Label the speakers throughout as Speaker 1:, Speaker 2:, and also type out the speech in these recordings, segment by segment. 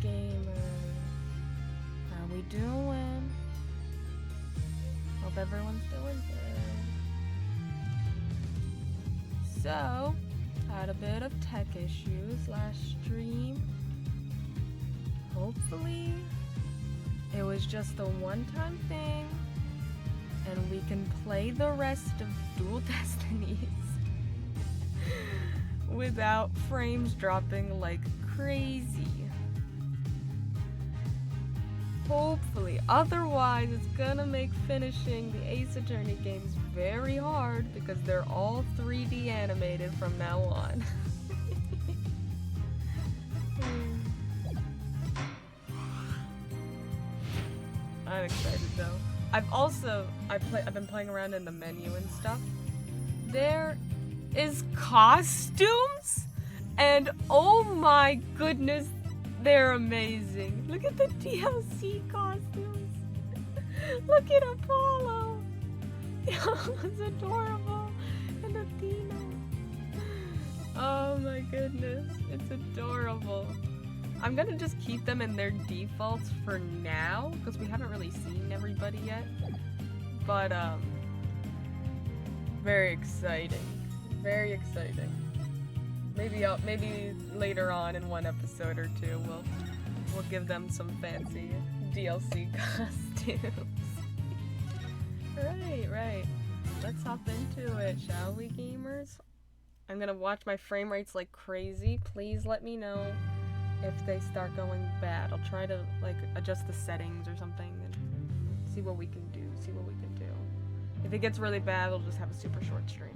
Speaker 1: gamers. How we doing? Hope everyone's doing good. So, had a bit of tech issues last stream. Hopefully, it was just a one-time thing, and we can play the rest of Dual Destinies without frames dropping like crazy. Hopefully. Otherwise, it's gonna make finishing the Ace Attorney games very hard because they're all 3D animated from now on. I'm excited though. I've been playing around in the menu and stuff. There is costumes, and oh my goodness, they're amazing. Look at the DLC costumes. Look at Apollo. It's adorable. And Athena. Oh my goodness, it's adorable. I'm gonna just keep them in their defaults for now, because we haven't really seen everybody yet. But, very exciting. Very exciting. Maybe later on in one episode or two, we'll give them some fancy DLC costumes. Right. Let's hop into it, shall we, gamers? I'm gonna watch my frame rates like crazy. Please let me know if they start going bad. I'll try to adjust the settings or something and see what we can do. If it gets really bad, we'll just have a super short stream.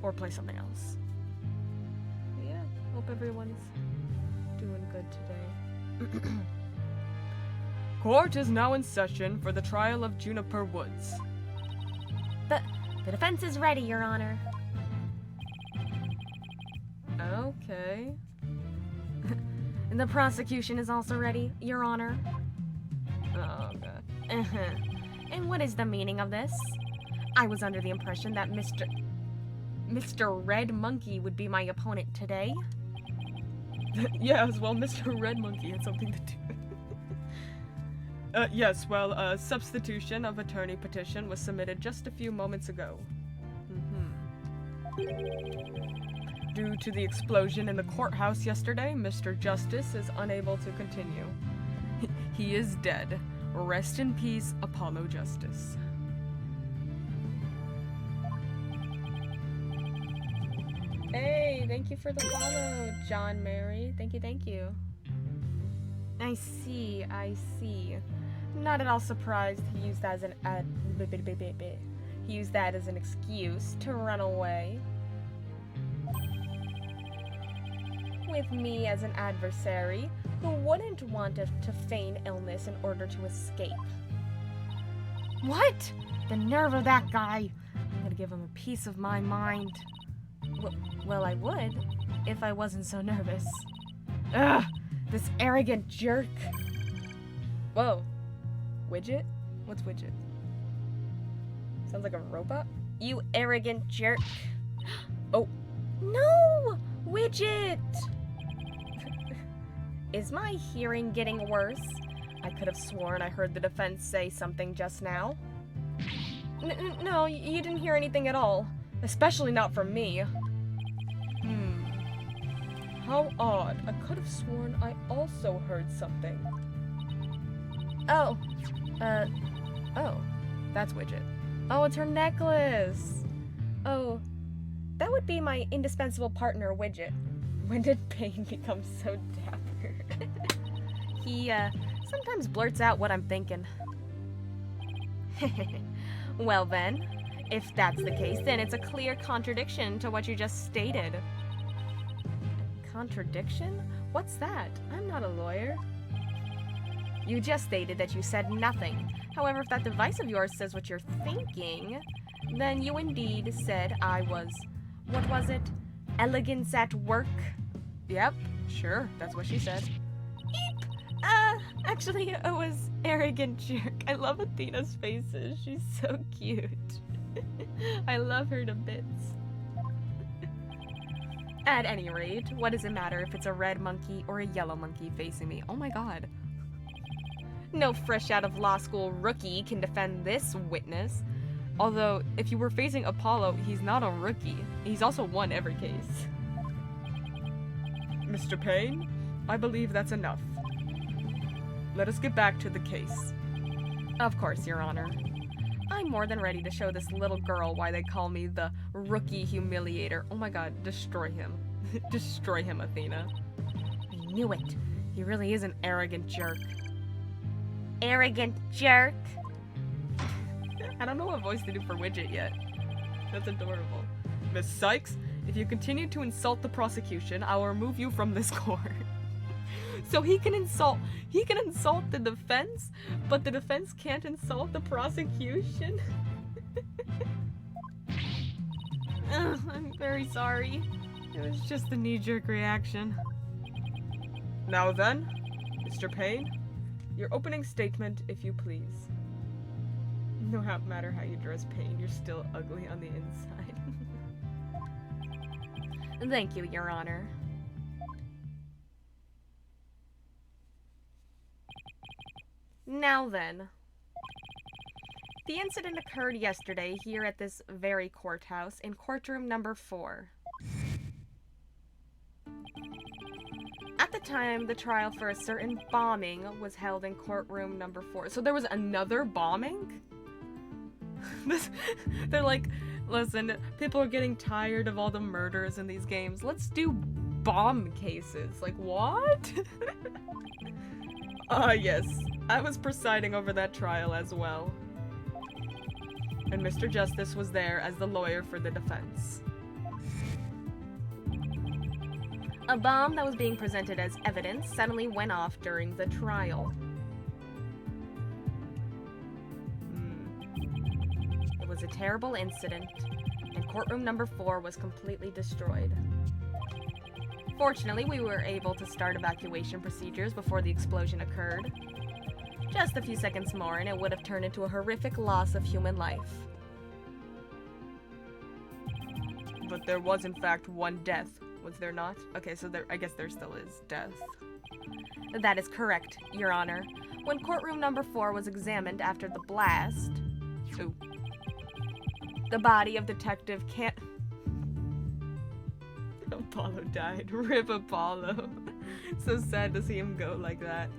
Speaker 1: Or play something else. But yeah, hope everyone's doing good today. Court is now in session for the trial of Juniper Woods.
Speaker 2: The defense is ready, Your Honor.
Speaker 1: Okay.
Speaker 2: And the prosecution is also ready, Your Honor.
Speaker 1: Oh, God.
Speaker 2: And what is the meaning of this? I was under the impression that Mr. Red Monkey would be my opponent today.
Speaker 1: Yes, well, Mr. Red Monkey had something to do with it. Yes, well, a substitution of attorney petition was submitted just a few moments ago. Due to the explosion in the courthouse yesterday, Mr. Justice is unable to continue. He is dead. Rest in peace, Apollo Justice. Hey, thank you for the follow, John Mary. Thank you.
Speaker 2: I see. Not at all surprised he used that as an excuse to run away. With me as an adversary who wouldn't want to feign illness in order to escape. What? The nerve of that guy! I'm gonna give him a piece of my mind. Well, I would, if I wasn't so nervous. Ugh! This arrogant jerk!
Speaker 1: Whoa. Widget? What's Widget? Sounds like a robot?
Speaker 2: You arrogant jerk!
Speaker 1: Oh.
Speaker 2: No! Widget! Is my hearing getting worse? I could have sworn I heard the defense say something just now. No, you didn't hear anything at all. Especially not from me.
Speaker 1: How odd. I could have sworn I also heard something.
Speaker 2: Oh,
Speaker 1: That's Widget.
Speaker 2: Oh, it's her necklace. Oh, that would be my indispensable partner, Widget. When did Payne become so dapper? He, sometimes blurts out what I'm thinking. Well then, if that's the case, then it's a clear contradiction to what you just stated. Contradiction? What's that? I'm not a lawyer. You just stated that you said nothing. However, if that device of yours says what you're thinking, then you indeed said I was, what was it? Elegance at work?
Speaker 1: Yep, sure, that's what she said.
Speaker 2: Eep! Actually, it was arrogant jerk. I love Athena's faces. She's so cute. I love her to bits. At any rate, what does it matter if it's a red monkey or a yellow monkey facing me? Oh my god. No fresh out of law school rookie can defend this witness. Although, if you were facing Apollo, he's not a rookie. He's also won every case. Mr. Payne, I believe that's enough. Let us get back to the case. Of course, Your Honor. I'm more than ready to show this little girl why they call me the Rookie Humiliator. Oh my god, destroy him. Destroy him, Athena. I knew it. He really is an arrogant jerk. Arrogant jerk? I don't know what voice to do for Widget yet. That's adorable. Miss Sykes, if you continue to insult the prosecution, I will remove you from this court. So he can insult the defense, but the defense can't insult the prosecution? Ugh, I'm very sorry. It was just a knee-jerk reaction. Now then, Mr. Payne, your opening statement, if you please. No matter how you dress, Payne, you're still ugly on the inside. Thank you, Your Honor. Now then. The incident occurred yesterday here at this very courthouse in courtroom number 4. At the time, the trial for a certain bombing was held in courtroom number 4. So there was another bombing? They're like, listen, people are getting tired of all the murders in these games. Let's do bomb cases. Like, what? Yes. I was presiding over that trial as well. And Mr. Justice was there as the lawyer for the defense. A bomb that was being presented as evidence suddenly went off during the trial. It was a terrible incident, and courtroom number 4 was completely destroyed. Fortunately, we were able to start evacuation procedures before the explosion occurred. Just a few seconds more, and it would have turned into a horrific loss of human life. But there was, in fact, one death, was there not? Okay, so I guess there still is death. That is correct, Your Honor. When courtroom number 4 was examined after the blast... Ooh. The body of Detective Apollo died. Rip Apollo. So sad to see him go like that.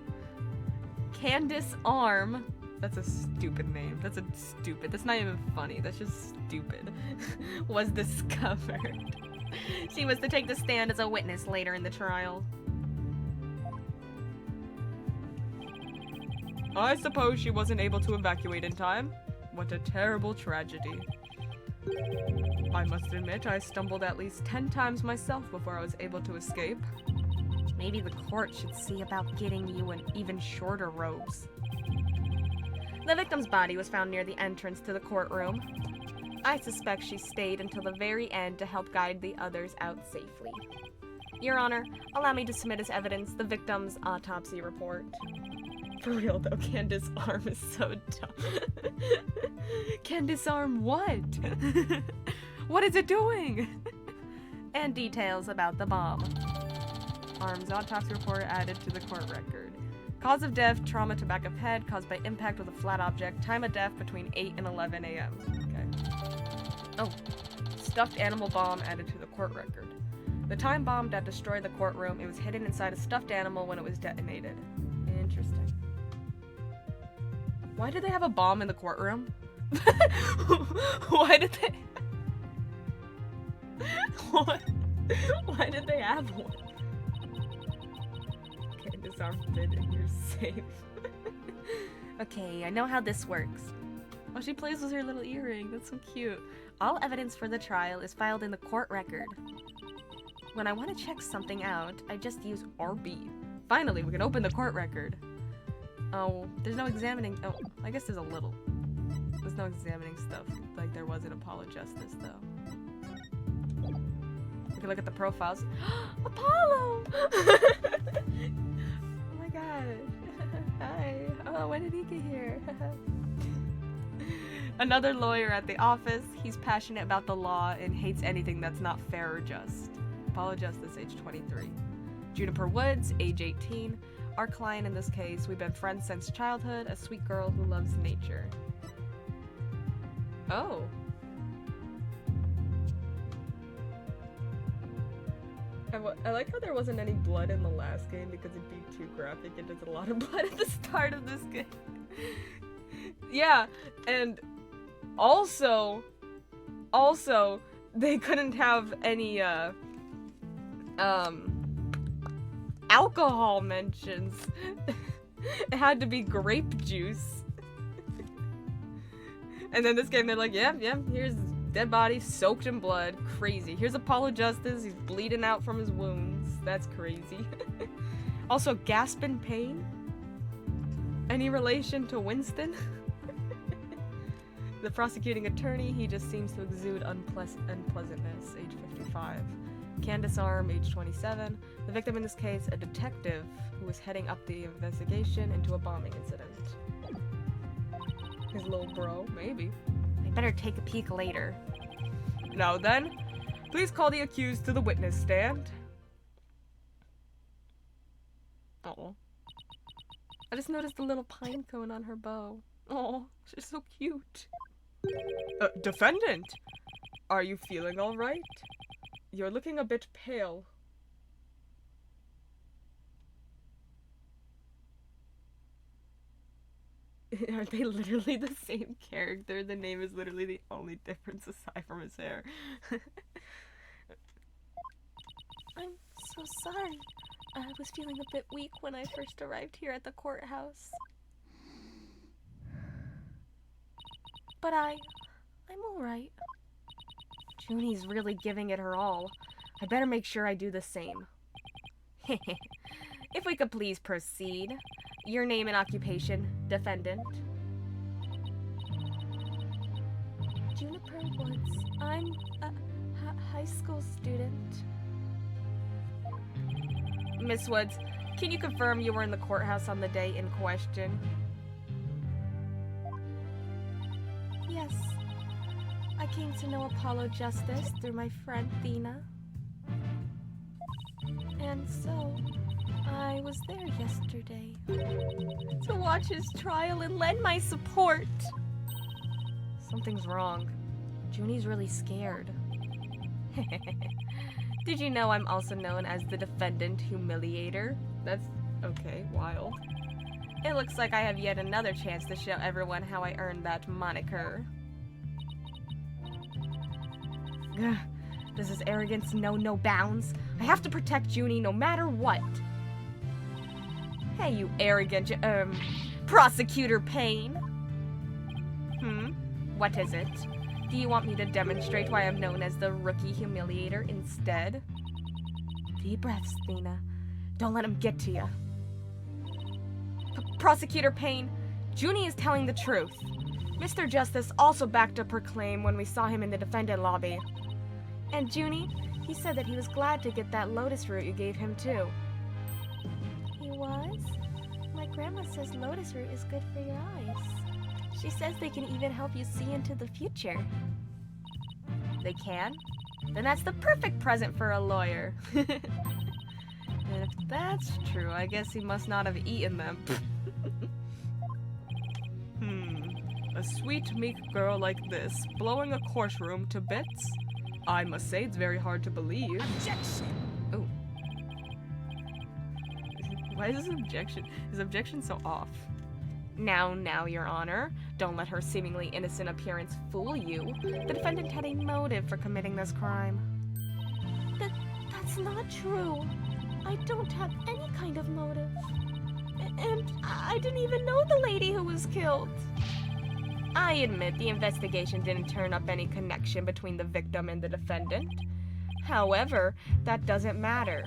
Speaker 2: Candace Arm. That's a stupid name. That's not even funny. That's just stupid. Was discovered. She was to take the stand as a witness later in the trial. I suppose she wasn't able to evacuate in time. What a terrible tragedy. I must admit, I stumbled at least 10 times myself before I was able to escape. Maybe the court should see about getting you in even shorter robes. The victim's body was found near the entrance to the courtroom. I suspect she stayed until the very end to help guide the others out safely. Your Honor, allow me to submit as evidence the victim's autopsy report. For real though, Candace Arm is so dumb. Candace Arm what? What is it doing? And details about the bomb. Arm's autopsy report added to the court record. Cause of death, trauma to back of head caused by impact with a flat object. Time of death between 8 and 11 a.m. Okay. Oh, stuffed animal bomb added to the court record. The time bomb that destroyed the courtroom, it was hidden inside a stuffed animal when it was detonated. Interesting. Why did they have a bomb in the courtroom? Why did they... What? Why did they have one? Candace Arm fit and you're safe. Okay, I know how this works. Oh, she plays with her little earring. That's so cute. All evidence for the trial is filed in the court record. When I want to check something out, I just use RB. Finally, we can open the court record. Oh, there's no examining. Oh, I guess there's a little. There's no examining stuff like there was in Apollo Justice, though. We can look at the profiles. Apollo! Oh my god. Hi. Oh, when did he get here? Another lawyer at the office. He's passionate about the law and hates anything that's not fair or just.
Speaker 1: Apollo Justice, age 23. Juniper Woods, age 18. Our client in this case, we've been friends since childhood, a sweet girl who loves nature. Oh. I like how there wasn't any blood in the last game because it'd be too graphic and there's a lot of blood at the start of this game. Yeah, and also, they couldn't have any, alcohol mentions. It had to be grape juice. And then this game, they're like, yeah, here's dead body soaked in blood. Crazy. Here's Apollo Justice. He's bleeding out from his wounds. That's crazy. Also, gasp in pain. Any relation to Winston? The prosecuting attorney, he just seems to exude unpleasantness, age 55. Candace Arm, age 27. The victim in this case, a detective who was heading up the investigation into a bombing incident. His little bro, maybe.
Speaker 2: I better take a peek later.
Speaker 1: Now then, please call the accused to the witness stand. Oh. I just noticed the little pine cone on her bow. Oh, she's so cute. Defendant, are you feeling all right? You're looking a bit pale. Are they literally the same character? The name is literally the only difference aside from his hair.
Speaker 2: I'm so sorry. I was feeling a bit weak when I first arrived here at the courthouse. But I'm alright.
Speaker 1: Junie's really giving it her all. I better make sure I do the same.
Speaker 2: If we could please proceed. Your name and occupation, defendant.
Speaker 3: Juniper Woods. I'm a high school student.
Speaker 2: Miss Woods, can you confirm you were in the courthouse on the day in question?
Speaker 3: Yes. I came to know Apollo Justice through my friend Thina. And so, I was there yesterday.
Speaker 2: To watch his trial and lend my support.
Speaker 1: Something's wrong. Junie's really scared.
Speaker 2: Did you know I'm also known as the defendant humiliator?
Speaker 1: That's okay, wild.
Speaker 2: It looks like I have yet another chance to show everyone how I earned that moniker.
Speaker 1: Ugh, does his arrogance know no bounds? I have to protect Junie no matter what.
Speaker 2: Hey, you arrogant, Prosecutor Payne. What is it? Do you want me to demonstrate why I'm known as the rookie humiliator instead?
Speaker 1: Deep breaths, Thina. Don't let him get to you.
Speaker 2: Prosecutor Payne, Junie is telling the truth. Mr. Justice also backed up her claim when we saw him in the defendant lobby. And Junie, he said that he was glad to get that lotus root you gave him too.
Speaker 3: He was? My grandma says lotus root is good for your eyes. She says they can even help you see into the future.
Speaker 2: They can? Then that's the perfect present for a lawyer.
Speaker 1: And if that's true, I guess he must not have eaten them. A sweet, meek girl like this, blowing a courtroom to bits? I must say it's very hard to believe.
Speaker 2: Objection!
Speaker 1: Oh. Why is his objection so off?
Speaker 2: Now, Your Honor, don't let her seemingly innocent appearance fool you. The defendant had a motive for committing this crime.
Speaker 3: That's not true. I don't have any kind of motive. And I didn't even know the lady who was killed.
Speaker 2: I admit the investigation didn't turn up any connection between the victim and the defendant. However, that doesn't matter.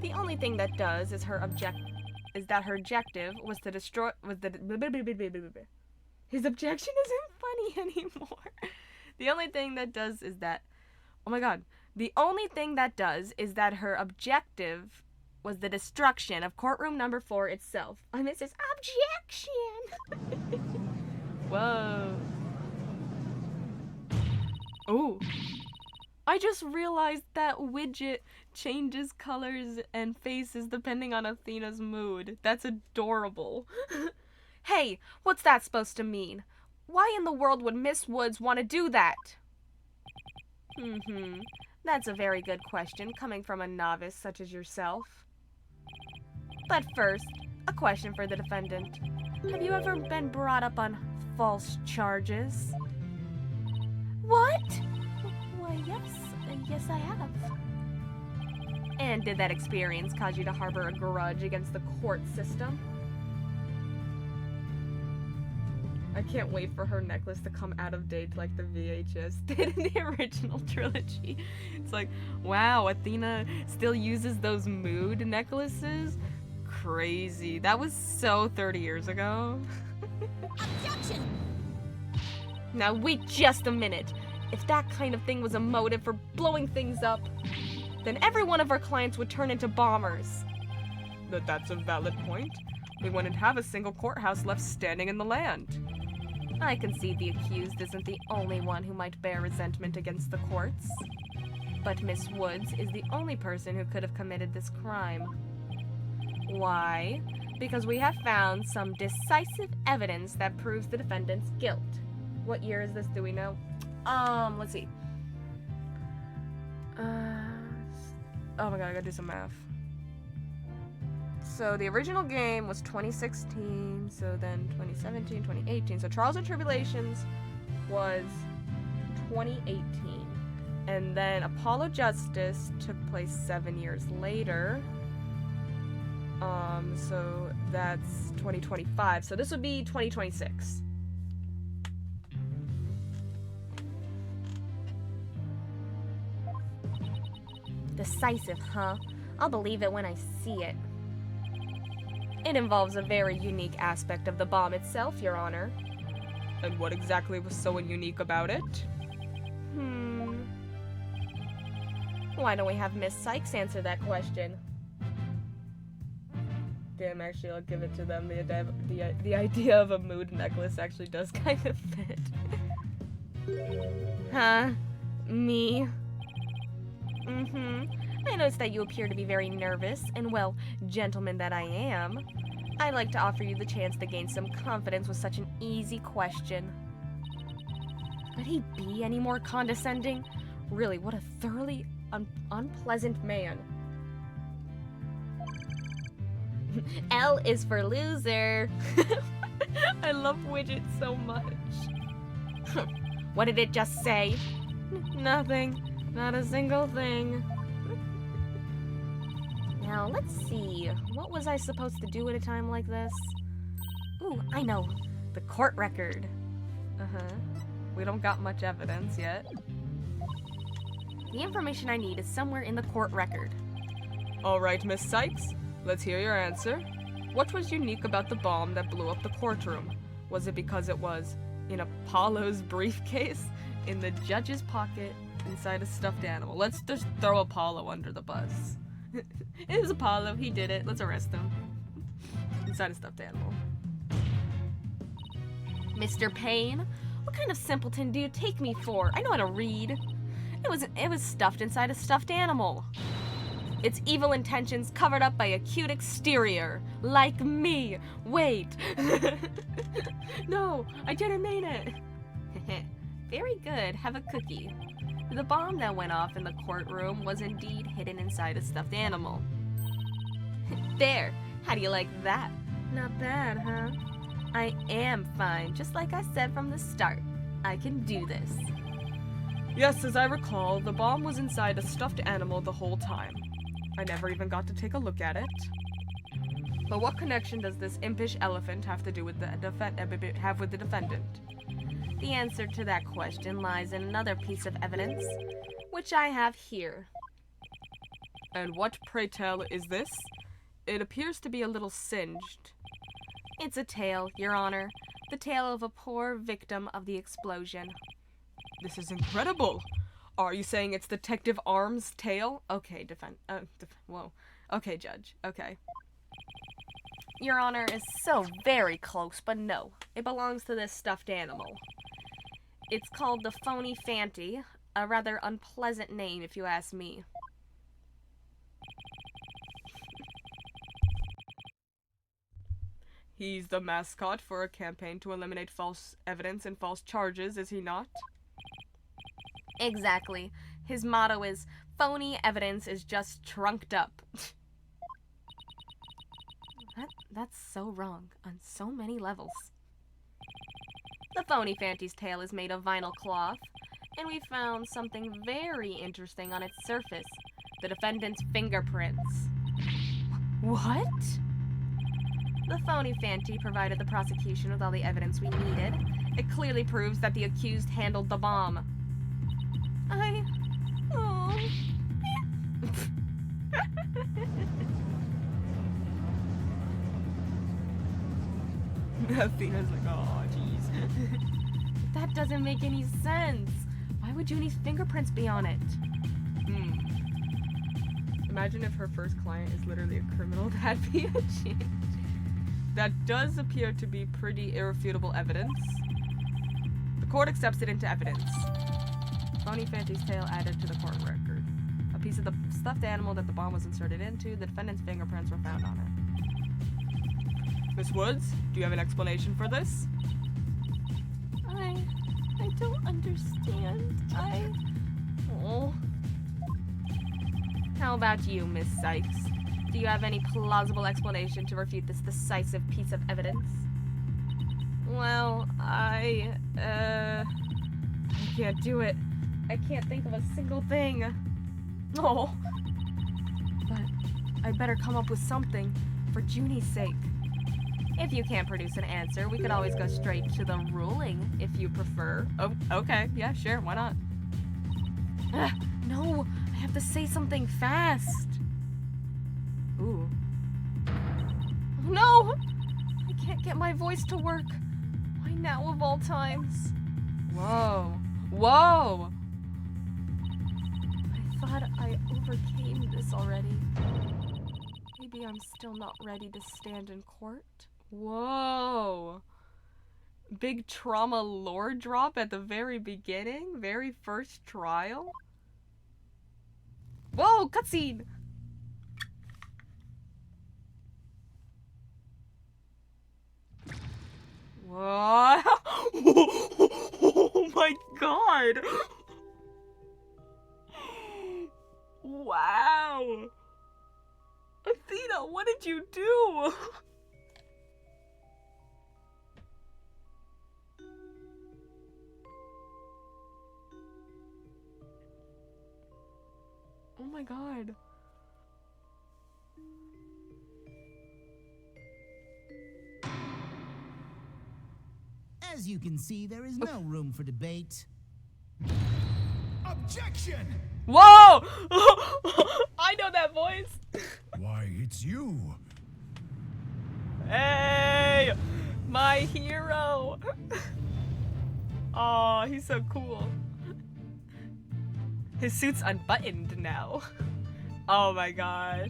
Speaker 2: The only thing that does is her objective was to destroy His objection isn't funny anymore. The only thing that does is that the only thing that does is that her objective was the destruction of courtroom number 4 itself. I miss his objection.
Speaker 1: Whoa. Ooh. I just realized that widget changes colors and faces depending on Athena's mood. That's adorable.
Speaker 2: Hey, what's that supposed to mean? Why in the world would Miss Woods want to do that? That's a very good question coming from a novice such as yourself. But first, a question for the defendant. Have you ever been brought up on false charges?
Speaker 3: What? Why, yes, I have.
Speaker 2: And did that experience cause you to harbor a grudge against the court system?
Speaker 1: I can't wait for her necklace to come out of date like the VHS did in the original trilogy. It's like, wow, Athena still uses those mood necklaces? Crazy. That was so 30 years ago.
Speaker 3: Objection!
Speaker 2: Now wait just a minute. If that kind of thing was a motive for blowing things up, then every one of our clients would turn into bombers.
Speaker 1: But that's a valid point. We wouldn't have a single courthouse left standing in the land.
Speaker 2: I concede the accused isn't the only one who might bear resentment against the courts. But Miss Woods is the only person who could have committed this crime. Why? Because we have found some decisive evidence that proves the defendant's guilt. What year is this? Do we know? Let's see.
Speaker 1: Oh my god, I gotta do some math. So the original game was 2016, so then 2017, 2018. So Trials and Tribulations was 2018. And then Apollo Justice took place 7 years later. So that's 2025. So this would be 2026.
Speaker 2: Decisive, huh? I'll believe it when I see it. It involves a very unique aspect of the bomb itself, Your Honor.
Speaker 1: And what exactly was so unique about it?
Speaker 2: Why don't we have Miss Sykes answer that question?
Speaker 1: Damn, actually, I'll give it to them. The idea of a mood necklace actually does kind of fit.
Speaker 2: Huh? Me? I noticed that you appear to be very nervous, and well, gentleman that I am, I'd like to offer you the chance to gain some confidence with such an easy question. Could he be any more condescending? Really, what a thoroughly unpleasant man. L is for loser.
Speaker 1: I love widgets so much.
Speaker 2: What did it just say?
Speaker 1: Nothing. Not a single thing.
Speaker 2: Now, let's see. What was I supposed to do at a time like this? Ooh, I know. The court record.
Speaker 1: We don't got much evidence yet.
Speaker 2: The information I need is somewhere in the court record.
Speaker 1: Alright, Miss Sykes. Let's hear your answer. What was unique about the bomb that blew up the courtroom? Was it because it was in Apollo's briefcase, in the judge's pocket, inside a stuffed animal? Let's just throw Apollo under the bus. It was Apollo, he did it, let's arrest him. Inside a stuffed animal.
Speaker 2: Mr. Payne, what kind of simpleton do you take me for? I know how to read. It was stuffed inside a stuffed animal. Its evil intentions covered up by a cute exterior. Like me. Wait.
Speaker 1: No, I didn't mean it.
Speaker 2: Very good. Have a cookie. The bomb that went off in the courtroom was indeed hidden inside a stuffed animal. There. How do you like that?
Speaker 1: Not bad, huh?
Speaker 2: I am fine, just like I said from the start. I can do this.
Speaker 1: Yes, as I recall, the bomb was inside a stuffed animal the whole time. I never even got to take a look at it. But what connection does this impish elephant have to do with the defendant?
Speaker 2: The answer to that question lies in another piece of evidence, which I have here.
Speaker 1: And what, pray tell, is this? It appears to be a little singed.
Speaker 2: It's a tale, Your Honor. The tale of a poor victim of the explosion.
Speaker 1: This is incredible! Are you saying it's Detective Arm's tale? Okay, whoa. Okay, Judge. Okay.
Speaker 2: Your Honor is so very close, but no. It belongs to this stuffed animal. It's called the Phony Fanty, A rather unpleasant name, if you ask me.
Speaker 1: He's the mascot for a campaign to eliminate false evidence and false charges, is he not?
Speaker 2: Exactly. His motto is, phony evidence is just trunked up. That's so wrong on so many levels. The phony Fanty's tail is made of vinyl cloth, and we found something very interesting on its surface. The defendant's fingerprints.
Speaker 1: What?
Speaker 2: The phony Fanty provided the prosecution with all the evidence we needed. It clearly proves that the accused handled the bomb.
Speaker 3: Oh.
Speaker 1: Athena's like, oh, jeez.
Speaker 2: That doesn't make any sense. Why would Junie's fingerprints be on it?
Speaker 1: Imagine if her first client is literally a criminal. That'd be a change. That does appear to be pretty irrefutable evidence. The court accepts it into evidence. Phony Fanty's tail added to the court record. A piece of the stuffed animal that the bomb was inserted into. The defendant's fingerprints were found on it. Miss Woods, do you have an explanation for this?
Speaker 3: I don't understand.
Speaker 2: Oh. How about you, Miss Sykes? Do you have any plausible explanation to refute this decisive piece of evidence?
Speaker 1: Well, I can't do it.
Speaker 2: I can't think of a single thing.
Speaker 1: Oh.
Speaker 2: But I better come up with something for Junie's sake. If you can't produce an answer, we could always go straight to the ruling, if you prefer.
Speaker 1: Oh, okay. Yeah, sure. Why not?
Speaker 2: No, I have to say something fast.
Speaker 1: Ooh.
Speaker 2: No! I can't get my voice to work. Why now of all times?
Speaker 1: Whoa. Whoa!
Speaker 2: I thought I overcame this already. Maybe I'm still not ready to stand in court.
Speaker 1: Whoa. Big trauma lore drop at the very beginning? Very first trial? Whoa, cutscene! What? Oh my god! Wow! Athena, what did you do? Oh my god.
Speaker 4: As you can see, there is no room for debate.
Speaker 5: Objection!
Speaker 1: Whoa! I know that voice.
Speaker 5: Why, it's you.
Speaker 1: Hey! My hero! Aw, he's so cool. His suit's unbuttoned now. Oh my gosh.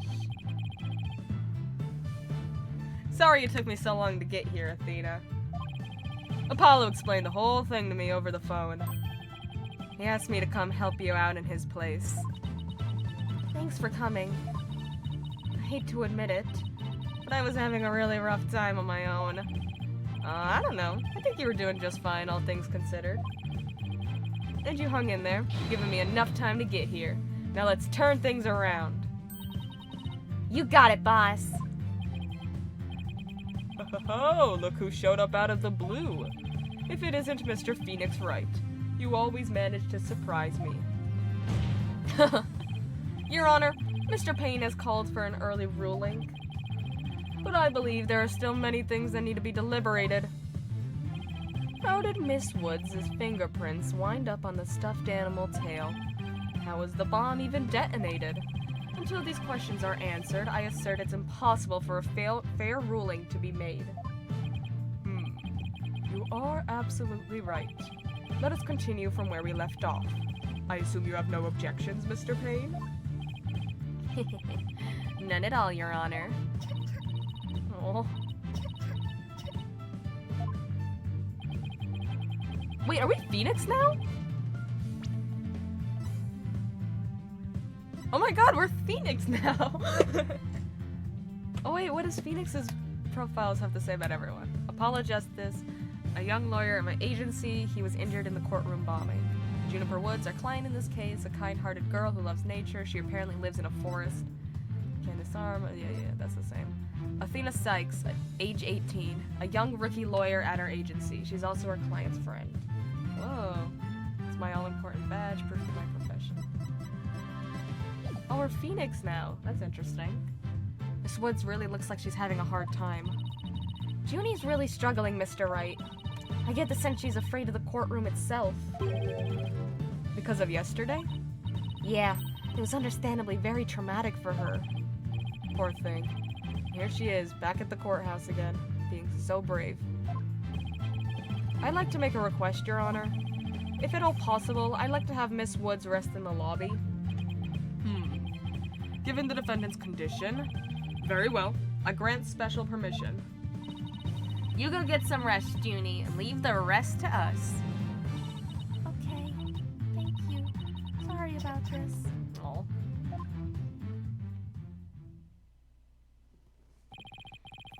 Speaker 1: Sorry it took me so long to get here, Athena. Apollo explained the whole thing to me over the phone. He asked me to come help you out in his place.
Speaker 2: Thanks for coming. I hate to admit it, but I was having a really rough time on my own.
Speaker 1: I don't know. I think you were doing just fine, all things considered. And you hung in there, giving me enough time to get here. Now let's turn things around.
Speaker 3: You got it, boss.
Speaker 1: Oh, look who showed up out of the blue. If it isn't Mr. Phoenix Wright. You always manage to surprise me. Your Honor, Mr. Payne has called for an early ruling. But I believe there are still many things that need to be deliberated. How did Miss Woods' fingerprints wind up on the stuffed animal tail? How was the bomb even detonated? Until these questions are answered, I assert it's impossible for a fair ruling to be made. You are absolutely right. Let us continue from where we left off. I assume you have no objections, Mr. Payne?
Speaker 2: None at all, Your Honor.
Speaker 1: Oh. Wait, are we Phoenix now? Oh my god, we're Phoenix now! Oh wait, what does Phoenix's profiles have to say about everyone? Apollo Justice, a young lawyer at my agency, he was injured in the courtroom bombing. Juniper Woods, our client in this case, a kind-hearted girl who loves nature. She apparently lives in a forest. Candace Arm, yeah, that's the same. Athena Sykes, age 18, a young rookie lawyer at our agency. She's also our client's friend. Whoa. It's my all-important badge, proof of my profession. Oh, we're Phoenix now. That's interesting. Miss Woods really looks like she's having a hard time.
Speaker 2: Junie's really struggling, Mr. Wright. I get the sense she's afraid of the courtroom itself.
Speaker 1: Because of yesterday?
Speaker 2: Yeah, it was understandably very traumatic for her.
Speaker 1: Poor thing. Here she is, back at the courthouse again, being so brave. I'd like to make a request, Your Honor. If at all possible, I'd like to have Miss Woods rest in the lobby. Given the defendant's condition, very well, I grant special permission.
Speaker 2: You go get some rest, Junie, and leave the rest to us.
Speaker 3: Okay, thank you. Sorry about this.
Speaker 1: Aw.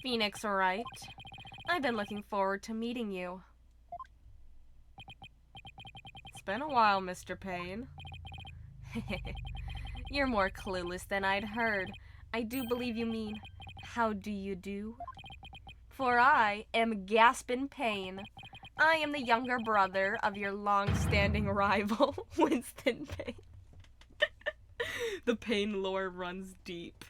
Speaker 2: Phoenix, Wright. I've been looking forward to meeting you.
Speaker 1: It's been a while, Mr. Payne.
Speaker 2: You're more clueless than I'd heard. I do believe you mean, how do you do? For I am Gaspin Payne. I am the younger brother of your long-standing rival, Winston Payne.
Speaker 1: The Payne lore runs deep.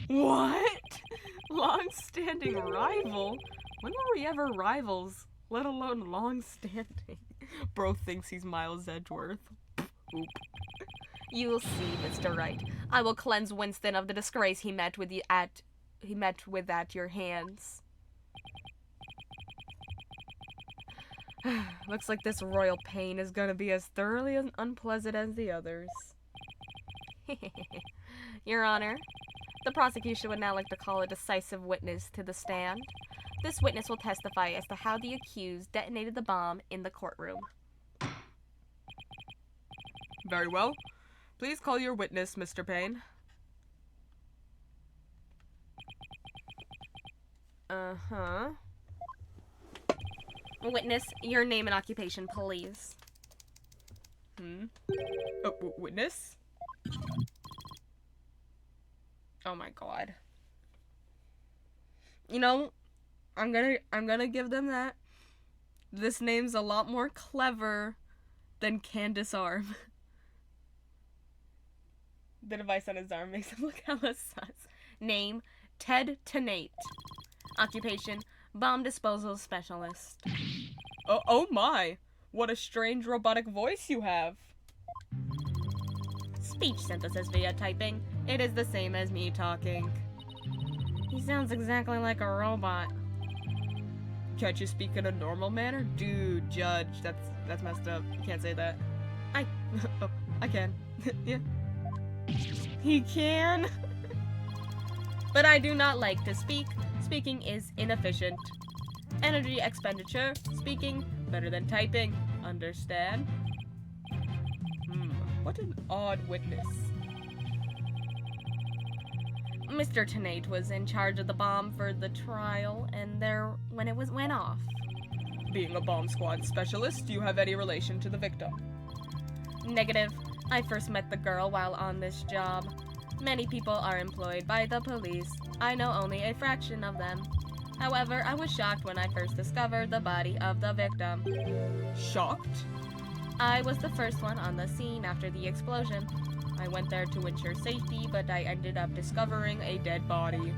Speaker 1: What? Long-standing rival? When were we ever rivals? Let alone long-standing. Bro thinks he's Miles Edgeworth. Oop.
Speaker 2: You'll see, Mr. Wright. I will cleanse Winston of the disgrace he met with at your hands.
Speaker 1: Looks like this royal pain is gonna be as thoroughly unpleasant as the others.
Speaker 2: Your Honor, the prosecution would now like to call a decisive witness to the stand. This witness will testify as to how the accused detonated the bomb in the courtroom.
Speaker 1: Very well. Please call your witness, Mr. Payne. Uh-huh.
Speaker 2: Witness, your name and occupation, please.
Speaker 1: Oh, witness? Oh my god. You know, I'm gonna give them that. This name's a lot more clever than Candace Arm. The device on his arm makes him look hella sus.
Speaker 2: Name, Ted Tenate. Occupation, bomb disposal specialist.
Speaker 1: Oh my! What a strange robotic voice you have.
Speaker 2: Speech synthesis via typing. It is the same as me talking. He sounds exactly like a robot.
Speaker 1: Can't you speak in a normal manner? Dude, Judge, that's messed up. You can't say that. Oh, I can. Yeah. He can?
Speaker 2: But I do not like to speak. Speaking is inefficient. Energy expenditure. Speaking better than typing. Understand?
Speaker 1: What an odd witness.
Speaker 2: Mr. Tenate was in charge of the bomb for the trial, and when it went off.
Speaker 1: Being a bomb squad specialist, do you have any relation to the victim?
Speaker 2: Negative. I first met the girl while on this job. Many people are employed by the police. I know only a fraction of them. However, I was shocked when I first discovered the body of the victim.
Speaker 1: Shocked?
Speaker 2: I was the first one on the scene after the explosion. I went there to ensure safety, but I ended up discovering a dead body.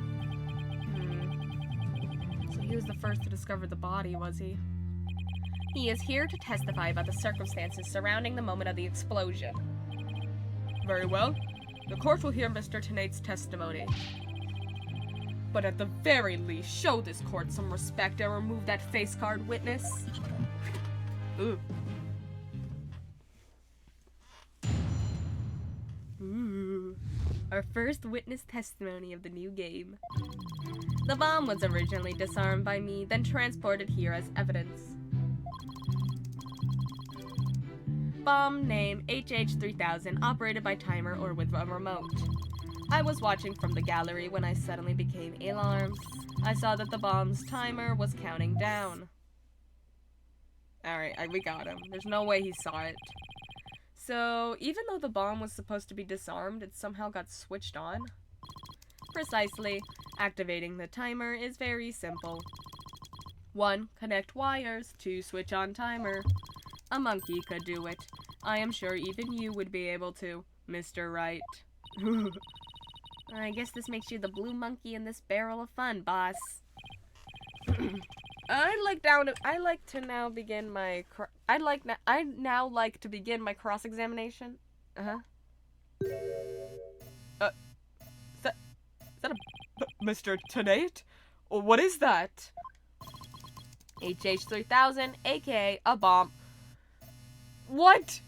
Speaker 1: So he was the first to discover the body, was he?
Speaker 2: He is here to testify about the circumstances surrounding the moment of the explosion.
Speaker 1: Very well. The court will hear Mr. Tenate's testimony. But at the very least, show this court some respect and remove that face card, witness. Ooh. Ooh. Our first witness testimony of the new game.
Speaker 2: The bomb was originally disarmed by me, then transported here as evidence. Bomb name HH3000, operated by timer or with a remote. I was watching from the gallery when I suddenly became alarmed. I saw that the bomb's timer was counting down. Alright, we got him. There's no way he saw it. So, even though the bomb was supposed to be disarmed, it somehow got switched on? Precisely. Activating the timer is very simple. 1. Connect wires. 2. Switch on timer. A monkey could do it. I am sure even you would be able to, Mr. Wright. I guess this makes you the blue monkey in this barrel of fun, boss. I now like to begin my cross-examination. Is that a Mr. Tennate? What is that? HH3000, aka a bomb. What?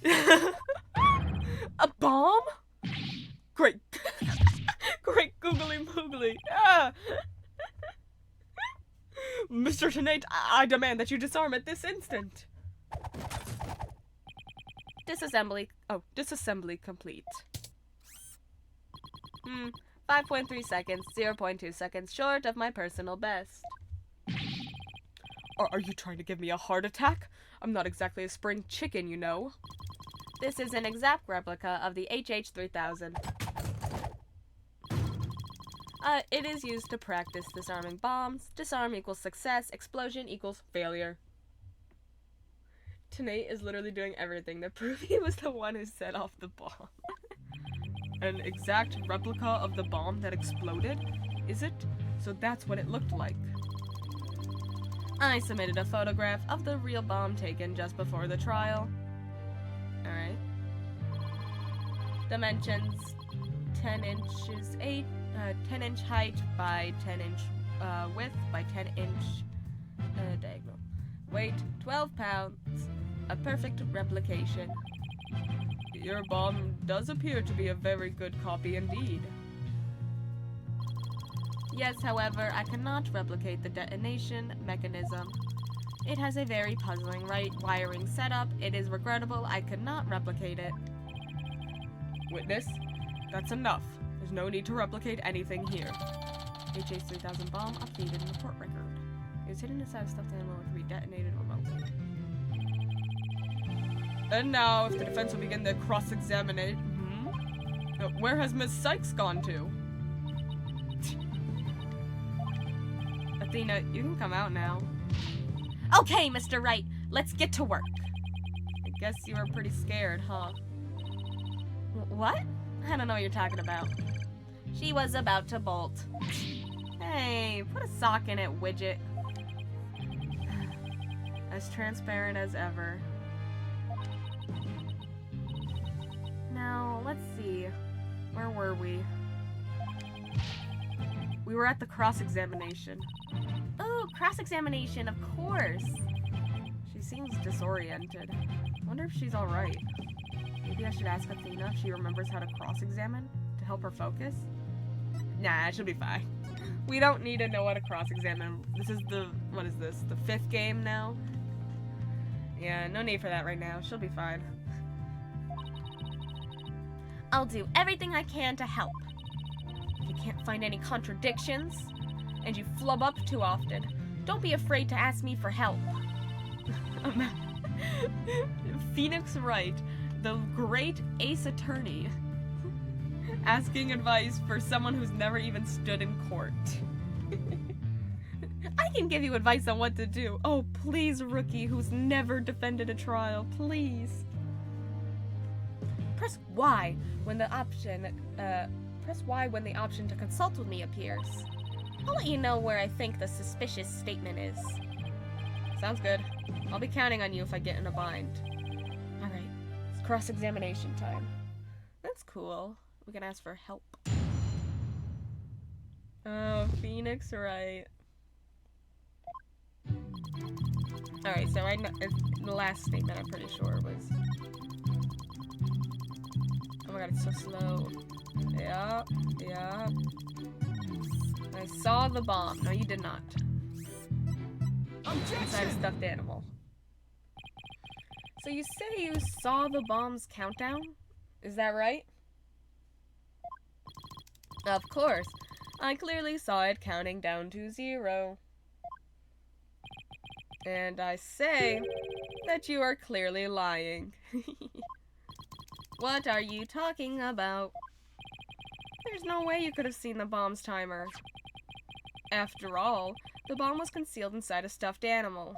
Speaker 2: A bomb? Great. Great googly moogly. Ah. Mr. Tennate, I demand that you disarm it this instant. Disassembly complete. 5.3 seconds, 0.2 seconds short of my personal best. Are you trying to give me a heart attack? I'm not exactly a spring chicken, you know. This is an exact replica of the HH3000. It is used to practice disarming bombs. Disarm equals success, explosion equals failure. Tennate is literally doing everything to prove he was the one who set off the bomb. An exact replica of the bomb that exploded? Is it? So that's what it looked like. I submitted a photograph of the real bomb taken just before the trial. Alright. Dimensions 10 inches 10 inch height by 10 inch width by 10 inch diagonal. Weight 12 pounds. A perfect replication. Your bomb does appear to be a very good copy indeed. Yes, however, I cannot replicate the detonation mechanism. It has a very puzzling wiring setup. It is regrettable I could not replicate it. Witness? That's enough. There's no need to replicate anything here. HH3000 bomb updated in the report record. It was hidden inside a stuffed animal and can be detonated remotely. And now, if the defense will begin their cross-examination... Where has Miss Sykes gone to? Athena, you can come out now.
Speaker 3: Okay, Mr. Wright, let's get to work.
Speaker 2: I guess you were pretty scared, huh?
Speaker 3: What?
Speaker 2: I don't know what you're talking about.
Speaker 3: She was about to bolt.
Speaker 2: Hey, put a sock in it, widget. As transparent as ever. Now, let's see. Where were we? We were at the cross-examination.
Speaker 3: Oh, cross-examination, of course.
Speaker 2: She seems disoriented. I wonder if she's alright. Maybe I should ask Athena if she remembers how to cross-examine to help her focus? Nah, she'll be fine. We don't need to know how to cross-examine. This is what is this? The 5th game now? Yeah, no need for that right now. She'll be fine.
Speaker 3: I'll do everything I can to help. If you can't find any contradictions, and you flub up too often, don't be afraid to ask me for help.
Speaker 2: Phoenix Wright, the great ace attorney, asking advice for someone who's never even stood in court. I can give you advice on what to do. Oh, please, rookie who's never defended a trial, please.
Speaker 3: Press Y when the option to consult with me appears. I'll let you know where I think the suspicious statement is.
Speaker 2: Sounds good. I'll be counting on you if I get in a bind. Alright, it's cross-examination time. That's cool. We can ask for help. Oh, Phoenix Wright. Alright, so I know the last statement I'm pretty sure was... Oh my god, it's so slow. Yeah, yeah. I saw the bomb. No, you did not. Inside a stuffed animal.
Speaker 1: So you say you saw the bomb's countdown? Is that right? Of course. I clearly saw it counting down to 0. And I say that you are clearly lying. What are you talking about? There's no way you could have seen the bomb's timer. After all, the bomb was concealed inside a stuffed animal.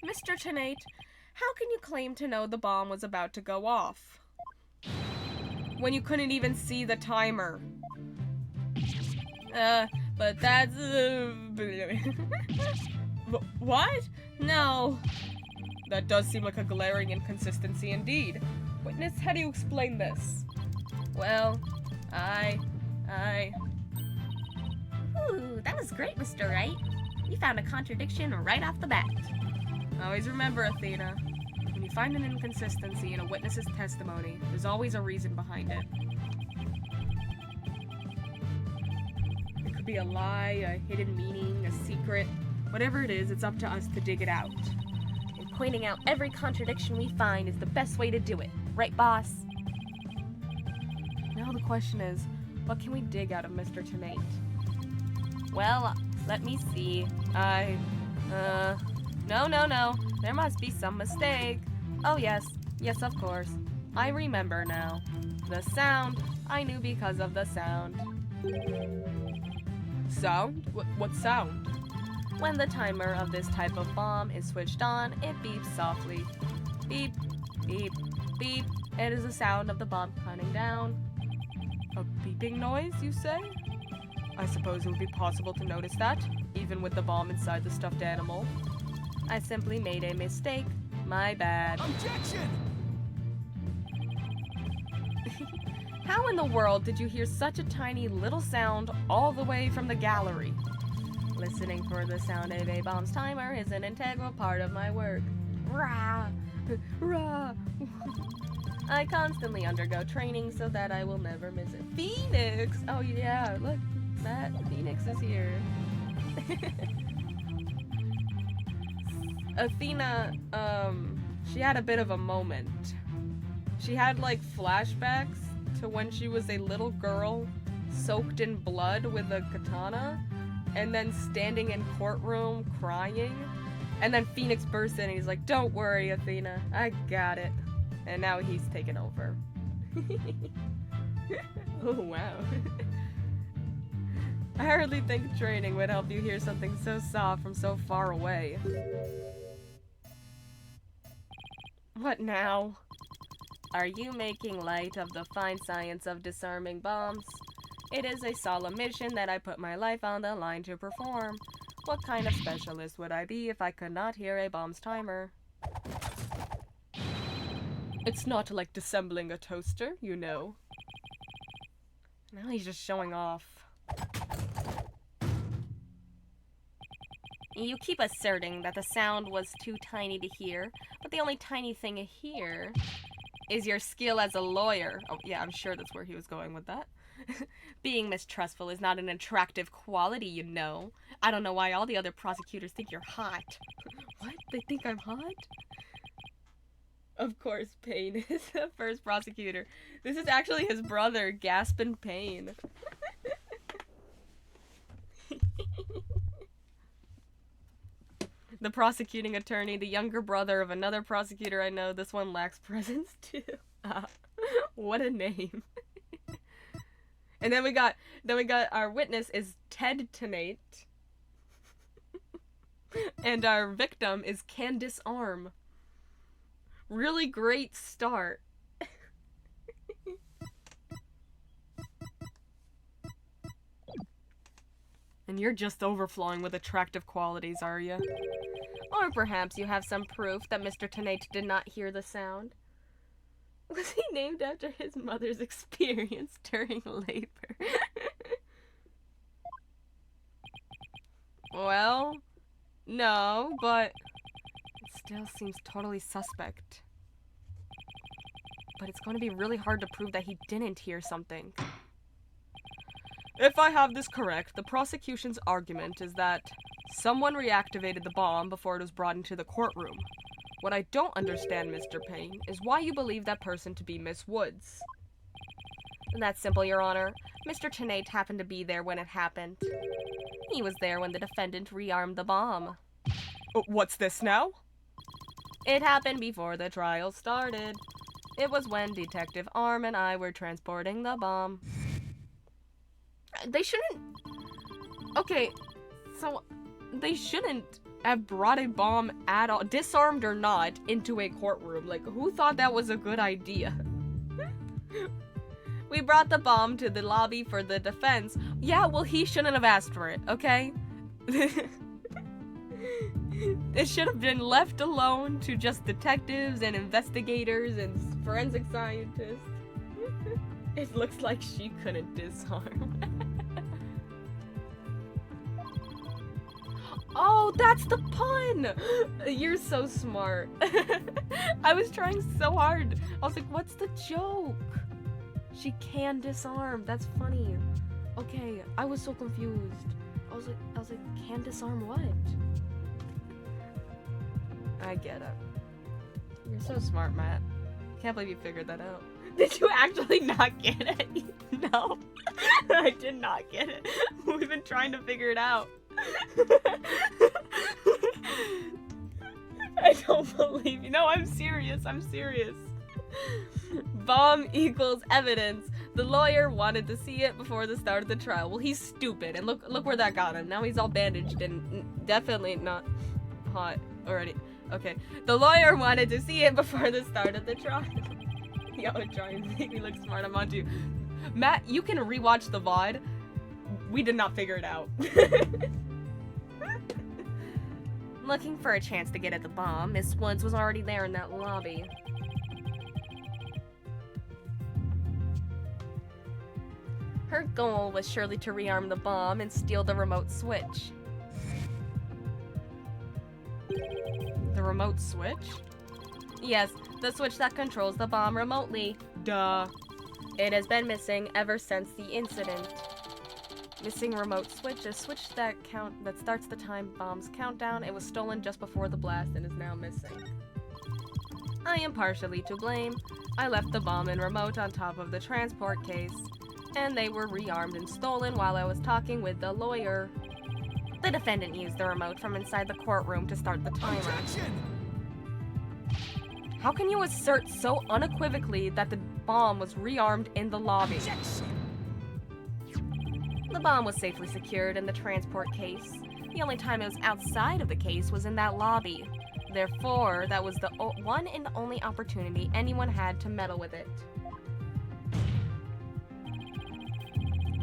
Speaker 1: Mr. Tenate, how can you claim to know the bomb was about to go off when you couldn't even see the timer? But that's... What? No. That does seem like a glaring inconsistency indeed. Witness, how do you explain this? Well,
Speaker 2: Ooh, that was great, Mr. Wright. You found a contradiction right off the bat.
Speaker 1: Always remember, Athena, when you find an inconsistency in a witness's testimony, there's always a reason behind it. It could be a lie, a hidden meaning, a secret. Whatever it is, it's up to us to dig it out.
Speaker 2: And pointing out every contradiction we find is the best way to do it. Right, boss?
Speaker 1: Now the question is, what can we dig out of Mr. Tenate?
Speaker 2: Well, let me see.
Speaker 1: No. There must be some mistake. Oh, yes, of course. I remember now. The sound. I knew because of the sound. Sound? What sound?
Speaker 2: When the timer of this type of bomb is switched on, it beeps softly. Beep, beep, beep. It is the sound of the bomb counting down.
Speaker 1: A beeping noise, you say? I suppose it would be possible to notice that, even with the bomb inside the stuffed animal.
Speaker 2: I simply made a mistake. My bad.
Speaker 5: Objection!
Speaker 1: How in the world did you hear such a tiny little sound all the way from the gallery?
Speaker 2: Listening for the sound of a bomb's timer is an integral part of my work. Rah!
Speaker 1: Rah!
Speaker 2: I constantly undergo training so that I will never miss it.
Speaker 1: Phoenix! Oh yeah, look, that Phoenix is here. Athena, she had a bit of a moment. She had like flashbacks to when she was a little girl soaked in blood with a katana and then standing in courtroom crying. And then Phoenix bursts in and he's like, "Don't worry, Athena, I got it." And now he's taken over. Oh, wow. I hardly think training would help you hear something so soft from so far away. What now?
Speaker 2: Are you making light of the fine science of disarming bombs? It is a solemn mission that I put my life on the line to perform. What kind of specialist would I be if I could not hear a bomb's timer?
Speaker 1: It's not like disassembling a toaster, you know. Now he's just showing off.
Speaker 2: You keep asserting that the sound was too tiny to hear, but the only tiny thing here
Speaker 1: Is your skill as a lawyer. Oh, yeah, I'm sure that's where he was going with that.
Speaker 2: Being mistrustful is not an attractive quality, you know. I don't know why all the other prosecutors think you're hot.
Speaker 1: What? They think I'm hot? Of course, Payne is the first prosecutor. This is actually his brother, Gaspin Payne. The prosecuting attorney, the younger brother of another prosecutor I know. This one lacks presence too. What a name. And then we got our witness is Ted Tenate. And our victim is Candace Arm. Really great start. And you're just overflowing with attractive qualities, are you? Or perhaps you have some proof that Mr. Tenate did not hear the sound. Was he named after his mother's experience during labor? Well, no, but it still seems totally suspect. But it's going to be really hard to prove that he didn't hear something. If I have this correct, the prosecution's argument is that someone reactivated the bomb before it was brought into the courtroom. What I don't understand, Mr. Payne, is why you believe that person to be Miss Woods.
Speaker 2: That's simple, Your Honor. Mr. Tenate happened to be there when it happened. He was there when the defendant rearmed the bomb.
Speaker 1: What's this now?
Speaker 2: It happened before the trial started. It was when Detective Arm and I were transporting the bomb. They shouldn't... Okay, so they shouldn't have brought a bomb at all, disarmed or not, into a courtroom. Like, who thought that was a good idea? We brought the bomb to the lobby for the defense. Yeah, well, he shouldn't have asked for it, okay? It should have been left alone to just detectives and investigators and forensic scientists. It looks like she couldn't disarm. Oh, that's the pun! You're so smart. I was trying so hard. I was like, what's the joke? She can disarm. That's funny. Okay, I was so confused. I was like, can disarm what? I get it. You're so smart, Matt. Can't believe you figured that out. Did you actually not get it? No. I did not get it. We've been trying to figure it out. I don't believe you. No, I'm serious. I'm serious. Bomb equals evidence. The lawyer wanted to see it before the start of the trial. Well, he's stupid, and look where that got him. Now he's all bandaged and definitely not hot already. Okay, the lawyer wanted to see it before the start of the trial. Yo, try and make me look smart. I'm on to you. Matt, you can rewatch the VOD. We did not figure it out. Looking for a chance to get at the bomb, Miss Woods was already there in that lobby. Her goal was surely to rearm the bomb and steal the remote switch. The remote switch? Yes, the switch that controls the bomb remotely. Duh. It has been missing ever since the incident. Missing remote switch, a switch that starts the time bomb's countdown. It was stolen just before the blast and is now missing. I am partially to blame. I left the bomb and remote on top of the transport case, and they were rearmed and stolen while I was talking with the lawyer. The defendant used the remote from inside the courtroom to start the timer.
Speaker 5: Objection!
Speaker 2: How can you assert so unequivocally that the bomb was rearmed in the lobby?
Speaker 5: Objection!
Speaker 2: The bomb was safely secured in the transport case. The only time it was outside of the case was in that lobby. Therefore, that was the one and only opportunity anyone had to meddle with it.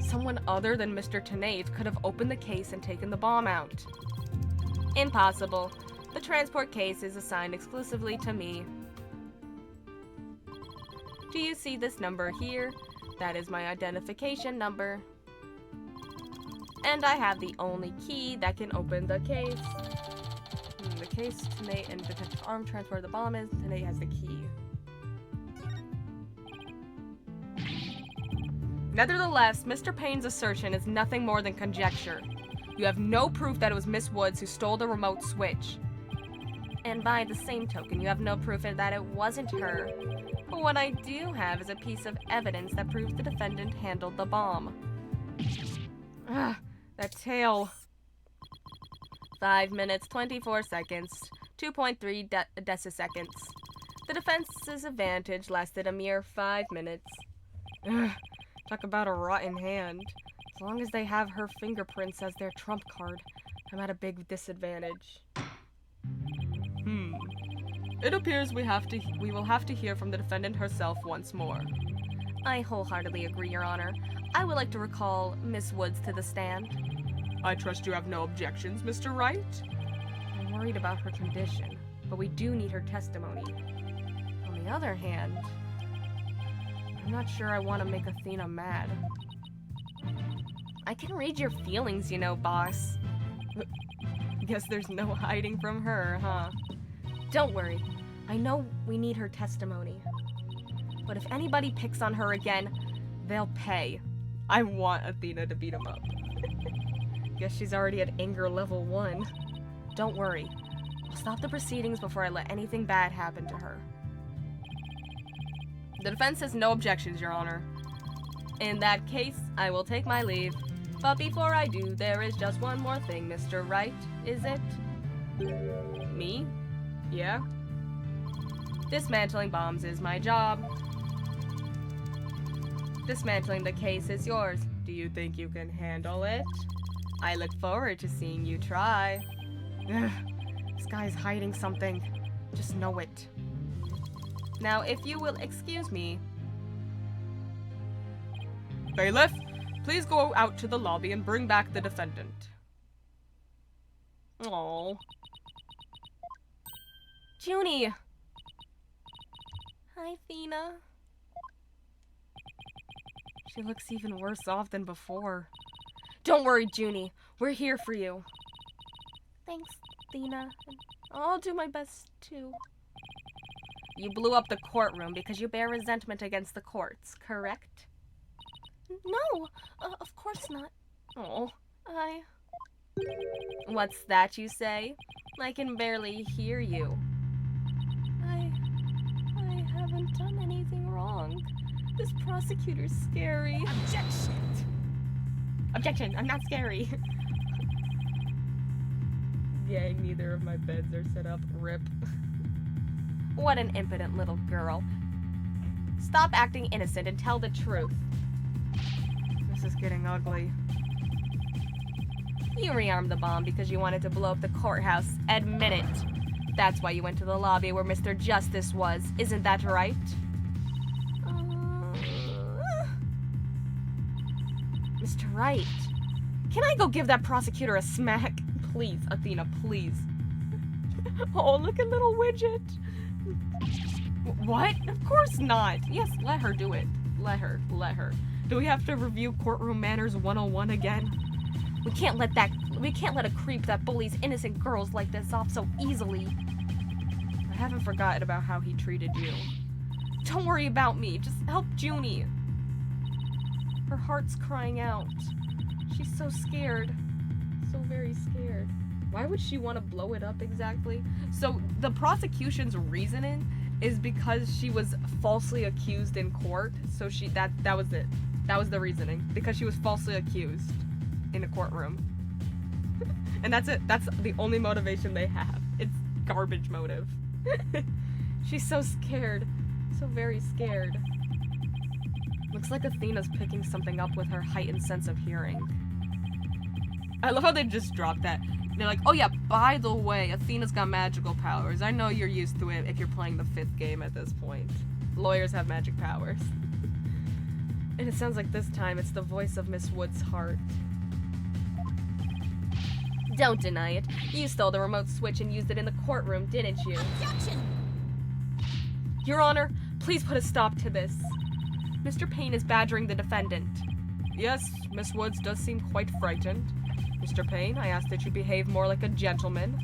Speaker 2: Someone other than Mr. Tenate could have opened the case and taken the bomb out. Impossible. The transport case is assigned exclusively to me. Do you see this number here? That is my identification number. And I have the only key that can open the case. The case, Tenate and Detective Arm transport the bomb is. Tenate has the key. Nevertheless, Mr. Payne's assertion is nothing more than conjecture. You have no proof that it was Miss Woods who stole the remote switch. And by the same token, you have no proof that it wasn't her. But what I do have is a piece of evidence that proves the defendant handled the bomb. Ah, that tail. 5 minutes, 24 seconds, 2.3 deciseconds. The defense's advantage lasted a mere 5 minutes. Ugh, talk about a rotten hand. As long as they have her fingerprints as their trump card, I'm at a big disadvantage. It appears we will have to hear from the defendant herself once more. I wholeheartedly agree, Your Honor. I would like to recall Miss Woods to the stand. I trust you have no objections, Mr. Wright? I'm worried about her condition, but we do need her testimony. On the other hand, I'm not sure I want to make Athena mad. I can read your feelings, you know, boss. Guess there's no hiding from her, huh? Don't worry. I know we need her testimony. But if anybody picks on her again, they'll pay.
Speaker 1: I want Athena to beat him up. Guess she's already at anger level 1.
Speaker 2: Don't worry. I'll stop the proceedings before I let anything bad happen to her.
Speaker 1: The defense has no objections, Your Honor. In that case, I will take my leave. But before I do, there is just one more thing, Mr. Wright, is it? Me? Yeah? Dismantling bombs is my job. Dismantling the case is yours. Do you think you can handle it? I look forward to seeing you try.
Speaker 2: Ugh, this guy's hiding something. Just know it.
Speaker 1: Now, if you will excuse me. Bailiff, please go out to the lobby and bring back the defendant. Oh.
Speaker 2: Junie!
Speaker 3: Hi, Athena.
Speaker 1: She looks even worse off than before.
Speaker 2: Don't worry, Junie. We're here for you.
Speaker 3: Thanks, Athena. I'll do my best, too.
Speaker 2: You blew up the courtroom because you bear resentment against the courts, correct?
Speaker 3: No, of course not.
Speaker 2: Oh.
Speaker 1: What's that you say? I can barely hear you.
Speaker 3: I haven't done anything wrong. This prosecutor's scary.
Speaker 2: Objection, I'm not scary.
Speaker 1: Yay, neither of my beds are set up. Rip.
Speaker 2: What an impudent little girl. Stop acting innocent and tell the truth.
Speaker 1: This is getting ugly.
Speaker 2: You rearmed the bomb because you wanted to blow up the courthouse. Admit it. That's why you went to the lobby where Mr. Justice was. Isn't that right? Mr. Wright, can I go give that prosecutor a smack?
Speaker 1: Please, Athena, please.
Speaker 2: Oh, look at little Widget.
Speaker 1: What? Of course not. Yes, let her do it. Let her. Do we have to review courtroom manners 101 again?
Speaker 2: We can't let a creep that bullies innocent girls like this off so easily.
Speaker 1: I haven't forgotten about how he treated you.
Speaker 2: Don't worry about me. Just help Junie. Her heart's crying out. She's so scared.
Speaker 1: So very scared. Why would she want to blow it up exactly? So the prosecution's reasoning is because she was falsely accused in court. So that was it. That was the reasoning. Because she was falsely accused in a courtroom. And that's it. That's the only motivation they have. It's garbage motive. She's so scared. So very scared. Looks like Athena's picking something up with her heightened sense of hearing. I love how they just dropped that. They're like, oh yeah, by the way, Athena's got magical powers. I know you're used to it if you're playing the 5th game at this point. Lawyers have magic powers. And it sounds like this time it's the voice of Miss Wood's heart.
Speaker 2: Don't deny it. You stole the remote switch and used it in the courtroom, didn't you?
Speaker 3: Objection!
Speaker 2: Your Honor, please put a stop to this. Mr. Payne is badgering the defendant.
Speaker 1: Yes, Miss Woods does seem quite frightened. Mr. Payne, I ask that you behave more like a gentleman.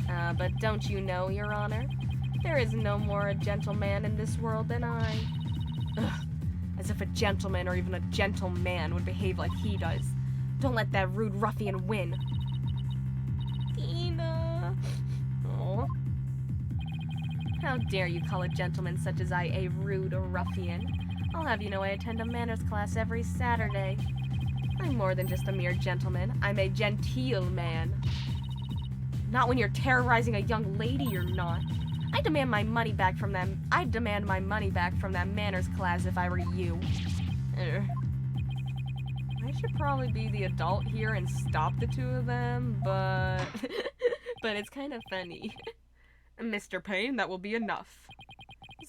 Speaker 2: But don't you know, Your Honor? There is no more a gentleman in this world than I.
Speaker 1: Ugh, as if a gentleman or even a gentleman would behave like he does.
Speaker 2: Don't let that rude ruffian win.
Speaker 3: Athena.
Speaker 2: Oh. How dare you call a gentleman such as I a rude ruffian? I'll have you know I attend a manners class every Saturday. I'm more than just a mere gentleman. I'm a genteel man. Not when you're terrorizing a young lady, you're not. I demand my money back from them. I'd demand my money back from that manners class if I were you.
Speaker 1: I should probably be the adult here and stop the two of them, but... but it's kind of funny. Mr. Payne, that will be enough.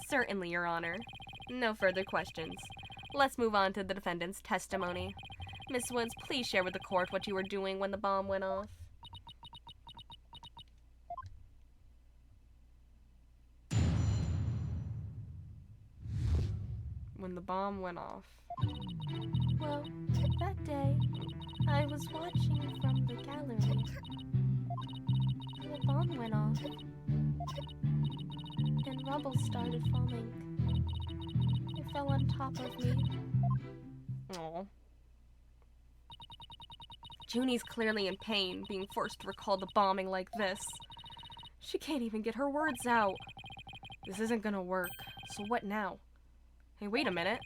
Speaker 2: Certainly, Your Honor. No further questions. Let's move on to the defendant's testimony. Miss Woods, please share with the court what you were doing when the bomb went off.
Speaker 1: When the bomb went off.
Speaker 3: Well, that day, I was watching from the gallery. The bomb went off, and rubble started falling. It fell on top of me.
Speaker 1: Aw.
Speaker 2: Junie's clearly in pain, being forced to recall the bombing like this. She can't even get her words out. This isn't gonna work. So what now? Hey, wait a minute.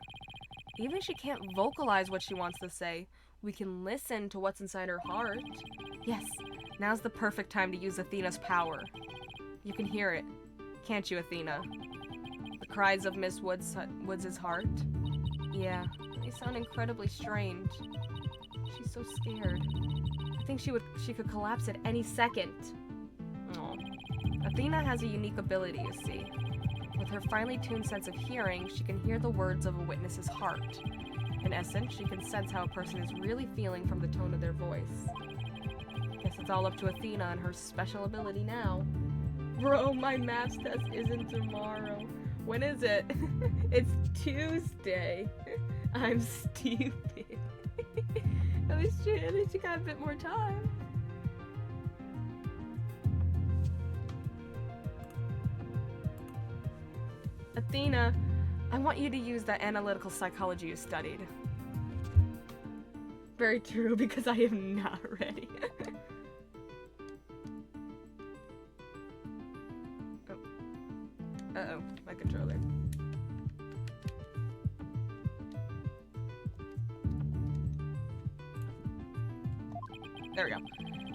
Speaker 2: Even if she can't vocalize what she wants to say, we can listen to what's inside her heart. Yes, now's the perfect time to use Athena's power. You can hear it, can't you, Athena? The cries of Miss Woods' heart? Yeah, they sound incredibly strange. She's so scared. I think she could collapse at any second. Aw. Athena has a unique ability, you see. With her finely tuned sense of hearing, she can hear the words of a witness's heart. In essence, she can sense how a person is really feeling from the tone of their voice. Guess it's all up to Athena and her special ability now. Bro, my math test isn't tomorrow. When is it? It's Tuesday. I'm stupid. At least you got a bit more time. Athena, I want you to use that analytical psychology you studied. Very true, because I am not ready. Uh-oh, my controller. There we go.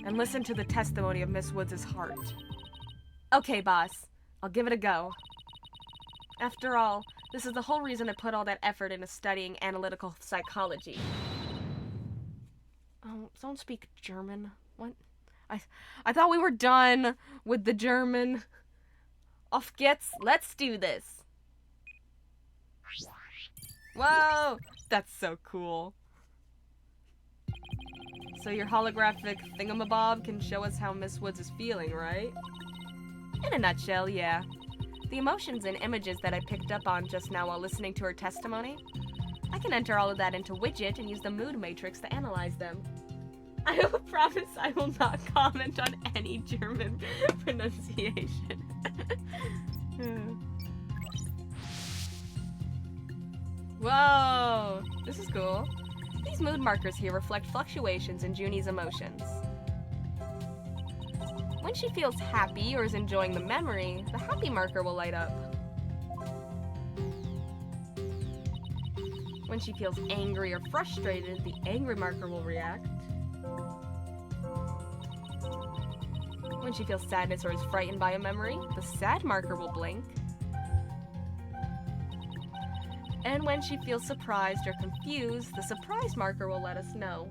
Speaker 2: And listen to the testimony of Miss Woods' heart. Okay, boss. I'll give it a go. After all, this is the whole reason I put all that effort into studying analytical psychology. Oh, don't speak German. What? I thought we were done with the German. Auf geht's, let's do this. Whoa! That's so cool. So your holographic thingamabob can show us how Miss Woods is feeling, right? In a nutshell, yeah. The emotions and images that I picked up on just now while listening to her testimony, I can enter all of that into Widget and use the mood matrix to analyze them. I will promise I will not comment on any German pronunciation. Whoa! This is cool. These mood markers here reflect fluctuations in Junie's emotions. When she feels happy or is enjoying the memory, the happy marker will light up. When she feels angry or frustrated, the angry marker will react. When she feels sadness or is frightened by a memory, the sad marker will blink. And when she feels surprised or confused, the surprise marker will let us know.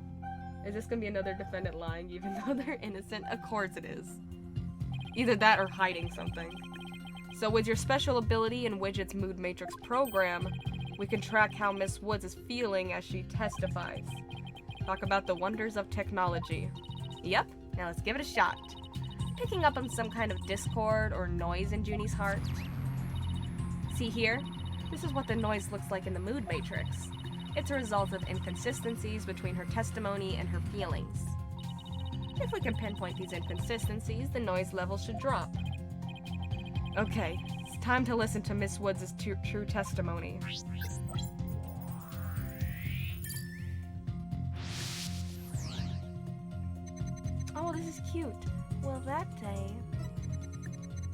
Speaker 2: Is this gonna be another defendant lying even though they're innocent? Of course it is. Either that or hiding something. So with your special ability in Widget's Mood Matrix program, we can track how Miss Woods is feeling as she testifies. Talk about the wonders of technology. Yep, now let's give it a shot. Picking up on some kind of discord or noise in Junie's heart. See here? This is what the noise looks like in the Mood Matrix. It's a result of inconsistencies between her testimony and her feelings. If we can pinpoint these inconsistencies, the noise level should drop. Okay, it's time to listen to Miss Woods' true testimony.
Speaker 3: Oh, this is cute. Well, that day,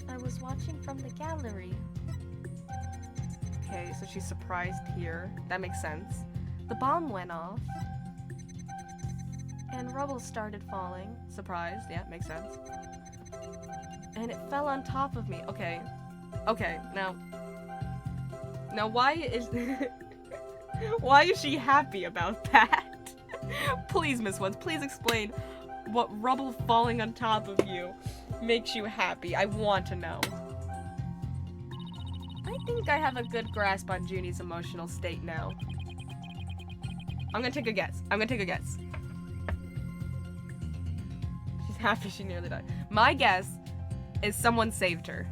Speaker 3: I was watching from the gallery.
Speaker 2: Okay, so she's surprised here. That makes sense. The bomb went off. And rubble started falling. Surprised, yeah, makes sense. And it fell on top of me. Okay. Okay, now why is why is she happy about that? Please, Miss Woods, please explain what rubble falling on top of you makes you happy. I want to know. I think I have a good grasp on Junie's emotional state now. I'm gonna take a guess. She's happy she nearly died. My guess is someone saved her.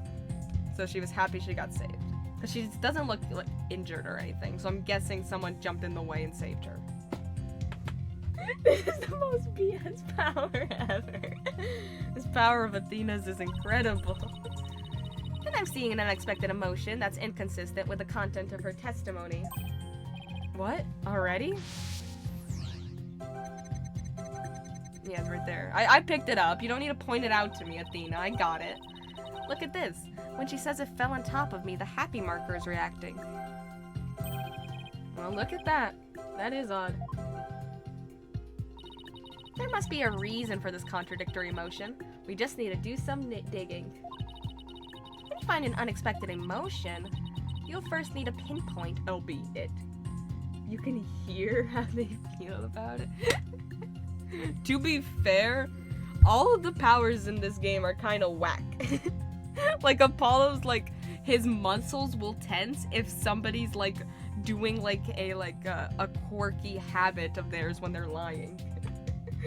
Speaker 2: So she was happy she got saved. Because she doesn't look like injured or anything. So I'm guessing someone jumped in the way and saved her. This is the most BS power ever. This power of Athena's is incredible. And I'm seeing an unexpected emotion that's inconsistent with the content of her testimony. What? Already? Yeah, it's right there. I picked it up. You don't need to point it out to me, Athena. I got it. Look at this. When she says it fell on top of me, the happy marker is reacting. Well, look at that. That is odd. There must be a reason for this contradictory emotion. We just need to do some digging. To find an unexpected emotion, you'll first need a pinpoint, albeit. You can hear how they feel about it. To be fair, all of the powers in this game are kind of whack. Like Apollo's, like, his muscles will tense if somebody's like doing like a quirky habit of theirs when they're lying.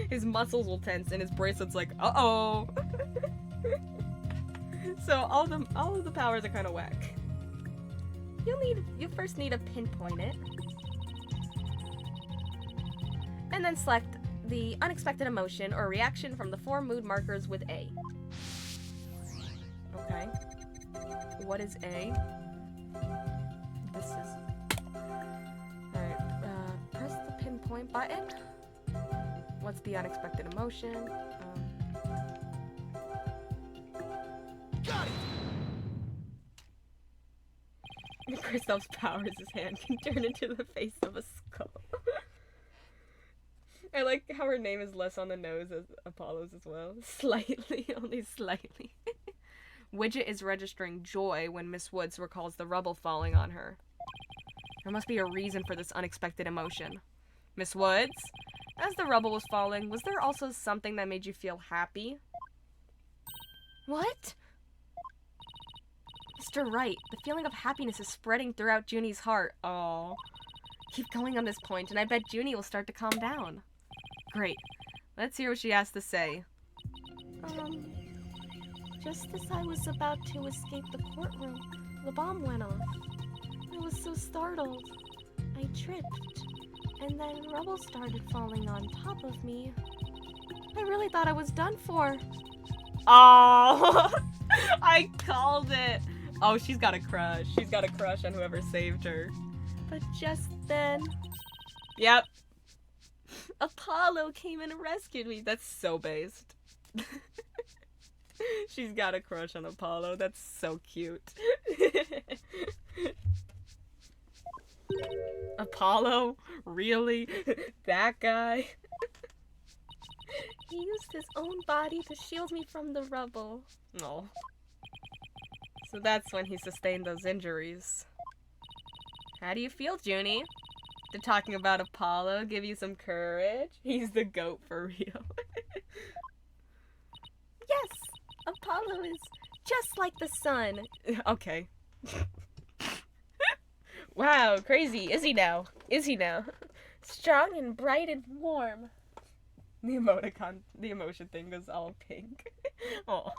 Speaker 2: His muscles will tense and his bracelet's like, uh-oh. So all of the powers are kind of whack. You'll first need to pinpoint it. And then select the unexpected emotion or reaction from the 4 mood markers with A. Okay. What is A? This is... Alright, press the pinpoint button. What's the unexpected emotion?
Speaker 5: Got it!
Speaker 1: Kristoff's powers, his hand can turn into the face of a skull. I like how her name is less on the nose as Apollo's as well. Slightly, only slightly.
Speaker 2: Widget is registering joy when Miss Woods recalls the rubble falling on her. There must be a reason for this unexpected emotion. Miss Woods, as the rubble was falling, was there also something that made you feel happy? What? Mr. Wright, the feeling of happiness is spreading throughout Junie's heart. Oh. Keep going on this point, and I bet Junie will start to calm down. Great. Let's hear what she has to say.
Speaker 3: Just as I was about to escape the courtroom, the bomb went off. I was so startled. I tripped, and then rubble started falling on top of me. I really thought I was done for.
Speaker 1: Oh, I called it. Oh, she's got a crush. She's got a crush on whoever saved her.
Speaker 3: But just then...
Speaker 1: Yep. Apollo came and rescued me. That's so based. She's got a crush on Apollo. That's so cute. Apollo? Really? That guy?
Speaker 3: He used his own body to shield me from the rubble.
Speaker 1: Oh. So that's when he sustained those injuries. How do you feel, Junie? Did talking about Apollo give you some courage? He's the GOAT for real.
Speaker 3: Yes, Apollo is just like the sun.
Speaker 1: Okay. Wow, crazy. Is he now? Is he now?
Speaker 3: Strong and bright and warm.
Speaker 1: The emotion thing was all pink. Oh.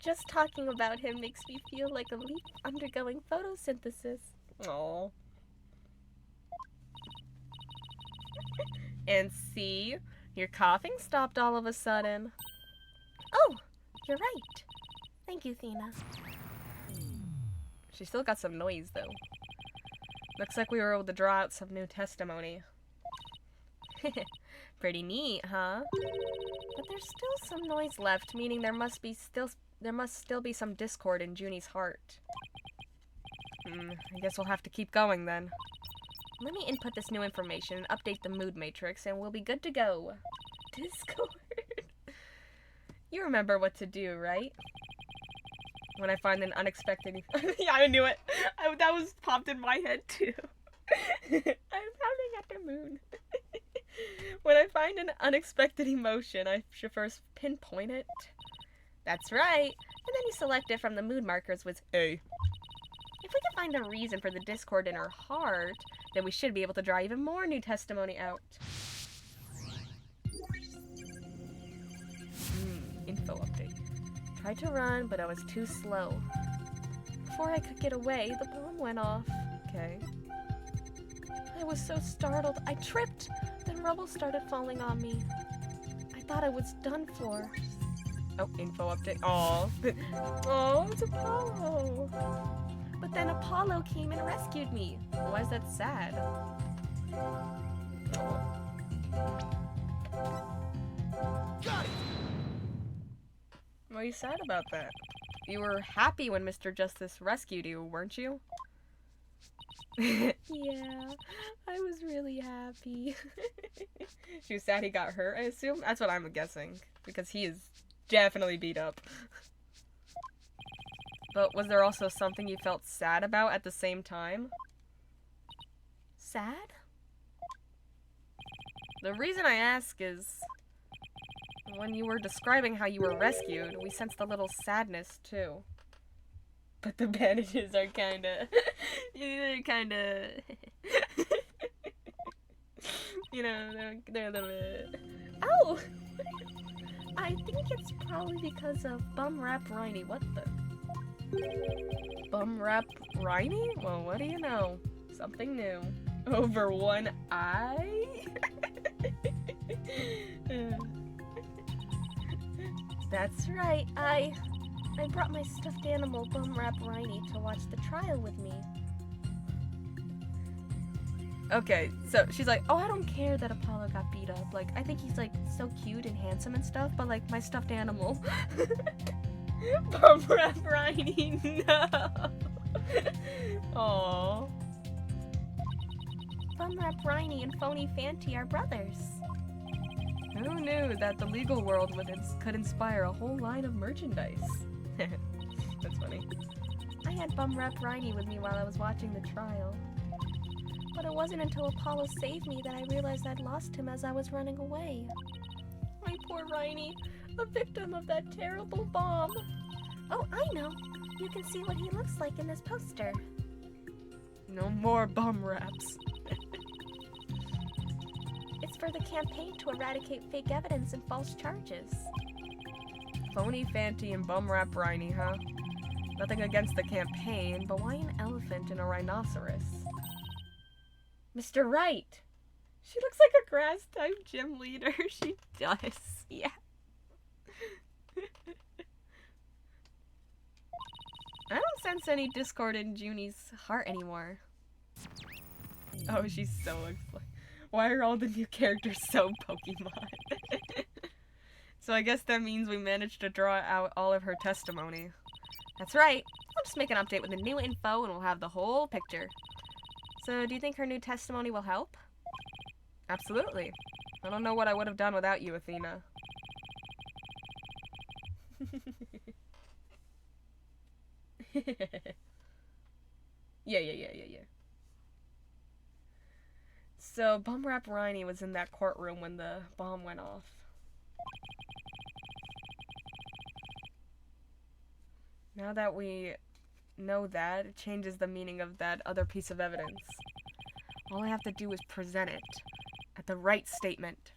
Speaker 3: Just talking about him makes me feel like a leaf undergoing photosynthesis.
Speaker 1: Oh. And see? Your coughing stopped all of a sudden.
Speaker 3: Oh, you're right. Thank you, Thena.
Speaker 1: She still got some noise, though. Looks like we were able to draw out some new testimony. Pretty neat, huh?
Speaker 3: But there's still some noise left, meaning there must still be some discord in Junie's heart.
Speaker 1: I guess we'll have to keep going then.
Speaker 3: Let me input this new information and update the mood matrix, and we'll be good to go.
Speaker 1: Discord. You remember what to do, right? When I find an unexpected... Yeah, I knew it. That was popped in my head, too. I'm pounding at the moon. When I find an unexpected emotion, I should first pinpoint it. That's right. And then you select it from the mood markers with A. If we can find a reason for the discord in our heart, then we should be able to draw even more new testimony out. Info update. Tried to run, but I was too slow.
Speaker 3: Before I could get away, the bomb went off.
Speaker 1: Okay.
Speaker 3: I was so startled, I tripped. Then rubble started falling on me. I thought I was done for.
Speaker 1: Oh, info update. Aw. Oh, it's Apollo.
Speaker 3: But then Apollo came and rescued me.
Speaker 1: Why is that sad? Why are you sad about that? You were happy when Mr. Justice rescued you, weren't you?
Speaker 3: Yeah, I was really happy.
Speaker 1: She was sad he got hurt, I assume? That's what I'm guessing. Because he is definitely beat up. But was there also something you felt sad about at the same time?
Speaker 3: Sad?
Speaker 1: The reason I ask is, when you were describing how you were rescued, we sensed a little sadness too. But the bandages are kinda... they're kinda... you know, they're a little bit...
Speaker 3: Oh! I think it's probably because of Bum Rap Riney. What the?
Speaker 1: Bum Rap Riney? Well, what do you know? Something new. Over one eye?
Speaker 3: That's right. I brought my stuffed animal Bum Rap Riney to watch the trial with me.
Speaker 1: Okay, so she's like,
Speaker 3: Oh, I don't care that Apollo got beat up. Like, I think he's like so cute and handsome and stuff, but like my stuffed animal.
Speaker 1: Bum Rap Riney, no! Aww.
Speaker 3: Bum Rap Riney and Phony Fanty are brothers.
Speaker 1: Who knew that the legal world could inspire a whole line of merchandise? That's funny.
Speaker 3: I had Bum Rap Riney with me while I was watching the trial. But it wasn't until Apollo saved me that I realized I'd lost him as I was running away. My poor Riney, a victim of that terrible bomb. Oh, I know. You can see what he looks like in this poster.
Speaker 1: No more bum raps.
Speaker 3: It's for the campaign to eradicate fake evidence and false charges.
Speaker 1: Phony Fanty and Bum Rap Riney, huh? Nothing against the campaign, but why an elephant and a rhinoceros? Mr. Wright! She looks like a grass-type gym leader. She does, yeah. I don't sense any discord in Junie's heart anymore. Oh, she's so excited. Why are all the new characters so Pokemon? So I guess that means we managed to draw out all of her testimony. That's right. I'll just make an update with the new info and we'll have the whole picture. So do you think her new testimony will help? Absolutely. I don't know what I would have done without you, Athena. Yeah. So, Bum Rap Riney was in that courtroom when the bomb went off. Now that we know that, it changes the meaning of that other piece of evidence. All I have to do is present it at the right statement.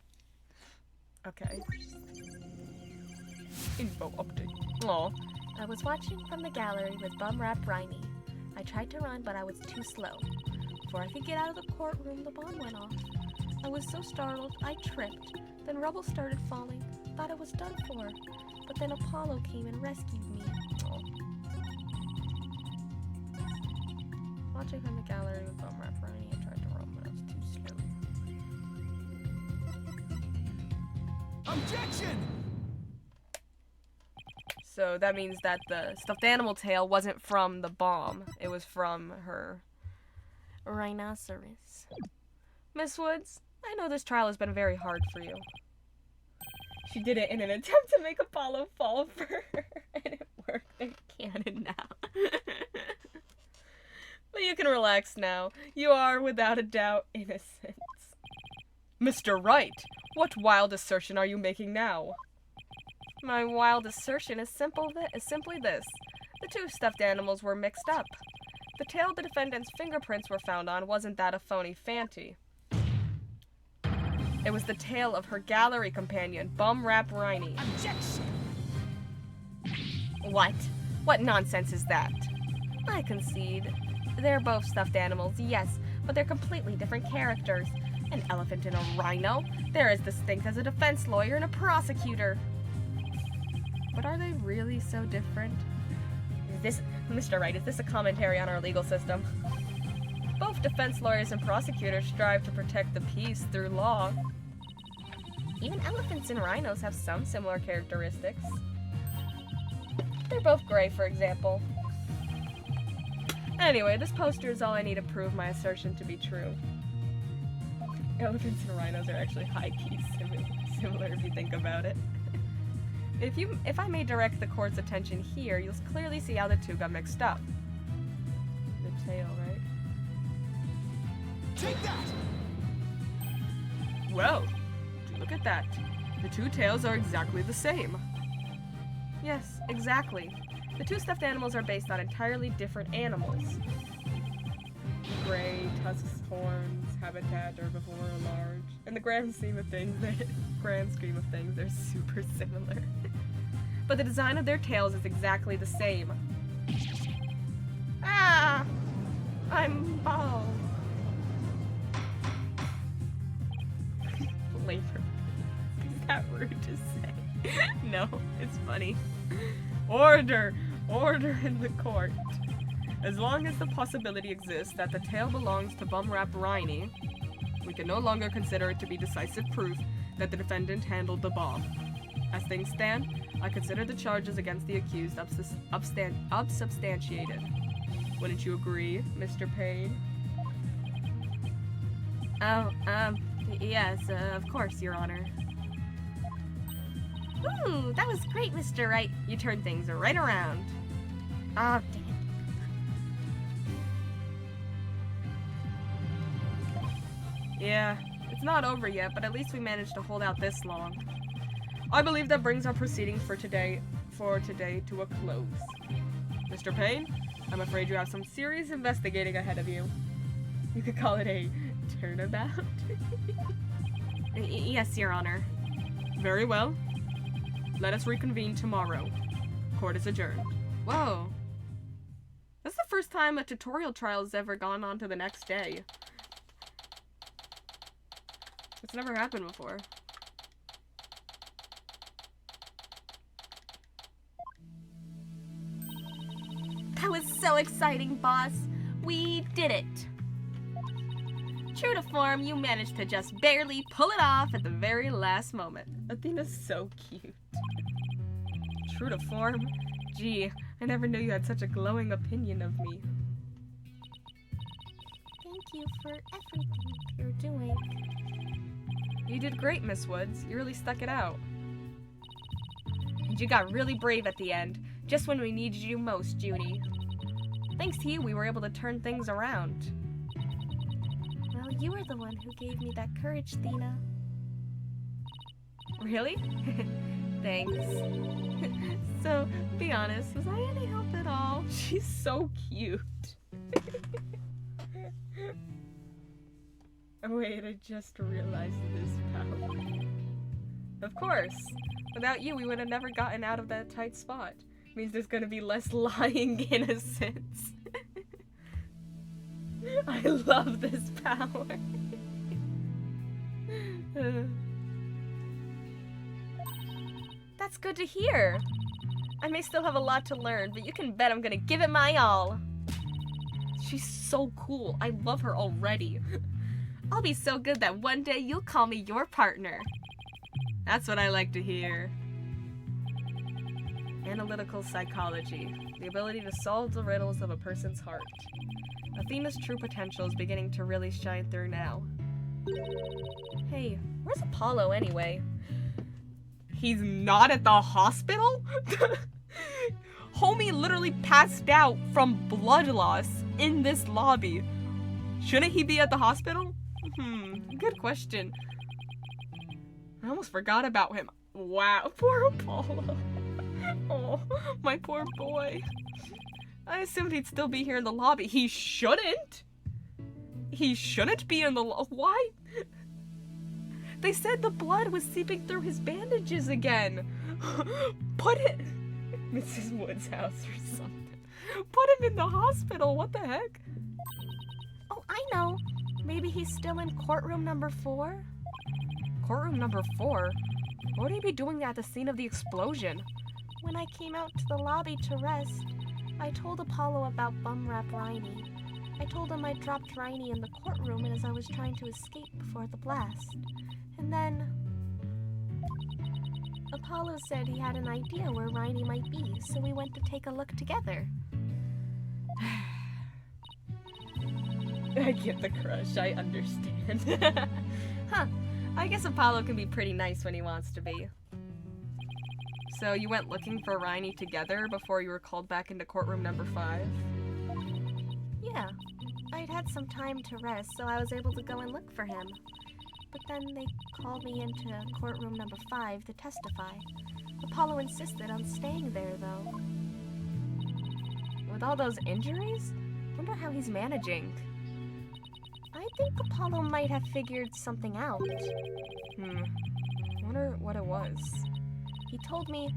Speaker 1: Okay. Info update. Aw.
Speaker 3: I was watching from the gallery with Bum Rap Riney. I tried to run, but I was too slow. Before I could get out of the courtroom, the bomb went off. I was so startled, I tripped. Then rubble started falling. Thought I was done for. But then Apollo came and rescued me.
Speaker 1: Watching from the gallery with Bum Rap Riney, I tried to run, but I was too slow.
Speaker 5: Objection!
Speaker 1: So that means that the stuffed animal tail wasn't from the bomb. It was from her
Speaker 3: Rhinoceros.
Speaker 1: Miss Woods, I know this trial has been very hard for you. She did it in an attempt to make Apollo fall for her, and it worked. They're canon now. But you can relax now. You are, without a doubt, innocent. Mr. Wright, what wild assertion are you making now? My wild assertion is simply this. The two stuffed animals were mixed up. The tail the defendant's fingerprints were found on wasn't that of Phony Fanty. It was the tail of her gallery companion, Bum Rap Riney.
Speaker 5: Objection!
Speaker 1: What? What nonsense is that? I concede. They're both stuffed animals, yes, but they're completely different characters. An elephant and a rhino. They're as distinct as a defense lawyer and a prosecutor. But are they really so different? Mr. Wright, is this a commentary on our legal system? Both defense lawyers and prosecutors strive to protect the peace through law. Even elephants and rhinos have some similar characteristics. They're both gray, for example. Anyway, this poster is all I need to prove my assertion to be true. Elephants and rhinos are actually high-key similar if you think about it. If I may direct the court's attention here, you'll clearly see how the two got mixed up. The tail, right?
Speaker 5: Take that!
Speaker 1: Well, look at that. The two tails are exactly the same. Yes, exactly. The two stuffed animals are based on entirely different animals. Gray, tusks, horns, habitat, herbivore, large. In the grand scheme of things, they're super similar. But the design of their tails is exactly the same. Ah! I'm bald. Labor. Is that rude to say? No, it's funny. Order! Order in the court. As long as the possibility exists that the tail belongs to Bumrap Riney, we can no longer consider it to be decisive proof that the defendant handled the bomb. As things stand, I consider the charges against the accused unsubstantiated. Wouldn't you agree, Mr. Payne?
Speaker 2: Oh, yes, of course, Your Honor. Ooh, that was great, Mr. Wright. You turned things right around. Ah, dang it.
Speaker 1: Yeah, it's not over yet, but at least we managed to hold out this long. I believe that brings our proceedings for today to a close. Mr. Payne, I'm afraid you have some serious investigating ahead of you. You could call it a turnabout.
Speaker 2: Yes, Your Honor.
Speaker 1: Very well. Let us reconvene tomorrow. Court is adjourned. Whoa. That's the first time a tutorial trial has ever gone on to the next day. It's never happened before.
Speaker 2: That was so exciting, boss. We did it. True to form, you managed to just barely pull it off at the very last moment.
Speaker 1: Athena's so cute. True to form? Gee, I never knew you had such a glowing opinion of me.
Speaker 3: Thank you for everything you're doing.
Speaker 1: You did great, Miss Woods. You really stuck it out. And you got really brave at the end, just when we needed you most, Judy. Thanks to you, we were able to turn things around.
Speaker 3: Well, you were the one who gave me that courage, Thena.
Speaker 1: Really? Thanks. So, be honest, was I any help at all? She's so cute. Oh wait, I just realized this power. Of course. Without you, we would have never gotten out of that tight spot. Means there's gonna be less lying innocence. I love this power.
Speaker 2: That's good to hear. I may still have a lot to learn, but you can bet I'm gonna give it my all.
Speaker 1: She's so cool. I love her already.
Speaker 2: I'll be so good that one day you'll call me your partner.
Speaker 1: That's what I like to hear. Analytical psychology. The ability to solve the riddles of a person's heart. Athena's true potential is beginning to really shine through now.
Speaker 2: Hey, where's Apollo anyway?
Speaker 1: He's not at the hospital? Homie literally passed out from blood loss in this lobby. Shouldn't he be at the hospital? Good question. I almost forgot about him. Wow, poor Apollo. Oh, my poor boy. I assumed he'd still be here in the lobby. He shouldn't. He shouldn't be in the why? They said the blood was seeping through his bandages again. Put it... Mrs. Wood's house or something. Put him in the hospital. What the heck?
Speaker 3: Oh, I know. Maybe he's still in courtroom number 4?
Speaker 1: Courtroom number 4? What would he be doing at the scene of the explosion?
Speaker 3: When I came out to the lobby to rest, I told Apollo about Bumrap Riney. I told him I dropped Riney in the courtroom as I was trying to escape before the blast. And then... Apollo said he had an idea where Riney might be, so we went to take a look together.
Speaker 1: I get the crush, I understand. Huh, I guess Apollo can be pretty nice when he wants to be. So you went looking for Riney together before you were called back into courtroom number 5?
Speaker 3: Yeah, I'd had some time to rest, so I was able to go and look for him. But then they called me into courtroom number 5 to testify. Apollo insisted on staying there, though.
Speaker 2: With all those injuries? Wonder how he's managing.
Speaker 3: I think Apollo might have figured something out.
Speaker 1: Wonder what it was.
Speaker 3: He told me,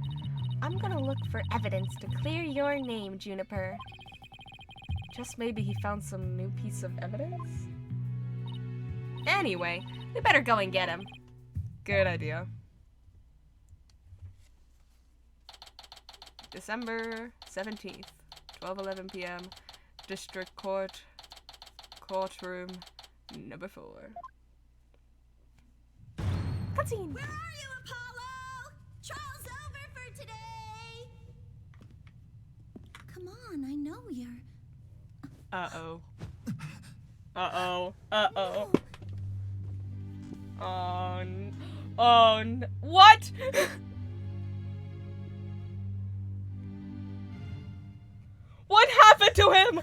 Speaker 3: I'm gonna look for evidence to clear your name, Juniper.
Speaker 1: Just maybe he found some new piece of evidence?
Speaker 2: Anyway, we better go and get him.
Speaker 1: Good idea. December 17th, 12:11 p.m. District Court, courtroom number 4.
Speaker 3: Cutscene!
Speaker 6: Where are you, Apollo? Trial's over for today. Come on, I know you're...
Speaker 1: Uh-oh. Uh-oh. Uh-oh. What? What happened to him?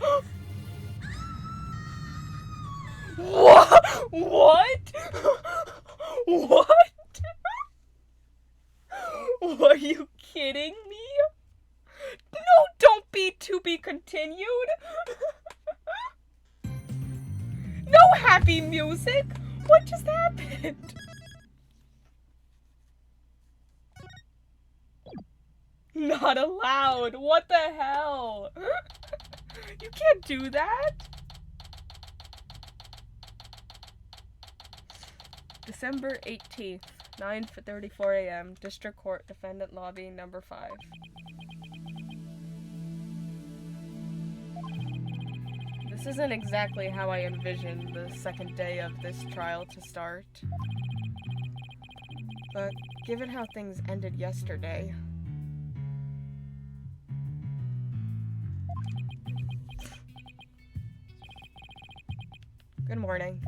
Speaker 1: What? What? What? Are you kidding me? No, don't be to be continued. No happy music. What just happened? Not allowed. What the hell? You can't do that. December 18th, 9:34 a.m. District Court, Defendant Lobby, number 5. This isn't exactly how I envisioned the second day of this trial to start. But given how things ended yesterday... Good morning.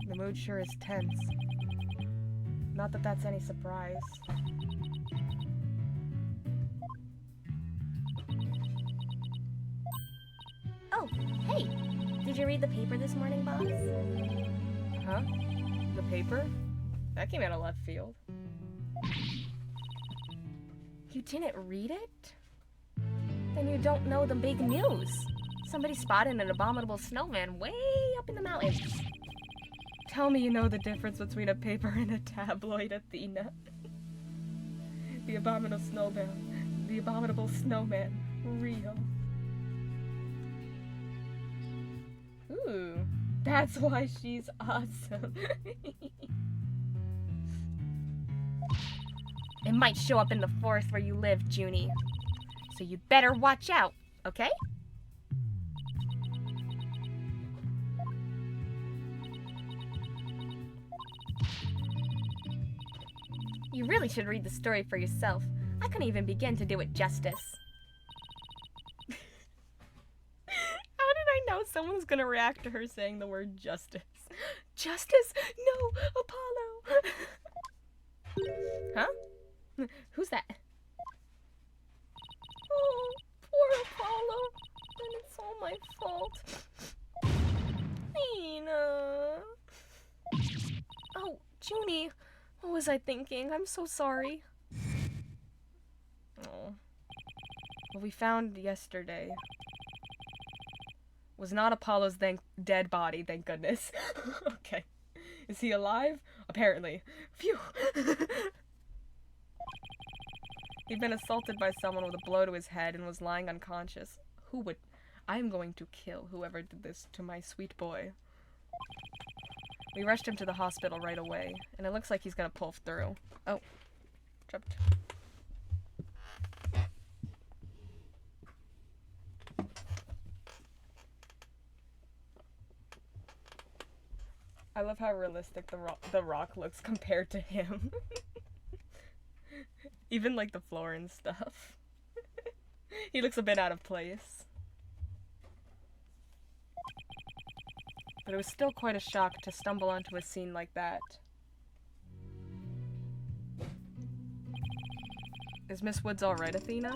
Speaker 1: The mood sure is tense. Not that that's any surprise.
Speaker 3: Oh, hey! Did you read the paper this morning, boss?
Speaker 1: Huh? The paper? That came out of left field.
Speaker 2: You didn't read it? Then you don't know the big news. Somebody spotted an abominable snowman way up in the mountains.
Speaker 1: Tell me you know the difference between a paper and a tabloid, Athena. The abominable snowman. The abominable snowman. Real. Ooh, that's why she's awesome.
Speaker 2: It might show up in the forest where you live, Junie. So you'd better watch out, okay? You really should read the story for yourself. I couldn't even begin to do it justice.
Speaker 1: How did I know someone's gonna react to her saying the word justice? Justice? No, Apollo! Huh? Who's that?
Speaker 3: Oh, poor Apollo. And it's all my fault. Nina. Oh, Junie. What was I thinking? I'm so sorry.
Speaker 1: Oh. What we found yesterday was not Apollo's dead body, thank goodness. Okay. Is he alive? Apparently. Phew. He'd been assaulted by someone with a blow to his head and was lying unconscious. Who would... I'm going to kill whoever did this to my sweet boy. We rushed him to the hospital right away, and it looks like he's gonna pull through. Oh. Dropped. I love how realistic the rock looks compared to him. Even like the floor and stuff. He looks a bit out of place. But it was still quite a shock to stumble onto a scene like that. Is Miss Woods alright, Athena?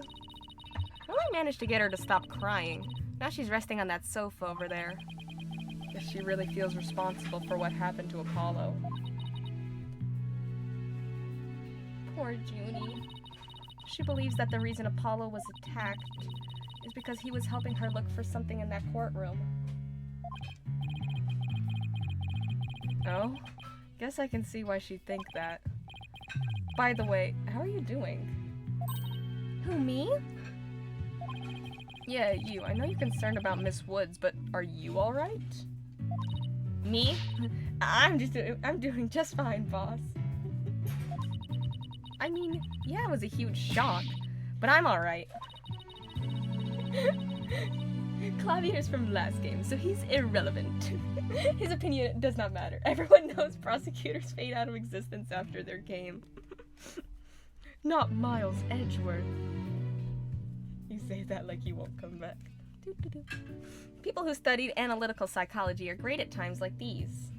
Speaker 2: Well, I managed to get her to stop crying. Now she's resting on that sofa over there.
Speaker 1: If she really feels responsible for what happened to Apollo.
Speaker 2: Poor Junie. She believes that the reason Apollo was attacked is because he was helping her look for something in that courtroom.
Speaker 1: Oh? Guess I can see why she'd think that. By the way, how are you doing?
Speaker 2: Who, me?
Speaker 1: Yeah, you. I know you're concerned about Miss Woods, but are you alright?
Speaker 2: Me?
Speaker 1: I'm doing just fine, boss.
Speaker 2: I mean, yeah, it was a huge shock, but I'm alright.
Speaker 1: Clavier's from last game, so he's irrelevant. His opinion does not matter. Everyone knows prosecutors fade out of existence after their game. Not Miles Edgeworth. You say that like he won't come back.
Speaker 2: People who studied analytical psychology are great at times like these.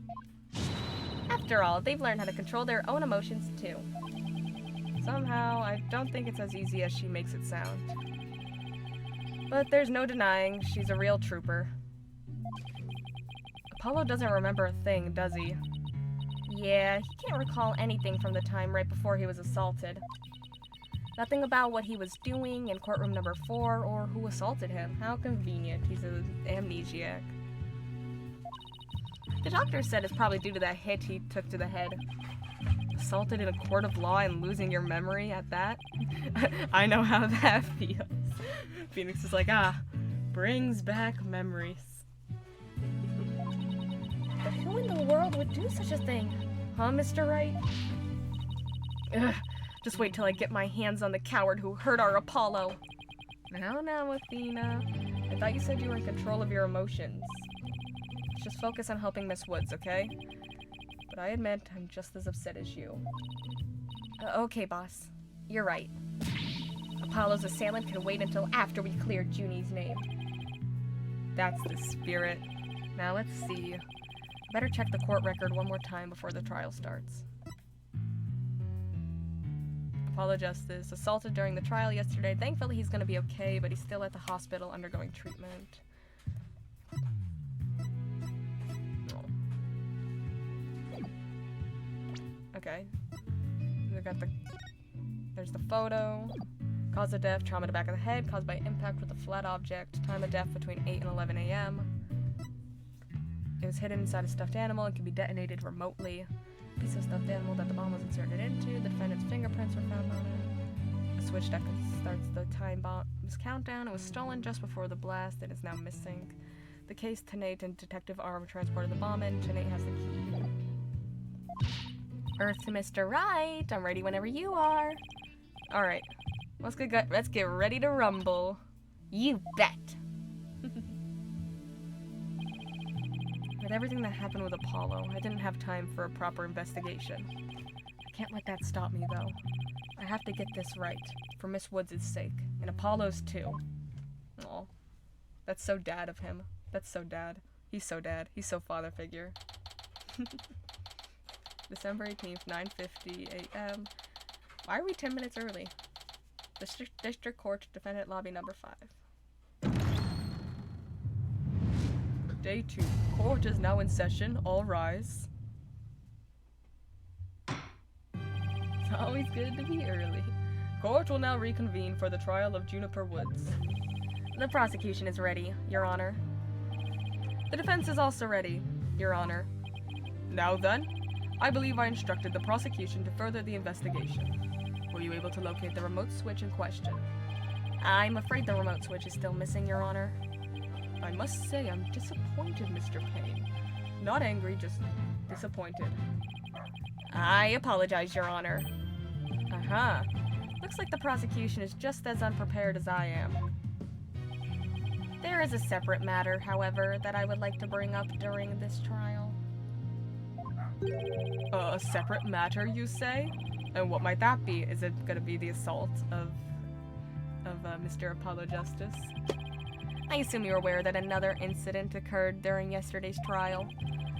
Speaker 2: After all, they've learned how to control their own emotions too.
Speaker 1: Somehow, I don't think it's as easy as she makes it sound. But there's no denying she's a real trooper. Apollo doesn't remember a thing, does he?
Speaker 2: Yeah, he can't recall anything from the time right before he was assaulted. Nothing about what he was doing in courtroom number 4 or who assaulted him.
Speaker 1: How convenient. He's an amnesiac.
Speaker 2: The doctor said it's probably due to that hit he took to the head.
Speaker 1: Assaulted in a court of law and losing your memory at that? I know how that feels. Phoenix is like, brings back memories.
Speaker 2: But who in the world would do such a thing?
Speaker 1: Huh, Mr. Wright?
Speaker 2: Ugh, just wait till I get my hands on the coward who hurt our Apollo.
Speaker 1: Now, Athena. I thought you said you were in control of your emotions. Let's just focus on helping Miss Woods, okay? But I admit, I'm just as upset as you.
Speaker 2: Okay, boss. You're right. Apollo's assailant can wait until after we clear Junie's name.
Speaker 1: That's the spirit. Now let's see. Better check the court record one more time before the trial starts. Apollo Justice, assaulted during the trial yesterday. Thankfully he's gonna be okay, but he's still at the hospital undergoing treatment. Oh. Okay. There's the photo. Cause of death, trauma to back of the head, caused by impact with a flat object. Time of death between 8 and 11 a.m. It was hidden inside a stuffed animal and can be detonated remotely. Piece of stuffed animal that the bomb was inserted into. The defendant's fingerprints were found on it. A switch that starts the time bomb's countdown. It was stolen just before the blast and is now missing. The case, Tanate and Detective Arm transported the bomb in. Tanate has the key.
Speaker 2: Earth to Mr. Wright. I'm ready whenever you are.
Speaker 1: Alright. Let's get ready to rumble.
Speaker 2: You bet.
Speaker 1: With everything that happened with Apollo, I didn't have time for a proper investigation. I can't let that stop me, though. I have to get this right, for Miss Woods' sake, and Apollo's too. Aw. That's so dad of him. That's so dad. He's so dad. He's so father figure. December 18th, 9:50 a.m. Why are we 10 minutes early? District Court, Defendant Lobby number 5. Day 2. Court is now in session. All rise. It's always good to be early. Court will now reconvene for the trial of Juniper Woods.
Speaker 2: The prosecution is ready, Your Honor.
Speaker 1: The defense is also ready, Your Honor. Now then, I believe I instructed the prosecution to further the investigation. Were you able to locate the remote switch in question?
Speaker 2: I'm afraid the remote switch is still missing, Your Honor.
Speaker 1: I must say I'm disappointed, Mr. Payne. Not angry, just disappointed.
Speaker 2: I apologize, Your Honor.
Speaker 1: Aha. Looks like the prosecution is just as unprepared as I am.
Speaker 2: There is a separate matter, however, that I would like to bring up during this trial.
Speaker 1: A separate matter, you say? And what might that be? Is it gonna be the assault of Mr. Apollo Justice?
Speaker 2: I assume you're aware that another incident occurred during yesterday's trial.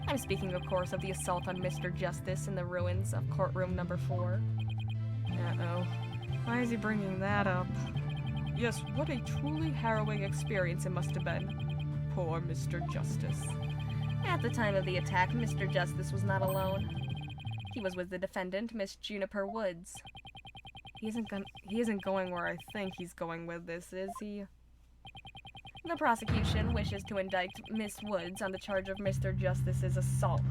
Speaker 2: I'm speaking, of course, of the assault on Mr. Justice in the ruins of courtroom number 4.
Speaker 1: Uh-oh. Why is he bringing that up? Yes, what a truly harrowing experience it must have been. Poor Mr. Justice.
Speaker 2: At the time of the attack, Mr. Justice was not alone. He was with the defendant, Miss Juniper Woods.
Speaker 1: He isn't going where I think he's going with this, is he?
Speaker 2: The prosecution wishes to indict Miss Woods on the charge of Mr. Justice's assault.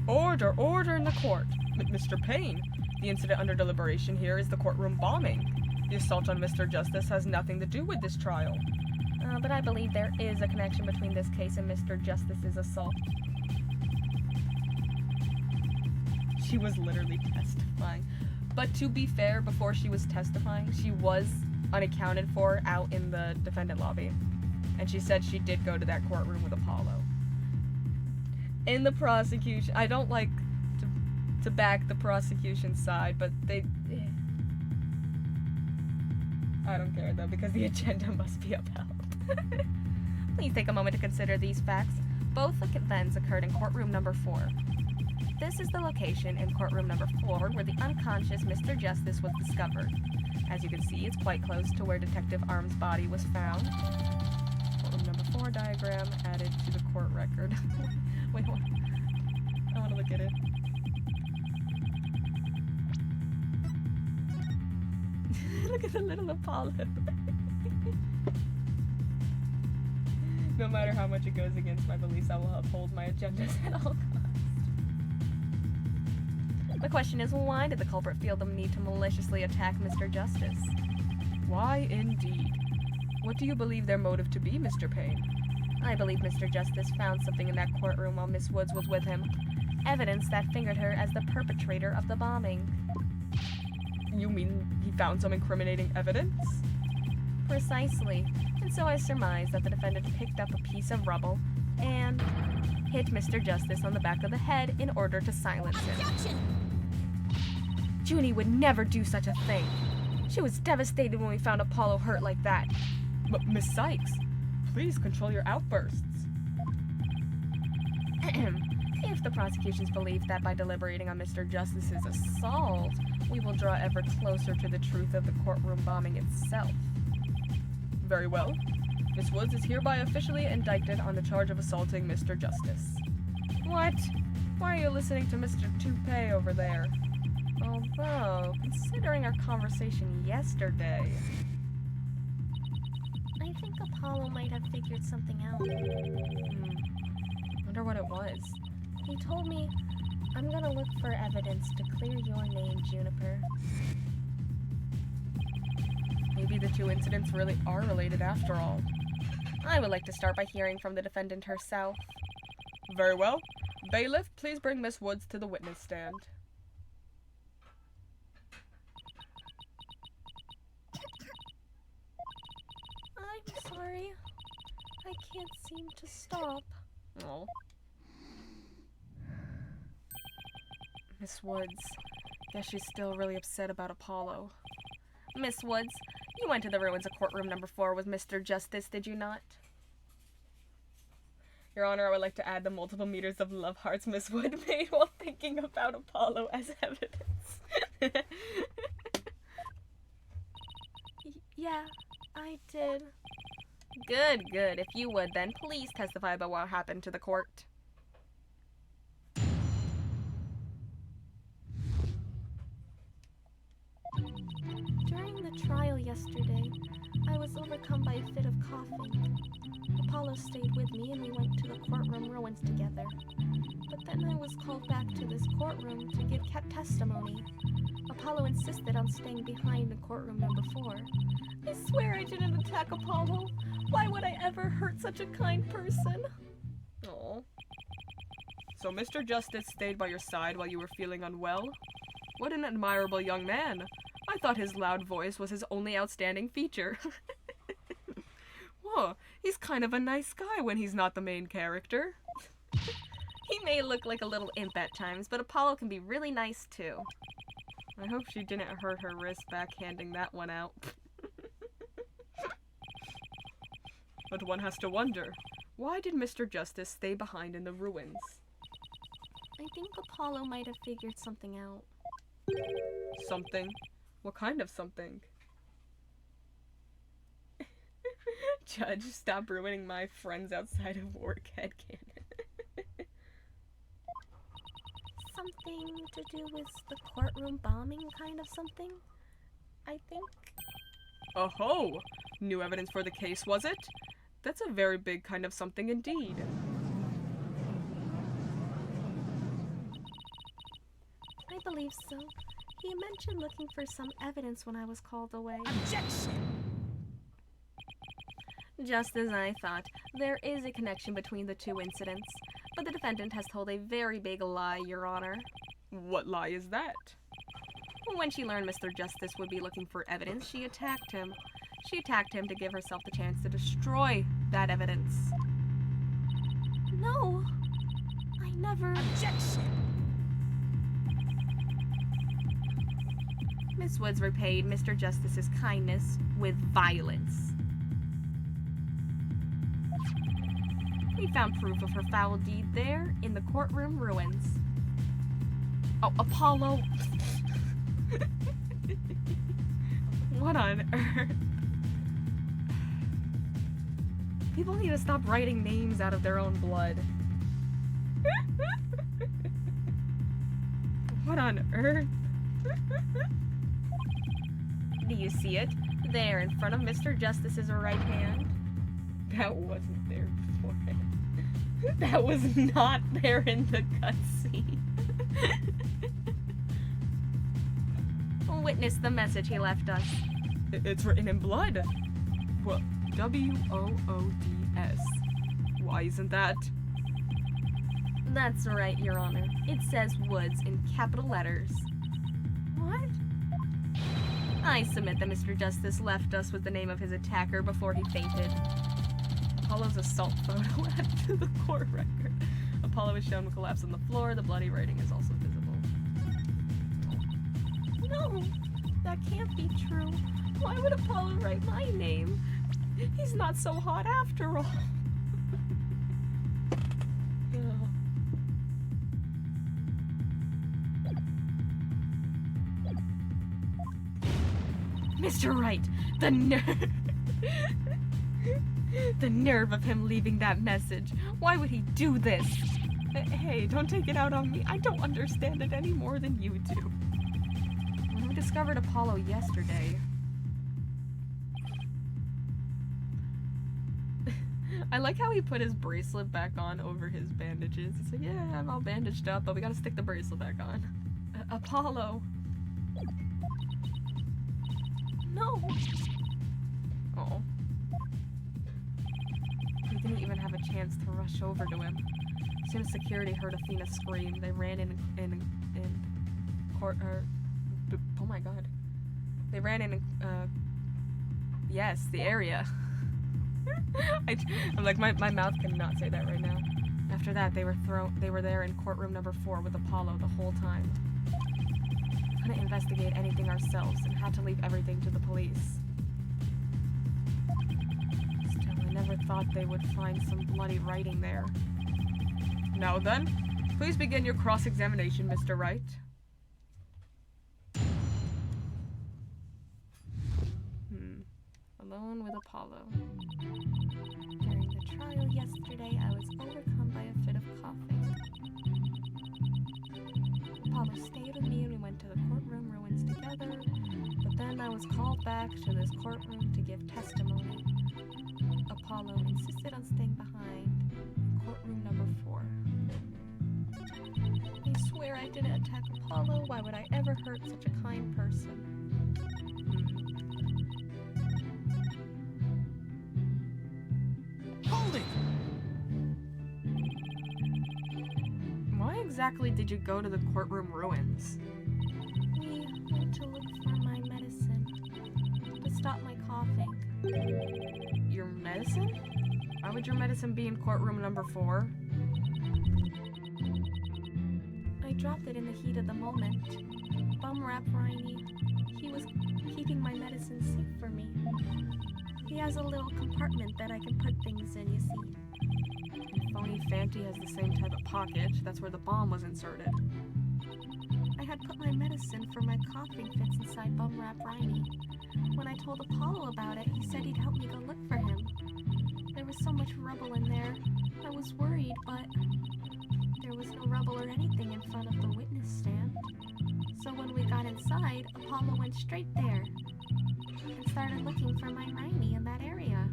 Speaker 1: Order in the court. Mr. Payne, the incident under deliberation here is the courtroom bombing. The assault on Mr. Justice has nothing to do with this trial.
Speaker 2: But I believe there is a connection between this case and Mr. Justice's assault.
Speaker 1: She was literally testifying. But to be fair, before she was testifying, she was unaccounted for out in the defendant lobby. And she said she did go to that courtroom with Apollo. In the prosecution, I don't like to back the prosecution's side, but they... I don't care though, because the agenda must be upheld.
Speaker 2: Please take a moment to consider these facts. Both events occurred in courtroom number 4. This is the location in courtroom number 4 where the unconscious Mr. Justice was discovered. As you can see, it's quite close to where Detective Arm's body was found.
Speaker 1: Courtroom number 4 diagram added to the court record. Wait, hold on. I want to look at it. Look at the little Apollo. No matter how much it goes against my beliefs, I will uphold my agendas at all costs.
Speaker 2: The question is, why did the culprit feel the need to maliciously attack Mr. Justice?
Speaker 1: Why indeed? What do you believe their motive to be, Mr. Payne?
Speaker 2: I believe Mr. Justice found something in that courtroom while Miss Woods was with him. Evidence that fingered her as the perpetrator of the bombing.
Speaker 1: You mean he found some incriminating evidence?
Speaker 2: Precisely. And so I surmise that the defendant picked up a piece of rubble and hit Mr. Justice on the back of the head in order to silence him.
Speaker 6: Objection!
Speaker 2: Junie would never do such a thing. She was devastated when we found Apollo hurt like that.
Speaker 1: But Miss Sykes, please control your outbursts.
Speaker 2: If the prosecution's belief that by deliberating on Mr. Justice's assault, we will draw ever closer to the truth of the courtroom bombing itself.
Speaker 1: Very well. Miss Woods is hereby officially indicted on the charge of assaulting Mr. Justice. What? Why are you listening to Mr. Toupee over there? Although, considering our conversation yesterday...
Speaker 3: I think Apollo might have figured something out.
Speaker 1: Wonder what it was.
Speaker 3: He told me, I'm gonna look for evidence to clear your name, Juniper.
Speaker 1: Maybe the two incidents really are related after all.
Speaker 2: I would like to start by hearing from the defendant herself.
Speaker 1: Very well. Bailiff, please bring Miss Woods to the witness stand.
Speaker 3: I'm sorry. I can't seem to stop.
Speaker 1: Oh.
Speaker 2: Miss Woods. Guess she's still really upset about Apollo. Miss Woods, you went to the ruins of courtroom number 4 with Mr. Justice, did you not?
Speaker 1: Your Honor, I would like to add the multiple meters of love hearts Miss Wood made while thinking about Apollo as evidence.
Speaker 3: Yeah, I did.
Speaker 2: Good, good. If you would, then please testify about what happened to the court.
Speaker 3: During the trial yesterday, I was overcome by a fit of coughing. Apollo stayed with me and we went to the courtroom ruins together. But then I was called back to this courtroom to give testimony. Apollo insisted on staying behind in courtroom number 4. I swear I didn't attack Apollo. Why would I ever hurt such a kind person?
Speaker 1: Oh. So Mr. Justice stayed by your side while you were feeling unwell? What an admirable young man. I thought his loud voice was his only outstanding feature. Whoa, He's kind of a nice guy when he's not the main character.
Speaker 2: He may look like a little imp at times, but Apollo can be really nice too.
Speaker 1: I hope she didn't hurt her wrist backhanding that one out. But one has to wonder, why did Mr. Justice stay behind in the ruins?
Speaker 3: I think Apollo might have figured something out.
Speaker 1: Something? What kind of something? Judge, stop ruining my friends outside of work headcanon.
Speaker 3: Something to do with the courtroom bombing kind of something? I think.
Speaker 1: Oh-ho! New evidence for the case, was it? That's a very big kind of something indeed.
Speaker 3: I believe so. He mentioned looking for some evidence when I was called away.
Speaker 5: Objection!
Speaker 2: Just as I thought, there is a connection between the two incidents, but the defendant has told a very big lie, Your Honor.
Speaker 1: What lie is that?
Speaker 2: When she learned Mr. Justice would be looking for evidence, she attacked him. She attacked him to give herself the chance to destroy that evidence.
Speaker 3: No! I never.
Speaker 5: Objection!
Speaker 2: Miss Woods repaid Mr. Justice's kindness with violence. We found proof of her foul deed there in the courtroom ruins. Oh, Apollo!
Speaker 1: What on earth? People need to stop writing names out of their own blood. What on earth?
Speaker 2: Do you see it? There in front of Mr. Justice's right hand.
Speaker 1: That wasn't there beforehand. That was not there in the cutscene.
Speaker 2: Witness the message he left us.
Speaker 1: It's written in blood. Well, W-O-O-D-S. Why isn't that?
Speaker 2: That's right, Your Honor. It says Woods in capital letters.
Speaker 3: What?
Speaker 2: I submit that Mr. Justice left us with the name of his attacker before he fainted.
Speaker 1: Apollo's assault photo added to the court record. Apollo is shown to collapse on the floor. The bloody writing is also visible.
Speaker 3: No! That can't be true. Why would Apollo write my name? He's not so hot after all.
Speaker 2: Mr. Wright, the nerve. The nerve of him leaving that message. Why would he do this?
Speaker 1: Hey, don't take it out on me. I don't understand it any more than you do.
Speaker 2: We discovered Apollo yesterday.
Speaker 1: I like how he put his bracelet back on over his bandages. He's like, yeah, I'm all bandaged up, but we gotta stick the bracelet back on. Apollo.
Speaker 3: No!
Speaker 1: Oh.
Speaker 2: We didn't even have a chance to rush over to him. As soon as security heard Athena scream, they ran in
Speaker 1: Court, oh my god. They ran in, yes, the area. I'm like, my mouth cannot say that right now.
Speaker 2: After that, they were there in courtroom number 4 with Apollo the whole time. Couldn't investigate anything ourselves and had to leave everything to the police. Still, I never thought they would find some bloody writing there.
Speaker 1: Now then, please begin your cross-examination, Mr. Wright.
Speaker 2: Alone with Apollo.
Speaker 3: During the trial yesterday, I was overcome by a fit of coughing. Apollo stayed with me and we went to the courtroom ruins together, but then I was called back to this courtroom to give testimony. Apollo insisted on staying behind in courtroom number 4. I swear I didn't attack Apollo. Why would I ever hurt such a kind person?
Speaker 5: Hold it!
Speaker 1: Why exactly did you go to the courtroom ruins?
Speaker 3: We went to look for my medicine to stop my coughing.
Speaker 1: Your medicine? Why would your medicine be in courtroom number 4?
Speaker 3: I dropped it in the heat of the moment. Bum Rap Riney. He was keeping my medicine safe for me. He has a little compartment that I can put things in, you see.
Speaker 1: And Phony Fanty has the same type of pocket. That's where the bomb was inserted.
Speaker 3: I had put my medicine for my coughing fits inside Bum Rap Riney. When I told Apollo about it, he said he'd help me go look for him. There was so much rubble in there. I was worried, but there was no rubble or anything in front of the witness stand. So when we got inside, Apollo went straight there and started looking for my Riney in that area.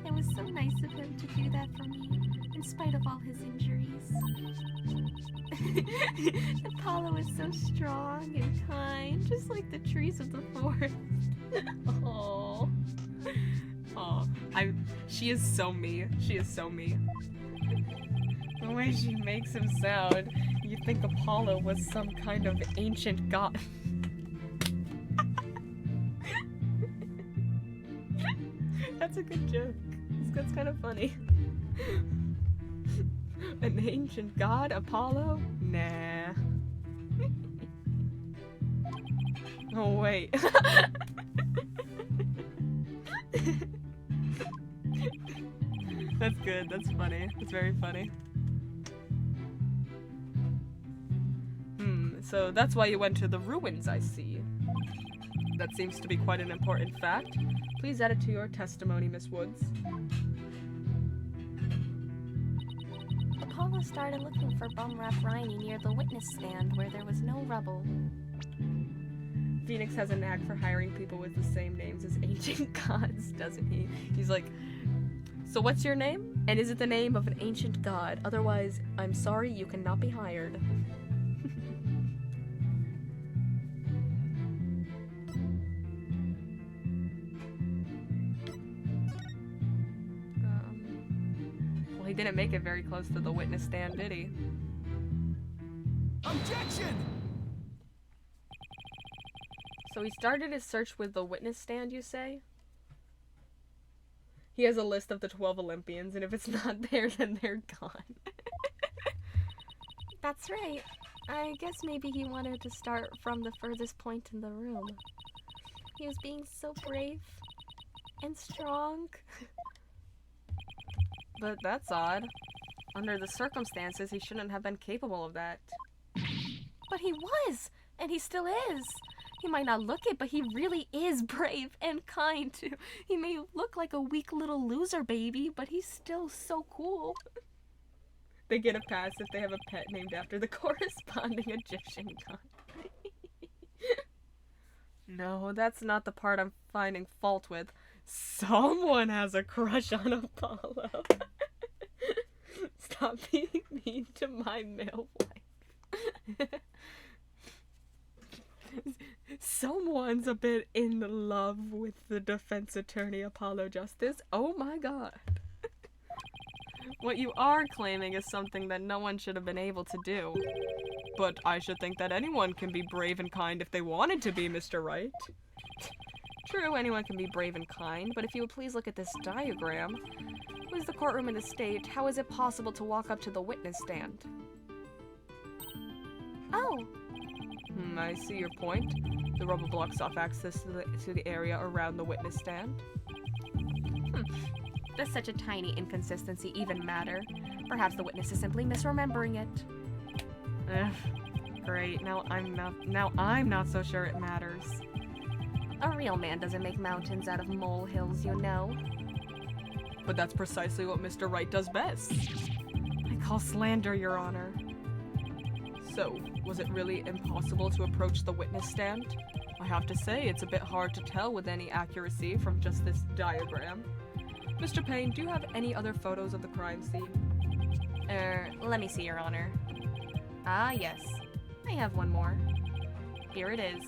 Speaker 3: It was so nice of him to do that for me, in spite of all his injuries. Apollo is so strong and kind, just like the trees of the forest.
Speaker 1: Oh. Oh, she is so me. She is so me. The way she makes him sound, you think Apollo was some kind of ancient god. That's a good joke. That's kind of funny. An ancient god, Apollo? Nah. Oh, wait. That's good. That's funny. That's very funny. So that's why you went to the ruins, I see. That seems to be quite an important fact. Please add it to your testimony, Miss Woods.
Speaker 3: Apollo started looking for Bum Rap Riney near the witness stand where there was no rubble.
Speaker 1: Phoenix has a knack for hiring people with the same names as ancient gods, doesn't he? He's like, so what's your name? And is it the name of an ancient god? Otherwise, I'm sorry, you cannot be hired. Well, he didn't make it very close to the witness stand, did he?
Speaker 5: Objection!
Speaker 1: So he started his search with the witness stand, you say? He has a list of the 12 Olympians, and if it's not there, then they're gone.
Speaker 3: That's right. I guess maybe he wanted to start from the furthest point in the room. He was being so brave and strong.
Speaker 1: But that's odd. Under the circumstances, he shouldn't have been capable of that.
Speaker 3: But he was, and he still is. He might not look it, but he really is brave and kind too. He may look like a weak little loser baby, but he's still so cool.
Speaker 1: They get a pass if they have a pet named after the corresponding Egyptian god. No, that's not the part I'm finding fault with. Someone has a crush on Apollo. Stop being mean to my male wife. Someone's a bit in love with the defense attorney Apollo Justice. Oh my god. What you are claiming is something that no one should have been able to do. But I should think that anyone can be brave and kind if they wanted to be, Mr. Wright. True, anyone can be brave and kind, but if you would please look at this diagram. With the courtroom in the state, how is it possible to walk up to the witness stand?
Speaker 3: Oh,
Speaker 1: I see your point. The rubble blocks off access to the area around the witness stand.
Speaker 2: Does such a tiny inconsistency even matter? Perhaps the witness is simply misremembering it.
Speaker 1: Great. Now I'm not so sure it matters.
Speaker 2: A real man doesn't make mountains out of molehills, you know.
Speaker 1: But that's precisely what Mr. Wright does best. I call slander, Your Honor. So, was it really impossible to approach the witness stand? I have to say, it's a bit hard to tell with any accuracy from just this diagram. Mr. Payne, do you have any other photos of the crime scene?
Speaker 2: Let me see, Your Honor. Ah, yes. I have one more. Here it is.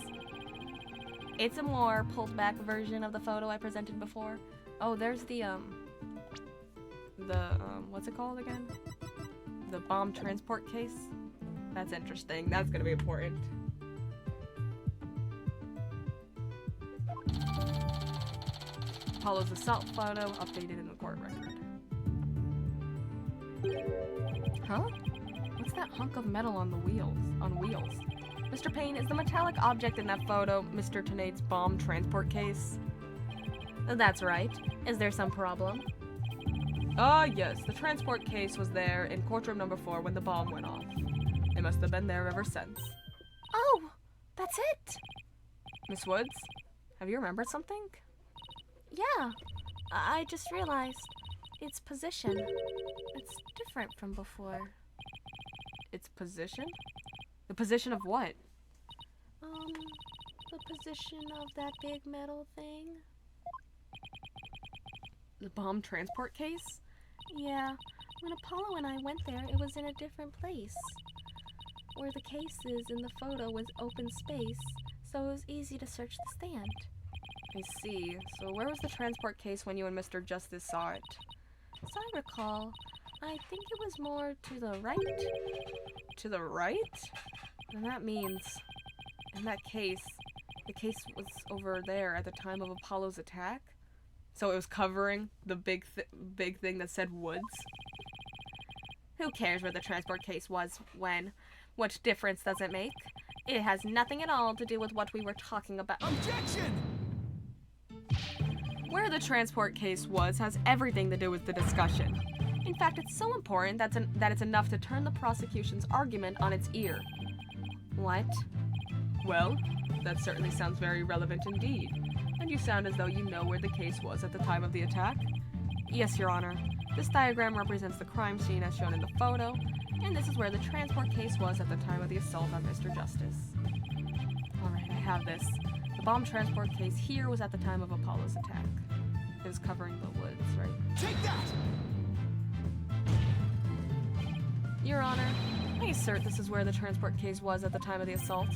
Speaker 2: It's a more pulled back version of the photo I presented before. Oh, there's the, what's it called again? The bomb transport case?
Speaker 1: That's interesting. That's gonna be important.
Speaker 2: Apollo's assault photo updated in the court record. Huh? What's that hunk of metal on the wheels? Mr. Payne, is the metallic object in that photo Mr. Tenade's bomb transport case?
Speaker 3: That's right. Is there some problem?
Speaker 2: Yes. The transport case was there in courtroom number 4 when the bomb went off. It must have been there ever since.
Speaker 3: Oh, that's it.
Speaker 2: Miss Woods, have you remembered something?
Speaker 3: Yeah, I just realized its position. It's different from before.
Speaker 2: Its position? The position of what?
Speaker 3: The position of that big metal thing.
Speaker 2: The bomb transport case?
Speaker 3: Yeah, when Apollo and I went there, it was in a different place. Where the case is in the photo was open space, so it was easy to search the stand.
Speaker 2: I see. So where was the transport case when you and Mr. Justice saw it?
Speaker 3: As I recall, I think it was more to the right.
Speaker 2: To the right? And that means, in that case, the case was over there at the time of Apollo's attack? So it was covering the big thing that said Woods?
Speaker 3: Who cares where the transport case was when? What difference does it make? It has nothing at all to do with what we were talking about.
Speaker 5: Objection!
Speaker 2: Where the transport case was has everything to do with the discussion. In fact, it's so important that it's enough to turn the prosecution's argument on its ear.
Speaker 3: What?
Speaker 2: Well, that certainly sounds very relevant indeed. And you sound as though you know where the case was at the time of the attack?
Speaker 3: Yes, Your Honor. This diagram represents the crime scene as shown in the photo, and this is where the transport case was at the time of the assault on Mr. Justice.
Speaker 2: Alright, I have this. The bomb transport case here was at the time of Apollo's attack. It was covering the woods, right?
Speaker 5: Take that!
Speaker 2: Your Honor, I assert this is where the transport case was at the time of the assault.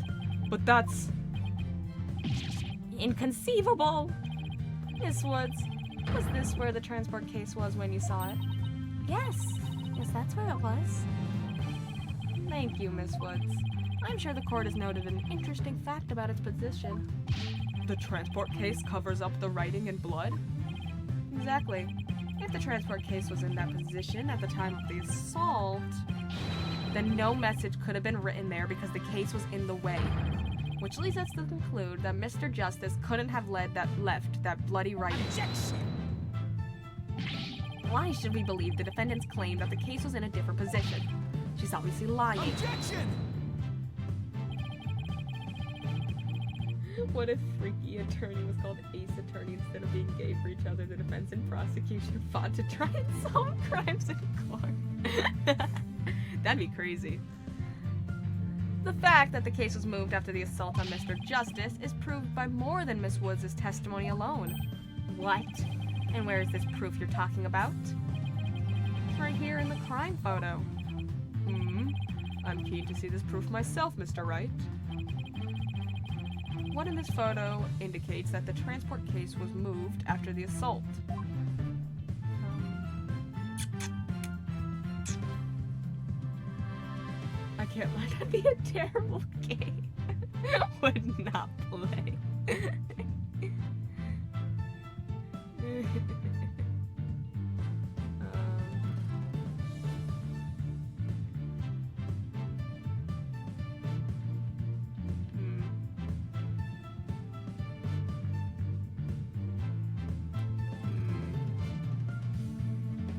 Speaker 3: But that's inconceivable!
Speaker 2: Miss Woods, was this where the transport case was when you saw it?
Speaker 3: Yes, that's where it was.
Speaker 2: Thank you, Miss Woods. I'm sure the court has noted an interesting fact about its position. The transport case covers up the writing in blood? Exactly. If the transport case was in that position at the time of the assault, then no message could have been written there because the case was in the way. Which leads us to conclude that Mr. Justice couldn't have left that bloody writing.
Speaker 5: Objection!
Speaker 2: Why should we believe the defendant's claim that the case was in a different position? She's obviously lying.
Speaker 5: Objection!
Speaker 2: What if freaky attorney was called Ace Attorney instead of being gay for each other? The defense and prosecution fought to try and solve crimes in court. That'd be crazy. The fact that the case was moved after the assault on Mr. Justice is proved by more than Miss Woods' testimony alone.
Speaker 3: What?
Speaker 2: And where is this proof you're talking about? It's right here in the crime photo. I'm keen to see this proof myself, Mr. Wright. What in this photo indicates that the transport case was moved after the assault? I can't lie, that'd be a terrible game. Would not play.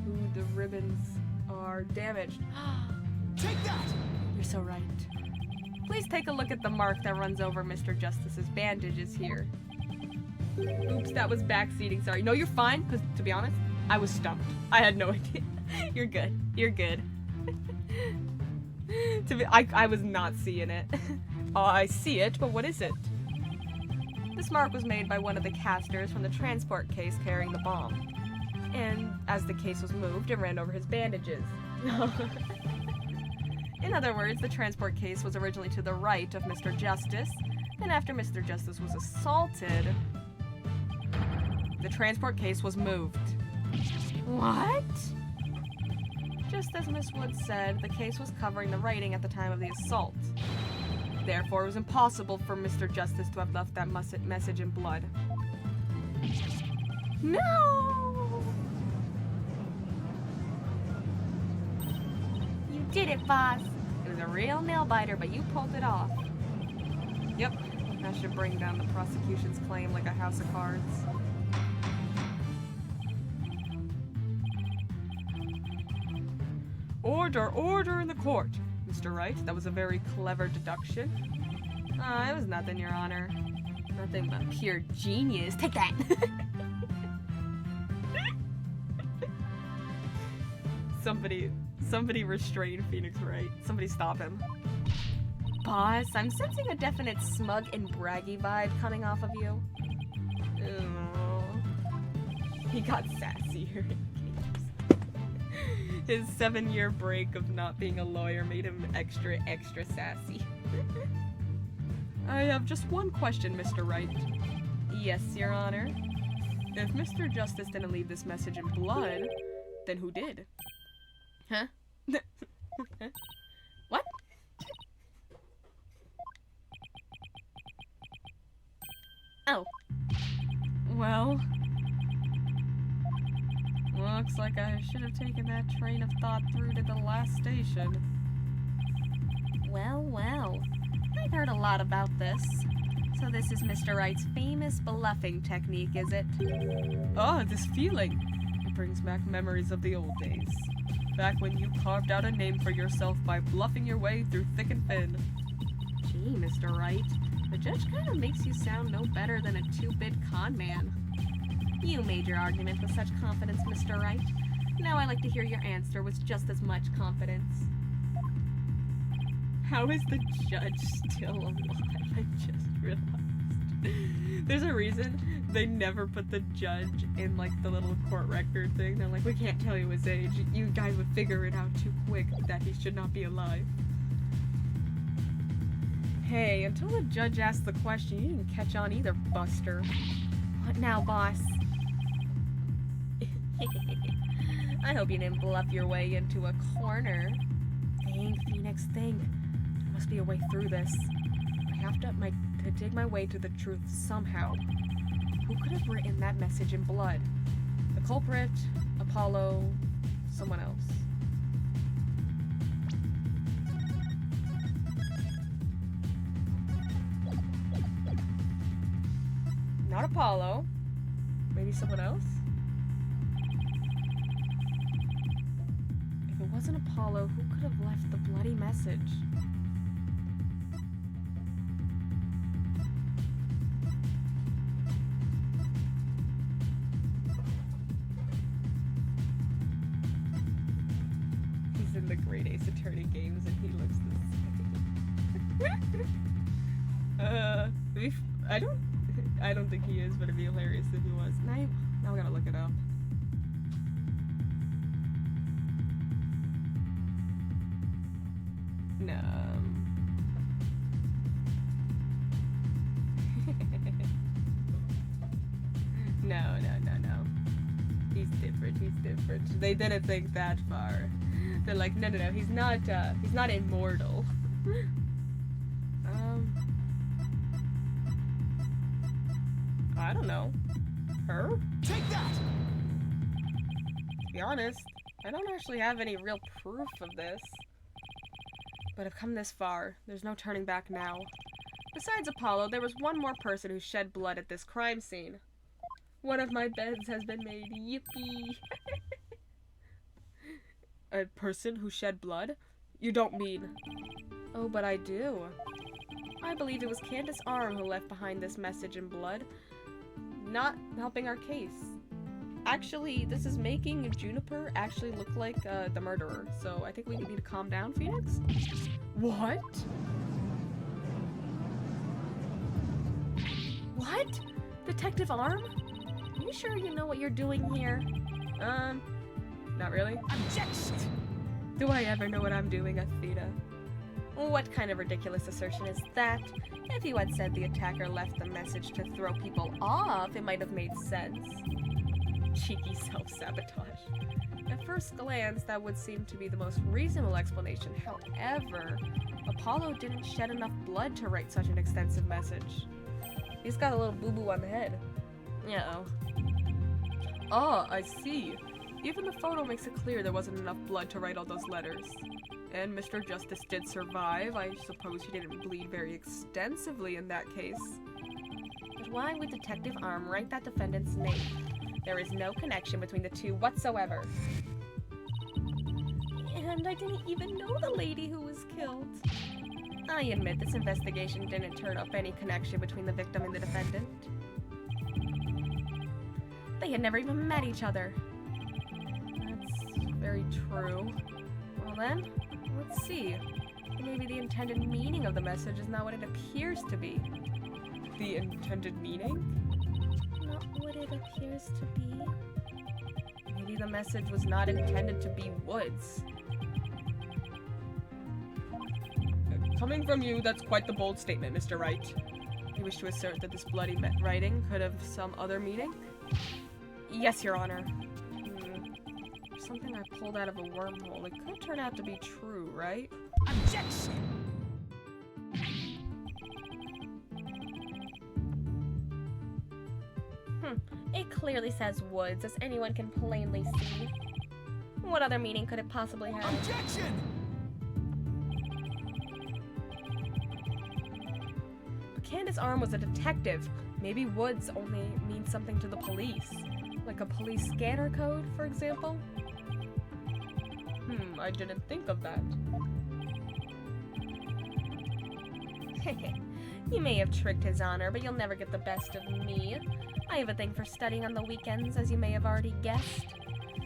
Speaker 2: Ooh, the ribbons are damaged.
Speaker 5: Take that!
Speaker 2: You're so right. Please take a look at the mark that runs over Mr. Justice's bandages here. Oops, that was backseating, sorry. No, you're fine, because to be honest, I was stumped. I had no idea. You're good. You're good. I was not seeing it. Oh, I see it, but what is it? This mark was made by one of the casters from the transport case carrying the bomb. And as the case was moved, it ran over his bandages. In other words, the transport case was originally to the right of Mr. Justice, and after Mr. Justice was assaulted, the transport case was moved.
Speaker 3: What?
Speaker 2: Just as Miss Woods said, the case was covering the writing at the time of the assault. Therefore, it was impossible for Mr. Justice to have left that message in blood. No! You did it, boss. It was a real nail biter, but you pulled it off.
Speaker 1: Yep, that should bring down the prosecution's claim like a house of cards. Order in the court. Mr. Wright, that was a very clever deduction. It was nothing, Your Honor. Nothing but pure genius. Take that! Somebody restrain Phoenix Wright. Somebody stop him.
Speaker 2: Boss, I'm sensing a definite smug and braggy vibe coming off of you.
Speaker 1: Oh. He got sassier in games. His 7-year break of not being a lawyer made him extra sassy. I have just one question, Mr. Wright. Yes, Your Honor. If Mr. Justice didn't leave this message in blood, then who did?
Speaker 2: Huh?
Speaker 1: What?
Speaker 2: Oh.
Speaker 1: Well, looks like I should have taken that train of thought through to the last station.
Speaker 2: Well, well. I've heard a lot about this. So this is Mr. Wright's famous bluffing technique, is it?
Speaker 1: Ah, this feeling. It brings back memories of the old days. Back when you carved out a name for yourself by bluffing your way through thick and thin.
Speaker 2: Gee, Mr. Wright, the judge kind of makes you sound no better than a 2-bit con man. You made your argument with such confidence, Mr. Wright. Now I like to hear your answer with just as much confidence.
Speaker 1: How is the judge still alive? I just realized. There's a reason they never put the judge in, like, the little court record thing. They're like, we can't tell you his age. You guys would figure it out too quick that he should not be alive. Hey, until the judge asked the question, you didn't catch on either, Buster.
Speaker 2: What now, boss?
Speaker 1: I hope you didn't bluff your way into a corner.
Speaker 2: Think, Phoenix, think. There must be a way through this. I have to dig my way to the truth somehow. Who could have written that message in blood?
Speaker 1: The culprit, Apollo, someone else. Not Apollo. Maybe someone else?
Speaker 2: If it wasn't Apollo, who could have left the bloody message?
Speaker 1: He's in the Great Ace Attorney games and he looks the same. I don't think he is, but it'd be hilarious if he was. Now we gotta look it up. No. No. He's different. They didn't think that far. They're like, no, he's not immortal. I don't know. Her?
Speaker 5: Take that!
Speaker 1: To be honest, I don't actually have any real proof of this. But I've come this far. There's no turning back now. Besides Apollo, there was one more person who shed blood at this crime scene. One of my beds has been made. Yippee! A person who shed blood? You don't mean... Oh, but I do. I believe it was Candace Arm who left behind this message in blood. Not helping our case. Actually, this is making Juniper actually look like the murderer. So I think we need to calm down, Phoenix. What?
Speaker 2: What? Detective Arm? Are you sure you know what you're doing here?
Speaker 1: Not really.
Speaker 5: Objection!
Speaker 1: Do I ever know what I'm doing, Athena?
Speaker 2: What kind of ridiculous assertion is that? If you had said the attacker left the message to throw people off, it might have made sense.
Speaker 1: Cheeky self-sabotage. At first glance, that would seem to be the most reasonable explanation. However, Apollo didn't shed enough blood to write such an extensive message. He's got a little boo-boo on the head.
Speaker 2: Uh-oh.
Speaker 1: Ah, I see. Even the photo makes it clear there wasn't enough blood to write all those letters. And Mr. Justice did survive. I suppose he didn't bleed very extensively in that case.
Speaker 2: But why would Detective Arm write that defendant's name? There is no connection between the two whatsoever.
Speaker 3: And I didn't even know the lady who was killed.
Speaker 2: I admit this investigation didn't turn up any connection between the victim and the defendant. They had never even met each other.
Speaker 1: That's very true.
Speaker 2: Well then, let's see. Maybe the intended meaning of the message is not what it appears to be.
Speaker 1: The intended meaning?
Speaker 3: Not what it appears to be.
Speaker 2: Maybe the message was not intended to be Woods.
Speaker 1: Coming from you, that's quite the bold statement, Mr. Wright. You wish to assert that this bloody writing could have some other meaning?
Speaker 2: Yes, Your Honor.
Speaker 1: Something I pulled out of a wormhole. It could turn out to be true, right?
Speaker 4: Objection!
Speaker 3: It clearly says Woods, as anyone can plainly see.
Speaker 2: What other meaning could it possibly have?
Speaker 5: Objection!
Speaker 2: But Candace Arm was a detective. Maybe Woods only means something to the police. Like a police scanner code, for example?
Speaker 1: I didn't think of that.
Speaker 2: You may have tricked His Honor, but you'll never get the best of me. I have a thing for studying on the weekends, as you may have already guessed.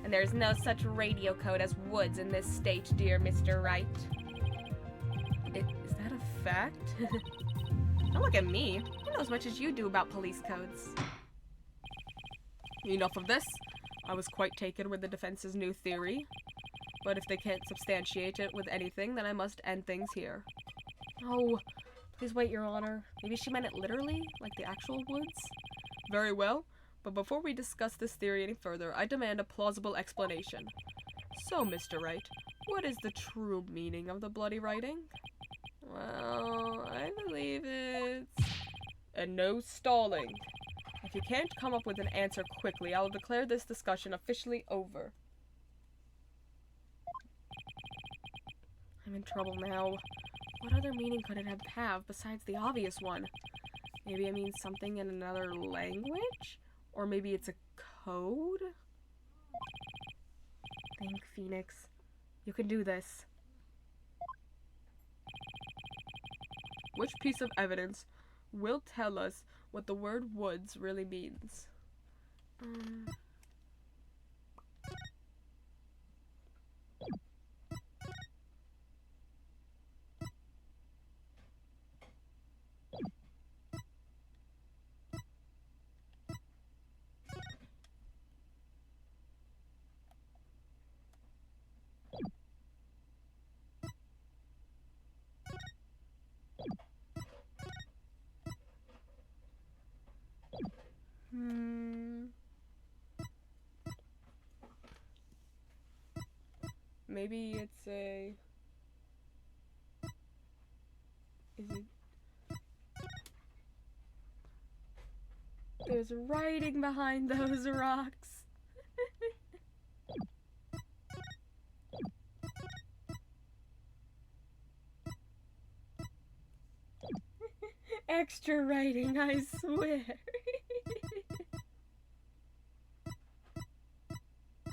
Speaker 2: And there's no such radio code as Woods in this state, dear Mr. Wright.
Speaker 1: Is that a fact?
Speaker 2: Don't look at me. I know as much as you do about police codes.
Speaker 1: Enough of this. I was quite taken with the defense's new theory. But if they can't substantiate it with anything, then I must end things here.
Speaker 2: Oh, please wait, Your Honor. Maybe she meant it literally, like the actual Woods?
Speaker 1: Very well, but before we discuss this theory any further, I demand a plausible explanation. So, Mr. Wright, what is the true meaning of the bloody writing? Well, I believe it's... And no stalling. If you can't come up with an answer quickly, I will declare this discussion officially over.
Speaker 2: I'm in trouble now. What other meaning could it have besides the obvious one?
Speaker 1: Maybe it means something in another language? Or maybe it's a code?
Speaker 2: Think, Phoenix. You can do this.
Speaker 1: Which piece of evidence will tell us what the word Woods really means? Maybe it's a... Is it... There's writing behind those rocks. Extra writing, I swear.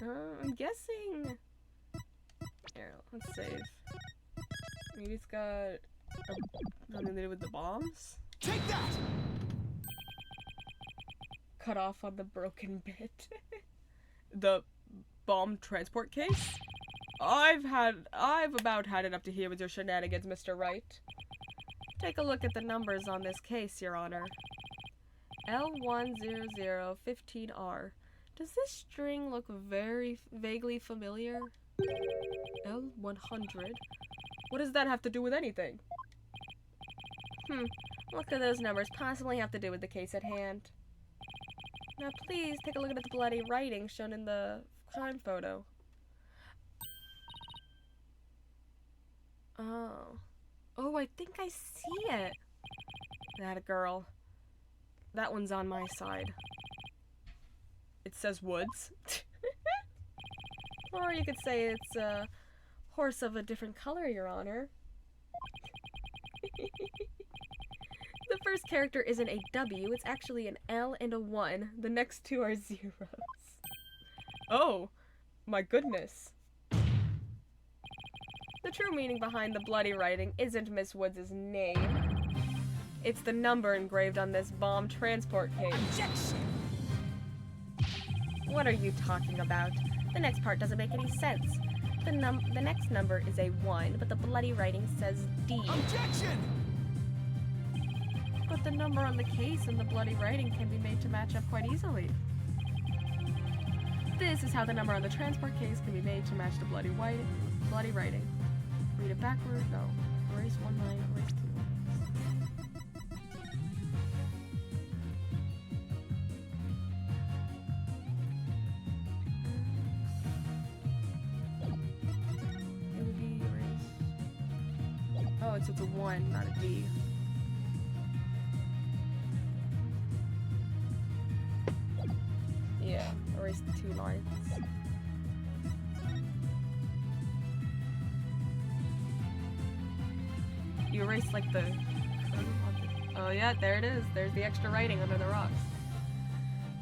Speaker 1: I'm guessing... Here, let's save. Maybe it's got something to do with the bombs?
Speaker 5: Take that!
Speaker 1: Cut off on the broken bit. The bomb transport case? I've about had enough to hear with your shenanigans, Mr. Wright. Take a look at the numbers on this case, Your Honor. L10015R. Does this string look very vaguely familiar? L100? What does that have to do with anything?
Speaker 2: What could those numbers possibly have to do with the case at hand?
Speaker 1: Now please take a look at the bloody writing shown in the crime photo. Oh, I think I see it. That girl. That one's on my side. it says woods. Or you could say it's a horse of a different color, Your Honor. The first character isn't a W, it's actually an L and a 1. The next two are zeros. Oh, my goodness. The true meaning behind the bloody writing isn't Miss Woods' name. It's the number engraved on this bomb transport case.
Speaker 5: Objection!
Speaker 2: What are you talking about? The next part doesn't make any sense. The next number is a 1, but the bloody writing says D.
Speaker 5: Objection!
Speaker 1: But the number on the case and the bloody writing can be made to match up quite easily. This is how the number on the transport case can be made to match the bloody writing. Read it backward? No. Erase one line, erase two lines. It would be erase. Oh, it's a 1, not a D. Yeah, erase the 2 lines. You erase like the... Oh yeah, there it is. There's the extra writing under the rocks.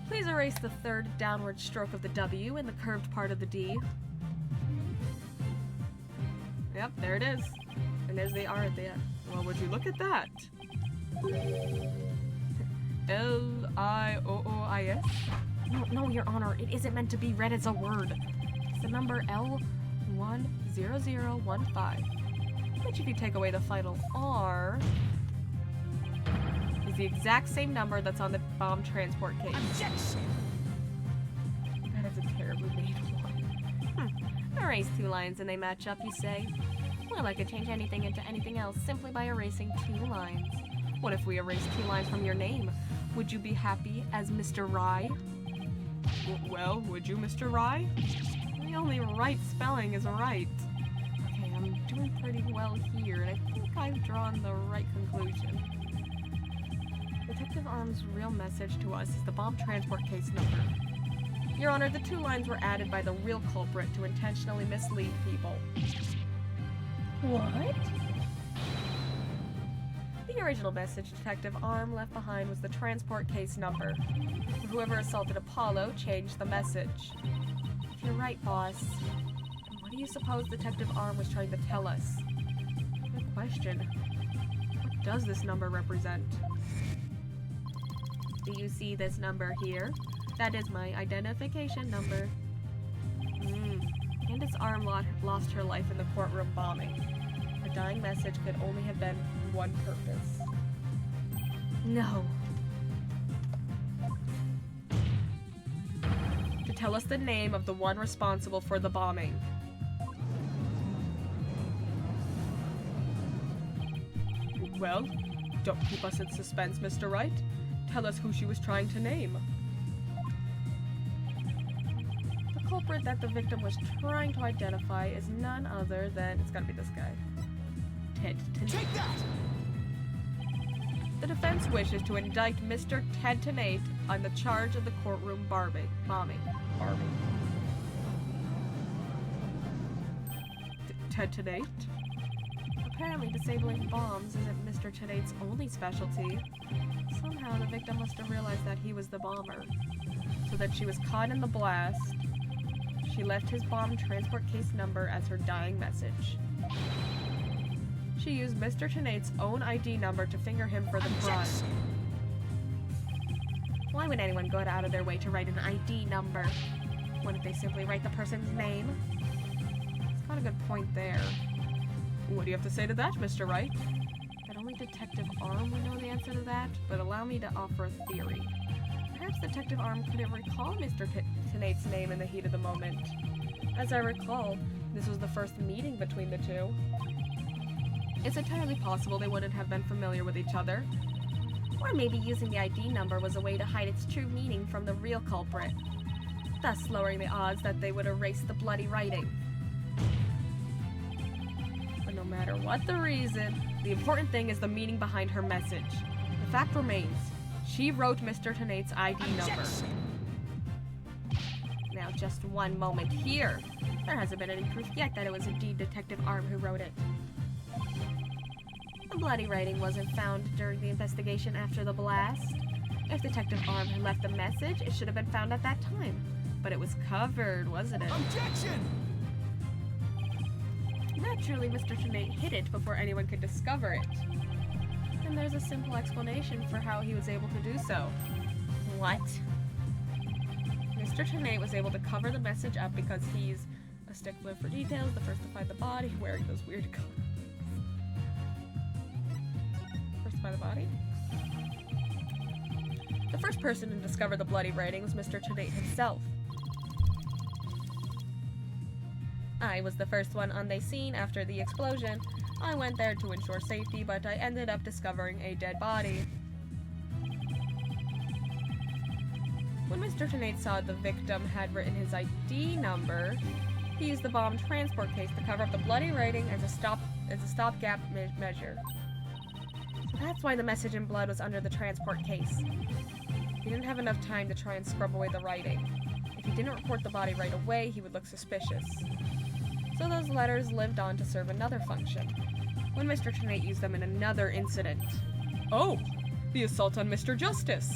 Speaker 1: Please erase the third downward stroke of the W and the curved part of the D. Yep, there it is. And there's the R at the end. Well, would you look at that? L-I-O-O-I-S?
Speaker 2: No, Your Honor, it isn't meant to be read as a word. It's the number L10015.
Speaker 1: Which, if you take away the final R, is the exact same number that's on the bomb transport case.
Speaker 5: Objection!
Speaker 1: That is a terribly made one.
Speaker 2: Erase 2 lines and they match up, you say? Well, I could change anything into anything else simply by erasing 2 lines.
Speaker 1: What if we erase 2 lines from your name? Would you be happy as Mr. Rye? Well, would you, Mr. Rye? The only right spelling is right. Okay, I'm doing pretty well here, and I think I've drawn the right conclusion. Detective Arm's real message to us is the bomb transport case number. Your Honor, the 2 lines were added by the real culprit to intentionally mislead people.
Speaker 2: What?
Speaker 1: The original message Detective Arm left behind was the transport case number. Whoever assaulted Apollo changed the message.
Speaker 2: You're right, boss.
Speaker 1: And what do you suppose Detective Arm was trying to tell us? Good question. What does this number represent?
Speaker 2: Do you see this number here? That is my identification number.
Speaker 1: Candace Arm lost her life in the courtroom bombing. Her dying message could only have been one purpose.
Speaker 2: No.
Speaker 1: To tell us the name of the one responsible for the bombing. Well, don't keep us in suspense, Mr. Wright. Tell us who she was trying to name. The culprit that the victim was trying to identify is none other than... It's gotta be this guy. Ted Tenate.
Speaker 5: Take that!
Speaker 1: The defense wishes to indict Mr. Ted Tenate on the charge of the courtroom bombing. Ted Tenate? Apparently disabling bombs isn't Mr. Tenate's only specialty. Somehow the victim must have realized that he was the bomber. So that she was caught in the blast, she left his bomb transport case number as her dying message. She used Mr. Tenate's own ID number to finger him for the crime.
Speaker 2: Why would anyone go out of their way to write an ID number? Wouldn't they simply write the person's name?
Speaker 1: It's got a good point there. What do you have to say to that, Mr. Wright? That only Detective Arm would know the answer to that, but allow me to offer a theory. Perhaps Detective Arm couldn't recall Mr. Tenate's name in the heat of the moment. As I recall, this was the first meeting between the two. It's entirely possible they wouldn't have been familiar with each other.
Speaker 2: Or maybe using the ID number was a way to hide its true meaning from the real culprit,
Speaker 1: thus lowering the odds that they would erase the bloody writing. But no matter what the reason, the important thing is the meaning behind her message. The fact remains, she wrote Mr. Tenate's ID number.
Speaker 2: just one moment here. There hasn't been any proof yet that it was indeed Detective Arm who wrote it. The bloody writing wasn't found during the investigation after the blast. If Detective Arm had left a message, it should have been found at that time. But it was covered, wasn't it?
Speaker 5: Objection!
Speaker 2: Naturally, Mr. Tenate hid it before anyone could discover it. And there's a simple explanation for how he was able to do so.
Speaker 1: What?
Speaker 2: Mr. Tenate was able to cover the message up because he's a stickler for details, the first to find the body, wearing those weird colors. First to find the body? The first person to discover the bloody writing was Mr. Tenate himself. I was the first one on the scene after the explosion. I went there to ensure safety, but I ended up discovering a dead body. When Mr. Tenate saw the victim had written his ID number, he used the bomb transport case to cover up the bloody writing as a stopgap measure. So that's why the message in blood was under the transport case. He didn't have enough time to try and scrub away the writing. If he didn't report the body right away, he would look suspicious. So those letters lived on to serve another function, when Mr. Tenate used them in another incident. Oh, the assault on Mr. Justice!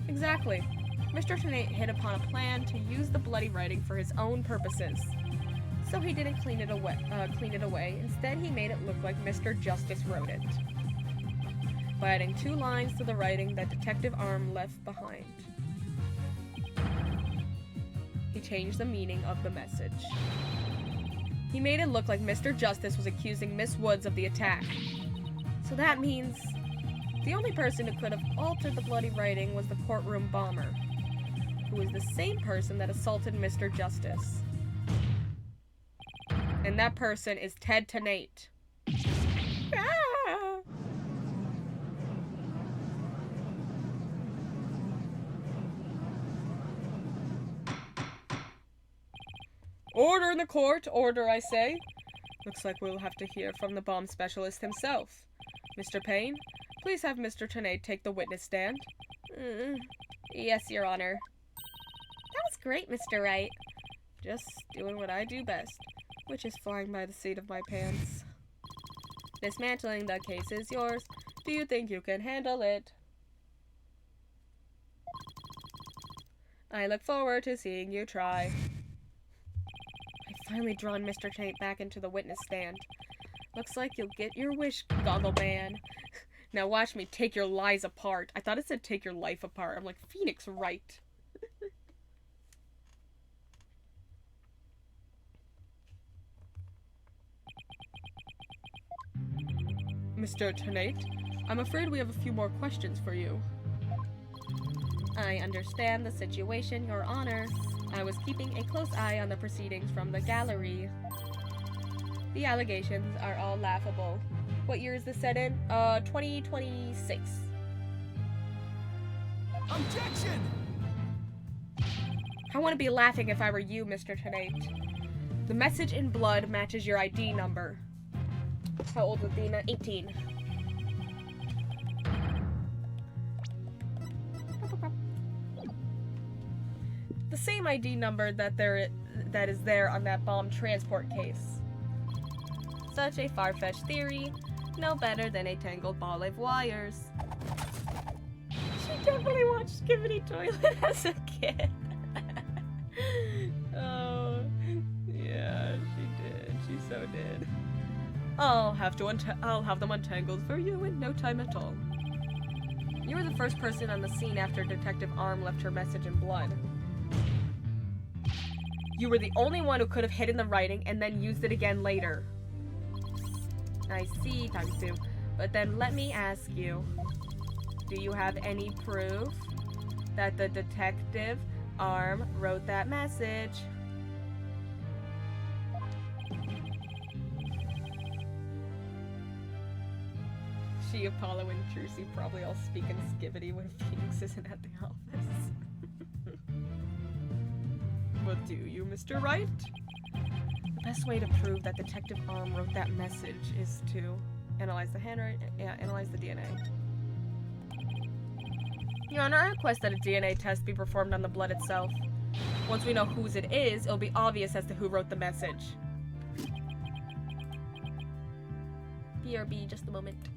Speaker 2: Exactly. Mr. Tenate hit upon a plan to use the bloody writing for his own purposes. So he didn't clean it away. Instead, he made it look like Mr. Justice wrote it, by adding 2 lines to the writing that Detective Arm left behind. He changed the meaning of the message. He made it look like Mr. Justice was accusing Miss Woods of the attack. So that means the only person who could have altered the bloody writing was the courtroom bomber, who was the same person that assaulted Mr. Justice. And that person is Ted Tenate. Ah! Order in the court, order, I say. Looks like we'll have to hear from the bomb specialist himself. Mr. Payne, please have Mr. Tenate take the witness stand. Yes, Your Honor.
Speaker 3: That was great, Mr. Wright.
Speaker 2: Just doing what I do best, which is flying by the seat of my pants. Dismantling the case is yours. Do you think you can handle it? I look forward to seeing you try. I've finally drawn Mr. Tenate back into the witness stand. Looks like you'll get your wish, Goggle Man. Now watch me take your lies apart. I thought it said take your life apart. I'm like, Phoenix Wright. Mr. Tenate, I'm afraid we have a few more questions for you. I understand the situation, Your Honor. I was keeping a close eye on the proceedings from the gallery. The allegations are all laughable. What year is this set in? 2026.
Speaker 5: Objection!
Speaker 2: I want to be laughing if I were you, Mr. Tenate. The message in blood matches your ID number. How old is Athena? 18. The same ID number that is there on that bomb transport case. Such a far-fetched theory, no better than a tangled ball of wires. She definitely watched Skibbity Toilet as a kid. Oh, yeah, she did. She so did. I'll have them untangled for you in no time at all. You were the first person on the scene after Detective Arm left her message in blood. You were the only one who could have hidden the writing and then used it again later. I see, times 2. But then let me ask you, do you have any proof that the Detective Arm wrote that message? She, Apollo, and Trucy probably all speak in Skibbity when Phoenix isn't at the office. What do you, Mr. Wright? The best way to prove that Detective Arm wrote that message is to analyze the handwriting, analyze the DNA. Your Honor, I request that a DNA test be performed on the blood itself.
Speaker 1: Once we know whose it is, it'll be obvious as to who wrote the message.
Speaker 2: BRB, just a moment.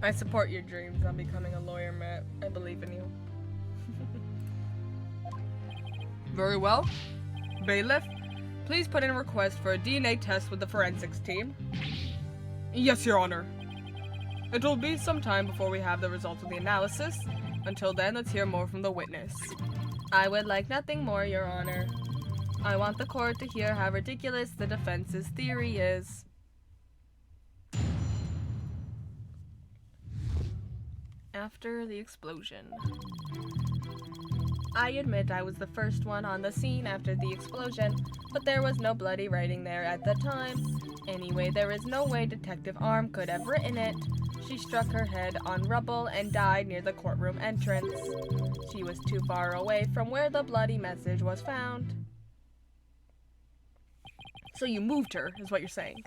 Speaker 1: I support your dreams on becoming a lawyer, Matt. I believe in you. Very well. Bailiff, please put in a request for a DNA test with the forensics team. Yes, Your Honor. It will be some time before we have the results of the analysis. Until then, let's hear more from the witness.
Speaker 2: I would like nothing more, Your Honor. I want the court to hear how ridiculous the defense's theory is. After the explosion. I admit I was the first one on the scene after the explosion, but there was no bloody writing there at the time. Anyway, there is no way Detective Arm could have written it. She struck her head on rubble and died near the courtroom entrance. She was too far away from where the bloody message was found.
Speaker 1: So you moved her, is what you're saying.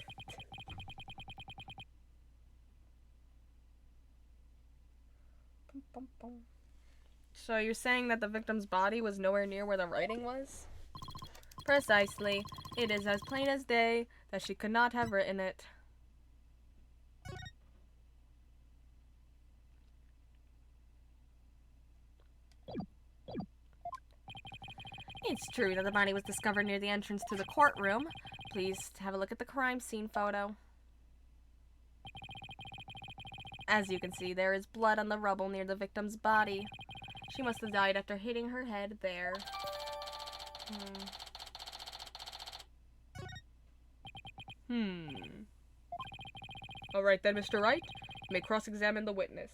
Speaker 1: So you're saying that the victim's body was nowhere near where the writing was?
Speaker 2: Precisely. It is as plain as day that she could not have written it. It's true that the body was discovered near the entrance to the courtroom. Please have a look at the crime scene photo. As you can see, there is blood on the rubble near the victim's body. She must have died after hitting her head there.
Speaker 1: Alright then, Mr. Wright. You may cross-examine the witness.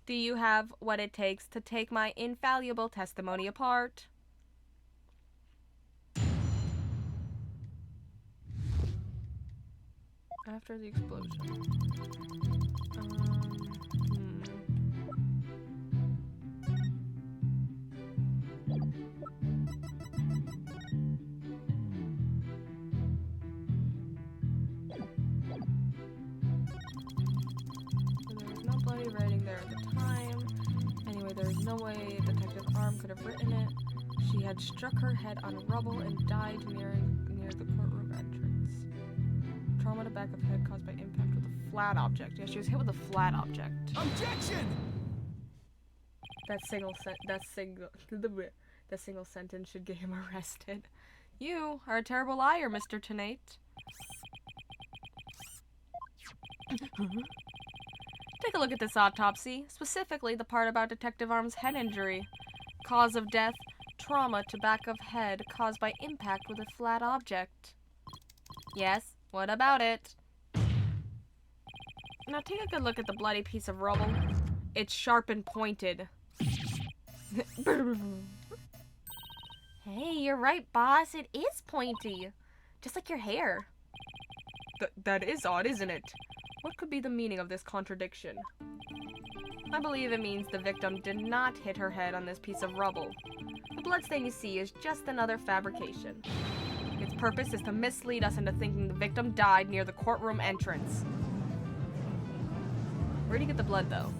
Speaker 2: Do you have what it takes to take my infallible testimony apart?
Speaker 1: After the explosion. There was no bloody writing there at the time. Anyway, there is no way Detective Arm could have written it. She had struck her head on rubble and died near the courtroom entrance. Trauma to back of head caused by impact with a flat object. Yeah, she was hit with a flat object.
Speaker 5: Objection!
Speaker 1: That single sentence should get him arrested.
Speaker 2: You are a terrible liar, Mr. Tenate. Take a look at this autopsy, specifically the part about Detective Arm's head injury. Cause of death, trauma to back of head caused by impact with a flat object. Yes, what about it? Now take a good look at the bloody piece of rubble. It's sharp and pointed.
Speaker 3: Hey, you're right, boss. It is pointy.
Speaker 2: Just like your hair.
Speaker 1: That is odd, isn't it? What could be the meaning of this contradiction?
Speaker 2: I believe it means the victim did not hit her head on this piece of rubble. The bloodstain you see is just another fabrication. Its purpose is to mislead us into thinking the victim died near the courtroom entrance. Where do you get the blood, though?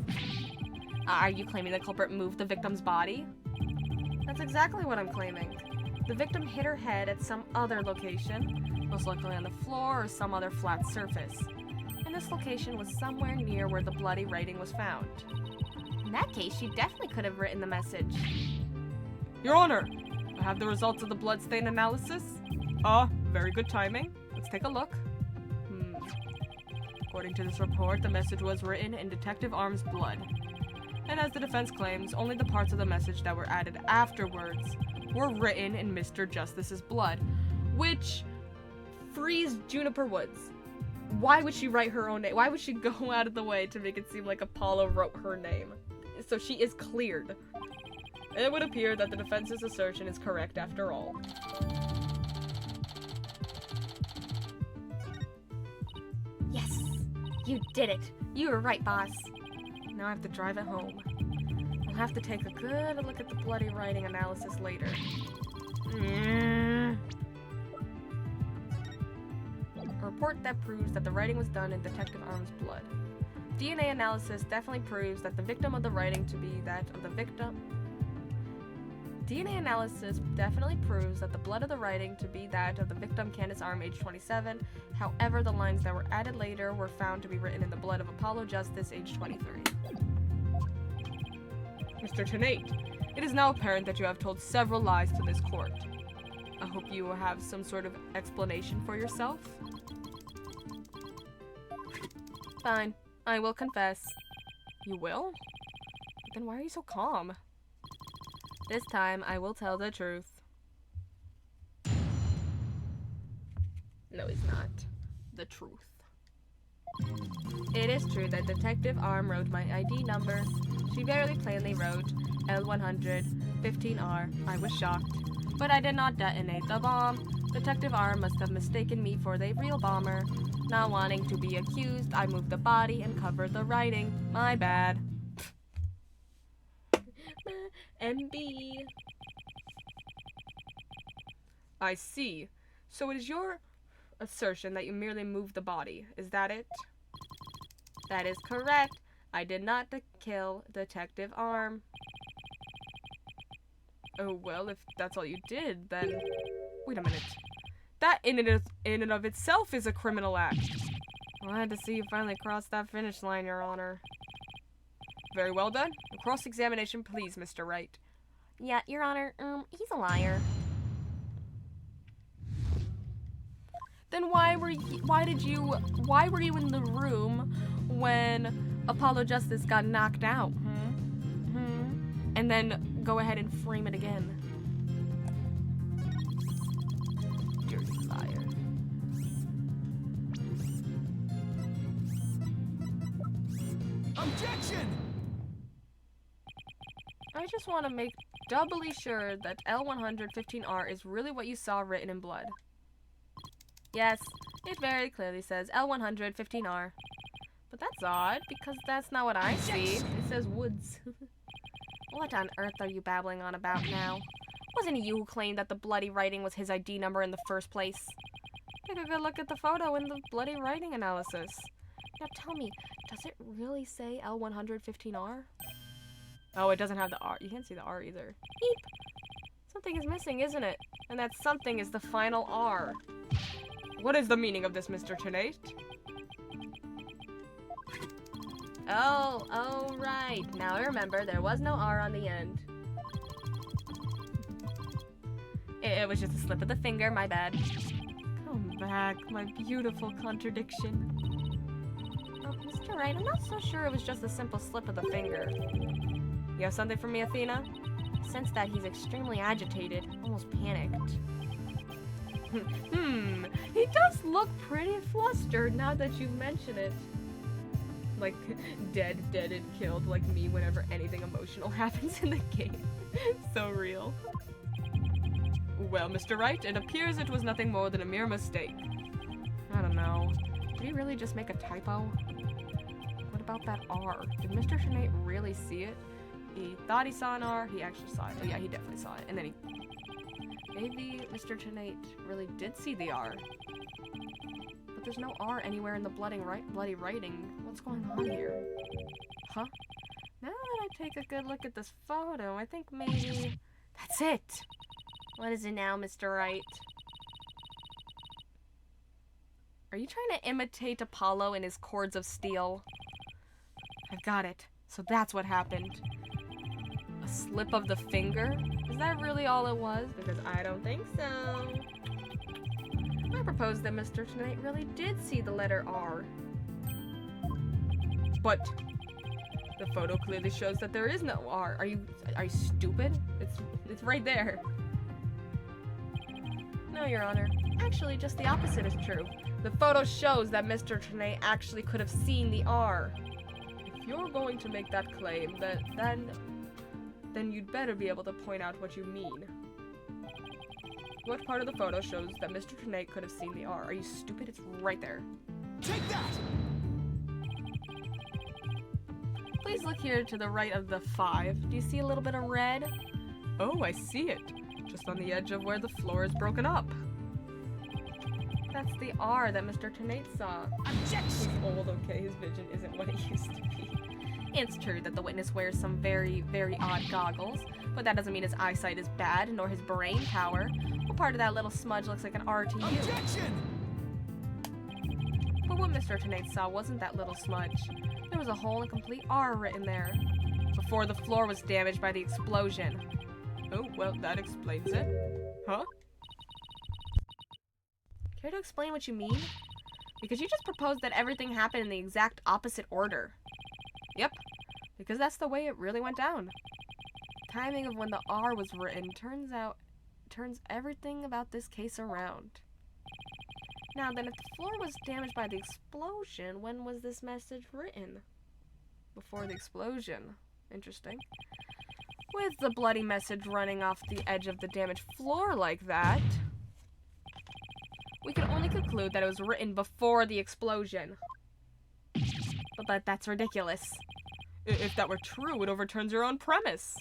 Speaker 2: Are you claiming the culprit moved the victim's body? That's exactly what I'm claiming. The victim hit her head at some other location, most likely on the floor or some other flat surface. And this location was somewhere near where the bloody writing was found. In that case, she definitely could have written the message.
Speaker 1: Your Honor, I have the results of the bloodstain analysis. Very good timing. Let's take a look. According to this report, the message was written in Detective Arm's blood. And as the defense claims, only the parts of the message that were added afterwards were written in Mr. Justice's blood, which frees Juniper Woods. Why would she write her own name? Why would she go out of the way to make it seem like Apollo wrote her name? So she is cleared. It would appear that the defense's assertion is correct after all.
Speaker 2: Yes! You did it! You were right, boss. Now I have to drive it home. I'll have to take a good look at the bloody writing analysis later. A report that proves that the writing was done in Detective Arm's blood. DNA analysis definitely proves that the victim of the writing to be that of the victim. DNA analysis definitely proves that the blood of the writing to be that of the victim Candace Arm, age 27. However, the lines that were added later were found to be written in the blood of Apollo Justice, age 23.
Speaker 1: Mr. Tenate, it is now apparent that you have told several lies to this court. I hope you will have some sort of explanation for yourself.
Speaker 2: Fine. I will confess.
Speaker 1: You will?
Speaker 2: Then why are you so calm?
Speaker 1: This time, I will tell the truth.
Speaker 2: No, he's not.
Speaker 1: The truth.
Speaker 2: It is true that Detective Arm wrote my ID number. She very plainly wrote L100-15R. I was shocked. But I did not detonate the bomb. Detective Arm must have mistaken me for the real bomber. Not wanting to be accused, I moved the body and covered the writing. My bad.
Speaker 1: MB. I see. So it is your assertion that you merely moved the body. Is that it?
Speaker 2: That is correct. I did not kill Detective Arm.
Speaker 1: Oh, well, if that's all you did, then... Wait a minute. That in and of itself is a criminal act.
Speaker 2: Glad to see you finally crossed that finish line, Your Honor.
Speaker 1: Very well done. A cross-examination, please, Mr. Wright.
Speaker 2: Yeah, Your Honor, he's a liar. Then why were you in the room when Apollo Justice got knocked out? And then go ahead and frame it again. Dirty liar.
Speaker 5: Objection!
Speaker 2: I just want to make doubly sure that L100-15R is really what you saw written in blood. Yes, it very clearly says L100-15R. But that's odd, because that's not what I see. It says Woods. What on earth are you babbling on about now? Wasn't it you who claimed that the bloody writing was his ID number in the first place? Take a good look at the photo in the bloody writing analysis. Now tell me, does it really say L100-15R?
Speaker 1: Oh, it doesn't have the R. You can't see the R either.
Speaker 2: Eep! Something is missing, isn't it? And that something is the final R.
Speaker 1: What is the meaning of this, Mr. Tenate?
Speaker 2: Oh, right. Now I remember, there was no R on the end. It was just a slip of the finger, my bad.
Speaker 1: Come back, my beautiful contradiction.
Speaker 2: Oh, Mr. Wright, I'm not so sure it was just a simple slip of the finger.
Speaker 1: You have something for me, Athena?
Speaker 2: I sense that he's extremely agitated, almost panicked.
Speaker 1: He does look pretty flustered now that you mention it. Like, dead and killed, like me whenever anything emotional happens in the game. So real. Well, Mr. Wright, it appears it was nothing more than a mere mistake.
Speaker 2: I don't know. Did he really just make a typo? What about that R? Did Mr. Tennate really see it? He thought he saw an R, he actually saw it. Oh yeah, he definitely saw it. And then maybe Mr. Tennate really did see the R. But there's no R anywhere in the bloody writing. What's going on here? Huh? Now that I take a good look at this photo, I think maybe... That's it! What is it now, Mr. Wright? Are you trying to imitate Apollo and his cords of steel? I've got it. So that's what happened. A slip of the finger? Is that really all it was?
Speaker 1: Because I don't think so.
Speaker 2: I propose that Mr. Tennate really did see the letter R.
Speaker 1: But the photo clearly shows that there is no R. Are you stupid? It's right there.
Speaker 2: No, Your Honor. Actually, just the opposite is true. The photo shows that Mr. Tennate actually could have seen the R.
Speaker 1: If you're going to make that claim, then you'd better be able to point out what you mean. What part of the photo shows that Mr. Tennate could have seen the R? Are you stupid? It's right there.
Speaker 5: Take that!
Speaker 2: Please look here to the right of the 5. Do you see a little bit of red?
Speaker 1: Oh, I see it. Just on the edge of where the floor is broken up.
Speaker 2: That's the R that Mr. Tennate saw.
Speaker 1: He's old, okay? His vision isn't what it used to be.
Speaker 2: It's true that the witness wears some very, very odd goggles, but that doesn't mean his eyesight is bad, nor his brain power. What part of that little smudge looks like an R to you?
Speaker 5: Objection!
Speaker 2: But what Mr. Tennate saw wasn't that little smudge. There was a whole and complete R written there, before the floor was damaged by the explosion.
Speaker 1: Oh, well, that explains it. Huh?
Speaker 2: Care to explain what you mean? Because you just proposed that everything happened in the exact opposite order.
Speaker 1: Yep, because that's the way it really went down.
Speaker 2: Timing of when the R was written turns everything about this case around. Now then, if the floor was damaged by the explosion, when was this message written?
Speaker 1: Before the explosion. Interesting.
Speaker 2: With the bloody message running off the edge of the damaged floor like that, we can only conclude that it was written before the explosion. But that's ridiculous.
Speaker 1: If that were true, it overturns your own premise.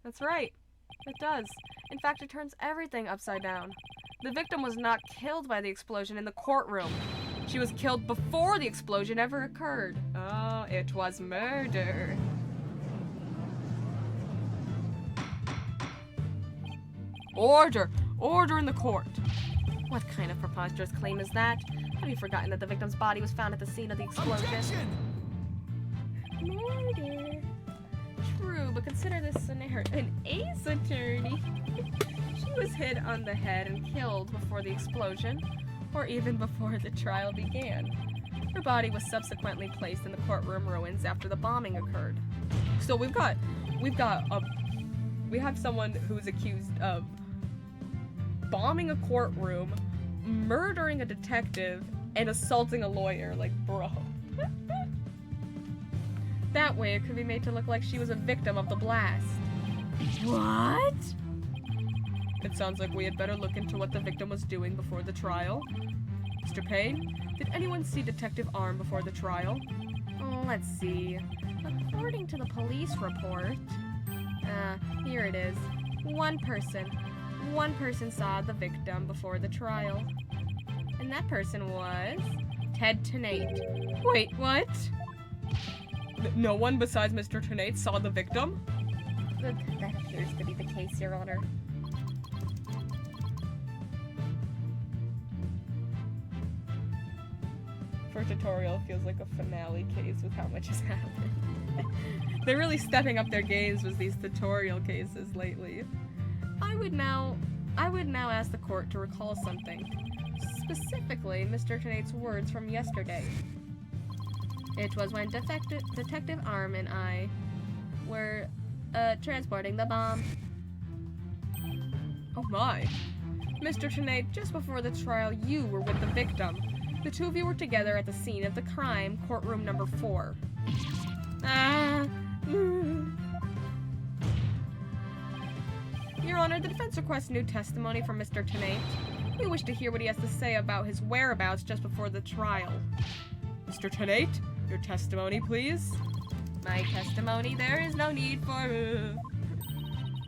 Speaker 2: That's right. It does. In fact, it turns everything upside down. The victim was not killed by the explosion in the courtroom. She was killed before the explosion ever occurred.
Speaker 1: Oh, it was murder.
Speaker 2: Order! Order in the court! What kind of preposterous claim is that? Have you forgotten that the victim's body was found at the scene of the explosion?
Speaker 5: Objection!
Speaker 2: Murder. True, but consider this scenario. An ace attorney. She was hit on the head and killed before the explosion, or even before the trial began. Her body was subsequently placed in the courtroom ruins after the bombing occurred.
Speaker 1: So we have someone who's accused of bombing a courtroom, murdering a detective, and assaulting a lawyer. Like, bro.
Speaker 2: That way it could be made to look like she was a victim of the blast. What?
Speaker 1: It sounds like we had better look into what the victim was doing before the trial. Mr. Payne, did anyone see Detective Arm before the trial?
Speaker 2: Oh, let's see. According to the police report, here it is. One person saw the victim before the trial. And that person was Ted Tennate.
Speaker 1: Wait, what? No one besides Mr. Tennate saw the victim?
Speaker 2: That appears to be the case, Your Honor.
Speaker 1: For a tutorial, it feels like a finale case with how much has happened. They're really stepping up their games with these tutorial cases lately.
Speaker 2: I would now ask the court to recall something. Specifically, Mr. Tennate's words from yesterday. It was when Detective Arm and I were transporting the bomb.
Speaker 1: Oh my. Mr. Tennate, just before the trial, you were with the victim. The two of you were together at the scene of the crime, courtroom number 4.
Speaker 2: Your Honor, the defense requests new testimony from Mr. Tenate. We wish to hear what he has to say about his whereabouts just before the trial. Mr. Tenate, your testimony, please. My testimony? There is no need for...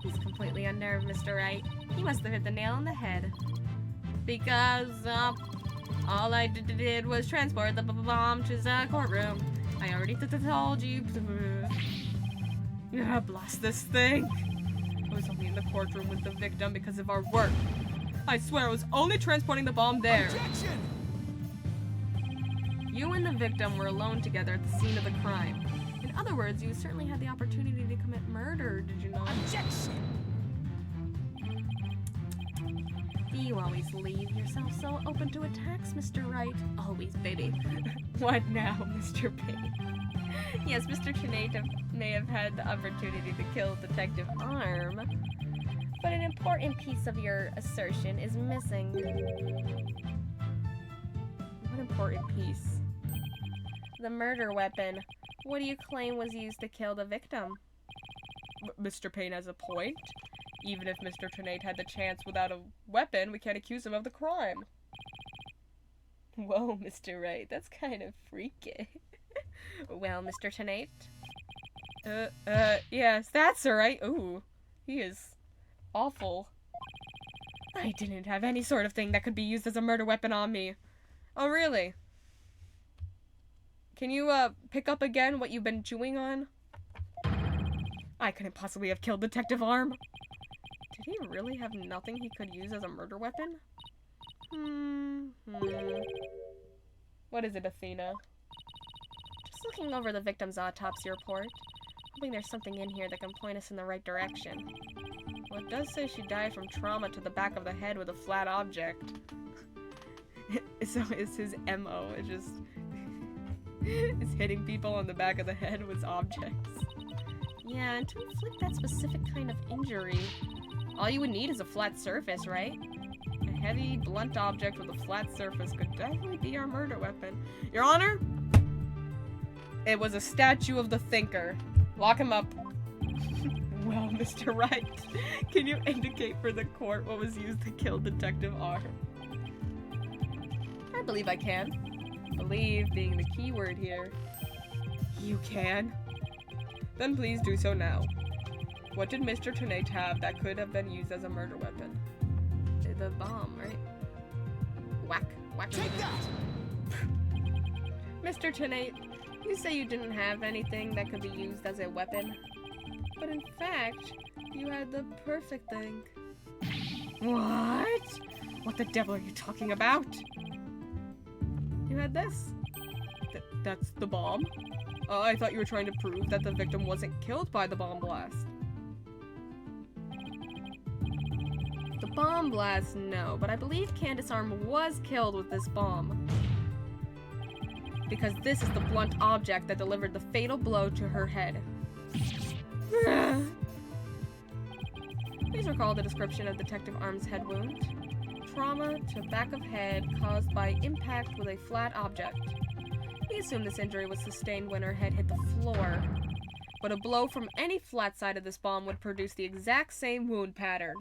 Speaker 2: He's completely unnerved, Mr. Wright. He must have hit the nail on the head. Because, all I did was transport the bomb to the courtroom. I already told you. Yeah, blast this thing. I was only in the courtroom with the victim because of our work. I swear I was only transporting the bomb there.
Speaker 5: Objection!
Speaker 2: You and the victim were alone together at the scene of the crime. In other words, you certainly had the opportunity to commit murder, did you not?
Speaker 5: Objection!
Speaker 2: You always leave yourself so open to attacks, Mr. Wright. Always, baby. What now, Mr. Payne? Yes, Mr. Tenate may have had the opportunity to kill Detective Arm, but an important piece of your assertion is missing. What important piece? The murder weapon. What do you claim was used to kill the victim? Mr. Payne has a point. Even if Mr. Tenate had the chance without a weapon, we can't accuse him of the crime. Whoa, Mr. Wright, that's kind of freaky. Well, Mr. Tenate? Yes, that's alright. Ooh, he is awful. I didn't have any sort of thing that could be used as a murder weapon on me. Oh, really? Can you, pick up again what you've been chewing on? I couldn't possibly have killed Detective Arm. Did he really have nothing he could use as a murder weapon? What is it, Athena? Just looking over the victim's autopsy report. Hoping there's something in here that can point us in the right direction. Well, it does say she died from trauma to the back of the head with a flat object. So it's his MO. It just... is hitting people on the back of the head with objects. Yeah, and to inflict that specific kind of injury, all you would need is a flat surface, right? A heavy, blunt object with a flat surface could definitely be our murder weapon. Your Honor? It was a statue of the thinker. Lock him up. Well, Mr. Wright, can you indicate for the court what was used to kill Detective Arm? I believe I can. Believe being the key word here. You can? Then please do so now. What did Mr. Tenate have that could have been used as a murder weapon? The bomb, right? Whack. Whack.
Speaker 5: Take that!
Speaker 2: Mr. Tenate, you say you didn't have anything that could be used as a weapon. But in fact, you had the perfect thing. What? What the devil are you talking about? You had this. That's the bomb? I thought you were trying to prove that the victim wasn't killed by the bomb blast. The bomb blast, no, but I believe Candace Arm was killed with this bomb. Because this is the blunt object that delivered the fatal blow to her head. Please recall the description of Detective Arm's head wound. Trauma to back of head caused by impact with a flat object. We assume this injury was sustained when her head hit the floor, but a blow from any flat side of this bomb would produce the exact same wound pattern.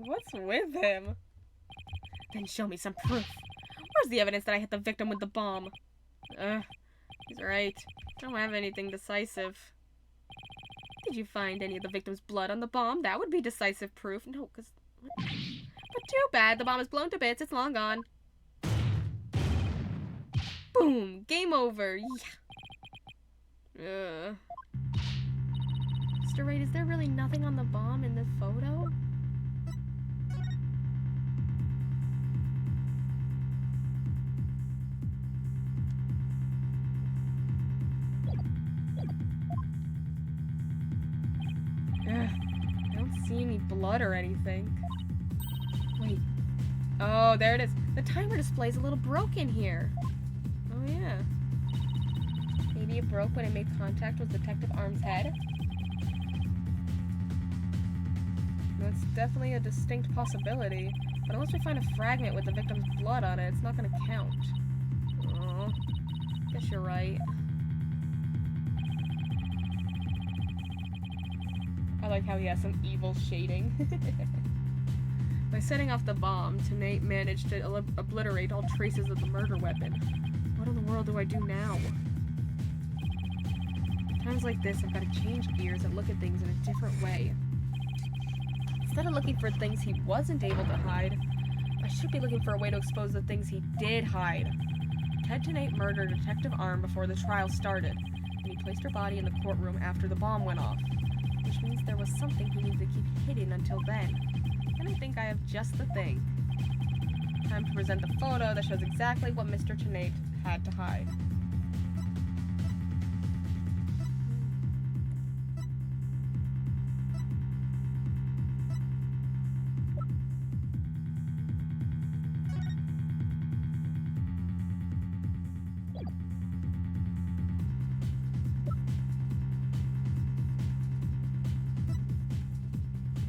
Speaker 2: What's with him? Then show me some proof. Where's the evidence that I hit the victim with the bomb? He's right. Don't have anything decisive. Did you find any of the victim's blood on the bomb? That would be decisive proof. No, because... But too bad. The bomb is blown to bits. It's long gone. Boom. Game over. Yeah. Mr. Wright, is there really nothing on the bomb in the photo? I don't see any blood or anything. Wait. Oh, there it is. The timer display's a little broken here. Oh, yeah. Maybe it broke when it made contact with Detective Arm's head?
Speaker 1: That's definitely a distinct possibility. But unless we find a fragment with the victim's blood on it, it's not gonna count. Oh, guess you're right. I like how he has some evil shading. By setting off the bomb, Tanae managed to obliterate all traces of the murder weapon. What in the world do I do now? Times like this, I've got to change gears and look at things in a different way. Instead of looking for things he wasn't able to hide, I should be looking for a way to expose the things he did hide. Ted Tanae murdered Detective Arm before the trial started, and he placed her body in the courtroom after the bomb went off, which means there was something he needed to keep hidden until then. And I think I have just the thing. Time to present the photo that shows exactly what Mr. Tanae had to hide.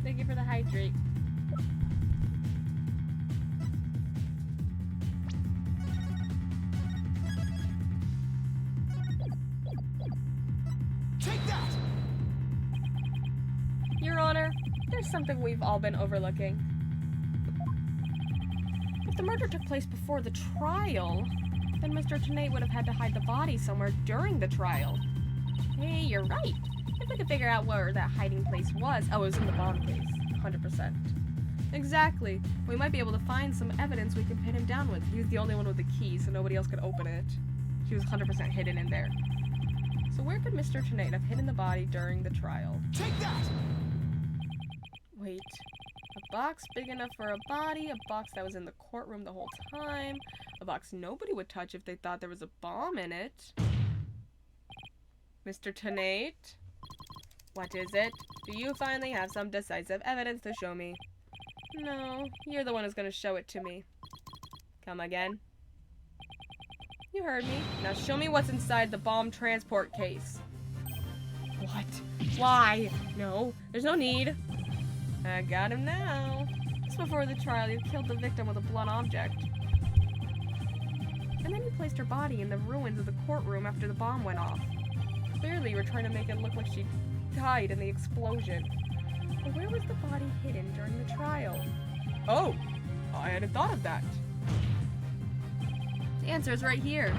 Speaker 1: Thank you for the hydrate.
Speaker 5: Take that!
Speaker 1: Your Honor, there's something we've all been overlooking. If the murder took place before the trial, then Mr. Tanae would have had to hide the body somewhere during the trial. Hey, you're right. If we could figure out where that hiding place was. Oh, it was in the bomb case. 100%. Exactly. We might be able to find some evidence we can pin him down with. He was the only one with the key, so nobody else could open it. He was 100% hidden in there. So where could Mr. Tanae have hidden the body during the trial?
Speaker 5: Take that!
Speaker 1: Wait. A box big enough for a body, a box that was in the courtroom the whole time, a box nobody would touch if they thought there was a bomb in it. Mr. Tanae? What is it? Do you finally have some decisive evidence to show me? No, you're the one who's gonna show it to me. Come again? You heard me. Now show me what's inside the bomb transport case. What? Why? No, there's no need. I got him now. Just before the trial, you killed the victim with a blunt object. And then you placed her body in the ruins of the courtroom after the bomb went off. Clearly, you were trying to make it look like she died in the explosion. But where was the body hidden during the trial? Oh, I hadn't thought of that. The answer is right here.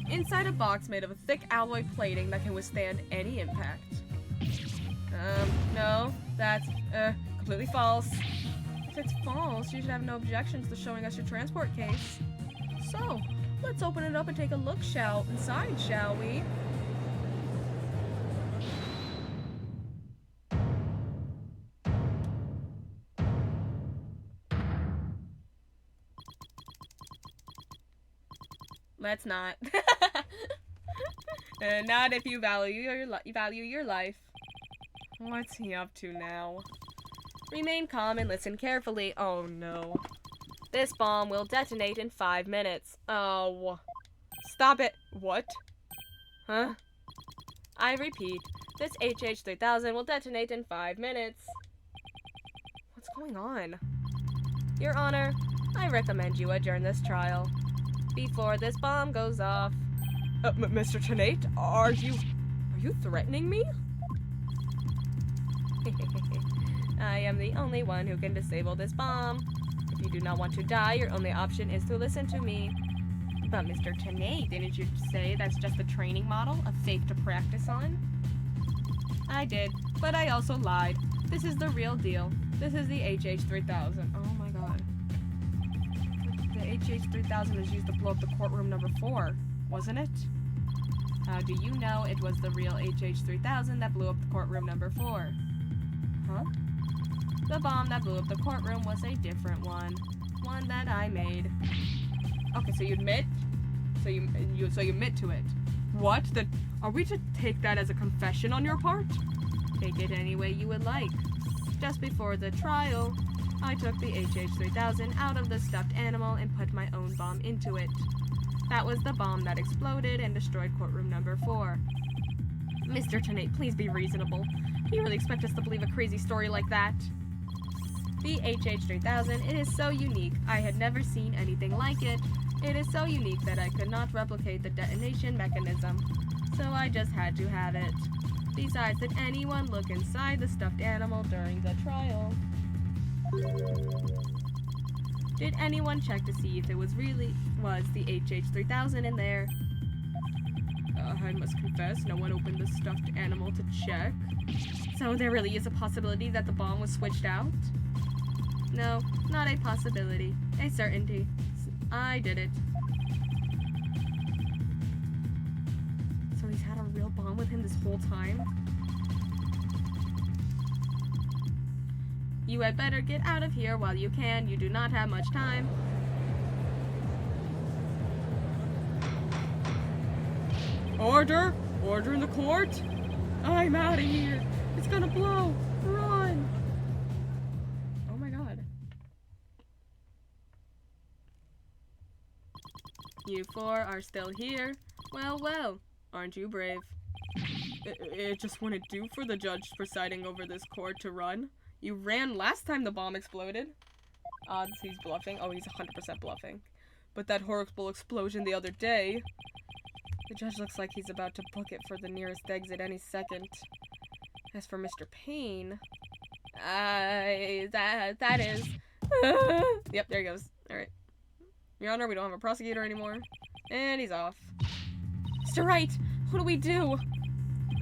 Speaker 1: Inside a box made of a thick alloy plating that can withstand any impact. No, that's, completely false. If it's false, you should have no objections to showing us your transport case. So, let's open it up and take a look inside, shall we? Let's not. Not if you value your life. What's he up to now? Remain calm and listen carefully. Oh no. This bomb will detonate in 5 minutes. Oh. Stop it. What? Huh? I repeat, this HH-3000 will detonate in 5 minutes. What's going on? Your Honor, I recommend you adjourn this trial before this bomb goes off. Mr. Tanae, are you threatening me? I am the only one who can disable this bomb. If you do not want to die, your only option is to listen to me. But Mr. Tanae, didn't you say that's just a training model, a fake to practice on? I did, but I also lied. This is the real deal. This is the HH-3000. Oh my god. The HH-3000 was used to blow up the courtroom number 4, wasn't it? How do you know it was the real HH-3000 that blew up the courtroom number 4? Huh? The bomb that blew up the courtroom was a different one. One that I made. Okay, so you admit? So you admit to it. What? Are we to take that as a confession on your part? Take it any way you would like. Just before the trial, I took the HH-3000 out of the stuffed animal and put my own bomb into it. That was the bomb that exploded and destroyed courtroom number 4. Mr. Tanae, please be reasonable. Do you really expect us to believe a crazy story like that?
Speaker 2: The HH3000, it is so unique. I had never seen anything like it. It is so unique that I could not replicate the detonation mechanism. So I just had to have it. Besides, did anyone look inside the stuffed animal during the trial? Did anyone check to see if it was the HH3000 in there? I must confess, no one opened the stuffed animal to check. So there really is a possibility that the bomb was switched out? No, not a possibility. A certainty. I did it. So he's had a real bomb with him this whole time? You had better get out of here while you can. You do not have much time.
Speaker 1: Order! Order in the court! I'm out of here! It's gonna blow! Run! Oh my god. You four are still here? Well, well. Aren't you brave? It just wouldn't do for the judge presiding over this court to run. You ran last time the bomb exploded. Odds he's bluffing. Oh, he's 100% bluffing. But that horrible explosion the other day... The judge looks like he's about to book it for the nearest exit any second. As for Mr. Payne... that is... Yep, there he goes. Alright. Your Honor, we don't have a prosecutor anymore. And he's off. Mr. Wright, what do we do?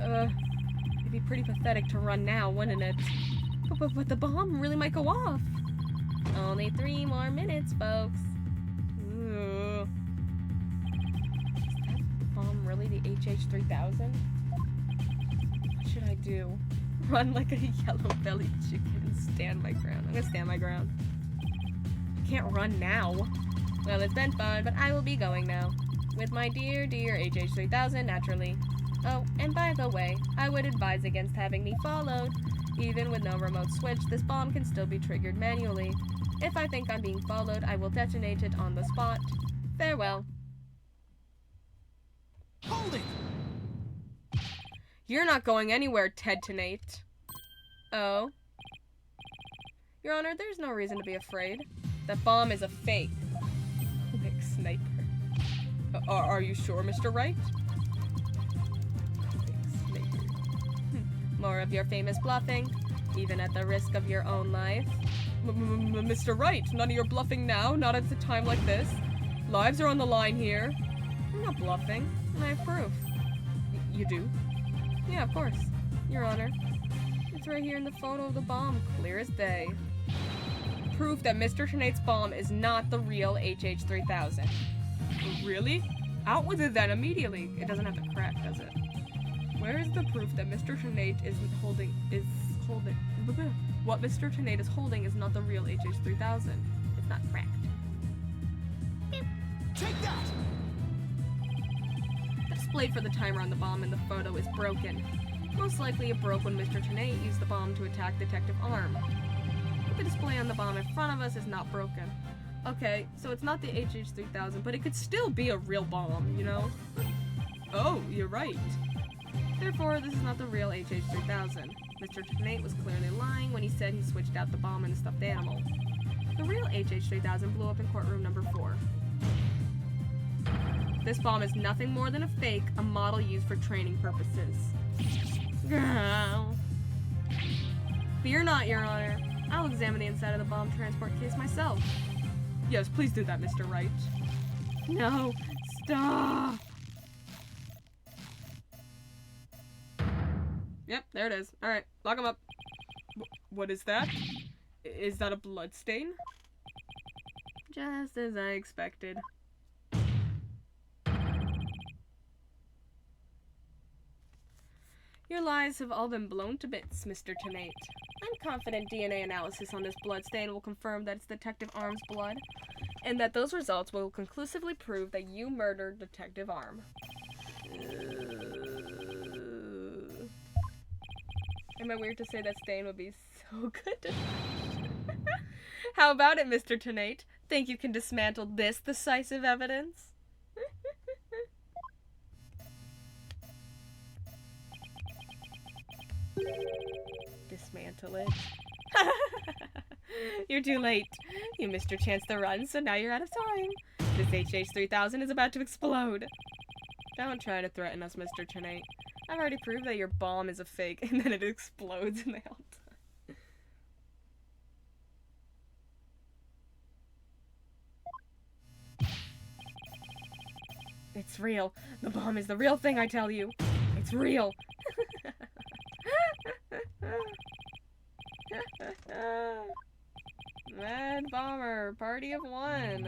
Speaker 1: It'd be pretty pathetic to run now, wouldn't it? But the bomb really might go off. Only 3 more minutes, folks. Ooh. Is that bomb really the HH3000? What should I do? Run like a yellow-bellied chicken and stand my ground. I'm gonna stand my ground. I can't run now. Well, it's been fun, but I will be going now. With my dear, dear HH3000, naturally. Oh, and by the way, I would advise against having me followed. Even with no remote switch, this bomb can still be triggered manually. If I think I'm being followed, I will detonate it on the spot. Farewell.
Speaker 5: Hold it!
Speaker 1: You're not going anywhere, Ted-tonate. Oh? Your Honor, there's no reason to be afraid. That bomb is a fake. Quick sniper. Are you sure, Mr. Wright? Quick sniper. More of your famous bluffing, even at the risk of your own life. Mr. Wright, none of your bluffing now, not at a time like this. Lives are on the line here. I'm not bluffing, and I have proof. You do? Yeah, of course. Your Honor. It's right here in the photo of the bomb, clear as day. Proof that Mr. Tonate's bomb is not the real HH3000. Really? Out with it then, immediately. It doesn't have to crack, does it? Where is the proof that Mr. Tonate is holding... What Mr. Tonate is holding is not the real HH3000. It's not cracked.
Speaker 5: Take that!
Speaker 1: The display for the timer on the bomb in the photo is broken. Most likely it broke when Mr. Tonate used the bomb to attack Detective Arm. But the display on the bomb in front of us is not broken. Okay, so it's not the HH3000, but it could still be a real bomb, you know? Oh, you're right. Therefore, this is not the real HH3000. Mr. Tonate was clearly lying when he said he switched out the bomb and a stuffed animal. The real HH3000 blew up in courtroom number 4. This bomb is nothing more than a fake, a model used for training purposes. Girl. Fear not, Your Honor. I'll examine the inside of the bomb transport case myself. Yes, please do that, Mr. Wright. No, stop! Yep, there it is. Alright, lock him up. What is that? Is that a blood stain? Just as I expected. Your lies have all been blown to bits, Mr. Tonate. I'm confident DNA analysis on this blood stain will confirm that it's Detective Arm's blood, and that those results will conclusively prove that you murdered Detective Arm. Am I weird to say that stain would be so good to How about it, Mr. Tonate? Think you can dismantle this decisive evidence? Dismantle it. You're too late. You missed your chance to run, so now you're out of time. This HH-3000 is about to explode. Don't try to threaten us, Mr. Tennate. I've already proved that your bomb is a fake, and then it explodes and they all die. It's real. The bomb is the real thing, I tell you. It's real. Mad bomber, party of one.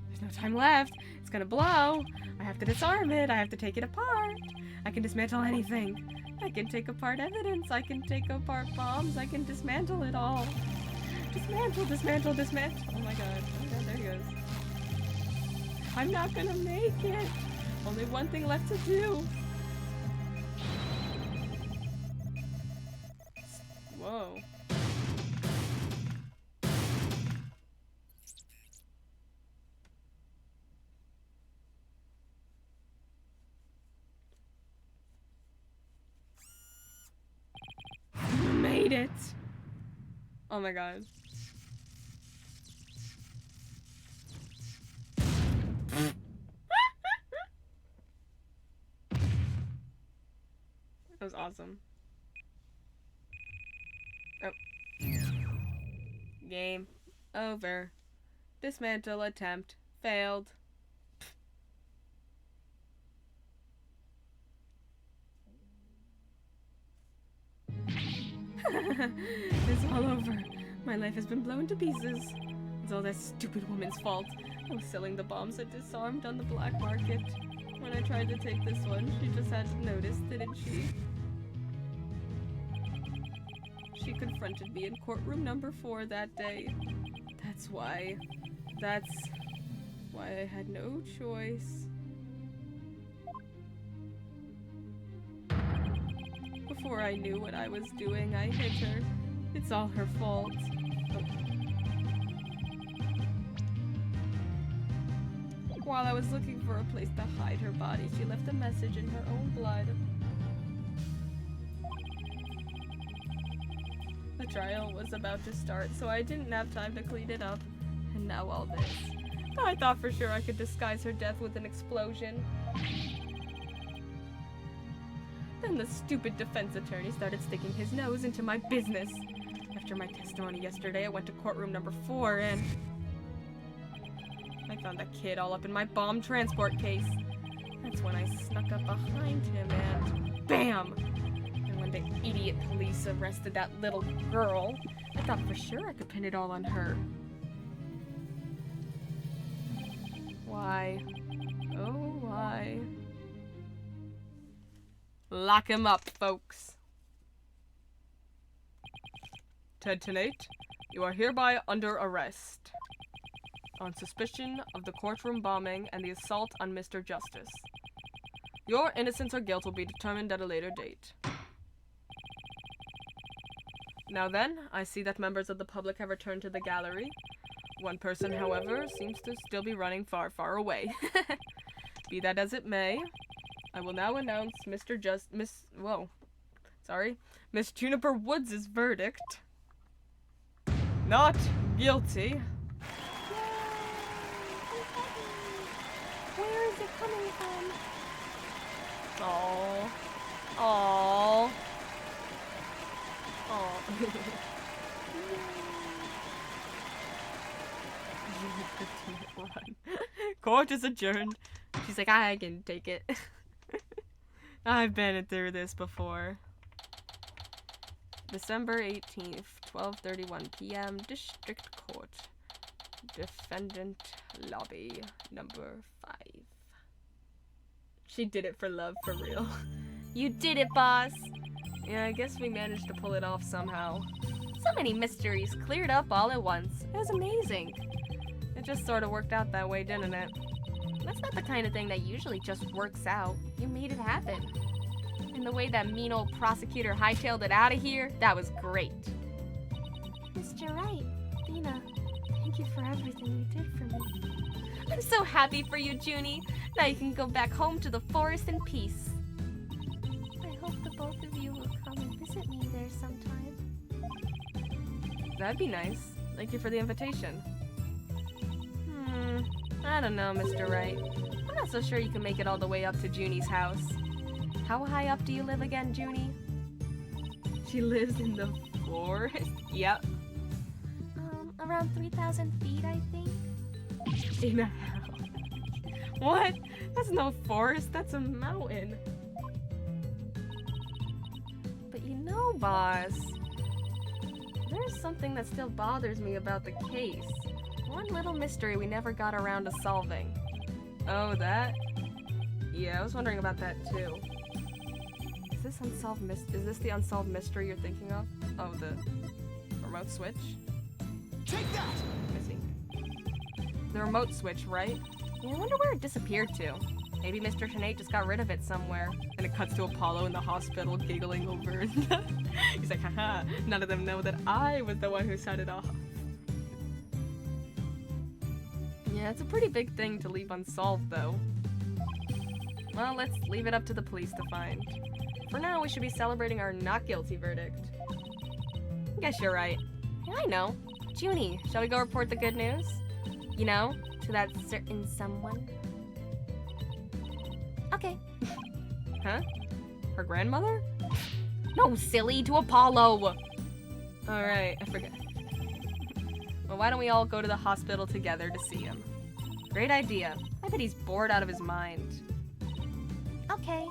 Speaker 1: There's no time left. It's gonna blow. I have to disarm it. I have to take it apart. I can dismantle anything. I can take apart evidence. I can take apart bombs. I can dismantle it all. Dismantle, dismantle, dismantle. Oh my god. Oh god, there he goes. I'm not gonna make it. Only one thing left to do. Whoa. Made it. Oh my god. That was awesome. Oh. Game over. Dismantle attempt failed. It's all over. My life has been blown to pieces. It's all that stupid woman's fault. I was selling the bombs that disarmed on the black market. When I tried to take this one, she just hadn't noticed, didn't she? She confronted me in courtroom number 4 that day. That's why I had no choice. Before I knew what I was doing, I hit her. It's all her fault. Oh. While I was looking for a place to hide her body, she left a message in her own blood. The trial was about to start, so I didn't have time to clean it up. And now all this. I thought for sure I could disguise her death with an explosion. Then the stupid defense attorney started sticking his nose into my business. After my testimony yesterday, I went to courtroom number 4 and I found that kid all up in my bomb transport case. That's when I snuck up behind him and BAM! And when the idiot police arrested that little girl, I thought for sure I could pin it all on her. Why? Oh, why? Lock him up, folks. Ted Tennate, you are hereby under arrest on suspicion of the courtroom bombing and the assault on Mr. Justice. Your innocence or guilt will be determined at a later date. Now then, I see that members of the public have returned to the gallery. One person, however, seems to still be running far, far away. Be that as it may, I will now announce Miss Juniper Woods' verdict. Not guilty.
Speaker 3: Where is it coming from?
Speaker 1: Aww. Aww. Aww. Court is adjourned. She's like, I can take it. I've been through this before. December 18th, 12:31 p.m. District Court. Defendant Lobby number 5. She did it for love, for real. You did it, boss! Yeah, I guess we managed to pull it off somehow. So many mysteries cleared up all at once. It was amazing. It just sort of worked out that way, didn't it? That's not the kind of thing that usually just works out. You made it happen. And the way that mean old prosecutor hightailed it out of here, that was great.
Speaker 3: Mr. Wright, Dina, thank you for everything you did for me.
Speaker 2: I'm so happy for you, Junie. Now you can go back home to the forest in peace.
Speaker 3: I hope the both of you will come and visit me there sometime.
Speaker 1: That'd be nice.
Speaker 2: Thank you for the invitation. I don't know, Mr. Wright. I'm not so sure you can make it all the way up to Junie's house. How high up do you live again, Junie? She lives in the forest? Yep.
Speaker 3: Around 3,000 feet, I think.
Speaker 2: In a house. What? That's no forest, that's a mountain. But you know, boss, there's something that still bothers me about the case. One little mystery we never got around to solving. Oh, that? Yeah, I was wondering about that too. Is this the unsolved mystery you're thinking of? Oh, the remote switch?
Speaker 5: Take that!
Speaker 2: Missing. The remote switch, right? Yeah, I wonder where it disappeared to. Maybe Mr. Sinead just got rid of it somewhere. And it cuts to Apollo in the hospital giggling over it. He's like, haha, none of them know that I was the one who set it off. Yeah, it's a pretty big thing to leave unsolved, though. Well, let's leave it up to the police to find. For now, we should be celebrating our not guilty verdict. Guess you're right. Yeah, I know. Junie, shall we go report the good news? You know, to that certain someone?
Speaker 3: Okay.
Speaker 2: Huh? Her grandmother? No, silly, to Apollo! Alright, I forget. Well, why don't we all go to the hospital together to see him? Great idea. I bet he's bored out of his mind.
Speaker 3: Okay.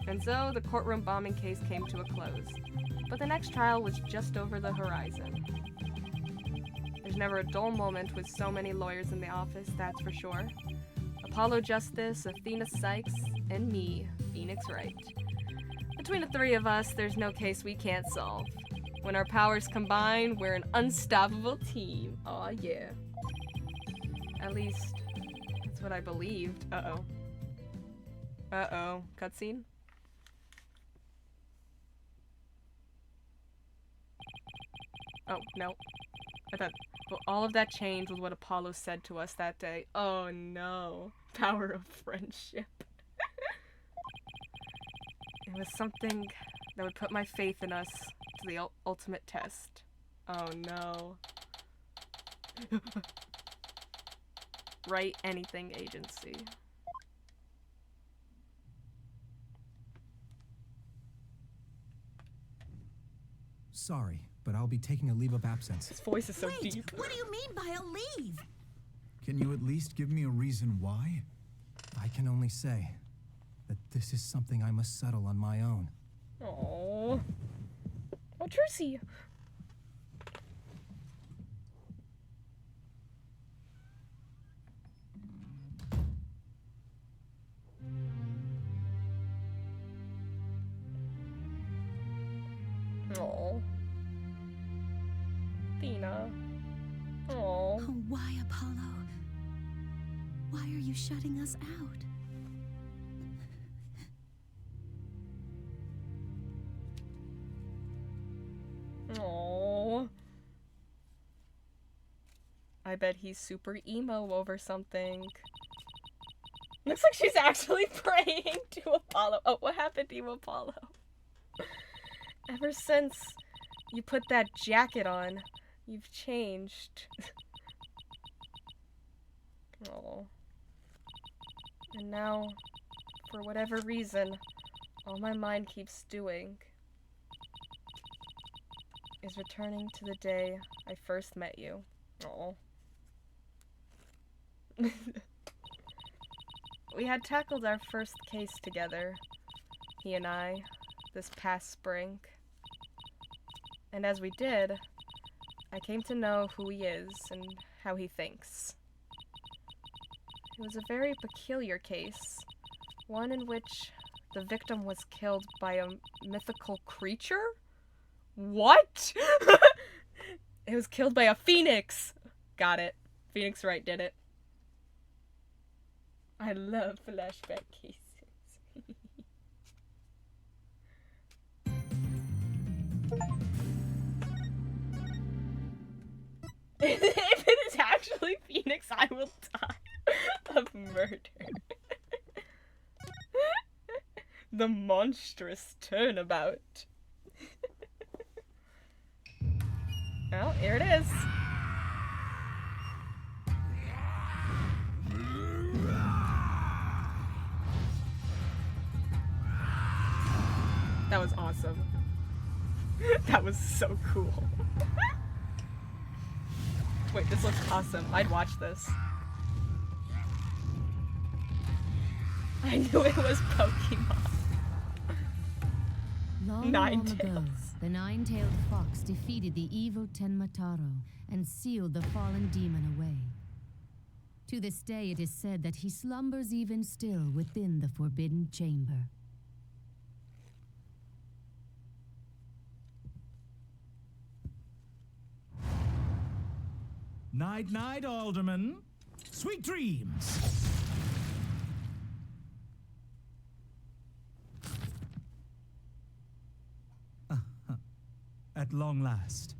Speaker 2: And so, the courtroom bombing case came to a close. But the next trial was just over the horizon. There's never a dull moment with so many lawyers in the office, that's for sure. Apollo Justice, Athena Sykes, and me, Phoenix Wright. Between the three of us, there's no case we can't solve. When our powers combine, we're an unstoppable team. Aw, yeah. At least, that's what I believed. Uh-oh. Uh-oh. Cutscene? Oh, no. I thought, well, all of that changed with what Apollo said to us that day. Oh, no. Power of friendship. It was something that would put my faith in us to the ultimate test. Oh, no. Write anything agency.
Speaker 7: Sorry, but I'll be taking a leave of absence.
Speaker 2: His voice is so
Speaker 6: Wait,
Speaker 2: deep.
Speaker 6: what do you mean by a leave?
Speaker 7: Can you at least give me a reason why? I can only say that this is something I must settle on my own.
Speaker 2: Oh, Trucy. Oh, Athena. Oh.
Speaker 6: Oh, why, Apollo? Why are you shutting us out?
Speaker 2: Oh. I bet he's super emo over something. Looks like she's actually praying to Apollo. Oh, what happened to you, Apollo? Ever since you put that jacket on, you've changed. Oh. And now, for whatever reason, all my mind keeps doing is returning to the day I first met you. Oh. We had tackled our first case together, he and I, this past spring. And as we did, I came to know who he is and how he thinks. It was a very peculiar case, one in which the victim was killed by a mythical creature? What? It was killed by a phoenix! Got it. Phoenix Wright did it. I love flashback cases. If it is actually Phoenix, I will die of murder. The monstrous turnabout.
Speaker 1: Oh, here it is. That was awesome. That was so cool. Wait, this looks awesome. I'd watch this. I knew it was Pokemon.
Speaker 8: Long,
Speaker 1: Nine
Speaker 8: long ago,
Speaker 1: tails.
Speaker 8: the nine-tailed fox defeated the evil Tenmataro and sealed the fallen demon away. To this day, it is said that he slumbers even still within the forbidden chamber.
Speaker 4: Night, night, Alderman. Sweet dreams. At long last,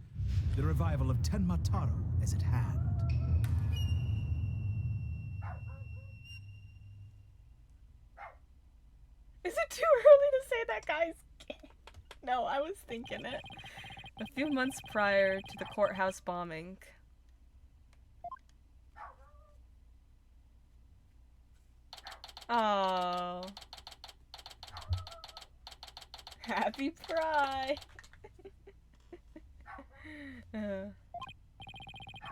Speaker 4: the revival of Tenmataro is at hand.
Speaker 1: Is it too early to say that guy's gay? No, I was thinking it. A few months prior to the courthouse bombing. Oh. Happy Pride.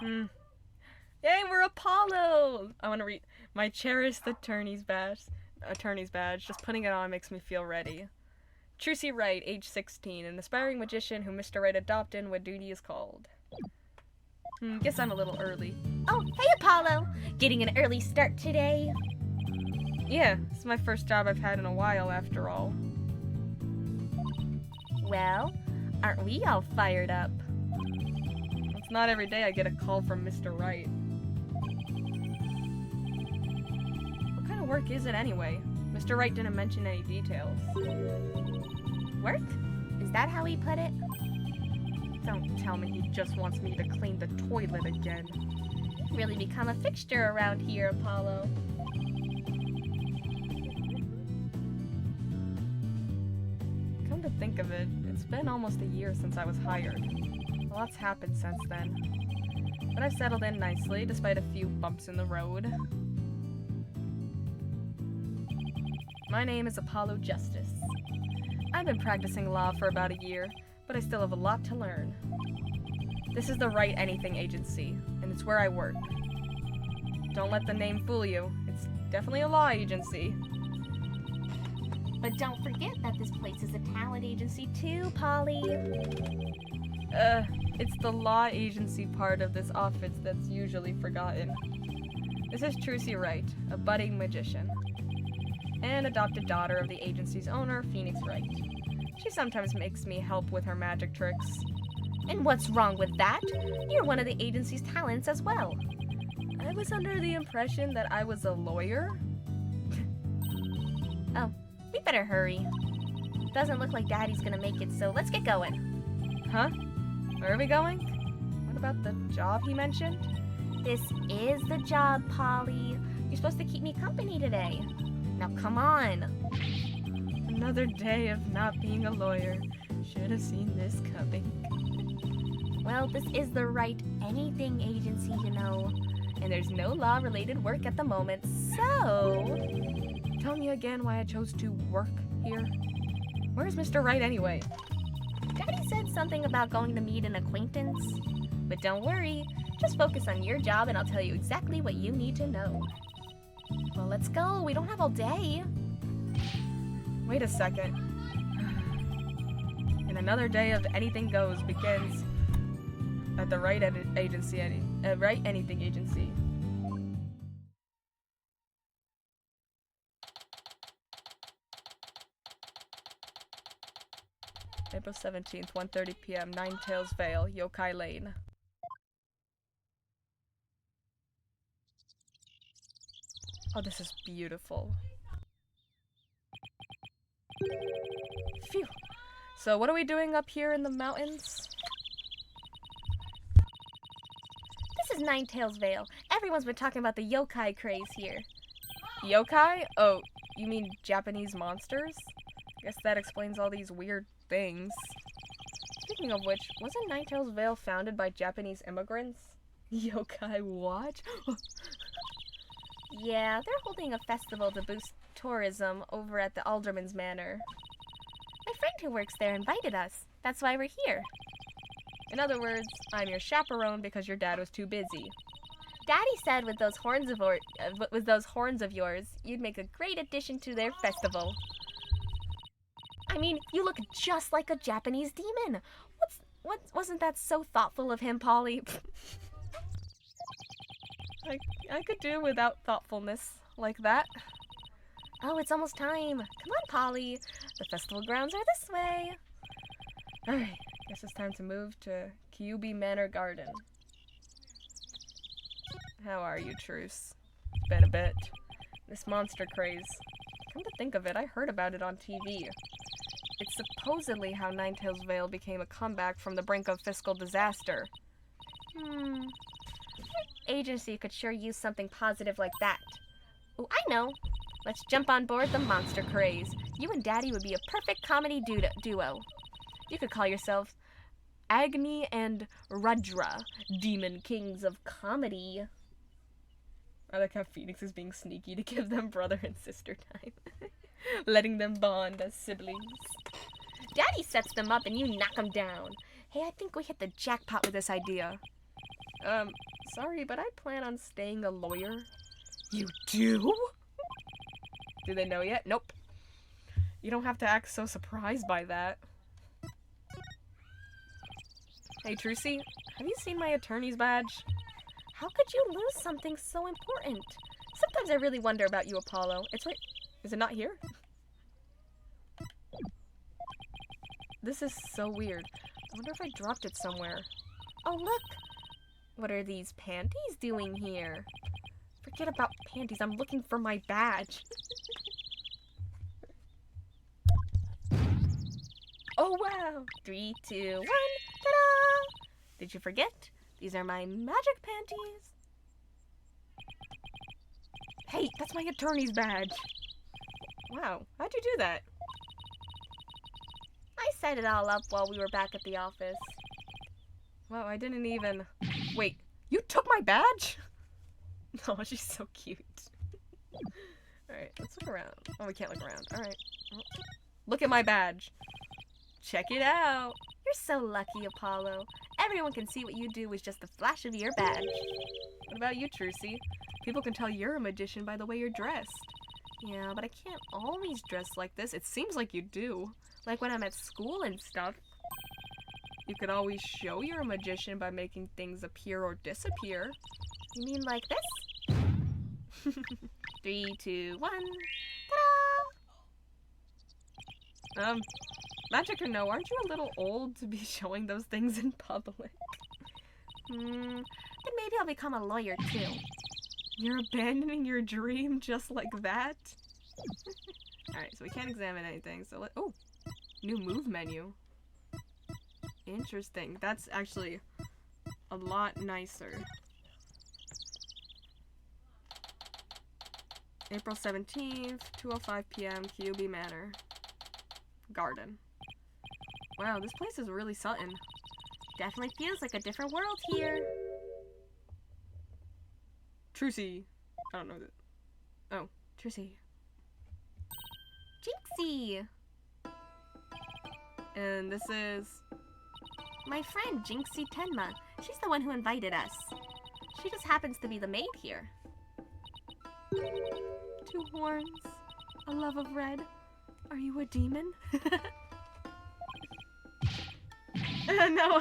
Speaker 1: Yay, we're Apollo! I want to read my cherished attorney's badge. Just putting it on makes me feel ready. Trucy Wright, age 16, an aspiring magician who Mr. Wright adopted when duty is called. Guess I'm a little early.
Speaker 2: Oh, hey Apollo! Getting an early start today?
Speaker 1: Yeah, this is my first job I've had in a while, after all.
Speaker 2: Well, aren't we all fired up?
Speaker 1: It's not every day I get a call from Mr. Wright. What kind of work is it anyway? Mr. Wright didn't mention any details.
Speaker 2: Work? Is that how he put it?
Speaker 1: Don't tell me he just wants me to clean the toilet again.
Speaker 2: You've really become a fixture around here, Apollo.
Speaker 1: Come to think of it, it's been almost a year since I was hired. A lot's happened since then. But I've settled in nicely, despite a few bumps in the road. My name is Apollo Justice. I've been practicing law for about a year, but I still have a lot to learn. This is the Wright Anything Agency, and it's where I work. Don't let the name fool you. It's definitely a law agency.
Speaker 2: But don't forget that this place is a talent agency too, Polly.
Speaker 1: It's the law agency part of this office that's usually forgotten. This is Trucy Wright, a budding magician, and adopted daughter of the agency's owner, Phoenix Wright. She sometimes makes me help with her magic tricks.
Speaker 2: And what's wrong with that? You're one of the agency's talents as well.
Speaker 1: I was under the impression that I was a lawyer.
Speaker 2: Oh, we better hurry. Doesn't look like Daddy's gonna make it, so let's get going.
Speaker 1: Huh? Where are we going? What about the job he mentioned?
Speaker 2: This is the job, Polly. You're supposed to keep me company today. Now come on.
Speaker 1: Another day of not being a lawyer. Should have seen this coming.
Speaker 2: Well, this is the Wright Anything Agency, you know. And there's no law-related work at the moment, so...
Speaker 1: Tell me again why I chose to work here. Where's Mr. Wright anyway?
Speaker 2: Daddy said something about going to meet an acquaintance. But don't worry, just focus on your job and I'll tell you exactly what you need to know. Well, let's go. We don't have all day.
Speaker 1: Wait a second. And another day of anything goes begins at the Wright Wright Anything Agency. April 17th, 1:30 p.m., Nine Tails Vale, Yokai Lane. Oh, this is beautiful. Phew. So what are we doing up here in the mountains?
Speaker 2: This is Nine Tails Vale. Everyone's been talking about the yokai craze here.
Speaker 1: Yokai? Oh, you mean Japanese monsters? Guess that explains all these weird things. Speaking of which, wasn't Ninetales Vale founded by Japanese immigrants? Yokai watch?
Speaker 2: Yeah, they're holding a festival to boost tourism over at the Alderman's Manor. My friend who works there invited us. That's why we're here.
Speaker 1: In other words, I'm your chaperone because your dad was too busy.
Speaker 2: Daddy said with those horns of yours, you'd make a great addition to their festival. I mean, you look just like a Japanese demon. Wasn't that so thoughtful of him, Polly?
Speaker 1: I could do without thoughtfulness like that.
Speaker 2: Oh, it's almost time. Come on, Polly. The festival grounds are this way.
Speaker 1: Alright, guess it's time to move to Kyubi Manor Garden. How are you, Truce? It's been a bit. This monster craze. Come to think of it, I heard about it on TV. It's supposedly how Ninetales Vale became a comeback from the brink of fiscal disaster.
Speaker 2: Agency could sure use something positive like that. Oh, I know. Let's jump on board the monster craze. You and Daddy would be a perfect comedy duo. You could call yourself Agni and Rudra, Demon Kings of Comedy.
Speaker 1: I like how Phoenix is being sneaky to give them brother and sister time. Letting them bond as siblings.
Speaker 2: Daddy sets them up and you knock them down. Hey, I think we hit the jackpot with this idea.
Speaker 1: Sorry, but I plan on staying a lawyer.
Speaker 2: You do?
Speaker 1: Do they know yet? Nope. You don't have to act so surprised by that. Hey, Trucy, have you seen my attorney's badge?
Speaker 2: How could you lose something so important? Sometimes I really wonder about you, Apollo.
Speaker 1: It's right. Is it not here? This is so weird. I wonder if I dropped it somewhere.
Speaker 2: Oh, look!
Speaker 1: What are these panties doing here? Forget about panties. I'm looking for my badge.
Speaker 2: Oh, wow! 3, 2, 1, ta-da! Did you forget? These are my magic panties.
Speaker 1: Hey, that's my attorney's badge. Wow, how'd you do that?
Speaker 2: I set it all up while we were back at the office.
Speaker 1: Wow, I didn't even... Wait, you took my badge? Oh, she's so cute. Alright, let's look around. Oh, we can't look around. Alright. Look at my badge. Check it out.
Speaker 2: You're so lucky, Apollo. Everyone can see what you do with just the flash of your badge.
Speaker 1: What about you, Trucy? People can tell you're a magician by the way you're dressed.
Speaker 2: Yeah, but I can't always dress like this. It seems like you do. Like when I'm at school and stuff.
Speaker 1: You could always show you're a magician by making things appear or disappear.
Speaker 2: You mean like this? 3, 2, 1. Ta-da!
Speaker 1: Magic or no, aren't you a little old to be showing those things in public?
Speaker 2: Then maybe I'll become a lawyer too.
Speaker 1: You're abandoning your dream just like that? Alright, so we can't examine anything, so oh! New move menu. Interesting. That's actually a lot nicer. April 17th, 2:05 p.m., Kyubi Manor Garden. Wow, this place is really something.
Speaker 2: Definitely feels like a different world here.
Speaker 1: Trucy. I don't know that. Oh, Trucy.
Speaker 2: Jinxie!
Speaker 1: And this is...
Speaker 2: my friend, Jinxie Tenma. She's the one who invited us. She just happens to be the maid here.
Speaker 1: 2 horns. A love of red. Are you a demon? No,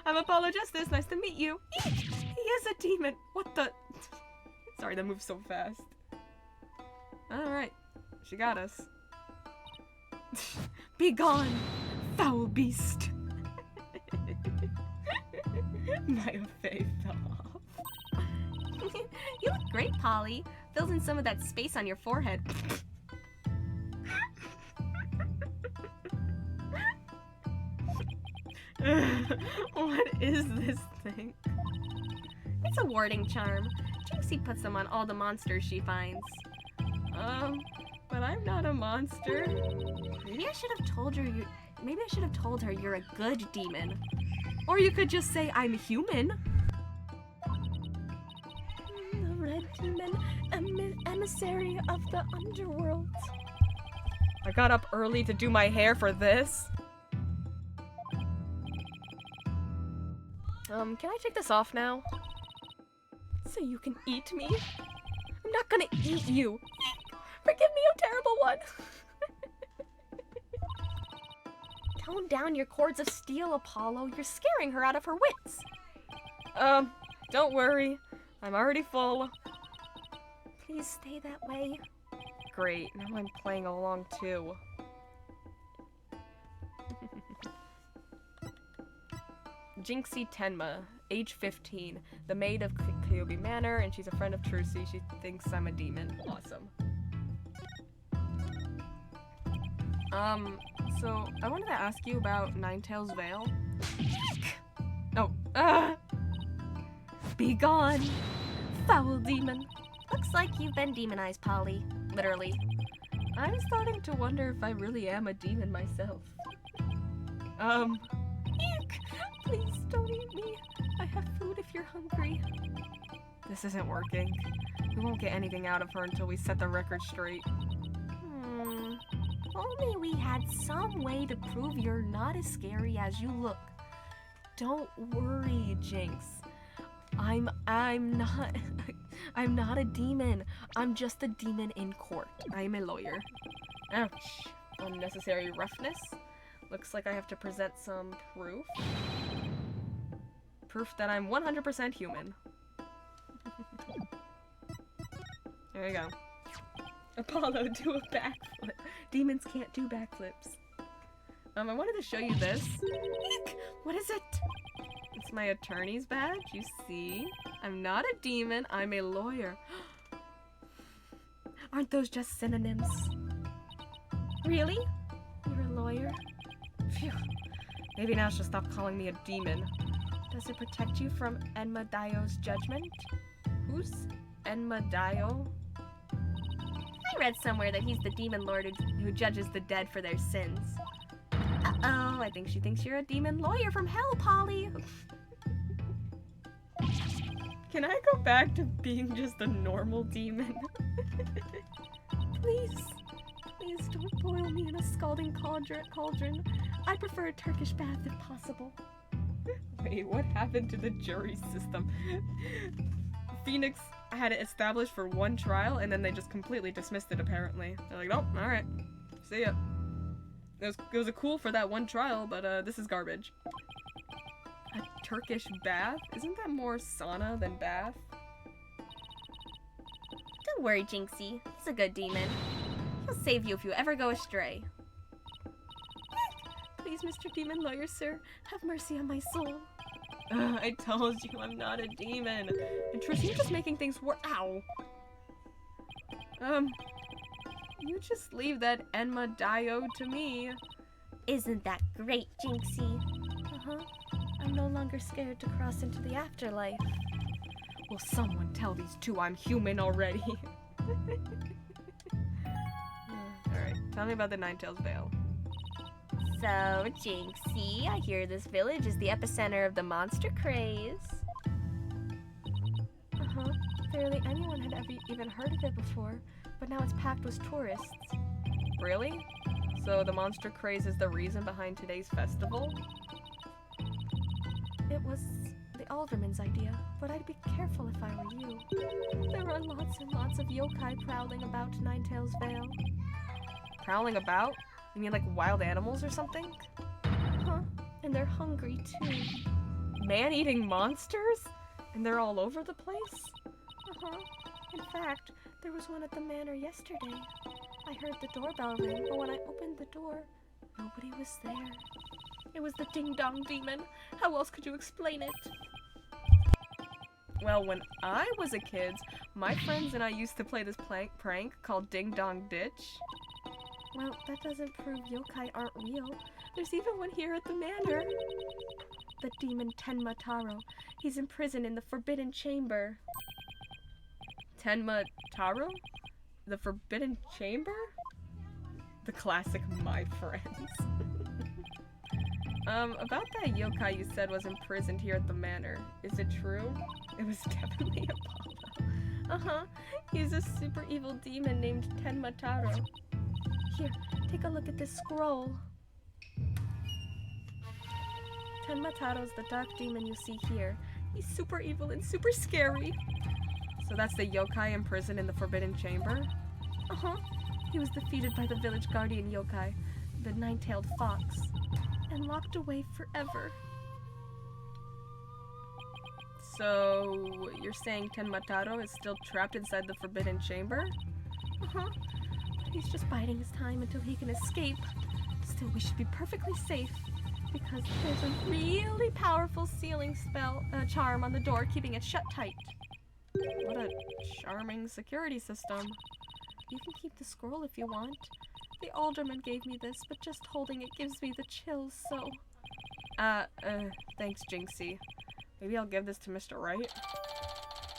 Speaker 1: I'm Apollo Justice. Nice to meet you. Eek! He is a demon. What the... Sorry, that moves so fast. Alright. She got us. Be gone, foul beast. My faith fell off.
Speaker 2: You look great, Polly. Fills in some of that space on your forehead.
Speaker 1: What is this thing?
Speaker 2: It's a warding charm. Jinxie puts them on all the monsters she finds.
Speaker 1: But I'm not a monster.
Speaker 2: Maybe I should have told you Maybe I should have told her you're a good demon. Or you could just say I'm human.
Speaker 3: The red demon, emissary of the underworld.
Speaker 1: I got up early to do my hair for this. Can I take this off now?
Speaker 2: So you can eat me? I'm not gonna eat you. Forgive me, oh terrible one. Tone down your cords of steel, Apollo. You're scaring her out of her wits.
Speaker 1: Don't worry. I'm already full.
Speaker 3: Please stay that way.
Speaker 1: Great, now I'm playing along too. Jinxie Tenma, age 15, the maid of Kyobi Manor, and she's a friend of Trucy. She thinks I'm a demon. Awesome. So I wanted to ask you about Ninetales Vale. Oh,
Speaker 2: Be gone, foul demon.
Speaker 3: Looks like you've been demonized, Polly. Literally.
Speaker 1: I'm starting to wonder if I really am a demon myself.
Speaker 2: Eek! Please don't eat me. I have food if you're hungry.
Speaker 1: This isn't working. We won't get anything out of her until we set the record straight.
Speaker 3: If only we had some way to prove you're not as scary as you look.
Speaker 2: Don't worry, Jinx. I'm not I'm not a demon. I'm just a demon in court. I'm a lawyer.
Speaker 1: Ouch. Unnecessary roughness. Looks like I have to present some proof. Proof that I'm 100% human. There you go. Apollo, do a backflip. Demons can't do backflips. I wanted to show you this.
Speaker 2: Eek! What is it?
Speaker 1: It's my attorney's badge, you see? I'm not a demon, I'm a lawyer.
Speaker 2: Aren't those just synonyms?
Speaker 3: Really? You're a lawyer?
Speaker 1: Phew. Maybe now she'll stop calling me a demon.
Speaker 2: Does it protect you from Enmadaio's judgment?
Speaker 1: Who's Enmadaio?
Speaker 3: I read somewhere that he's the demon lord who judges the dead for their sins.
Speaker 2: Uh-oh, I think she thinks you're a demon lawyer from hell, Polly.
Speaker 1: Can I go back to being just a normal demon?
Speaker 2: Please don't boil me in a scalding cauldron. I prefer a Turkish bath if possible.
Speaker 1: Wait, what happened to the jury system? Phoenix had it established for one trial, and then they just completely dismissed it, apparently. They're like, nope, alright. See ya. It was a cool for that one trial, but this is garbage. A Turkish bath? Isn't that more sauna than bath?
Speaker 3: Don't worry, Jinxie. He's a good demon. He'll save you if you ever go astray.
Speaker 2: Please, Mr. Demon Lawyer, sir, have mercy on my soul.
Speaker 1: I told you I'm not a demon. And Trish, you're just making things worse. Ow. You just leave that Enmadaio to me.
Speaker 3: Isn't that great, Jinxie?
Speaker 2: Uh-huh. I'm no longer scared to cross into the afterlife.
Speaker 1: Will someone tell these two I'm human already? Alright, tell me about the Ninetales Vale.
Speaker 3: So, Jinxie, I hear this village is the epicenter of the monster craze.
Speaker 2: Uh-huh. Barely anyone had ever even heard of it before, but now it's packed with tourists.
Speaker 1: Really? So the monster craze is the reason behind today's festival?
Speaker 2: It was the alderman's idea, but I'd be careful if I were you. There are lots and lots of yokai prowling about Ninetales Vale.
Speaker 1: Prowling about? You mean like wild animals or something?
Speaker 2: Huh? And they're hungry too.
Speaker 1: Man-eating monsters? And they're all over the place?
Speaker 2: Uh-huh. In fact, there was one at the manor yesterday. I heard the doorbell ring, but when I opened the door, nobody was there. It was the ding-dong demon. How else could you explain it?
Speaker 1: Well, when I was a kid, my friends and I used to play this prank called Ding Dong Ditch.
Speaker 2: Well, that doesn't prove yokai aren't real. There's even one here at the manor. The demon Tenma Taro. He's in prison in the Forbidden Chamber.
Speaker 1: Tenma Taro? The Forbidden Chamber? The classic My Friends. About that yokai you said was imprisoned here at the manor. Is it true? It was definitely Apollo.
Speaker 3: Uh-huh.
Speaker 1: He's a super evil demon named Tenmataro.
Speaker 3: Here, take a look at this scroll. Tenmataro's the dark demon you see here.
Speaker 1: He's super evil and super scary. So that's the yokai imprisoned in the Forbidden Chamber?
Speaker 3: Uh-huh. He was defeated by the village guardian yokai, the nine-tailed fox, and locked away forever.
Speaker 1: So, you're saying Tenmataro is still trapped inside the Forbidden Chamber?
Speaker 3: Uh-huh. But he's just biding his time until he can escape. Still, we should be perfectly safe, because there's a really powerful sealing charm on the door, keeping it shut tight.
Speaker 1: What a charming security system.
Speaker 3: You can keep the scroll if you want. The alderman gave me this, but just holding it gives me the chills, so...
Speaker 1: Thanks, Jinxie. Maybe I'll give this to Mr. Wright.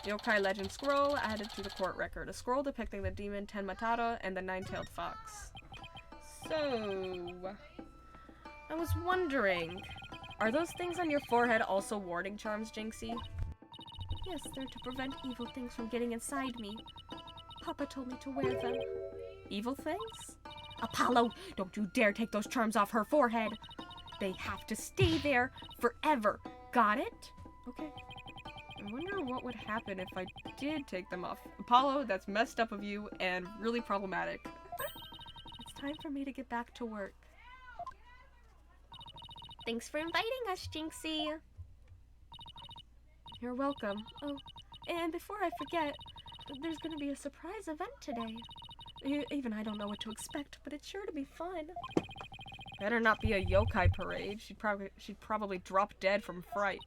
Speaker 1: Yokai Legend Scroll added to the court record. A scroll depicting the demon Tenmataro and the nine-tailed fox. So... I was wondering, are those things on your forehead also warding charms, Jinxie?
Speaker 3: Yes, they're to prevent evil things from getting inside me. Papa told me to wear them.
Speaker 1: Evil things?
Speaker 2: Apollo, don't you dare take those charms off her forehead. They have to stay there forever. Got it?
Speaker 1: Okay. I wonder what would happen if I did take them off. Apollo, that's messed up of you and really problematic.
Speaker 3: It's time for me to get back to work.
Speaker 2: Thanks for inviting us, Jinxie.
Speaker 3: You're welcome. Oh, and before I forget, there's gonna be a surprise event today. Even I don't know what to expect, but it's sure to be fun.
Speaker 1: Better not be a yokai parade. She'd probably drop dead from fright.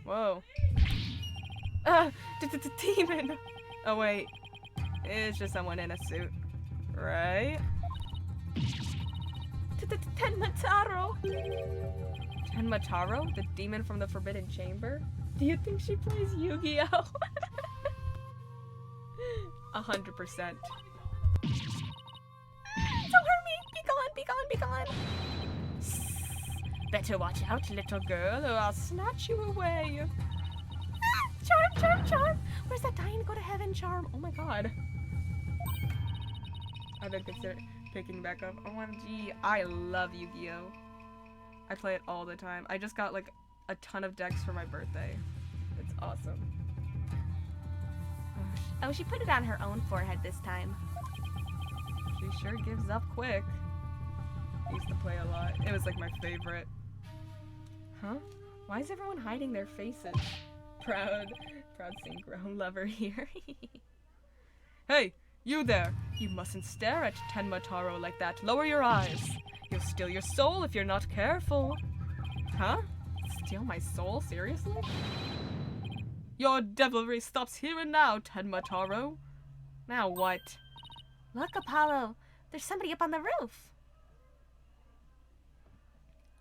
Speaker 1: Whoa. Demon! Oh wait. It's just someone in a suit. Right?
Speaker 3: Tenmataro!
Speaker 1: Tenmataro? The demon from the Forbidden Chamber? Do you think she plays Yu-Gi-Oh? 100%.
Speaker 2: Don't hurt me! Be gone, be gone, be gone!
Speaker 1: Better watch out, little girl, or I'll snatch you away.
Speaker 2: Charm, charm, charm! Where's that dying to go to heaven charm? Oh my god.
Speaker 1: I've been considering picking back up. OMG, I love Yu-Gi-Oh! I play it all the time. I just got like a ton of decks for my birthday. It's awesome.
Speaker 2: Oh, she put it on her own forehead this time.
Speaker 1: She sure gives up quick. I used to play a lot. It was like my favorite. Huh? Why is everyone hiding their faces? Proud synchro lover here. Hey, you there! You mustn't stare at Tenmataro like that. Lower your eyes. You'll steal your soul if you're not careful. Huh? Steal my soul? Seriously? Your devilry stops here and now, Tenmataro. Now what?
Speaker 2: Look, Apollo. There's somebody up on the roof.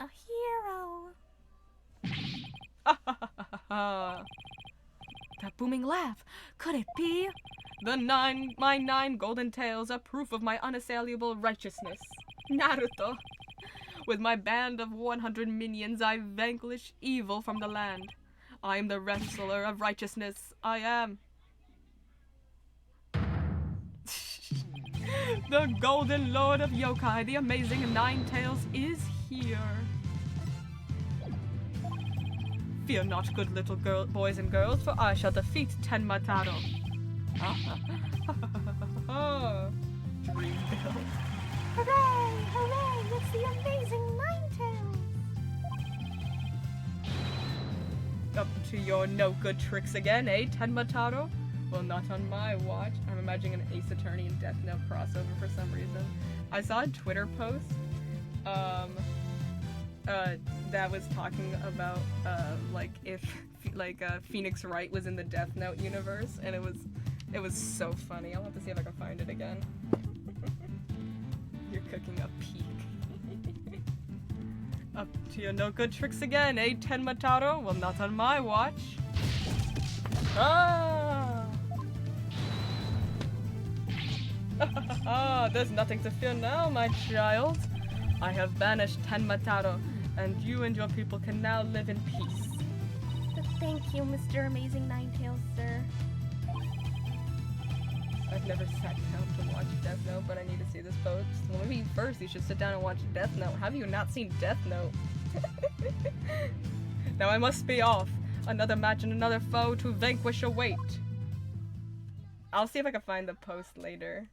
Speaker 2: A hero.
Speaker 1: That booming laugh. Could it be? My 9 golden tails are proof of my unassailable righteousness. Naruto. With my band of 100 minions, I vanquish evil from the land. I am the wrestler of righteousness. I am. The golden lord of yokai, the amazing Nine Tails, is here. Fear not, good little boys and girls, for I shall defeat Tenmataro. Dreamville.
Speaker 2: Hooray! Hooray! It's the amazing Ninetails!
Speaker 1: Up to your no-good tricks again, eh, Tenmataro? Well, not on my watch. I'm imagining an Ace Attorney and Death Note crossover for some reason. I saw a Twitter post, that was talking about, like, if, like, Phoenix Wright was in the Death Note universe, and it was so funny. I'll have to see if I can find it again. You're cooking a peak. Up to your no-good tricks again, eh, Tenmataro? Well, not on my watch. Ah! There's nothing to fear now, my child. I have banished Tenmataro, and you and your people can now live in peace.
Speaker 3: Thank you, Mr. Amazing Ninetails, sir.
Speaker 1: I've never sat down to watch Death Note, but I need to see this post. Well, maybe first you should sit down and watch Death Note. Have you not seen Death Note? Now I must be off. Another match and another foe to vanquish await. I'll see if I can find the post later.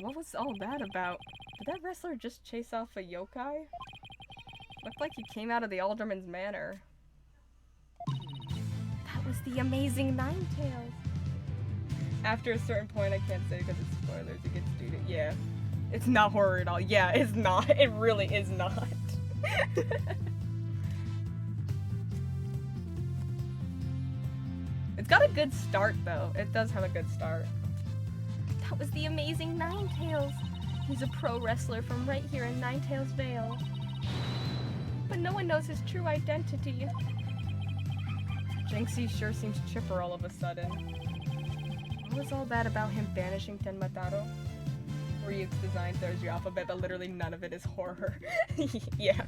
Speaker 1: What was all that about? Did that wrestler just chase off a yokai? Looked like he came out of the Alderman's Manor.
Speaker 3: That was the Amazing Ninetails.
Speaker 1: After a certain point, I can't say because it's spoilers. It gets due to, yeah. It's not horror at all. Yeah, it's not. It really is not. It's got a good start, though. It does have a good start.
Speaker 3: That was the Amazing Ninetails. He's a pro wrestler from right here in Ninetails Vale. But no one knows his true identity.
Speaker 1: Jinxie sure seems chipper all of a sudden. What was all that about him banishing Tenmataro? Ryuk's design throws you alphabet, but literally none of it is horror. Yeah.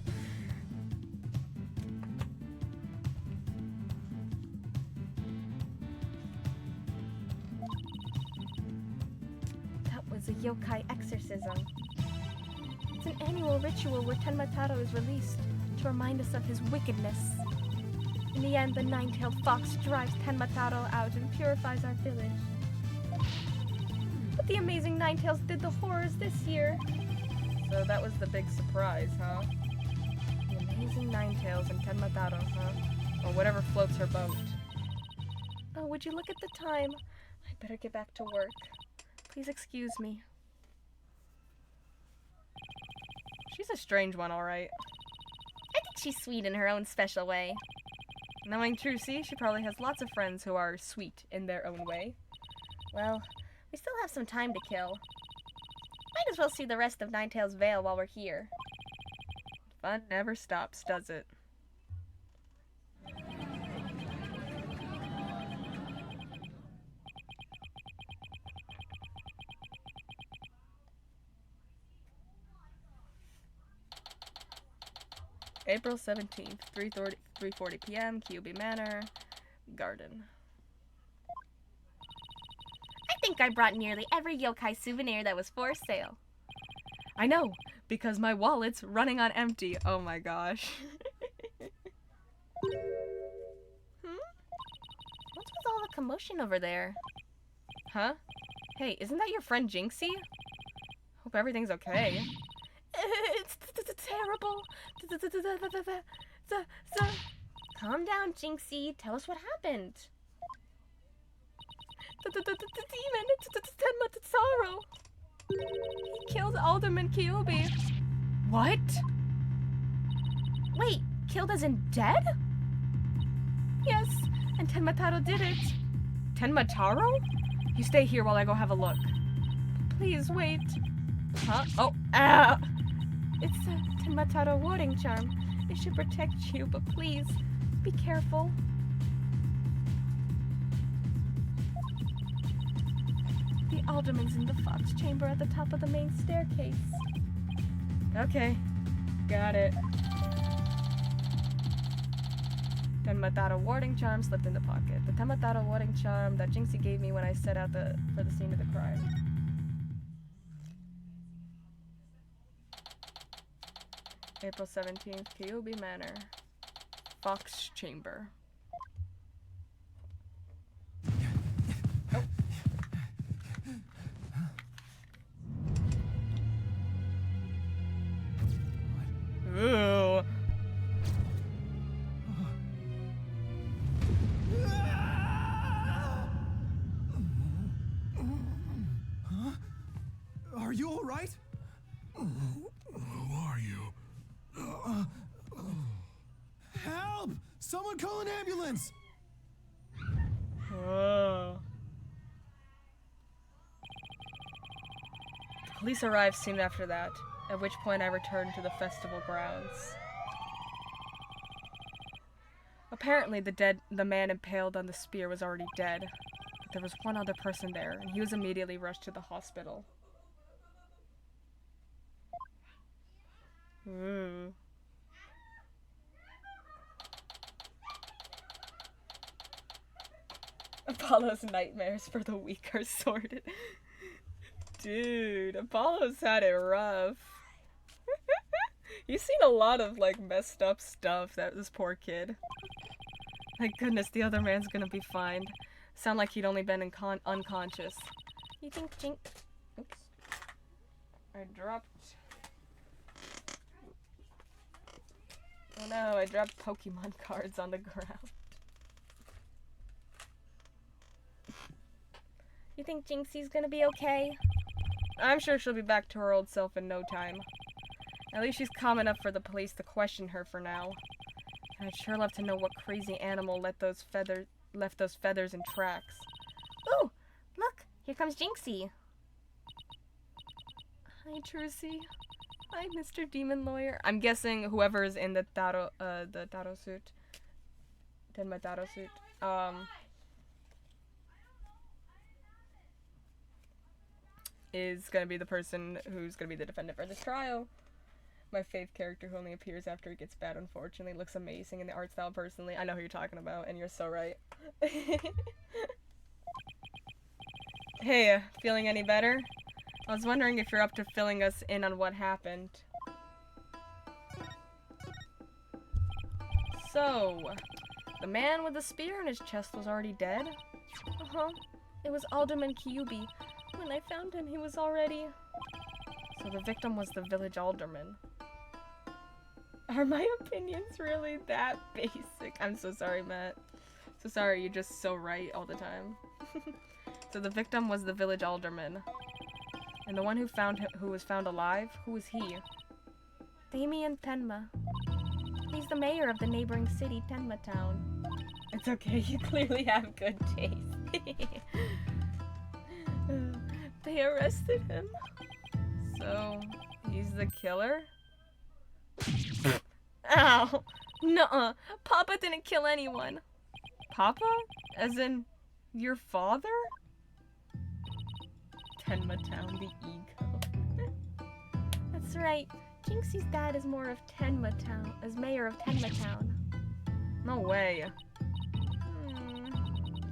Speaker 3: That was a yokai exorcism. It's an annual ritual where Tenmataro is released to remind us of his wickedness. In the end, the nine-tailed fox drives Tenmataro out and purifies our village. But the Amazing Ninetails did the horrors this year.
Speaker 1: So that was the big surprise, huh? The Amazing Ninetails and Tenmataro, huh? Or whatever floats her boat.
Speaker 3: Oh, would you look at the time? I better get back to work. Please excuse me.
Speaker 1: She's a strange one, alright.
Speaker 2: I think she's sweet in her own special way.
Speaker 1: Knowing Trucy, she probably has lots of friends who are sweet in their own way.
Speaker 2: Well, we still have some time to kill. Might as well see the rest of Ninetails Vale while we're here.
Speaker 1: Fun never stops, does it? April 17th, 3:40 p.m., QB Manor, Garden.
Speaker 2: I think I brought nearly every yokai souvenir that was for sale.
Speaker 1: I know, because my wallet's running on empty. Oh my gosh.
Speaker 2: What's with all the commotion over there?
Speaker 1: Huh? Hey, isn't that your friend Jinxie? Hope everything's okay.
Speaker 3: It's terrible.
Speaker 2: Calm down, Jinxie. Tell us what happened.
Speaker 3: The demon, Tenmataro. He killed Alderman Kyubi.
Speaker 1: What?
Speaker 2: Wait, killed as in dead?
Speaker 3: Yes, and Tenmataro did it.
Speaker 1: Tenmataro? You stay here while I go have a look.
Speaker 3: Please wait.
Speaker 1: Huh? Oh, ah!
Speaker 3: It's a Tenmataro warding charm. It should protect you, but please, be careful. The Alderman's in the Fox Chamber at the top of the main staircase.
Speaker 1: Okay, got it. Tenmataro warding charm slipped in the pocket. The Tenmataro warding charm that Jinxie gave me when I set out for the scene of the crime. April 17th, Kyubi Manor. Fox Chamber. Ooh.
Speaker 7: Huh? Are you all right?
Speaker 5: Who are you?
Speaker 7: Help! Someone call an ambulance!
Speaker 1: Whoa. The police arrived soon after that, at which point I returned to the festival grounds. Apparently the man impaled on the spear was already dead. The there was one other person there, and he was immediately rushed to the hospital. Apollo's nightmares for the weak are sorted. Dude, Apollo's had it rough. He's seen a lot of, like, messed up stuff, this poor kid. Thank goodness the other man's gonna be fine. Sound like he'd only been unconscious.
Speaker 3: You think Jinx...
Speaker 1: Oops. I dropped... Oh no, I dropped Pokemon cards on the ground.
Speaker 3: You think Jinxie's gonna be okay?
Speaker 1: I'm sure she'll be back to her old self in no time. At least she's calm enough for the police to question her for now. And I'd sure love to know what crazy animal left those feathers in tracks.
Speaker 3: Ooh! Look! Here comes Jinxie!
Speaker 1: Hi, Trucy. Hi, Mr. Demon Lawyer. I'm guessing whoever's in the Taro suit. Tenma Taro suit. Is gonna be the person who's gonna be the defendant for this trial. My fave character who only appears after it gets bad, unfortunately. Looks amazing in the art style personally. I know who you're talking about, and you're so right. Hey, feeling any better? I was wondering if you're up to filling us in on what happened. So, the man with the spear in his chest was already dead?
Speaker 3: Uh-huh. It was Alderman Kyubi. When I found him, he was already...
Speaker 1: So the victim was the village alderman. Are my opinions really that basic? I'm so sorry, Matt. So sorry, you're just so right all the time. So the victim was the village alderman. And the one who was found alive, who was he?
Speaker 3: Damien Tenma. He's the mayor of the neighboring city, Tenma Town.
Speaker 1: It's okay, you clearly have good taste. They arrested him. So, he's the killer? Ow! Nuh-uh. Papa didn't kill anyone. Papa? As in, your father? Tenma Town, the ego.
Speaker 3: That's right. Jinxie's dad is more of Tenma Town, as mayor of Tenma Town.
Speaker 1: No way.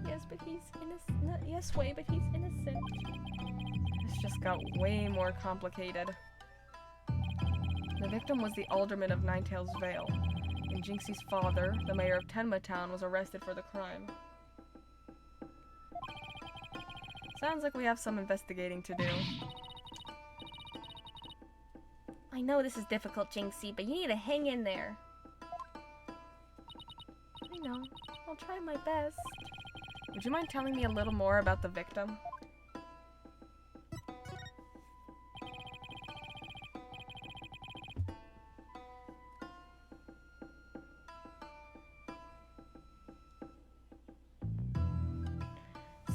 Speaker 3: Yes, but he's innocent. Yes, way, but he's innocent.
Speaker 1: This just got way more complicated. The victim was the alderman of Ninetails Vale, and Jinxie's father, the mayor of Tenma Town, was arrested for the crime. Sounds like we have some investigating to do.
Speaker 3: I know this is difficult, Jinxie, but you need to hang in there. I know. I'll try my best.
Speaker 1: Would you mind telling me a little more about the victim?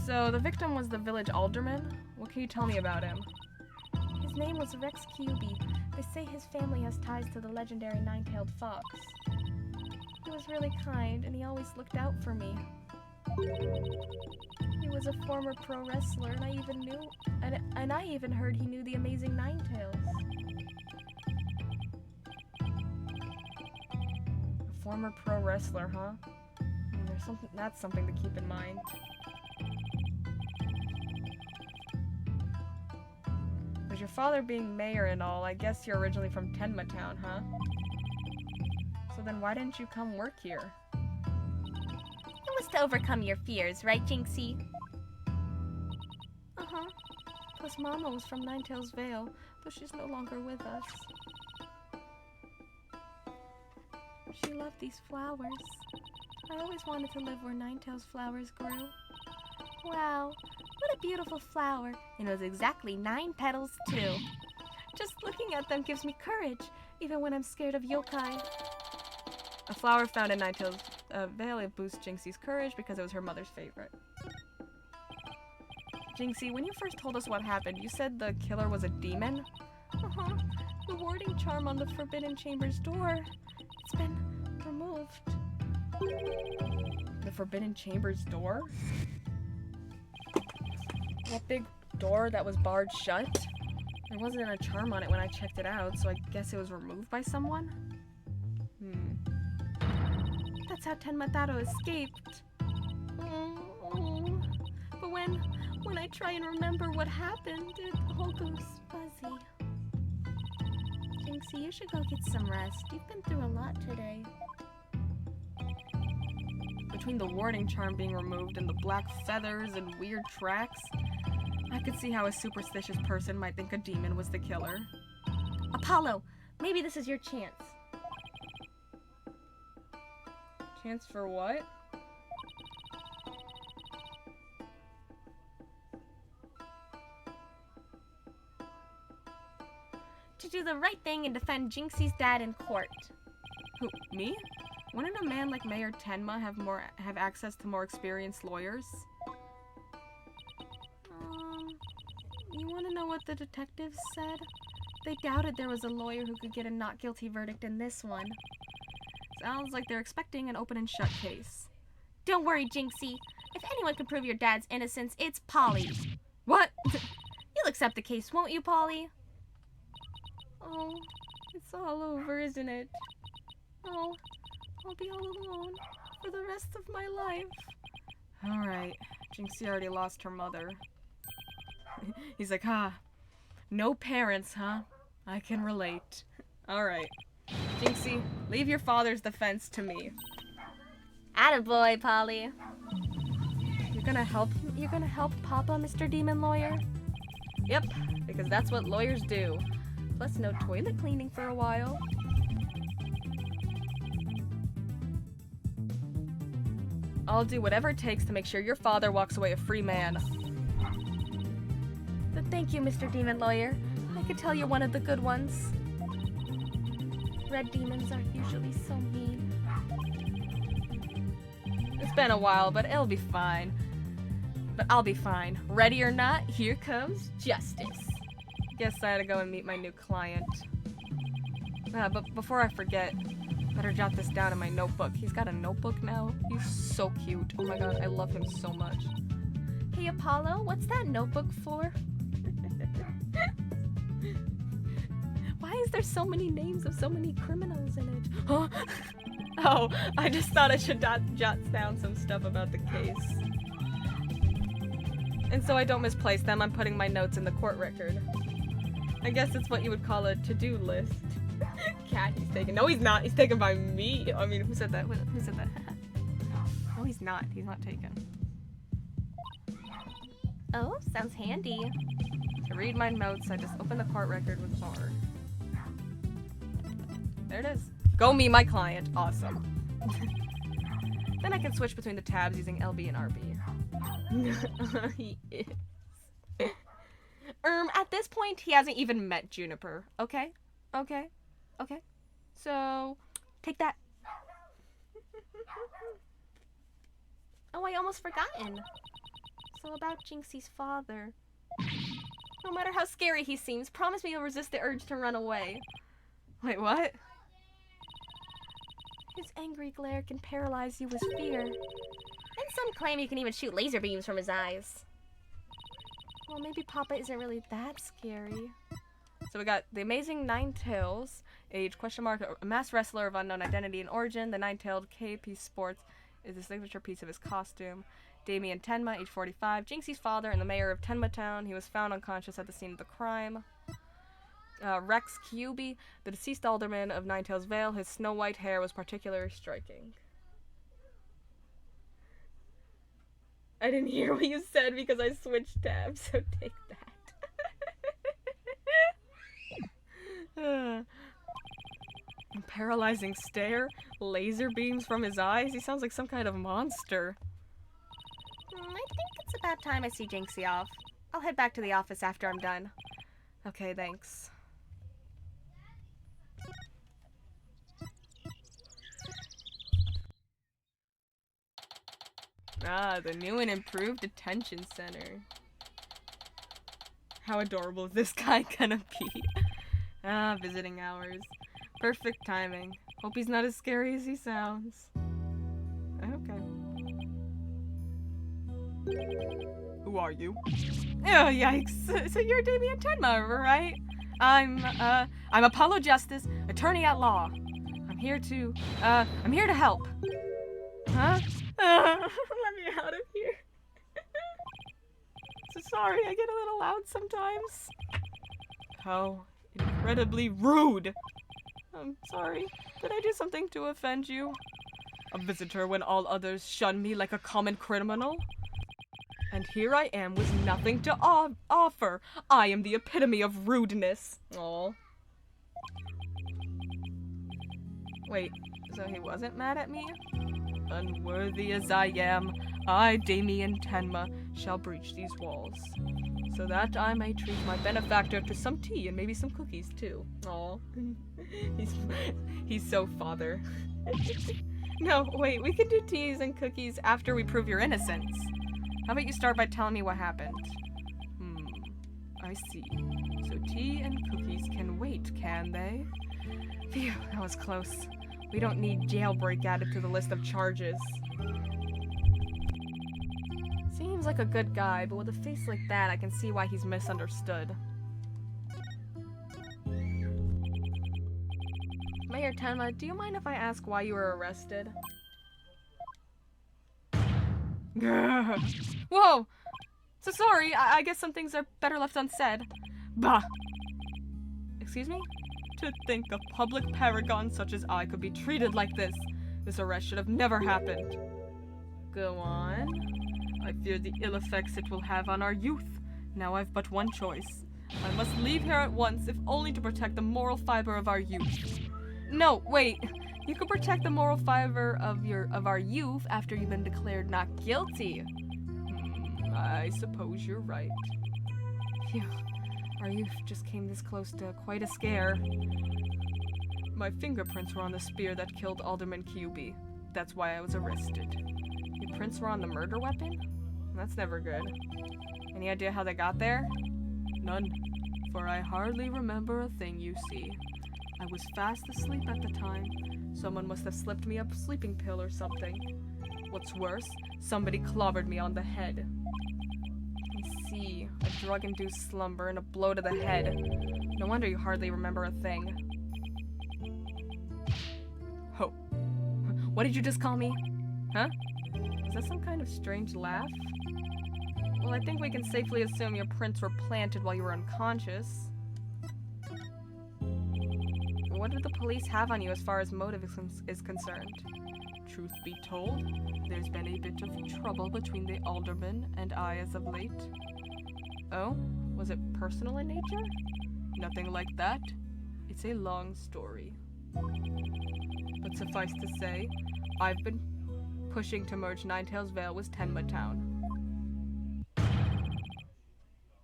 Speaker 1: So, the victim was the village alderman? What can you tell me about him?
Speaker 3: His name was Rex Kyubi. They say his family has ties to the legendary nine-tailed fox. He was really kind, and he always looked out for me. He was a former pro wrestler, and I even knew, and I even heard he knew the amazing Ninetails.
Speaker 1: A former pro wrestler, huh? That's something to keep in mind. With your father being mayor and all, I guess you're originally from Tenma Town, huh? So then why didn't you come work here?
Speaker 3: It was to overcome your fears, right, Jinxie? Uh-huh. Plus Mama was from Ninetails Vale, though she's no longer with us. She loved these flowers. I always wanted to live where Ninetails flowers grew. Wow, what a beautiful flower. And it was exactly 9 petals, too. Just looking at them gives me courage, even when I'm scared of yokai.
Speaker 1: A flower found in Ninetails Vale boosts Jinxie's courage because it was her mother's favorite. Jinxie, when you first told us what happened, you said the killer was a demon?
Speaker 3: Uh-huh. The warding charm on the Forbidden Chamber's door. It's been removed.
Speaker 1: The Forbidden Chamber's door? That big door that was barred shut? There wasn't a charm on it when I checked it out, so I guess it was removed by someone?
Speaker 2: That's how Tenmataro escaped. But when I try and remember what happened, it all goes fuzzy.
Speaker 3: Jinxie, you should go get some rest. You've been through a lot today.
Speaker 1: Between the warding charm being removed and the black feathers and weird tracks, I could see how a superstitious person might think a demon was the killer.
Speaker 2: Apollo, maybe this is your chance.
Speaker 1: Chance for what?
Speaker 2: To do the right thing and defend Jinxie's dad in court.
Speaker 1: Who, me? Wouldn't a man like Mayor Tenma have access to more experienced lawyers?
Speaker 2: You want to know what the detectives said? They doubted there was a lawyer who could get a not guilty verdict in this one.
Speaker 1: Sounds like they're expecting an open and shut case.
Speaker 2: Don't worry, Jinxie. If anyone can prove your dad's innocence, it's Polly.
Speaker 1: What?
Speaker 2: You'll accept the case, won't you, Polly?
Speaker 1: Oh, it's all over, isn't it?
Speaker 2: Oh, I'll be all alone for the rest of my life.
Speaker 1: Alright, Jinxie already lost her mother. He's like, no parents, huh? I can relate. Alright. Jinxie, leave your father's defense to me.
Speaker 2: Attaboy, Polly.
Speaker 1: You're gonna help
Speaker 2: Papa, Mr. Demon Lawyer?
Speaker 1: Yep, because that's what lawyers do. Plus no toilet cleaning for a while. I'll do whatever it takes to make sure your father walks away a free man.
Speaker 2: But thank you, Mr. Demon Lawyer. I could tell you're one of the good ones. Red demons are usually so mean.
Speaker 1: It's been a while, but it'll be fine. But I'll be fine. Ready or not, here comes justice. Guess I had to go and meet my new client. But before I forget, better jot this down in my notebook. He's got a notebook now. He's so cute. Oh my god, I love him so much.
Speaker 2: Hey, Apollo, what's that notebook for? Why is there so many names of so many criminals in it?
Speaker 1: Huh? Oh, I just thought I should jot down some stuff about the case. And so I don't misplace them, I'm putting my notes in the court record. I guess it's what you would call a to-do list. Cat, he's taken. No, he's not. He's taken by me. I mean, who said that? Who said that? No, he's not. He's not taken.
Speaker 2: Oh, sounds handy.
Speaker 1: To read my notes, I just open the court record with R. There it is. Go me, my client. Awesome. Then I can switch between the tabs using LB and RB. He is.
Speaker 2: At this point, he hasn't even met Juniper. Okay? Okay? Okay? So, take that. Oh, I almost forgotten. So about Jinxie's father. No matter how scary he seems, promise me you'll resist the urge to run away.
Speaker 1: Wait, what?
Speaker 2: His angry glare can paralyze you with fear. And some claim you can even shoot laser beams from his eyes. Well, maybe Papa isn't really that scary.
Speaker 1: So we got the amazing Nine-Tails, age question mark, a masked wrestler of unknown identity and origin. The nine-tailed KP Sports is the signature piece of his costume. Damien Tenma, age 45, Jinxie's father and the mayor of Tenma Town. He was found unconscious at the scene of the crime. Rex Kyubi, the deceased alderman of Nine-Tails Vale. His snow-white hair was particularly striking. I didn't hear what you said because I switched tabs, so take that. A paralyzing stare, laser beams from his eyes. He sounds like some kind of monster.
Speaker 2: I think it's about time I see Jinxie off. I'll head back to the office after I'm done.
Speaker 1: Okay, thanks. Ah, the new and improved detention center. How adorable is this guy gonna be? Ah, visiting hours. Perfect timing. Hope he's not as scary as he sounds. Okay. Who are you?
Speaker 2: Oh, yikes. So you're Damien Tenma, right? I'm Apollo Justice, attorney at law. I'm here to help. Huh?
Speaker 1: Let me out of here. So sorry, I get a little loud sometimes. How incredibly rude. I'm sorry. Did I do something to offend you? A visitor when all others shun me like a common criminal? And here I am with nothing to offer. I am the epitome of rudeness. Aw. Wait, so he wasn't mad at me? Unworthy as I am, I, Damien Tenma, shall breach these walls, so that I may treat my benefactor to some tea and maybe some cookies too. Aw. He's so father. No, wait, we can do teas and cookies after we prove your innocence. How about you start by telling me what happened? I see. So tea and cookies can wait, can they? Phew, that was close. We don't need jailbreak added to the list of charges. Seems like a good guy, but with a face like that, I can see why he's misunderstood. Mayor Tenma, do you mind if I ask why you were arrested? Whoa! So sorry, I guess some things are better left unsaid. Bah! Excuse me? To think a public paragon such as I could be treated like this. This arrest should have never happened. Go on. I fear the ill effects it will have on our youth. Now I've but one choice. I must leave here at once, if only to protect the moral fiber of our youth. No, wait. You can protect the moral fiber of our youth after you've been declared not guilty. I suppose you're right. Phew. Our youth just came this close to quite a scare. My fingerprints were on the spear that killed Alderman Kyubi. That's why I was arrested. Your prints were on the murder weapon? That's never good. Any idea how they got there? None, for I hardly remember a thing, you see. I was fast asleep at the time. Someone must have slipped me a sleeping pill or something. What's worse, somebody clobbered me on the head. I see. A drug-induced slumber and a blow to the head. No wonder you hardly remember a thing. Ho. What did you just call me? Huh? Was that some kind of strange laugh? Well, I think we can safely assume your prints were planted while you were unconscious. What did the police have on you as far as motive is concerned? Truth be told, there's been a bit of trouble between the alderman and I as of late. Oh? Was it personal in nature? Nothing like that. It's a long story. But suffice to say, I've been pushing to merge Ninetails Vale with Tenma Town.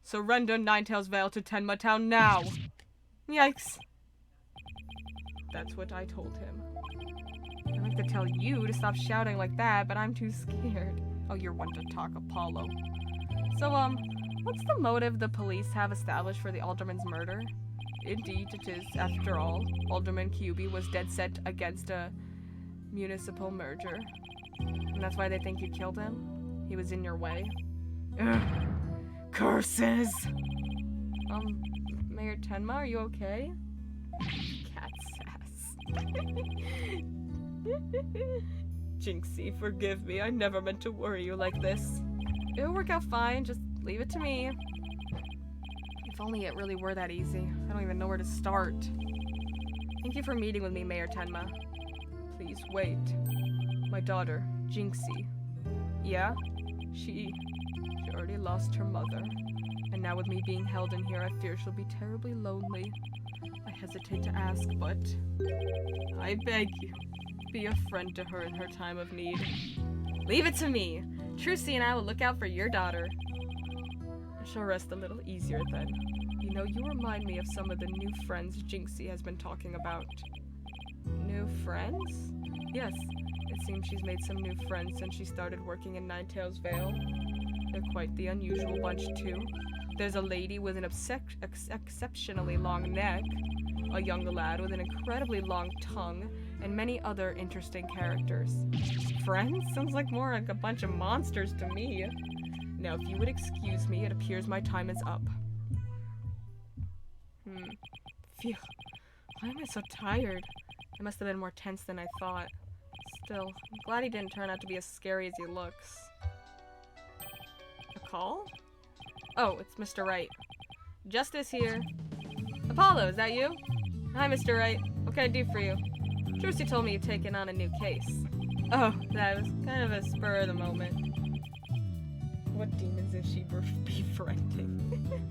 Speaker 1: Surrender Ninetails Vale to Tenma Town now! Yikes. That's what I told him. I'd like to tell you to stop shouting like that, but I'm too scared. Oh, you're one to talk, Apollo. So, what's the motive the police have established for the Alderman's murder? Indeed, it is, after all, Alderman Kyubi was dead set against a municipal merger. And that's why they think you killed him? He was in your way? Ugh. Curses! Mayor Tenma, are you okay? Cat sass. Jinxie, forgive me. I never meant to worry you like this. It'll work out fine. Just leave it to me. If only it really were that easy. I don't even know where to start. Thank you for meeting with me, Mayor Tenma. Please wait. My daughter, Jinxie. Yeah? She already lost her mother. And now with me being held in here, I fear she'll be terribly lonely. I hesitate to ask, but I beg you, be a friend to her in her time of need. Leave it to me. Trucy and I will look out for your daughter. I shall rest a little easier then. You know, you remind me of some of the new friends Jinxie has been talking about. New friends? Yes, it seems she's made some new friends since she started working in Ninetails Vale. They're quite the unusual bunch, too. There's a lady with an exceptionally long neck, a young lad with an incredibly long tongue, and many other interesting characters. Friends? Sounds like more like a bunch of monsters to me. Now, if you would excuse me, it appears my time is up. Phew. Why am I so tired? I must have been more tense than I thought. Still, I'm glad he didn't turn out to be as scary as he looks. A call? Oh, it's Mr. Wright. Justice here. Apollo, is that you? Hi, Mr. Wright. What can I do for you? Josie told me you've taken on a new case. Oh, that was kind of a spur of the moment. What demons is she befriending?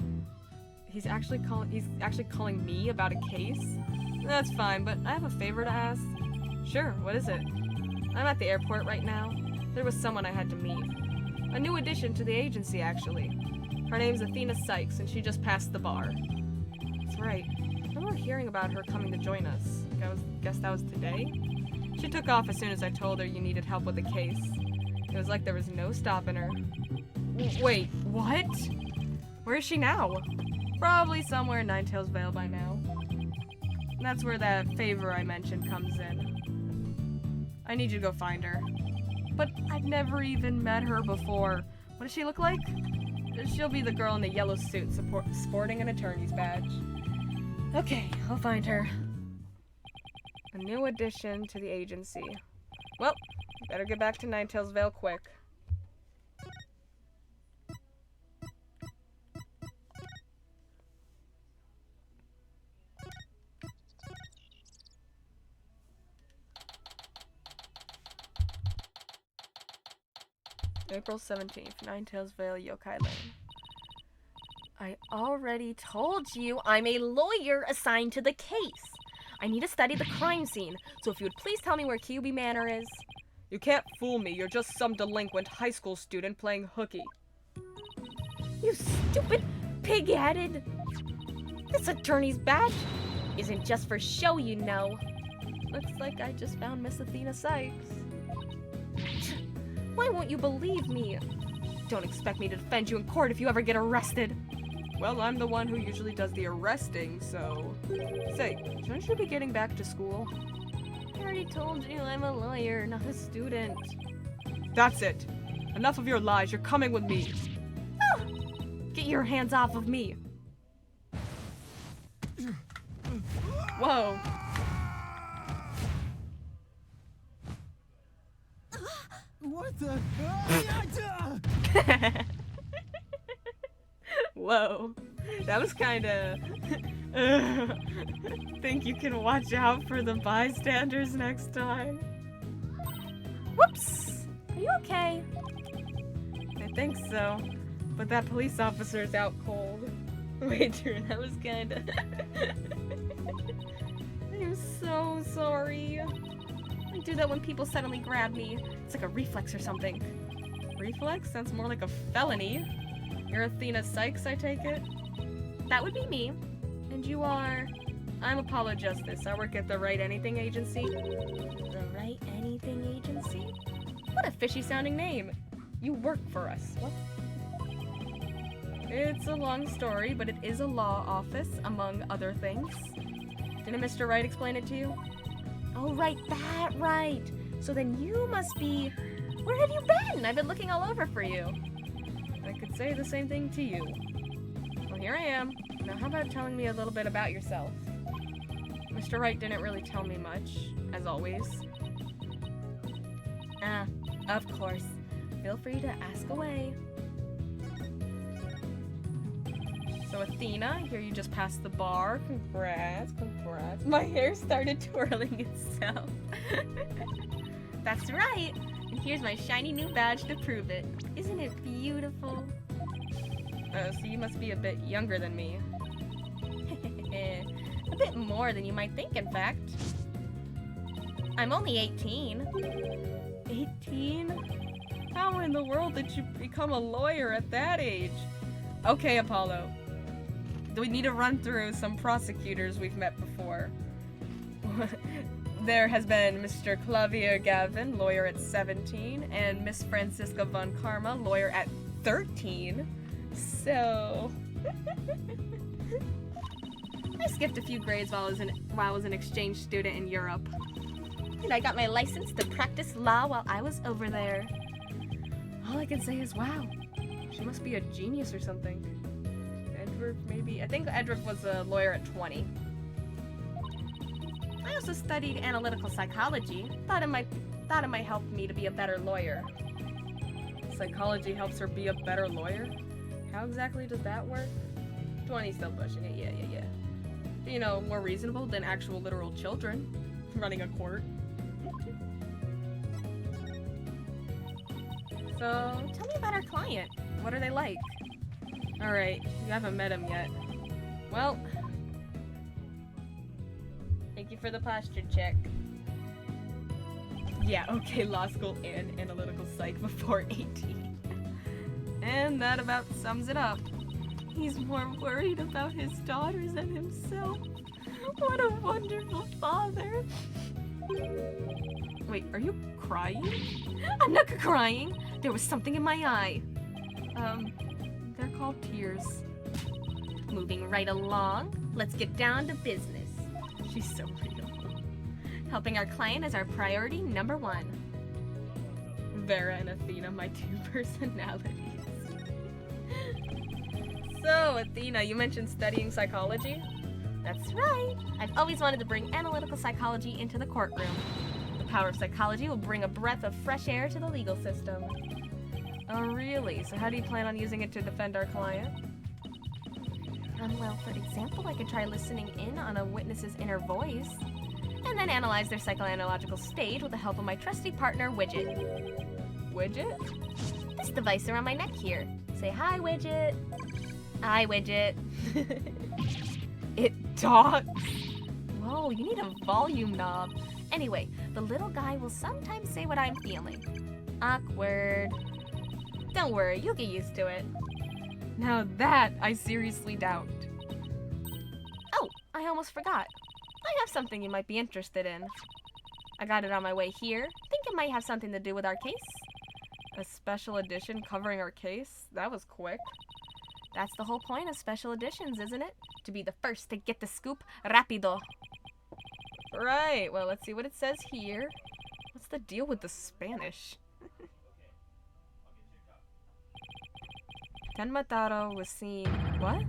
Speaker 1: He's actually calling me about a case? That's fine, but I have a favor to ask. Sure, what is it? I'm at the airport right now. There was someone I had to meet. A new addition to the agency, actually. Her name's Athena Sykes, and she just passed the bar. That's right. I remember hearing about her coming to join us. Guess that was today? She took off as soon as I told her you needed help with the case. It was like there was no stopping her. Wait, what? Where is she now? Probably somewhere in Ninetales Vale by now. That's where that favor I mentioned comes in. I need you to go find her. But I've never even met her before. What does she look like? She'll be the girl in the yellow suit sporting an attorney's badge. Okay, I'll find her. A new addition to the agency. Well, better get back to Ninetales Vale quick. April 17th, Ninetales Vale, Yokai Lane.
Speaker 2: I already told you I'm a lawyer assigned to the case. I need to study the crime scene, so if you would please tell me where Kyubi Manor is.
Speaker 1: You can't fool me. You're just some delinquent high school student playing hooky.
Speaker 2: You stupid pig-headed. This attorney's badge isn't just for show, you know.
Speaker 1: Looks like I just found Miss Athena Sykes.
Speaker 2: Why won't you believe me? Don't expect me to defend you in court if you ever get arrested.
Speaker 1: Well, I'm the one who usually does the arresting, so... Say, shouldn't you be getting back to school?
Speaker 2: I already told you I'm a lawyer, not a student.
Speaker 1: That's it. Enough of your lies. You're coming with me.
Speaker 2: Oh, get your hands off of me.
Speaker 1: Whoa.
Speaker 4: What the?
Speaker 1: Whoa. That was kinda... Think you can watch out for the bystanders next time?
Speaker 2: Whoops! Are you okay?
Speaker 1: I think so. But that police officer's out cold. Wait, Drew, that was kinda...
Speaker 2: I'm so sorry. I do that when people suddenly grab me. It's like a reflex or something.
Speaker 1: Reflex? Sounds more like a felony. You're Athena Sykes, I take it?
Speaker 2: That would be me.
Speaker 1: And you are? I'm Apollo Justice. I work at the Wright Anything Agency.
Speaker 2: The Wright Anything Agency?
Speaker 1: What a fishy sounding name. You work for us. What? It's a long story, but it is a law office, among other things. Didn't Mr. Wright explain it to you?
Speaker 2: Oh, right, that right. So then you must be... Where have you been? I've been looking all over for you.
Speaker 1: I could say the same thing to you. Well, here I am. Now how about telling me a little bit about yourself? Mr. Wright didn't really tell me much, as always.
Speaker 2: Of course. Feel free to ask away.
Speaker 1: So Athena, I hear you just passed the bar. Congrats, congrats. My hair started twirling itself.
Speaker 2: That's right. And here's my shiny new badge to prove it. Isn't it beautiful?
Speaker 1: So you must be a bit younger than me.
Speaker 2: A bit more than you might think, in fact. I'm only 18.
Speaker 1: 18? How in the world did you become a lawyer at that age? Okay, Apollo. We need to run through some prosecutors we've met before. There has been Mr. Clavier Gavin, lawyer at 17, and Miss Francisca Von Karma, lawyer at 13. So...
Speaker 2: I skipped a few grades while I was an exchange student in Europe. And I got my license to practice law while I was over there. All I can say is wow. She must be a genius or something. Edward, maybe? I think Edward was a lawyer at 20. I also studied analytical psychology. Thought it might help me to be a better lawyer.
Speaker 1: Psychology helps her be a better lawyer? How exactly does that work? 20's still pushing it, yeah. You know, more reasonable than actual literal children running a court. So,
Speaker 2: Tell me about our client. What are they like?
Speaker 1: alright, you haven't met him yet. Well, thank you for the posture check. Yeah, okay, law school and analytical psych before 18. And that about sums it up. He's more worried about his daughters than himself. What a wonderful father.
Speaker 2: Wait, are you crying? I'm not crying. There was something in my eye.
Speaker 1: They're called tears.
Speaker 2: Moving right along, let's get down to business.
Speaker 1: She's so real.
Speaker 2: Helping our client is our priority number 1.
Speaker 1: Vera and Athena, my 2 personalities. So, Athena, you mentioned studying psychology?
Speaker 2: That's right. I've always wanted to bring analytical psychology into the courtroom. The power of psychology will bring a breath of fresh air to the legal system.
Speaker 1: Oh, really? So how do you plan on using it to defend our client?
Speaker 2: Well, for example, I could try listening in on a witness's inner voice, and then analyze their psychoanalytical state with the help of my trusty partner, Widget.
Speaker 1: Widget?
Speaker 2: This device around my neck here. Say hi, Widget. Hi, Widget.
Speaker 1: It talks?
Speaker 2: Whoa, you need a volume knob. Anyway, the little guy will sometimes say what I'm feeling. Awkward. Don't worry, you'll get used to it.
Speaker 1: Now that I seriously doubt.
Speaker 2: Oh, I almost forgot. I have something you might be interested in. I got it on my way here. Think it might have something to do with our case.
Speaker 1: A special edition covering our case? That was quick.
Speaker 2: That's the whole point of special editions, isn't it? To be the first to get the scoop rapido.
Speaker 1: Right, well, let's see what it says here. What's the deal with the Spanish? Ken Mataro was seen... What?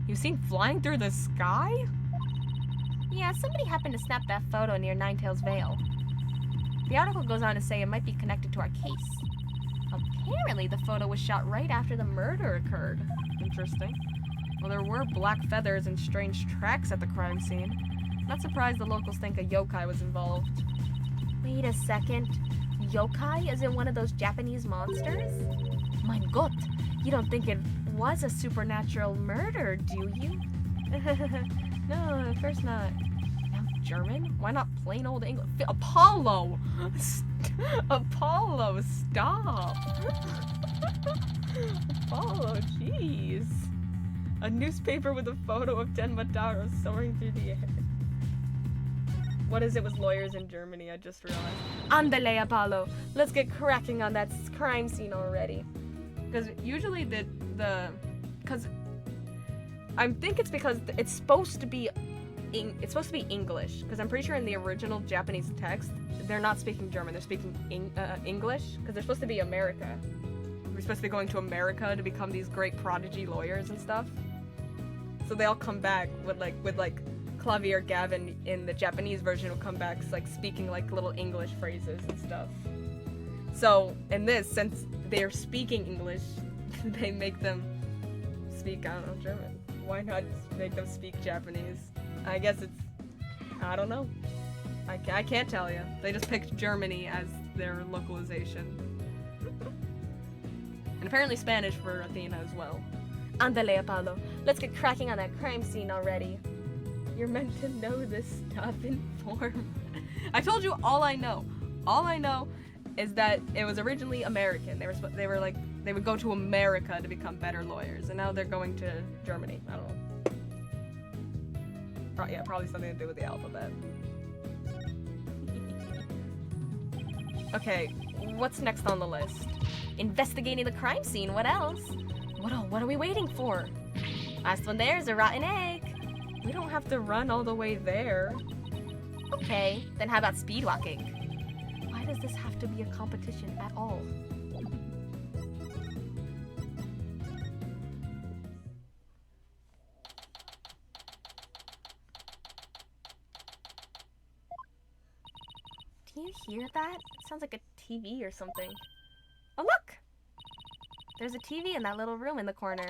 Speaker 1: He was seen flying through the sky?
Speaker 2: Yeah, somebody happened to snap that photo near Ninetails Vale. The article goes on to say it might be connected to our case. Apparently, the photo was shot right after the murder occurred.
Speaker 1: Interesting. Well, there were black feathers and strange tracks at the crime scene. Not surprised the locals think a yokai was involved.
Speaker 2: Wait a second. Yokai isn't one of those Japanese monsters? Mein Gott, you don't think it was a supernatural murder, do you?
Speaker 1: No, at first not. Now German? Why not plain old English? Apollo! Apollo, stop! Apollo, jeez. A newspaper with a photo of Den Mataro soaring through the air. What is it with lawyers in Germany? I just realized. Andale, Apollo. Let's get cracking on that crime scene already. Because usually because I think it's because it's supposed to be English. Because I'm pretty sure in the original Japanese text they're not speaking German. They're speaking English. Because they're supposed to be America. We're supposed to be going to America to become these great prodigy lawyers and stuff. So they all come back with Clavier Gavin in the Japanese version will come back like speaking like little English phrases and stuff. So in this, since they're speaking English, they make them speak, I don't know, German. Why not make them speak Japanese? I guess it's, I don't know. I can't tell you. They just picked Germany as their localization. And apparently Spanish for Athena as well. Andale, Apollo. Let's get cracking on that crime scene already. You're meant to know this stuff in form. I told you all I know. All I know is that it was originally American. They would go to America to become better lawyers, and now they're going to Germany. I don't know. Yeah, probably something to do with the alphabet. Okay, what's next on the list?
Speaker 2: Investigating the crime scene, what else? What are we waiting for? Last one there is a rotten egg.
Speaker 1: We don't have to run all the way there.
Speaker 2: Okay, then how about speed walking? Why does this have to be a competition at all? hear that? It sounds like a TV or something. Oh, look! There's a TV in that little room in the corner.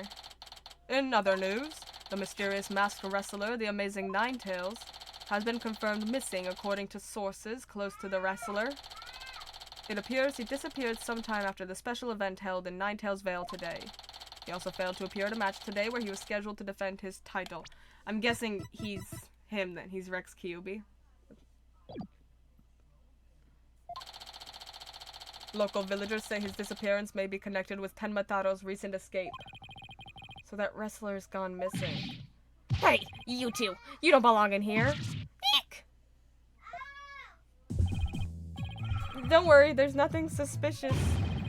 Speaker 1: In other news, the mysterious masked wrestler, the amazing Ninetails, has been confirmed missing according to sources close to the wrestler. It appears he disappeared sometime after the special event held in Ninetails Vale today. He also failed to appear at a match today where he was scheduled to defend his title. I'm guessing he's him then. He's Rex Kyuubi. Local villagers say his disappearance may be connected with Tenmataro's recent escape. So that wrestler's gone missing.
Speaker 2: Hey, you two! You don't belong in here! Eek!
Speaker 1: Don't worry, there's nothing suspicious.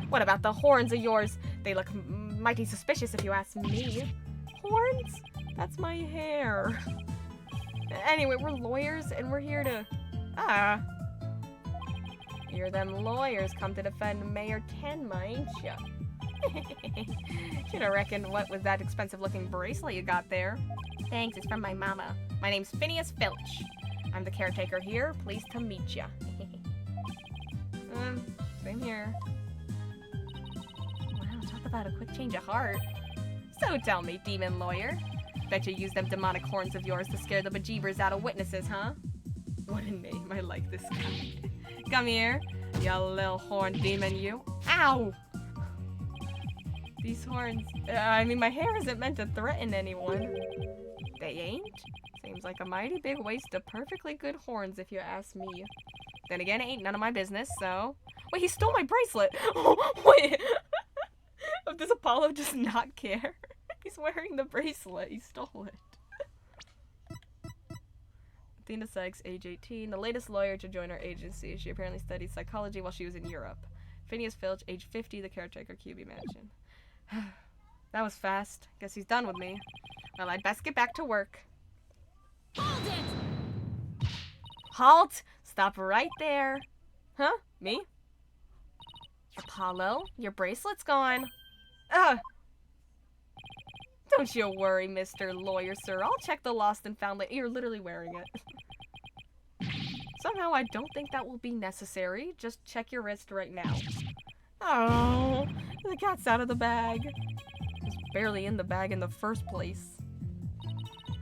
Speaker 2: What about the horns of yours? They look mighty suspicious if you ask me.
Speaker 1: Horns? That's my hair. Anyway, we're lawyers and we're here to...
Speaker 2: You're them lawyers come to defend Mayor Tenma, ain't ya? Should have reckoned what was that expensive looking bracelet you got there. Thanks, it's from my mama. My name's Phineas Filch. I'm the caretaker here. Pleased to meet ya.
Speaker 1: Same here.
Speaker 2: Wow, talk about a quick change of heart. So tell me, demon lawyer. Bet you use them demonic horns of yours to scare the bejeebers out of witnesses, huh?
Speaker 1: What a name. I like this guy. Come here, you little horn demon, you. Ow! These horns... I mean, my hair isn't meant to threaten anyone.
Speaker 2: They ain't?
Speaker 1: Seems like a mighty big waste of perfectly good horns, if you ask me.
Speaker 2: Then again, it ain't none of my business, so...
Speaker 1: Wait, he stole my bracelet! Oh, wait! Does Apollo just not care? He's wearing the bracelet. He stole it. Athena Sykes, age 18, the latest lawyer to join our agency. She apparently studied psychology while she was in Europe. Phineas Filch, age 50, the caretaker, Kyuubi Mansion. That was fast. Guess he's done with me.
Speaker 2: Well, I'd best get back to work.
Speaker 6: Hold it!
Speaker 2: Halt! Stop right there.
Speaker 1: Huh? Me?
Speaker 2: Apollo, your bracelet's gone.
Speaker 1: Don't you worry, Mr. Lawyer, sir. I'll check the lost and found later. You're literally wearing it. Somehow I don't think that will be necessary. Just check your wrist right now. Oh, the cat's out of the bag. It was barely in the bag in the first place.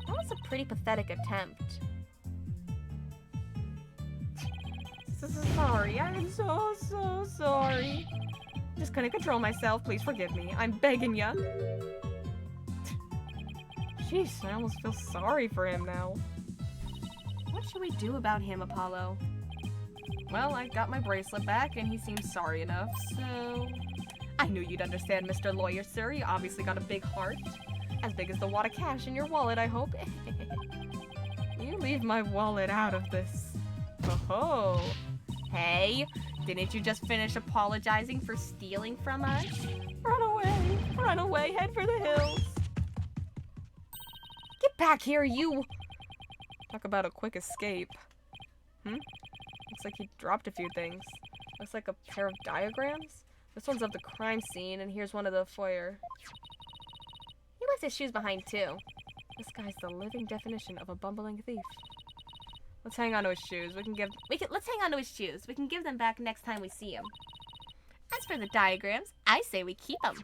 Speaker 2: That was a pretty pathetic attempt.
Speaker 1: Sorry, I'm so sorry. Just couldn't control myself. Please forgive me. I'm begging ya. Jeez, I almost feel sorry for him now.
Speaker 2: What should we do about him, Apollo?
Speaker 1: Well, I got my bracelet back, and he seems sorry enough, so... I knew you'd understand, Mr. Lawyer, sir. You obviously got a big heart. As big as the wad of cash in your wallet, I hope. You leave my wallet out of this. Oh-ho.
Speaker 2: Hey, didn't you just finish apologizing for stealing from us?
Speaker 1: Run away, head for the hills.
Speaker 2: Get back here, you!
Speaker 1: Talk about a quick escape. Looks like he dropped a few things. Looks like a pair of diagrams. This one's of the crime scene, and here's one of the foyer.
Speaker 2: He left his shoes behind, too.
Speaker 1: This guy's the living definition of a bumbling thief. Let's hang on to his shoes.
Speaker 2: Let's hang on to his shoes. We can give them back next time we see him. As for the diagrams, I say we keep them.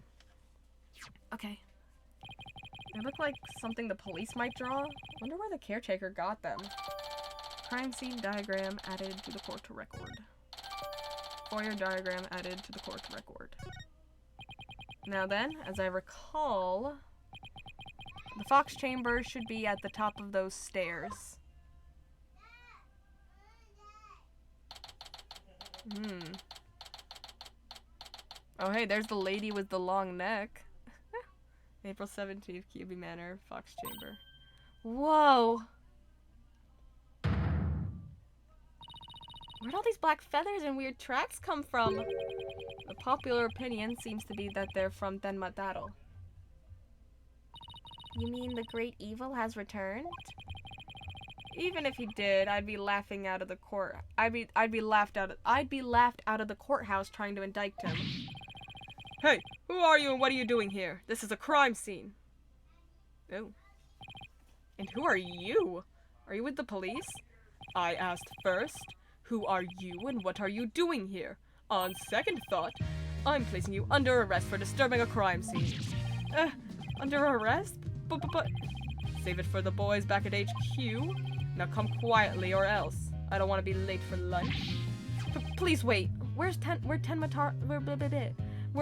Speaker 1: Okay. They look like something the police might draw. Wonder where the caretaker got them. Crime scene diagram added to the court record. Foyer diagram added to the court record. Now then, as I recall, the Fox chamber should be at the top of those stairs. Oh hey, there's the lady with the long neck. April 17th, Kyuubi Manor, Fox Chamber. Whoa! Where'd all these black feathers and weird tracks come from? The popular opinion seems to be that they're from Tenmataro.
Speaker 2: You mean the great evil has returned?
Speaker 1: Even if he did, I'd be laughing out of the court. I'd be laughed out of the courthouse trying to indict him. Hey, who are you and what are you doing here? This is a crime scene. Oh. And who are you? Are you with the police? I asked first. Who are you and what are you doing here? On second thought, I'm placing you under arrest for disturbing a crime scene. Under arrest? But save it for the boys back at HQ. Now come quietly or else. I don't want to be late for lunch.
Speaker 2: Please wait. We're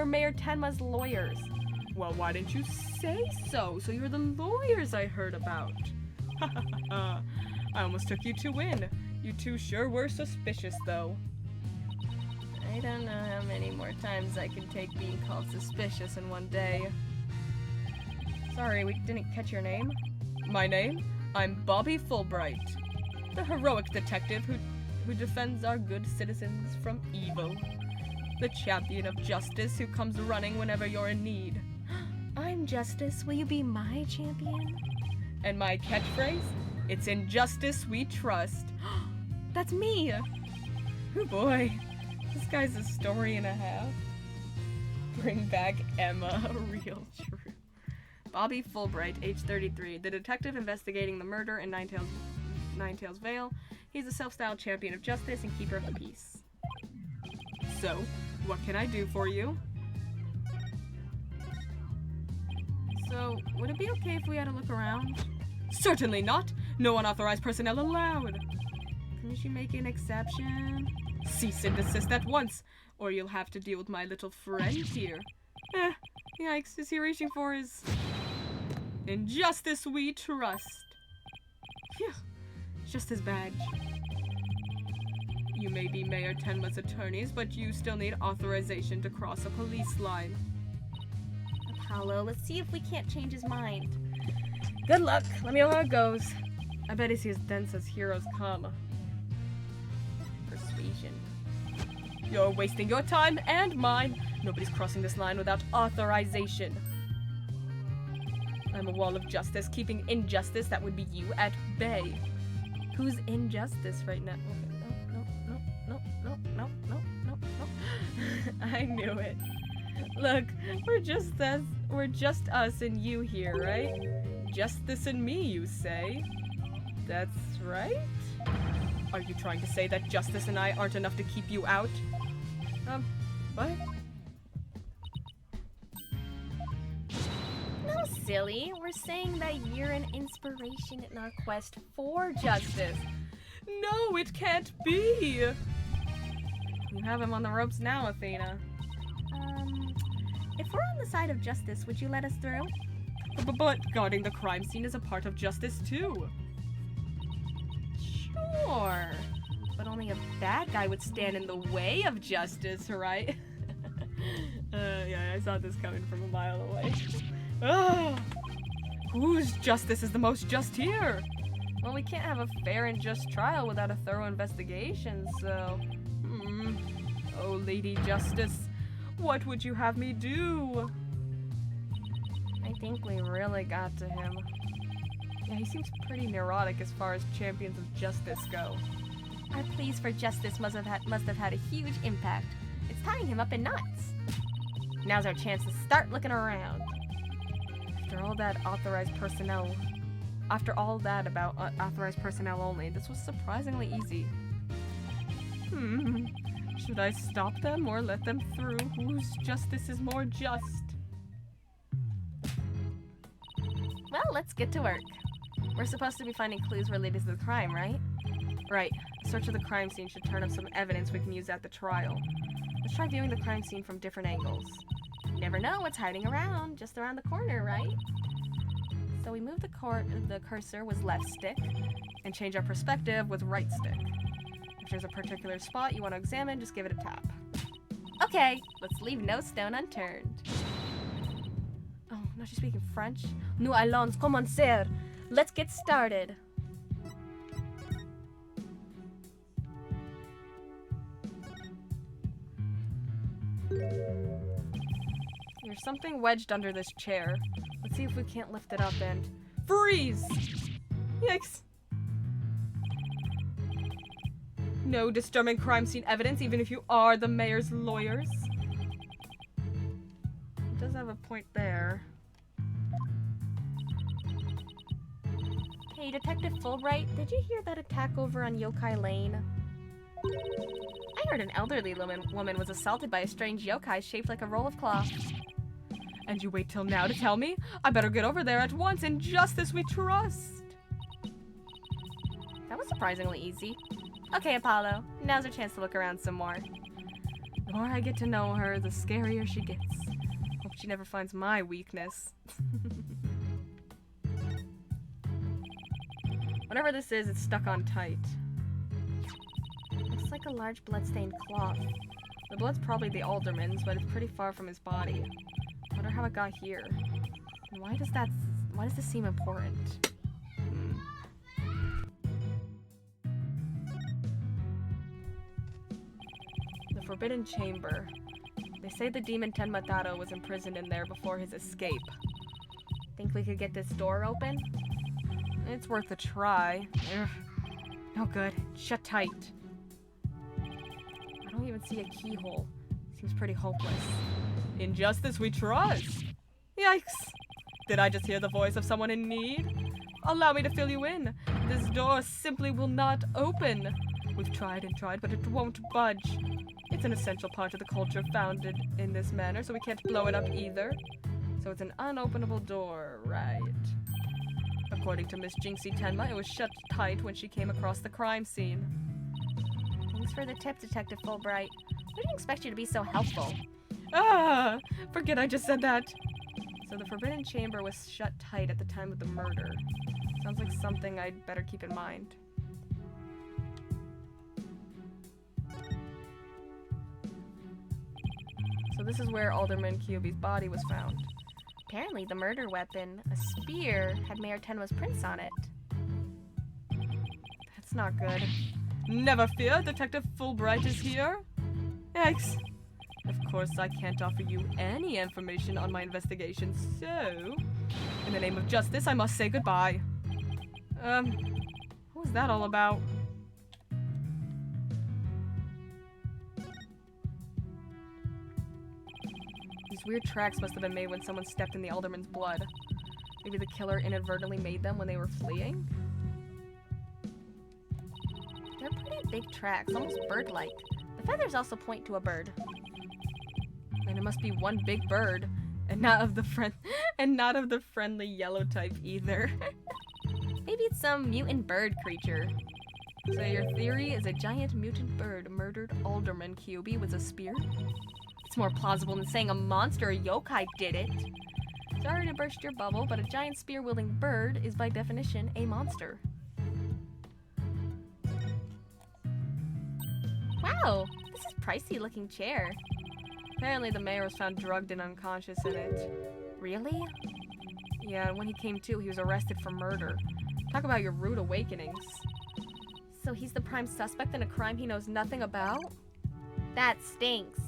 Speaker 2: Mayor Tenma's lawyers.
Speaker 1: Well, why didn't you say so? So you're the lawyers I heard about. I almost took you two in. You two sure were suspicious, though. I don't know how many more times I can take being called suspicious in one day. Sorry, we didn't catch your name. My name? I'm Bobby Fulbright, the heroic detective who defends our good citizens from evil. The champion of justice who comes running whenever you're in need.
Speaker 2: I'm Justice. Will you be my champion?
Speaker 1: And my catchphrase? It's in justice we trust.
Speaker 2: That's me!
Speaker 1: Oh boy, this guy's a story and a half. Bring back Emma, real true. Bobby Fulbright, age 33, the detective investigating the murder in Nine Tails Vale. He's a self-styled champion of justice and keeper of the peace. So, what can I do for you? So, would it be okay if we had a look around? Certainly not! No unauthorized personnel allowed! Couldn't you make an exception? Cease and desist at once, or you'll have to deal with my little friend here. Yikes, is he reaching for his... In justice we trust. Phew, just his badge. You may be Mayor Tenma's attorneys, but you still need authorization to cross a police line.
Speaker 2: Apollo, let's see if we can't change his mind.
Speaker 1: Good luck. Let me know how it goes. I bet he's as dense as heroes come. Persuasion. You're wasting your time and mine. Nobody's crossing this line without authorization. I'm a wall of justice, keeping injustice, that would be you, at bay. Who's injustice right now? No. I knew it. Look, we're just us and you here, right? Justice and me, you say? That's right? Are you trying to say that Justice and I aren't enough to keep you out? What?
Speaker 2: No, silly. We're saying that you're an inspiration in our quest for justice.
Speaker 1: No, it can't be! You have him on the ropes now, Athena.
Speaker 2: If we're on the side of justice, would you let us through?
Speaker 1: But guarding the crime scene is a part of justice, too.
Speaker 2: Sure. But only a bad guy would stand in the way of justice, right?
Speaker 1: Yeah, I saw this coming from a mile away. Whose justice is the most just here? Well, we can't have a fair and just trial without a thorough investigation, so... Oh, Lady Justice, what would you have me do? I think we really got to him. Yeah, he seems pretty neurotic as far as champions of justice go.
Speaker 2: Our pleas for justice must have had a huge impact. It's tying him up in knots. Now's our chance to start looking around.
Speaker 1: After all that about authorized personnel only, this was surprisingly easy. Should I stop them or let them through? Whose justice is more just?
Speaker 2: Well, let's get to work. We're supposed to be finding clues related to the crime, right?
Speaker 1: Right. A search of the crime scene should turn up some evidence we can use at the trial. Let's try viewing the crime scene from different angles.
Speaker 2: You never know what's hiding around, just around the corner, right? So we move the cursor with left stick,
Speaker 1: and change our perspective with right stick. If there's a particular spot you want to examine, just give it a tap.
Speaker 2: Okay, let's leave no stone unturned.
Speaker 1: Oh, no, she's speaking French?
Speaker 2: Nous allons commencer. Let's get started.
Speaker 1: There's something wedged under this chair. Let's see if we can't lift it up and... Freeze! Yikes. No disturbing crime scene evidence, even if you are the mayor's lawyers. It does have a point there.
Speaker 2: Hey, Detective Fulbright, did you hear that attack over on Yokai Lane? I heard an elderly woman was assaulted by a strange yokai shaped like a roll of cloth.
Speaker 1: And you wait till now to tell me? I better get over there at once. In justice we trust.
Speaker 2: That was surprisingly easy. Okay, Apollo, now's our chance to look around some more.
Speaker 1: The more I get to know her, the scarier she gets. Hope she never finds my weakness. Whatever this is, it's stuck on tight.
Speaker 2: Looks like a large bloodstained cloth.
Speaker 1: The blood's probably the alderman's, but it's pretty far from his body. Wonder how it got here. And why does this seem important? The Forbidden Chamber. They say the demon Tenmataro was imprisoned in there before his escape.
Speaker 2: Think we could get this door open?
Speaker 1: It's worth a try. Ugh. No good. Shut tight. I don't even see a keyhole. Seems pretty hopeless. In justice we trust. Yikes! Did I just hear the voice of someone in need? Allow me to fill you in. This door simply will not open. We've tried and tried, but it won't budge. It's an essential part of the culture founded in this manner, so we can't blow it up either. So it's an unopenable door, right? According to Miss Jinxie Tenma, it was shut tight when she came across the crime scene.
Speaker 2: Thanks for the tip, Detective Fulbright. We didn't expect you to be so helpful.
Speaker 1: Ah! Forget I just said that! So the Forbidden Chamber was shut tight at the time of the murder. Sounds like something I'd better keep in mind. So this is where Alderman Kyuubi's body was found.
Speaker 2: Apparently the murder weapon, a spear, had Mayor Tenma's prints on it.
Speaker 1: That's not good. Never fear, Detective Fulbright is here. Yikes. Of course, I can't offer you any information on my investigation, so... in the name of justice, I must say goodbye. What was that all about? These weird tracks must have been made when someone stepped in the alderman's blood. Maybe the killer inadvertently made them when they were fleeing?
Speaker 2: They're pretty big tracks, almost bird-like. The feathers also point to a bird.
Speaker 1: Then it must be one big bird, and not of the friendly yellow type either.
Speaker 2: Maybe it's some mutant bird creature.
Speaker 1: So your theory is a giant mutant bird murdered Alderman Kyuubi with a spear?
Speaker 2: It's more plausible than saying a monster or yokai did it.
Speaker 1: Sorry to burst your bubble, but a giant spear-wielding bird is by definition a monster.
Speaker 2: Wow, this is a pricey-looking chair.
Speaker 1: Apparently the mayor was found drugged and unconscious in it.
Speaker 2: Really?
Speaker 1: Yeah, when he came to, he was arrested for murder. Talk about your rude awakenings.
Speaker 2: So he's the prime suspect in a crime he knows nothing about? That stinks.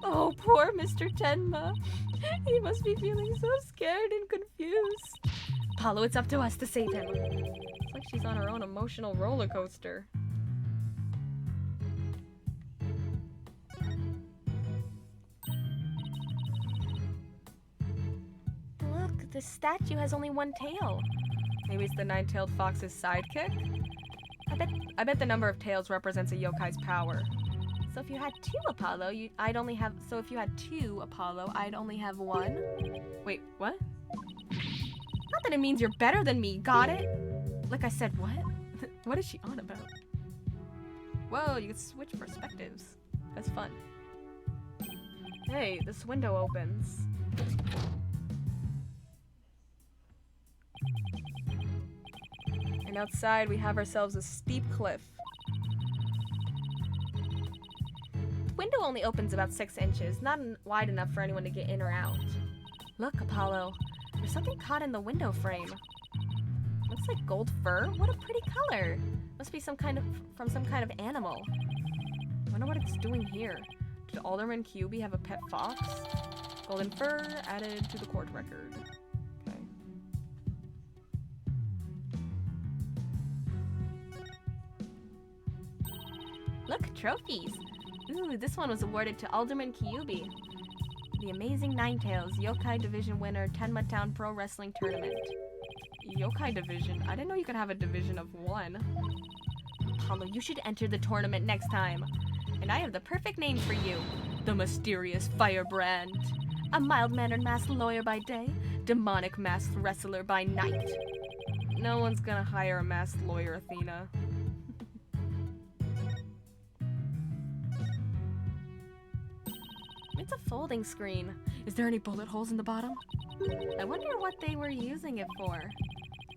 Speaker 1: Oh, poor Mr. Tenma. He must be feeling so scared and confused.
Speaker 2: Apollo, it's up to us to save him.
Speaker 1: It's like she's on her own emotional roller coaster.
Speaker 2: Look, the statue has only one tail.
Speaker 1: Maybe it's the nine-tailed fox's sidekick? I bet the number of tails represents a yokai's power.
Speaker 2: So if you had two Apollo, I'd only have one.
Speaker 1: Wait, what?
Speaker 2: Not that it means you're better than me, got it?
Speaker 1: Like I said, what? What is she on about? Whoa, you can switch perspectives. That's fun. Hey, this window opens. And outside we have ourselves a steep cliff.
Speaker 2: The window only opens about 6 inches, not wide enough for anyone to get in or out. Look, Apollo, there's something caught in the window frame. Looks like gold fur. What a pretty color. Must be from some kind of animal.
Speaker 1: I wonder what it's doing here. Did Alderman Kyuubi have a pet fox? Golden fur added to the court record. Okay.
Speaker 2: Look, trophies. Ooh, this one was awarded to Alderman Kyuubi. The Amazing Ninetales Yokai Division winner, Tenma Town Pro Wrestling Tournament.
Speaker 1: Yokai division? I didn't know you could have a division of one.
Speaker 2: Apollo, you should enter the tournament next time. And I have the perfect name for you. The Mysterious Firebrand. A mild-mannered masked lawyer by day, demonic masked wrestler by night.
Speaker 1: No one's gonna hire a masked lawyer, Athena.
Speaker 2: It's a folding screen. Is there any bullet holes in the bottom? I wonder what they were using it for.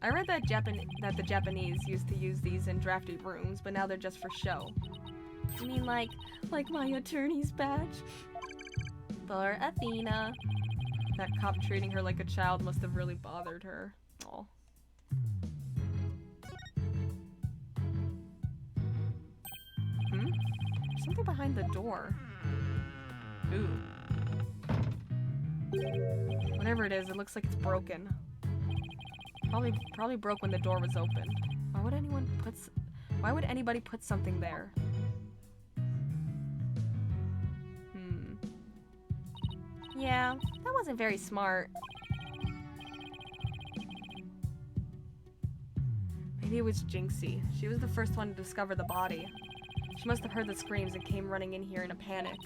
Speaker 1: I read that the Japanese used to use these in drafty rooms, but now they're just for show.
Speaker 2: You mean like my attorney's badge? For Athena.
Speaker 1: That cop treating her like a child must have really bothered her. Aw. There's something behind the door. Ooh. Whatever it is, it looks like it's broken. Probably broke when the door was opened. Why would anybody put something there?
Speaker 2: Yeah, that wasn't very smart.
Speaker 1: Maybe it was Jinxie. She was the first one to discover the body. She must have heard the screams and came running in here in a panic.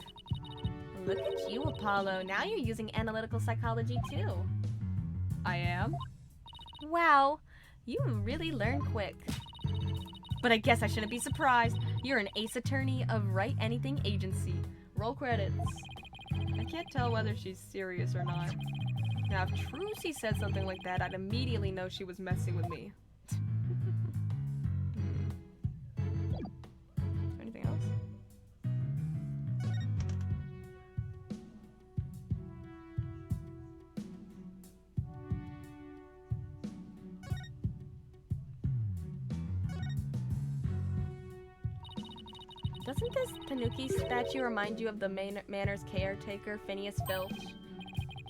Speaker 2: Look at you, Apollo. Now you're using analytical psychology too.
Speaker 1: I am?
Speaker 2: Wow, you really learn quick.
Speaker 1: But I guess I shouldn't be surprised. You're an ace attorney of Wright Anything Agency. Roll credits. I can't tell whether she's serious or not. Now, if Trucy said something like that, I'd immediately know she was messing with me. Anything else?
Speaker 2: Doesn't this Tanuki statue remind you of the Manor's caretaker, Phineas Filch?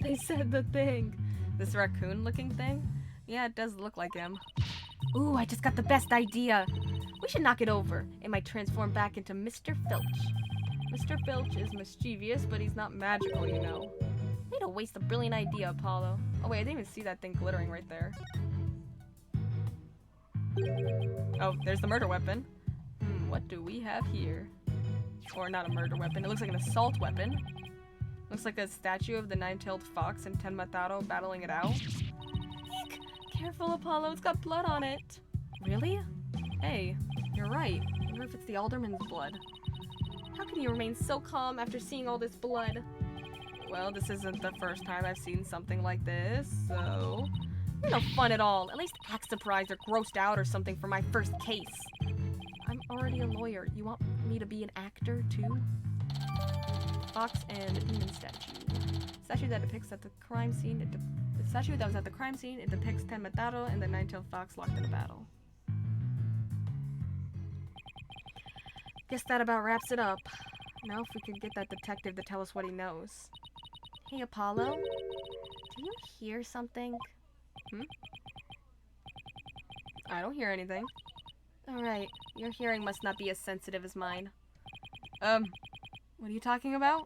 Speaker 1: They said the thing. This raccoon-looking thing? Yeah, it does look like him.
Speaker 2: Ooh, I just got the best idea. We should knock it over. It might transform back into Mr. Filch.
Speaker 1: Mr. Filch is mischievous, but he's not magical, you know.
Speaker 2: Way to waste a brilliant idea, Apollo.
Speaker 1: Oh wait, I didn't even see that thing glittering right there. Oh, there's the murder weapon. What do we have here? Or not a murder weapon, it looks like an assault weapon. Looks like a statue of the nine-tailed fox and Tenmataro battling it out.
Speaker 2: Eek! Careful, Apollo, it's got blood on it.
Speaker 1: Really? Hey, you're right. I wonder if it's the alderman's blood.
Speaker 2: How can you remain so calm after seeing all this blood?
Speaker 1: Well, this isn't the first time I've seen something like this, so...
Speaker 2: You're no fun at all. At least act surprised or grossed out or something for my first case.
Speaker 1: I'm already a lawyer. You want me to be an actor, too? Fox and human statue. Statue that depicts at the crime scene. The statue that was at the crime scene. It depicts Tenmataro and the nine-tailed fox locked in a battle. Guess that about wraps it up. Now if we could get that detective to tell us what he knows.
Speaker 2: Hey, Apollo? Do you hear something?
Speaker 1: I don't hear anything.
Speaker 2: Alright, your hearing must not be as sensitive as mine.
Speaker 1: What are you talking about?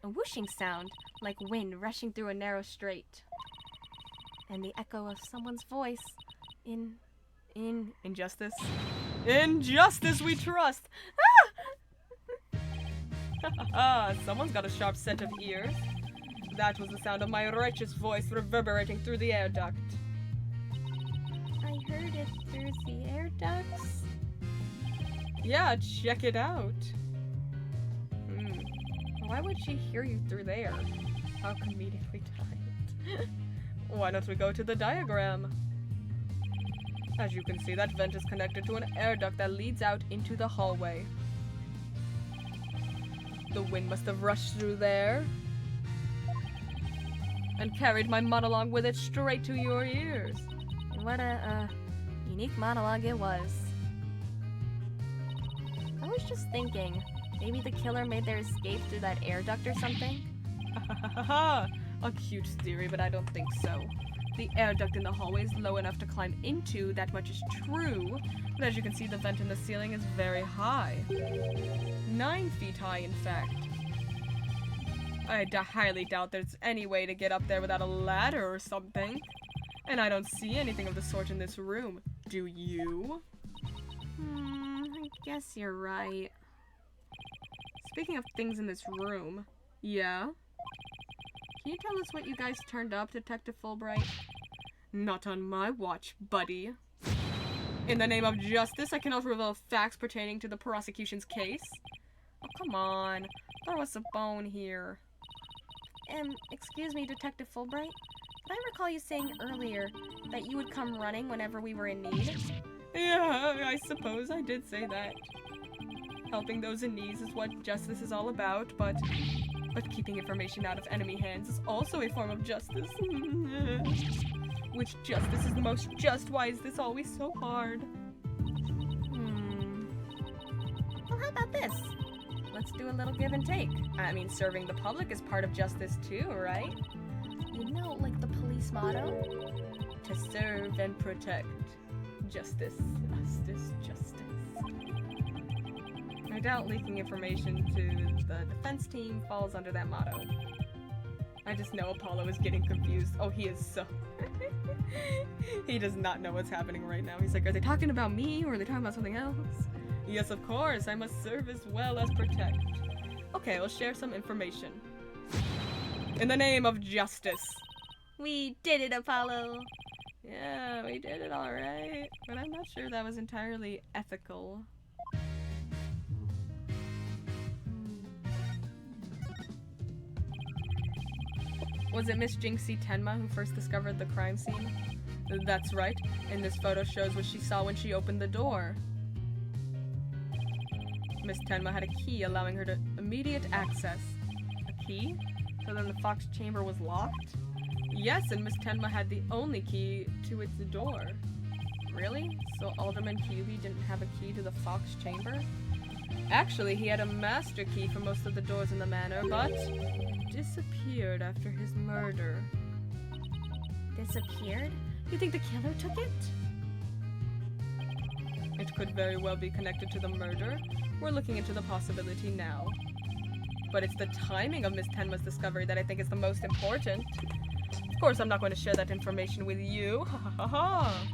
Speaker 2: A whooshing sound, like wind rushing through a narrow strait. And the echo of someone's voice in
Speaker 1: Injustice. In justice we trust! Ah! Someone's got a sharp set of ears. That was the sound of my righteous voice reverberating through the air duct.
Speaker 3: I heard it through the air ducts.
Speaker 1: Yeah, check it out. Why would she hear you through there? How comedically timed. Why don't we go to the diagram? As you can see, that vent is connected to an air duct that leads out into the hallway. The wind must have rushed through there and carried my monologue with it straight to your ears.
Speaker 2: What a unique monologue it was. I was just thinking, maybe the killer made their escape through that air duct or something?
Speaker 1: A cute theory, but I don't think so. The air duct in the hallway is low enough to climb into, that much is true, but as you can see, the vent in the ceiling is very high. 9 feet high, in fact. I highly doubt there's any way to get up there without a ladder or something. And I don't see anything of the sort in this room. Do you?
Speaker 2: I
Speaker 1: Guess you're right. Speaking of things in this room, yeah? Can you tell us what you guys turned up, Detective Fulbright? Not on my watch, buddy. In the name of justice, I cannot reveal facts pertaining to the prosecution's case. Oh, come on. Throw us a bone here.
Speaker 2: Excuse me, Detective Fulbright? Did I recall you saying earlier that you would come running whenever we were in need?
Speaker 1: Yeah, I suppose I did say that. Helping those in need is what justice is all about, but keeping information out of enemy hands is also a form of justice. Which justice is the most just? Why is this always so hard?
Speaker 2: Well, how about this? Let's do a little give and take.
Speaker 1: I mean, serving the public is part of justice too, right?
Speaker 2: You know, like the police motto?
Speaker 1: To serve and protect. Justice, justice, justice. I doubt leaking information to the defense team falls under that motto. I just know Apollo is getting confused. Oh, he is so... He does not know what's happening right now. He's like, are they talking about me or are they talking about something else? Yes, of course. I must serve as well as protect. Okay, we'll share some information. In the name of justice.
Speaker 2: We did it, Apollo!
Speaker 1: Yeah, we did it alright. But I'm not sure that was entirely ethical. Was it Miss Jinxie Tenma who first discovered the crime scene? That's right, and this photo shows what she saw when she opened the door. Miss Tenma had a key allowing her to immediate access. A key? So then the Fox chamber was locked? Yes, and Miss Tenma had the only key to its door. Really? So Alderman Hubie didn't have a key to the Fox chamber? Actually, he had a master key for most of the doors in the manor, but disappeared after his murder.
Speaker 2: Disappeared? You think the killer took it?
Speaker 1: It could very well be connected to the murder. We're looking into the possibility now. But it's the timing of Miss Tenma's discovery that I think is the most important. Of course, I'm not going to share that information with you. Ha ha ha ha.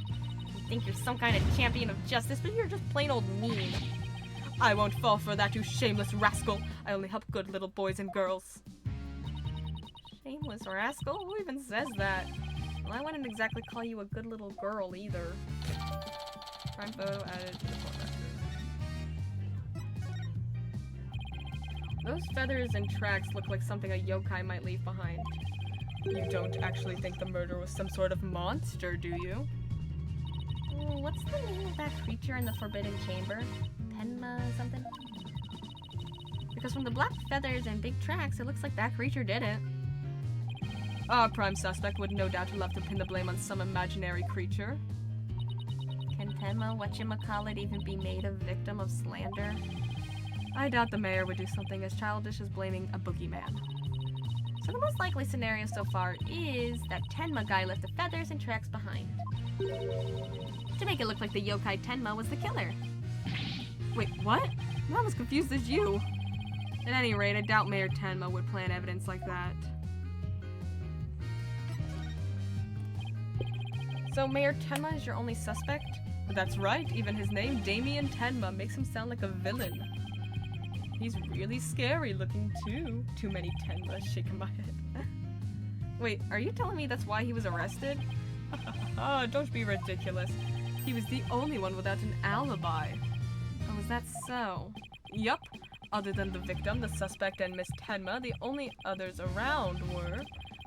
Speaker 2: You think you're some kind of champion of justice, but you're just plain old mean.
Speaker 1: I won't fall for that, you shameless rascal. I only help good little boys and girls.
Speaker 2: Shameless rascal? Who even says that? Well, I wouldn't exactly call you a good little girl either.
Speaker 1: Crime photo added to the court record. Those feathers and tracks look like something a yokai might leave behind. You don't actually think the murder was some sort of monster, do you?
Speaker 2: What's the name of that creature in the Forbidden Chamber? Tenma something? Because from the black feathers and big tracks, it looks like that creature did it.
Speaker 1: Our prime suspect would no doubt love to pin the blame on some imaginary creature.
Speaker 2: Can Tenma, whatchamacallit, even be made a victim of slander?
Speaker 1: I doubt the mayor would do something as childish as blaming a boogeyman.
Speaker 2: So the most likely scenario so far is that Tenma guy left the feathers and tracks behind. To make it look like the yokai Tenma was the killer.
Speaker 1: Wait, what? I'm not as confused as you. At any rate, I doubt Mayor Tenma would plant evidence like that.
Speaker 2: So Mayor Tenma is your only suspect?
Speaker 1: That's right, even his name, Damien Tenma, makes him sound like a villain. He's really scary looking too. Too many Tenmas, shaking my head. Wait, are you telling me that's why he was arrested? Don't be ridiculous. He was the only one without an alibi. Oh, is that so? Yup. Other than the victim, the suspect, and Miss Tenma, the only others around were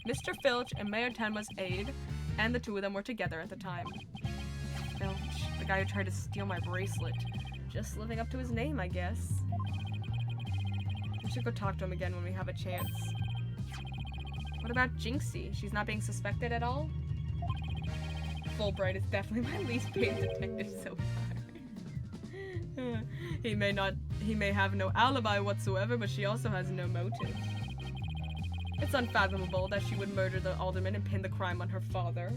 Speaker 1: Mr. Filch and Mayor Tenma's aide, and the two of them were together at the time. Filch, the guy who tried to steal my bracelet. Just living up to his name, I guess. We should go talk to him again when we have a chance. What about Jinxie? She's not being suspected at all? Fulbright is definitely my least paid detective so far. He may have no alibi whatsoever, but she also has no motive. It's unfathomable that she would murder the alderman and pin the crime on her father.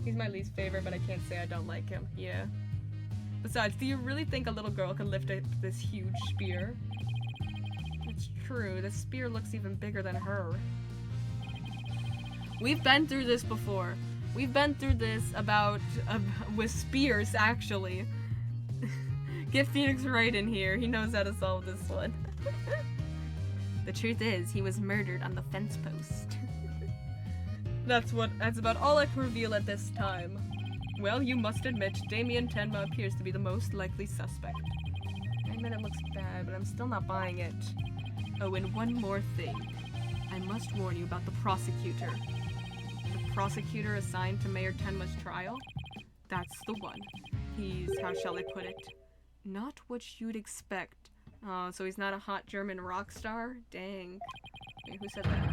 Speaker 1: He's my least favorite, but I can't say I don't like him. Yeah. Besides, do you really think a little girl can lift this huge spear? It's true, this spear looks even bigger than her. We've been through this before. We've been through this about with Spears, actually. Get Phoenix Wright in here. He knows how to solve this one.
Speaker 2: The truth is, he was murdered on the fence post.
Speaker 1: That's about all I can reveal at this time. Well, you must admit, Damien Tenma appears to be the most likely suspect. I admit it looks bad, but I'm still not buying it. Oh, and one more thing. I must warn you about the prosecutor. The prosecutor assigned to Mayor Tenma's trial? That's the one. He's, how shall I put it? Not what you'd expect. Oh, so he's not a hot German rock star? Dang. Wait, who said that?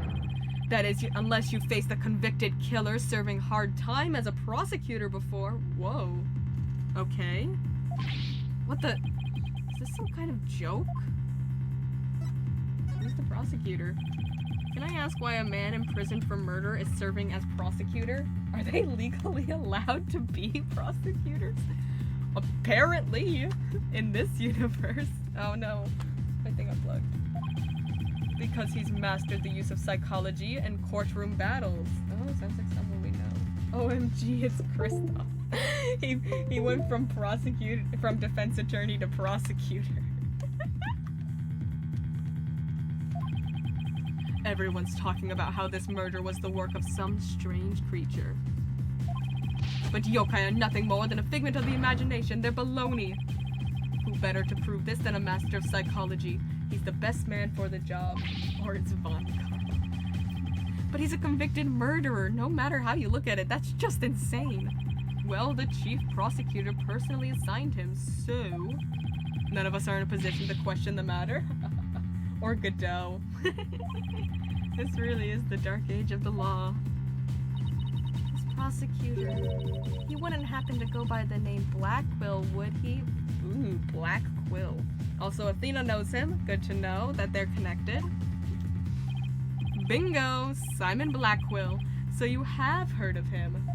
Speaker 1: That is, unless you face the convicted killer serving hard time as a prosecutor before. Whoa. Okay. What the? Is this some kind of joke? Who's the prosecutor? Can I ask why a man imprisoned for murder is serving as prosecutor? Are they legally allowed to be prosecutors? Apparently, in this universe. Oh no, my thing unplugged. Because he's mastered the use of psychology and courtroom battles. Oh, sounds like someone we know. OMG, it's Kristoff. he went from defense attorney to prosecutor. Everyone's talking about how this murder was the work of some strange creature. But yokai are nothing more than a figment of the imagination. They're baloney. Who better to prove this than a master of psychology? He's the best man for the job. Or it's Von Karl. But he's a convicted murderer, no matter how you look at it. That's just insane. Well, the chief prosecutor personally assigned him, so... None of us are in a position to question the matter. Or Godot. This really is the dark age of the law. This prosecutor... He wouldn't happen to go by the name Black Quill, would he? Ooh, Black Quill. Also, Athena knows him. Good to know that they're connected. Bingo! Simon Blackquill. So you have heard of him.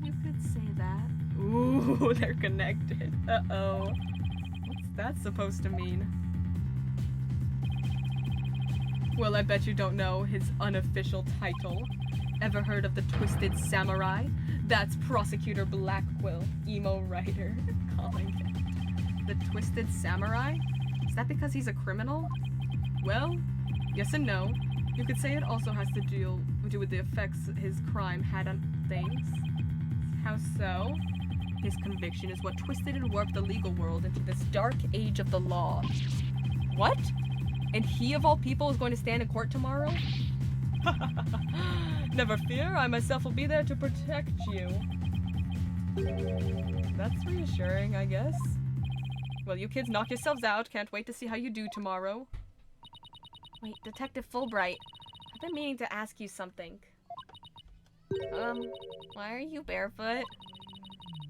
Speaker 1: You could say that. Ooh, they're connected. Uh-oh. What's that supposed to mean? Well, I bet you don't know his unofficial title. Ever heard of the Twisted Samurai? That's Prosecutor Blackquill, emo writer, calling it. The Twisted Samurai? Is that because he's a criminal? Well, yes and no. You could say it also has to do with the effects his crime had on things. How so? His conviction is what twisted and warped the legal world into this dark age of the law. What? And he, of all people, is going to stand in court tomorrow? Never fear, I myself will be there to protect you. That's reassuring, I guess. Well, you kids knock yourselves out. Can't wait to see how you do tomorrow.
Speaker 2: Wait, Detective Fulbright. I've been meaning to ask you something. Why are you barefoot?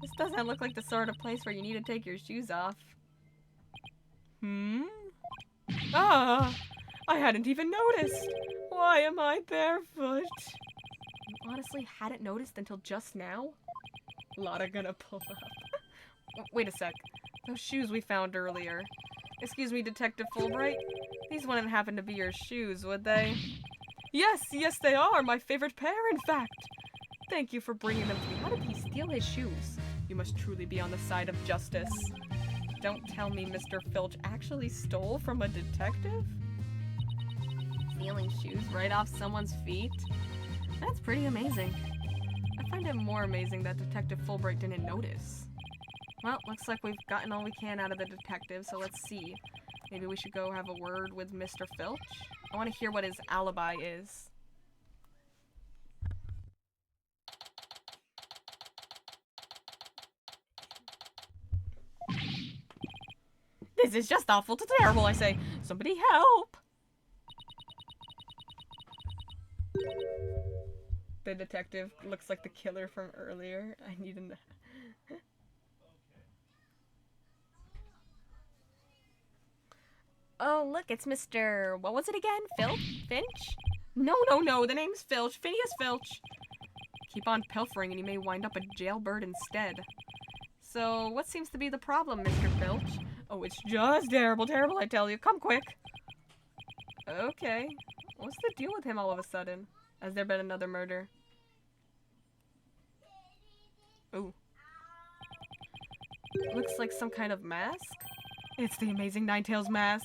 Speaker 1: This doesn't look like the sort of place where you need to take your shoes off. Ah! I hadn't even noticed! Why am I barefoot?
Speaker 2: You honestly hadn't noticed until just now?
Speaker 1: Lotta gonna pull up. Wait a sec. Those shoes we found earlier. Excuse me, Detective Fulbright? These wouldn't happen to be your shoes, would they? Yes, they are! My favorite pair, in fact! Thank you for bringing them to me. How did he steal his shoes? You must truly be on the side of justice. Don't tell me Mr. Filch actually stole from a detective? Stealing shoes right off someone's feet? That's pretty amazing. I find it more amazing that Detective Fulbright didn't notice. Well, looks like we've gotten all we can out of the detective, so let's see. Maybe we should go have a word with Mr. Filch? I want to hear what his alibi is. This is just awful to terrible, I say. Somebody help! The detective looks like the killer from earlier. I need a...
Speaker 2: Oh, look, it's Mr. What was it again? Finch?
Speaker 1: No, the name's Filch. Phineas Filch. Keep on pilfering and you may wind up a jailbird instead. So, what seems to be the problem, Mr. Filch? Oh, it's just terrible, I tell you. Come quick. Okay. What's the deal with him all of a sudden? Has there been another murder? Ooh. Looks like some kind of mask? It's the Amazing Ninetales mask.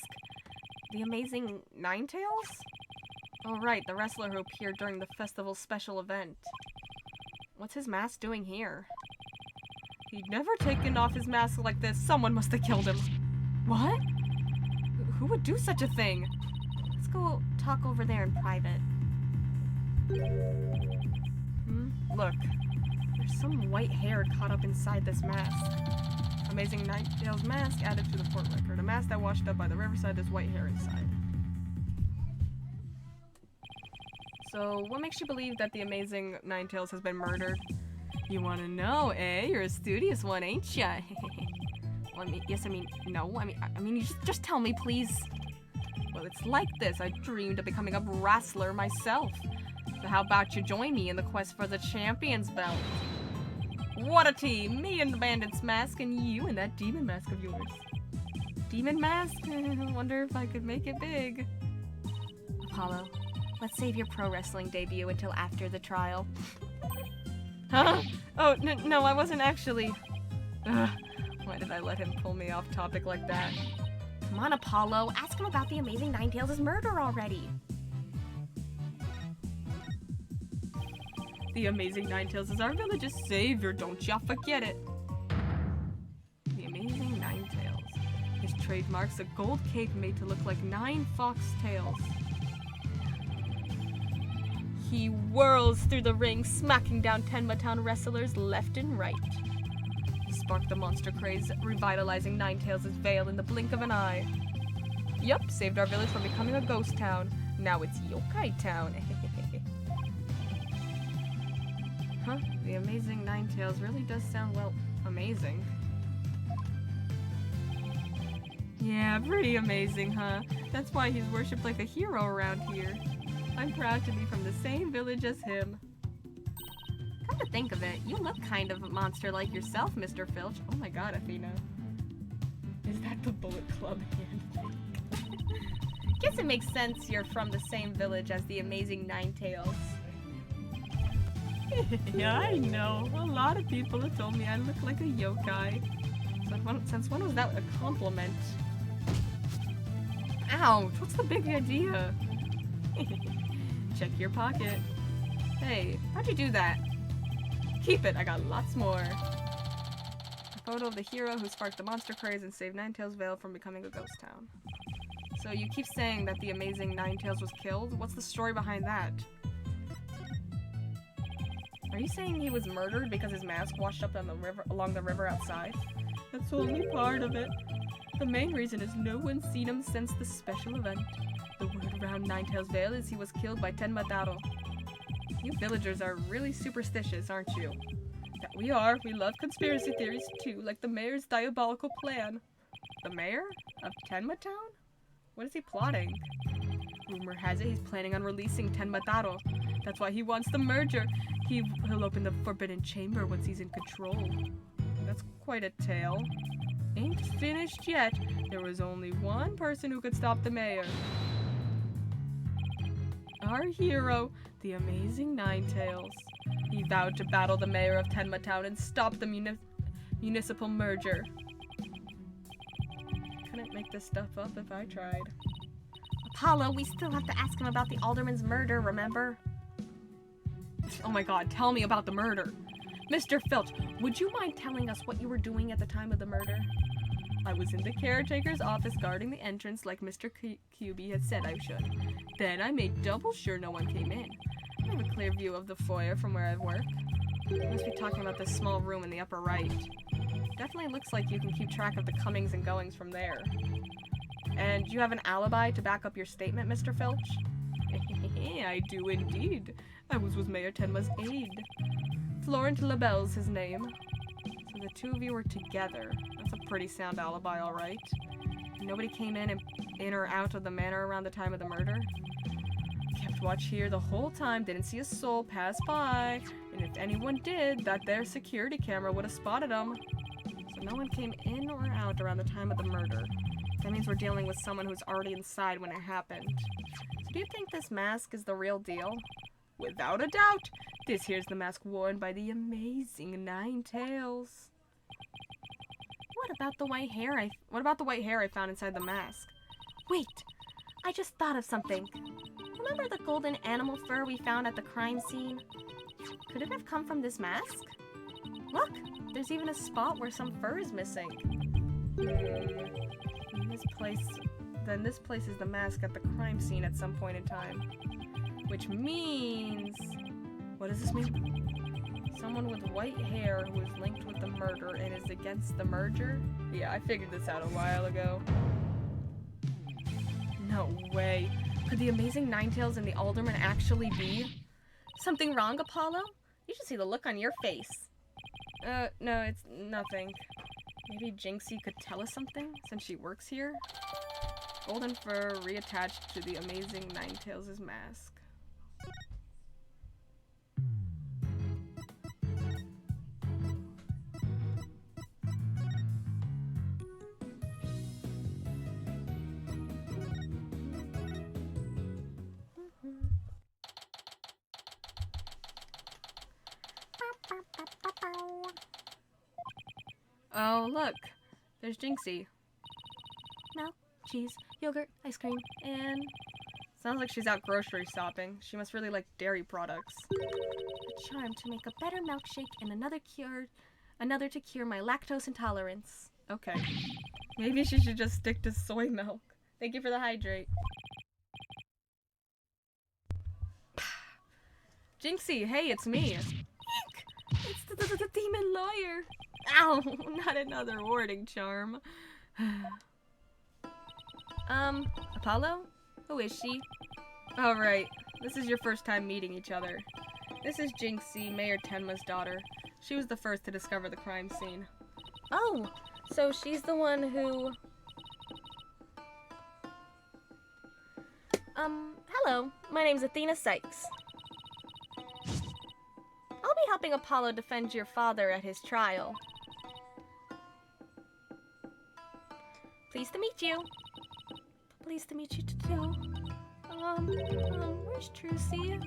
Speaker 2: The Amazing Ninetales?
Speaker 1: Oh right, the wrestler who appeared during the festival's special event.
Speaker 2: What's his mask doing here?
Speaker 1: He'd never taken off his mask like this. Someone must have killed him.
Speaker 2: What?
Speaker 1: Who would do such a thing?
Speaker 2: Let's go talk over there in private.
Speaker 1: Look, there's some white hair caught up inside this mask. Amazing Ninetales mask added to the court record. A mask that washed up by the riverside, there's white hair inside. So, what makes you believe that the Amazing Ninetales has been murdered? You want to know, eh? You're a studious one, ain't ya?
Speaker 2: Well, no. I mean, you just tell me, please.
Speaker 1: Well, it's like this. I dreamed of becoming a wrestler myself. So how about you join me in the quest for the champion's belt? What a team! Me in the bandit's mask and you in that demon mask of yours. Demon mask? I wonder if I could make it big.
Speaker 2: Apollo, let's save your pro wrestling debut until after the trial.
Speaker 1: Huh? Oh, no, I wasn't actually. Why did I let him pull me off topic like that?
Speaker 2: Come on, Apollo. Ask him about the Amazing Ninetales' murder already.
Speaker 1: The Amazing Ninetales is our village's savior, don't ya forget it. The Amazing Ninetales. His trademark's a gold cape made to look like 9 fox tails. He whirls through the ring, smacking down Tenma Town wrestlers left and right. He sparked the monster craze, revitalizing Ninetales' veil in the blink of an eye. Yup, saved our village from becoming a ghost town. Now it's Yokai Town. Huh? The Amazing Ninetales really does sound, well, amazing. Yeah, pretty amazing, huh? That's why he's worshipped like a hero around here. I'm proud to be from the same village as him.
Speaker 2: Come to think of it, you look kind of a monster like yourself, Mr. Filch.
Speaker 1: Oh my god, Athena. Is that the Bullet Club hand?
Speaker 2: Guess it makes sense you're from the same village as the Amazing Ninetales.
Speaker 1: Yeah, I know. A lot of people have told me I look like a yokai. Since when was that a compliment? Ouch, what's the big idea? Check your pocket. Hey, how'd you do that? Keep it, I got lots more. A photo of the hero who sparked the monster craze and saved Ninetales Vale from becoming a ghost town. So you keep saying that the Amazing Ninetales was killed? What's the story behind that? Are you saying he was murdered because his mask washed up on the river, along the river outside? That's only part of it. The main reason is no one's seen him since the special event. The word around Ninetales Vale is he was killed by Tenma Taro. You villagers are really superstitious, aren't you? That we are. We love conspiracy theories too, like the mayor's diabolical plan. The mayor? Of Tenma Town? What is he plotting? Rumor has it he's planning on releasing Tenma Taro. That's why he wants the merger. He'll open the Forbidden Chamber once he's in control. That's quite a tale. Ain't finished yet. There was only one person who could stop the mayor. Our hero, the Amazing Ninetales. He vowed to battle the mayor of Tenma Town and stop the municipal merger. Couldn't make this stuff up if I tried.
Speaker 2: Apollo, we still have to ask him about the alderman's murder, remember?
Speaker 1: Oh my god, tell me about the murder. Mr. Filch, would you mind telling us what you were doing at the time of the murder? I was in the caretaker's office guarding the entrance like Mr. QB had said I should. Then I made double sure no one came in. I have a clear view of the foyer from where I work. You must be talking about this small room in the upper right. Definitely looks like you can keep track of the comings and goings from there. And you have an alibi to back up your statement, Mr. Filch? I do indeed. I was with Mayor Tenma's aide. Florent Labelle's his name. So the two of you were together. That's a pretty sound alibi, alright. Nobody came in or out of the manor around the time of the murder? Kept watch here the whole time, didn't see a soul pass by. And if anyone did, that there security camera would have spotted them. So no one came in or out around the time of the murder. That means we're dealing with someone who's already inside when it happened. So do you think this mask is the real deal? Without a doubt, this here's the mask worn by the amazing Ninetales.
Speaker 2: What about the white hair I found inside the mask? Wait, I just thought of something. Remember the golden animal fur we found at the crime scene? Could it have come from this mask? Look, there's even a spot where some fur is missing.
Speaker 1: This place is the mask at the crime scene at some point in time. Which means... What does this mean? Someone with white hair who is linked with the murder and is against the merger? Yeah, I figured this out a while ago. No way. Could the amazing Ninetales and the Alderman actually be?
Speaker 2: Something wrong, Apollo? You should see the look on your face.
Speaker 1: No, it's nothing. Maybe Jinxie could tell us something, since she works here? Golden fur reattached to the amazing Ninetales' mask. Oh, look. There's Jinxie.
Speaker 2: Milk, cheese, yogurt, ice cream, and...
Speaker 1: Sounds like she's out grocery shopping. She must really like dairy products.
Speaker 2: a charm to make a better milkshake and another to cure my lactose intolerance.
Speaker 1: Okay. Maybe she should just stick to soy milk. Thank you for the hydrate. Jinxie, hey, it's me.
Speaker 2: It's the demon lawyer.
Speaker 1: Ow, not another warding charm.
Speaker 2: Apollo? Who is she?
Speaker 1: Oh, right. This is your first time meeting each other. This is Jinxie, Mayor Tenma's daughter. She was the first to discover the crime scene.
Speaker 2: Oh, so she's the one who... hello. My name's Athena Sykes. I'll be helping Apollo defend your father at his trial. Pleased to meet you. Pleased to meet you too. Where's Trucy?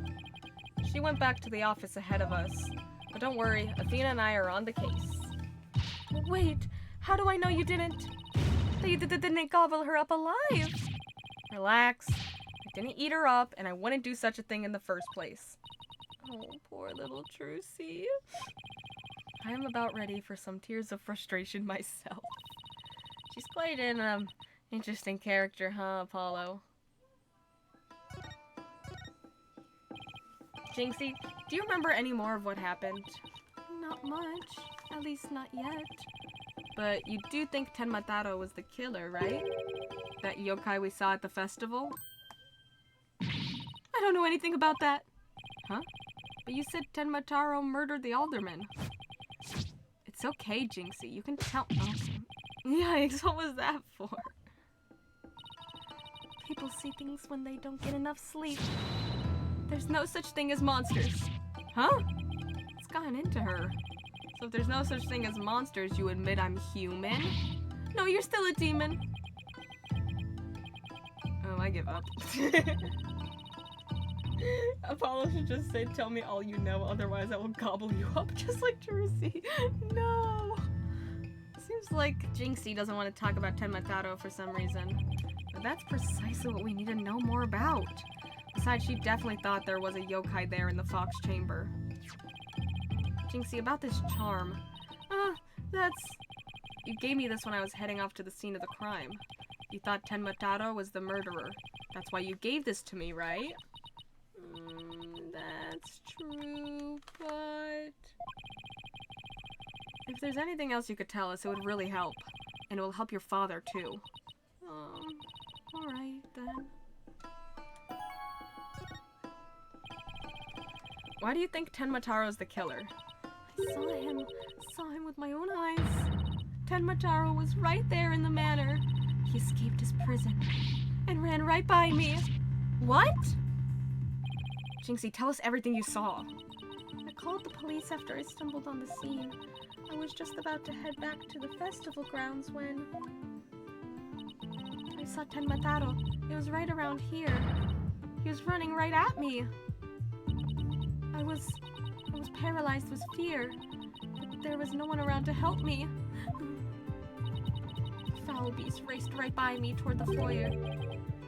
Speaker 1: She went back to the office ahead of us. But don't worry, Athena and I are on the case.
Speaker 2: Wait, how do I know you didn't? That you didn't gobble her up alive?
Speaker 1: Relax. I didn't eat her up, and I wouldn't do such a thing in the first place.
Speaker 2: Oh, poor little Trucy.
Speaker 1: I am about ready for some tears of frustration myself. She's quite an, interesting character, huh, Apollo? Jinxie, do you remember any more of what happened?
Speaker 2: Not much. At least not yet.
Speaker 1: But you do think Tenmataro was the killer, right? That yokai we saw at the festival?
Speaker 2: I don't know anything about that.
Speaker 1: Huh? But you said Tenmataro murdered the alderman. It's okay, Jinxie. You can tell. Oh. Yikes, what was that for?
Speaker 2: People see things when they don't get enough sleep.
Speaker 1: There's no such thing as monsters. Huh? It's gotten into her. So if there's no such thing as monsters, you admit I'm human?
Speaker 2: No, you're still a demon.
Speaker 1: Oh, I give up. Apollo should just say, tell me all you know, otherwise I will gobble you up, just like Jersey. No! Seems like Jinxie doesn't want to talk about Tenmataro for some reason. But that's precisely what we need to know more about. Besides, she definitely thought there was a yokai there in the Fox Chamber. Jinxie, about this charm. You gave me this when I was heading off to the scene of the crime. You thought Tenmataro was the murderer. That's why you gave this to me, right? That's true, but... If there's anything else you could tell us, it would really help. And it will help your father, too. Alright, then. Why do you think Tenmataro's the killer?
Speaker 2: I saw him with my own eyes. Tenmataro was right there in the manor. He escaped his prison and ran right by me.
Speaker 1: What? Jinxie, tell us everything you saw.
Speaker 2: I called the police after I stumbled on the scene. I was just about to head back to the festival grounds when I saw Tenmataro. It was right around here. He was running right at me. I was paralyzed with fear, but there was no one around to help me. The foul beast raced right by me toward the foyer.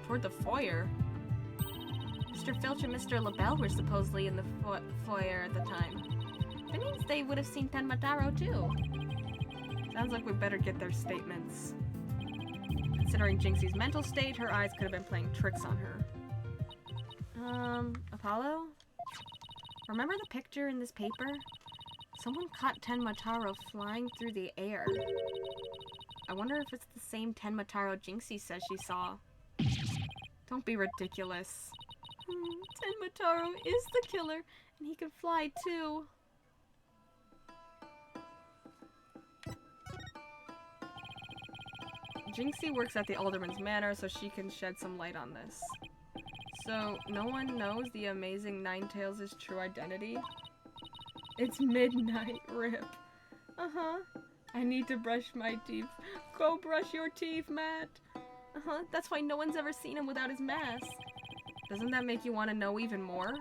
Speaker 1: Toward the foyer?
Speaker 2: Mr. Filch and Mr. LaBelle were supposedly in the foyer at the time. That means they would have seen Tenmataro too.
Speaker 1: Sounds like we better get their statements. Considering Jinxie's mental state, her eyes could have been playing tricks on her. Apollo? Remember the picture in this paper? Someone caught Tenmataro flying through the air. I wonder if it's the same Tenmataro Jinxie says she saw. Don't be ridiculous.
Speaker 2: Tenmataro is the killer, and he can fly too.
Speaker 1: Jinxie works at the Alderman's Manor, so she can shed some light on this. So, no one knows the amazing Ninetales' true identity? It's midnight, rip. I need to brush my teeth. Go brush your teeth, Matt.
Speaker 2: That's why no one's ever seen him without his mask.
Speaker 1: Doesn't that make you want to know even more?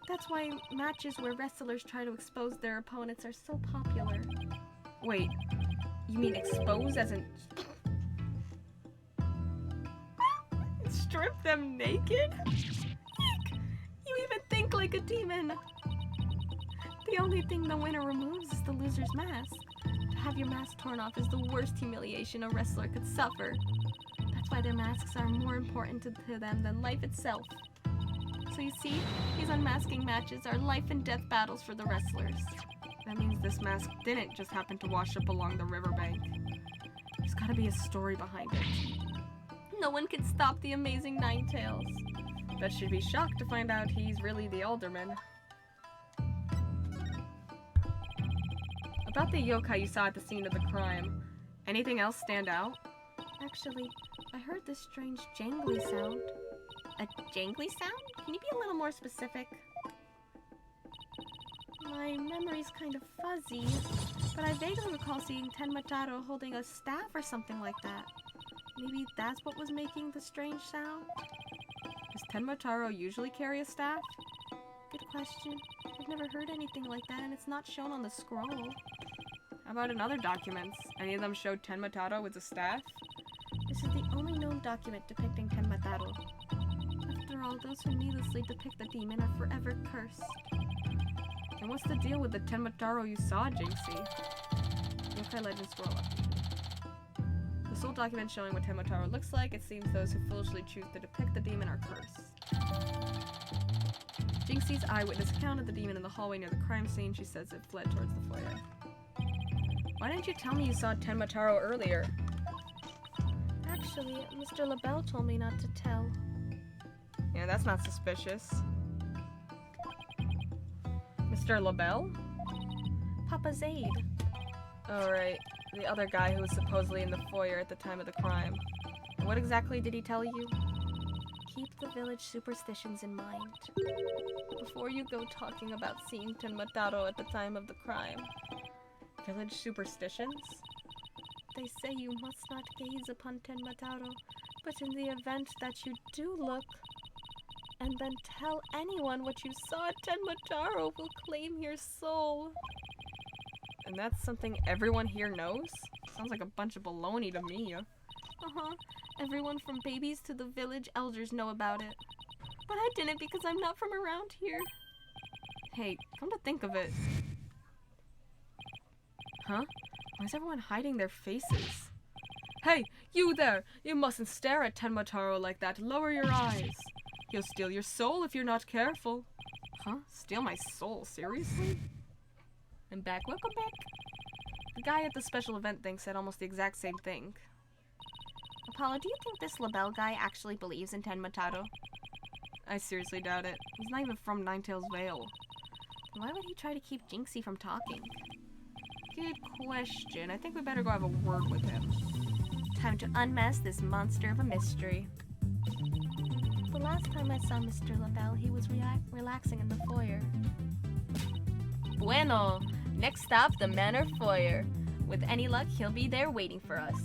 Speaker 2: That's why matches where wrestlers try to expose their opponents are so popular.
Speaker 1: Wait, you mean expose as in... strip them naked?
Speaker 2: Eek! You even think like a demon! The only thing the winner removes is the loser's mask. To have your mask torn off is the worst humiliation a wrestler could suffer. That's why their masks are more important to them than life itself. So you see, these unmasking matches are life and death battles for the wrestlers.
Speaker 1: That means this mask didn't just happen to wash up along the riverbank. There's gotta be a story behind it.
Speaker 2: No one can stop the amazing Ninetales.
Speaker 1: Bet she'd be shocked to find out he's really the Alderman. About the yokai you saw at the scene of the crime, anything else stand out?
Speaker 2: Actually, I heard this strange jangly sound.
Speaker 3: A jangly sound? Can you be a little more specific?
Speaker 2: My memory's kind of fuzzy, but I vaguely recall seeing Tenmataro holding a staff or something like that. Maybe that's what was making the strange sound?
Speaker 1: Does Tenmataro usually carry a staff?
Speaker 2: Good question. I've never heard anything like that, and it's not shown on the scroll.
Speaker 1: How about in other documents? Any of them show Tenmataro with a staff?
Speaker 2: This is the only known document depicting Tenmataro. After all, those who needlessly depict the demon are forever cursed.
Speaker 1: And what's the deal with the Tenmataro you saw, Jinxie? Yokai Legend scroll up. The sole document showing what Tenmataro looks like, it seems those who foolishly choose to depict the demon are cursed. Jinxie's eyewitness account of the demon in the hallway near the crime scene, she says it fled towards the foyer. Why didn't you tell me you saw Tenmataro earlier?
Speaker 2: Actually, Mr. LaBelle told me not to tell.
Speaker 1: Yeah, that's not suspicious. Mr. LaBelle?
Speaker 2: Papa Zaid.
Speaker 1: Oh, right. The other guy who was supposedly in the foyer at the time of the crime. And what exactly did he tell you?
Speaker 2: Keep the village superstitions in mind before you go talking about seeing Tenmataro at the time of the crime.
Speaker 1: Village superstitions?
Speaker 2: They say you must not gaze upon Tenmataro, but in the event that you do look, and then tell anyone what you saw, Tenmataro will claim your soul.
Speaker 1: And that's something everyone here knows? Sounds like a bunch of baloney to me.
Speaker 2: Everyone from babies to the village elders know about it. But I didn't because I'm not from around here.
Speaker 1: Hey, come to think of it. Huh? Why is everyone hiding their faces? Hey, you there! You mustn't stare at Tenmataro like that. Lower your eyes. He'll steal your soul if you're not careful. Huh? Steal my soul? Seriously? I'm back. Welcome back. The guy at the special event thing said almost the exact same thing.
Speaker 3: Apollo, do you think this LaBelle guy actually believes in Tenmataro?
Speaker 1: I seriously doubt it. He's not even from Ninetales Vale.
Speaker 3: Why would he try to keep Jinxie from talking?
Speaker 1: Good question. I think we better go have a word with him.
Speaker 3: Time to unmask this monster of a mystery.
Speaker 2: The last time I saw Mr. LaBelle, he was relaxing in the foyer.
Speaker 3: Bueno, next stop, the Manor Foyer. With any luck, he'll be there waiting for us.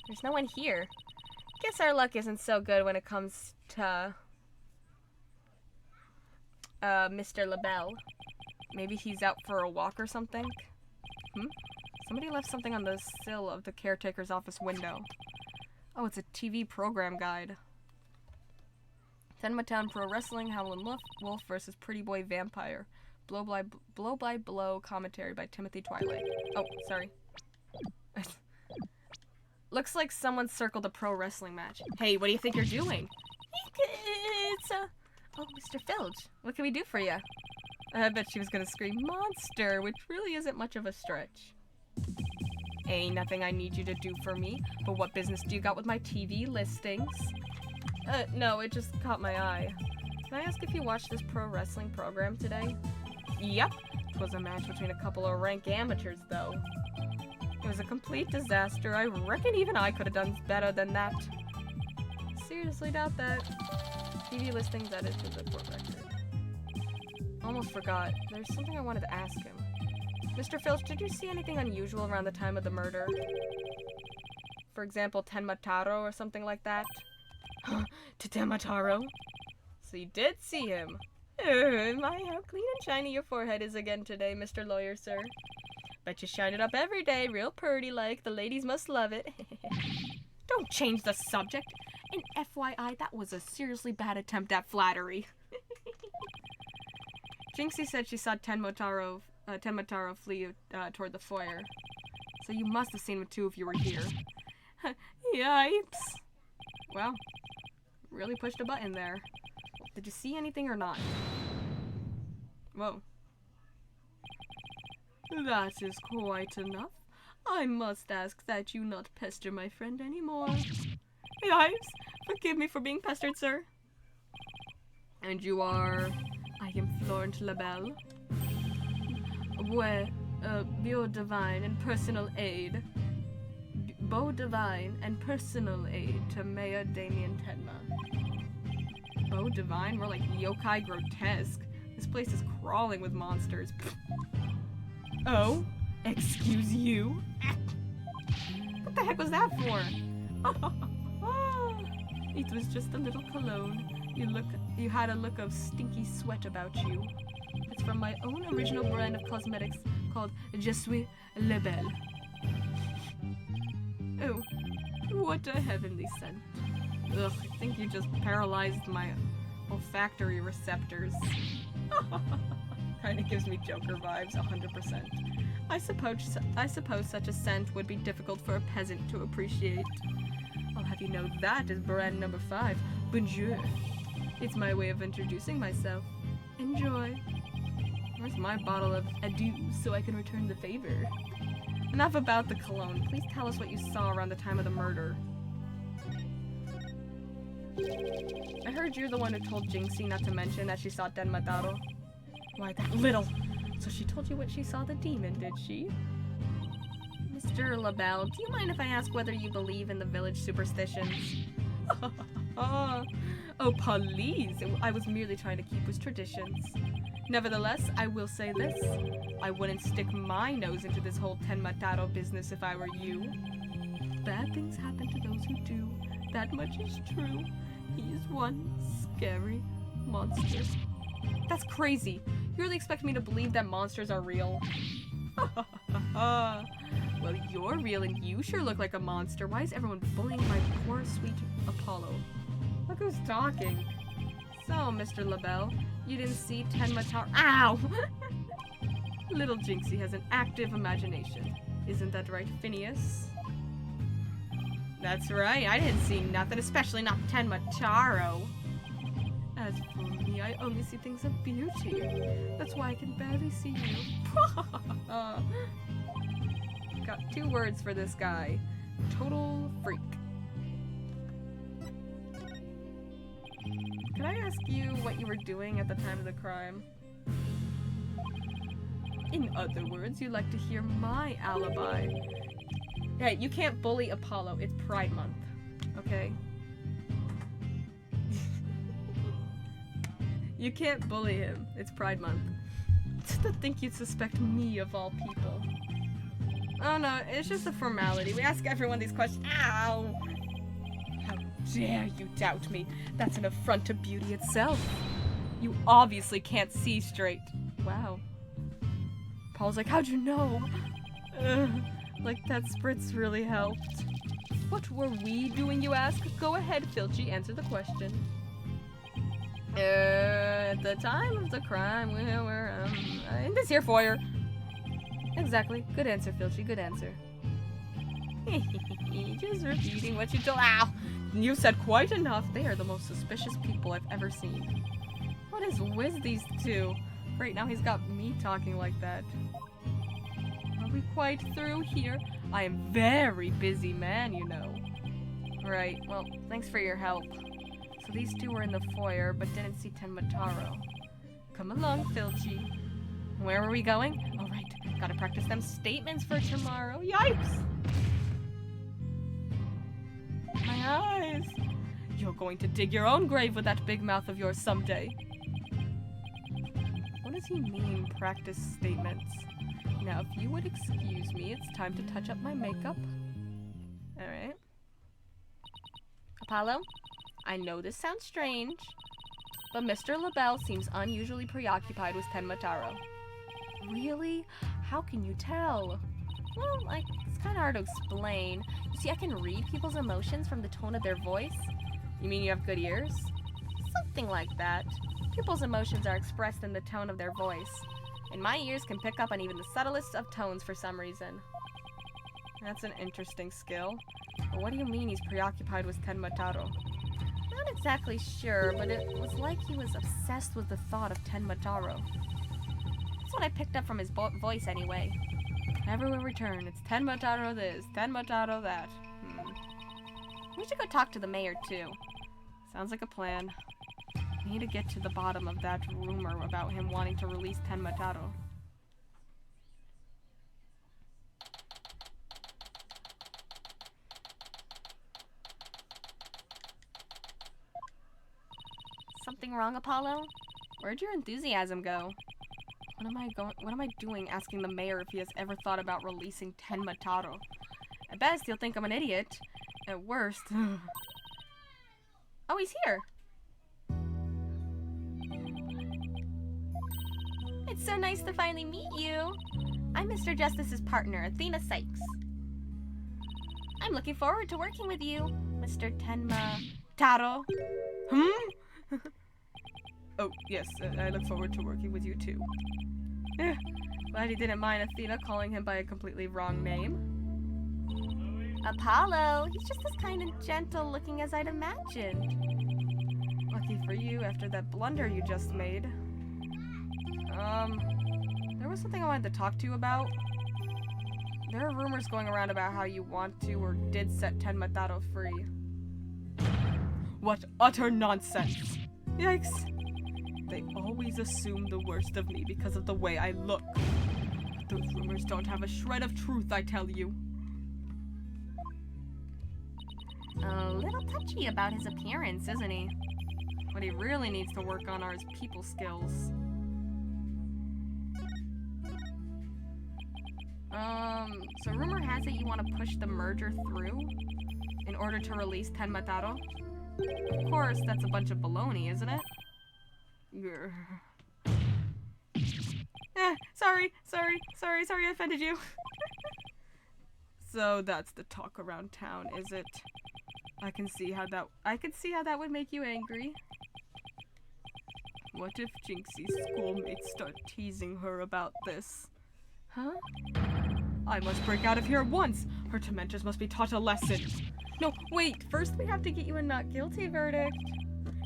Speaker 2: There's no one here. Guess our luck isn't so good when it comes to Mr. LaBelle. Maybe he's out for a walk or something? Somebody left something on the sill of the caretaker's office window. Oh, it's a TV program guide. Tenma-town Pro Wrestling, Howlin' Wolf versus Pretty Boy Vampire. Blow by blow commentary by Timothy Twilight. Oh, sorry. Looks like someone circled a pro wrestling match. Hey, what do you think you're doing? It's oh, Mr. Filch. What can we do for you? I bet she was gonna scream monster, which really isn't much of a stretch. Ain't nothing I need you to do for me, but what business do you got with my TV listings? No, it just caught my eye. Can I ask if you watched this pro wrestling program today? Yep. It was a match between a couple of rank amateurs, though. It was a complete disaster. I reckon even I could have done better than that. Seriously doubt that. TV listings added to the court record. Almost forgot. There's something I wanted to ask him. Mr. Filch, did you see anything unusual around the time of the murder? For example, Tenma-taro or something like that? Tenma-taro? So you did see him. My, how clean and shiny your forehead is again today, Mr. Lawyer, sir. Bet you shine it up every day, real purty like. The ladies must love it. Don't change the subject. And FYI, that was a seriously bad attempt at flattery. Jinxie said she saw Tenma-taro flee toward the foyer. So you must have seen him too if you were here. Yipes. Well, really pushed a button there. Did you see anything or not? Whoa. That is quite enough. I must ask that you not pester my friend anymore. Yipes! Forgive me for being pestered, sir. And you are... I am Florent LaBelle. Beau Divine and personal aid. Beau Divine and personal aid to Mayor Damien Tenma. Beau Divine? More like yokai grotesque. This place is crawling with monsters. Oh? Excuse you? What the heck was that for? It was just a little cologne. You had a look of stinky sweat about you. It's from my own original brand of cosmetics called Je suis LaBelle. Oh, what a heavenly scent. Ugh, I think you just paralyzed my olfactory receptors. Kinda gives me Joker vibes, 100%. I suppose such a scent would be difficult for a peasant to appreciate. I'll have you know that is brand number 5, Bonjour. It's my way of introducing myself. Enjoy. Where's my bottle of adieu so I can return the favor? Enough about the cologne. Please tell us what you saw around the time of the murder. I heard you're the one who told Jinxie not to mention that she saw Tenma-taro. Why, that little... So she told you what she saw the demon, did she? Mr. LaBelle, do you mind if I ask whether you believe in the village superstitions? Oh, please. I was merely trying to keep with traditions. Nevertheless, I will say this. I wouldn't stick my nose into this whole Tenma-taro business if I were you. Bad things happen to those who do. That much is true. He is one scary monster. That's crazy. You really expect me to believe that monsters are real? Well, you're real and you sure look like a monster. Why is everyone bullying my poor, sweet Apollo? Look who's talking. So, Mr. LaBelle, you didn't see Tenma-taro— Ow! Little Jinxie has an active imagination. Isn't that right, Phineas? That's right, I didn't see nothing, especially not Tenma-taro. As for me, I only see things of beauty. That's why I can barely see you. Got 2 words for this guy. Total freak. Could I ask you what you were doing at the time of the crime? In other words, you'd like to hear my alibi. Hey, you can't bully Apollo. It's Pride Month. Okay? You can't bully him. It's Pride Month. To think you'd suspect me of all people.
Speaker 1: Oh no, it's just a formality. We ask everyone these questions. Ow! How dare you doubt me? That's an affront to beauty itself. You obviously can't see straight. Wow. Paul's like, how'd you know? Like that spritz really helped. What were we doing, you ask? Go ahead, Filchy, answer the question. At the time of the crime, we were, in this here foyer. Exactly. Good answer, Filchy, good answer. Just repeating what you told. Ow! You've said quite enough. They are the most suspicious people I've ever seen. What is with these two? Great, now he's got me talking like that. Are we quite through here? I am very busy man, you know. Right, well, thanks for your help. So these two were in the foyer, but didn't see Tenmataro. Come along, Filchy. Where are we going? Oh, right. Gotta practice them statements for tomorrow. Yikes! My eyes! You're going to dig your own grave with that big mouth of yours someday. What does he mean, practice statements? Now, if you would excuse me, it's time to touch up my makeup. Alright. Apollo, I know this sounds strange, but Mr. LaBelle seems unusually preoccupied with Tenmataro. Really? How can you tell? Well, like, it's kind of hard to explain. You see, I can read people's emotions from the tone of their voice. You mean you have good ears? Something like that. People's emotions are expressed in the tone of their voice, and my ears can pick up on even the subtlest of tones for some reason. That's an interesting skill. But what do you mean he's preoccupied with Tenmataro? Not exactly sure, but it was like he was obsessed with the thought of Tenmataro. That's what I picked up from his voice anyway. Whenever we return, it's Tenmataro this, Tenmataro that. We should go talk to the mayor too. Sounds like a plan. We need to get to the bottom of that rumor about him wanting to release Tenmataro. Something wrong, Apollo? Where'd your enthusiasm go? What am I doing asking the mayor if he has ever thought about releasing Tenmataro? At best, he'll think I'm an idiot. At worst... Oh, he's here! It's so nice to finally meet you. I'm Mr. Justice's partner, Athena Sykes. I'm looking forward to working with you, Mr. Tenmataro. Oh, yes, I look forward to working with you too. Glad he didn't mind Athena calling him by a completely wrong name. Apollo, he's just as kind and gentle looking as I'd imagined. Lucky for you after that blunder you just made. There was something I wanted to talk to you about. There are rumors going around about how you want to or did set Tenmataro free. What utter nonsense! Yikes! They always assume the worst of me because of the way I look. But those rumors don't have a shred of truth, I tell you. A little touchy about his appearance, isn't he? What he really needs to work on are his people skills. So rumor has it you want to push the merger through in order to release Tenmataro? Of course, that's a bunch of baloney, isn't it? Sorry I offended you. So that's the talk around town, is it? I can see how that would make you angry. What if Jinxie's schoolmates start teasing her about this? Huh? I must break out of here at once! Her tormentors must be taught a lesson! No, wait! First we have to get you a not guilty verdict.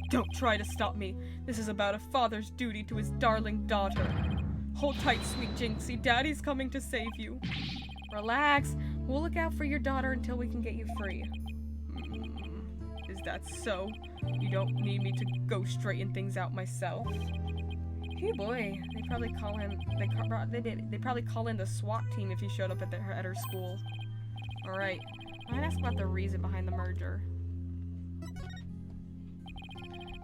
Speaker 1: Don't try to stop me. This is about a father's duty to his darling daughter. Hold tight, sweet Jinxie. Daddy's coming to save you. Relax. We'll look out for your daughter until we can get you free. Is that so? You don't need me to go straighten things out myself? Hey boy, they probably call him. They probably call in the SWAT team if he showed up at her school. All right, I'm gonna ask about the reason behind the merger.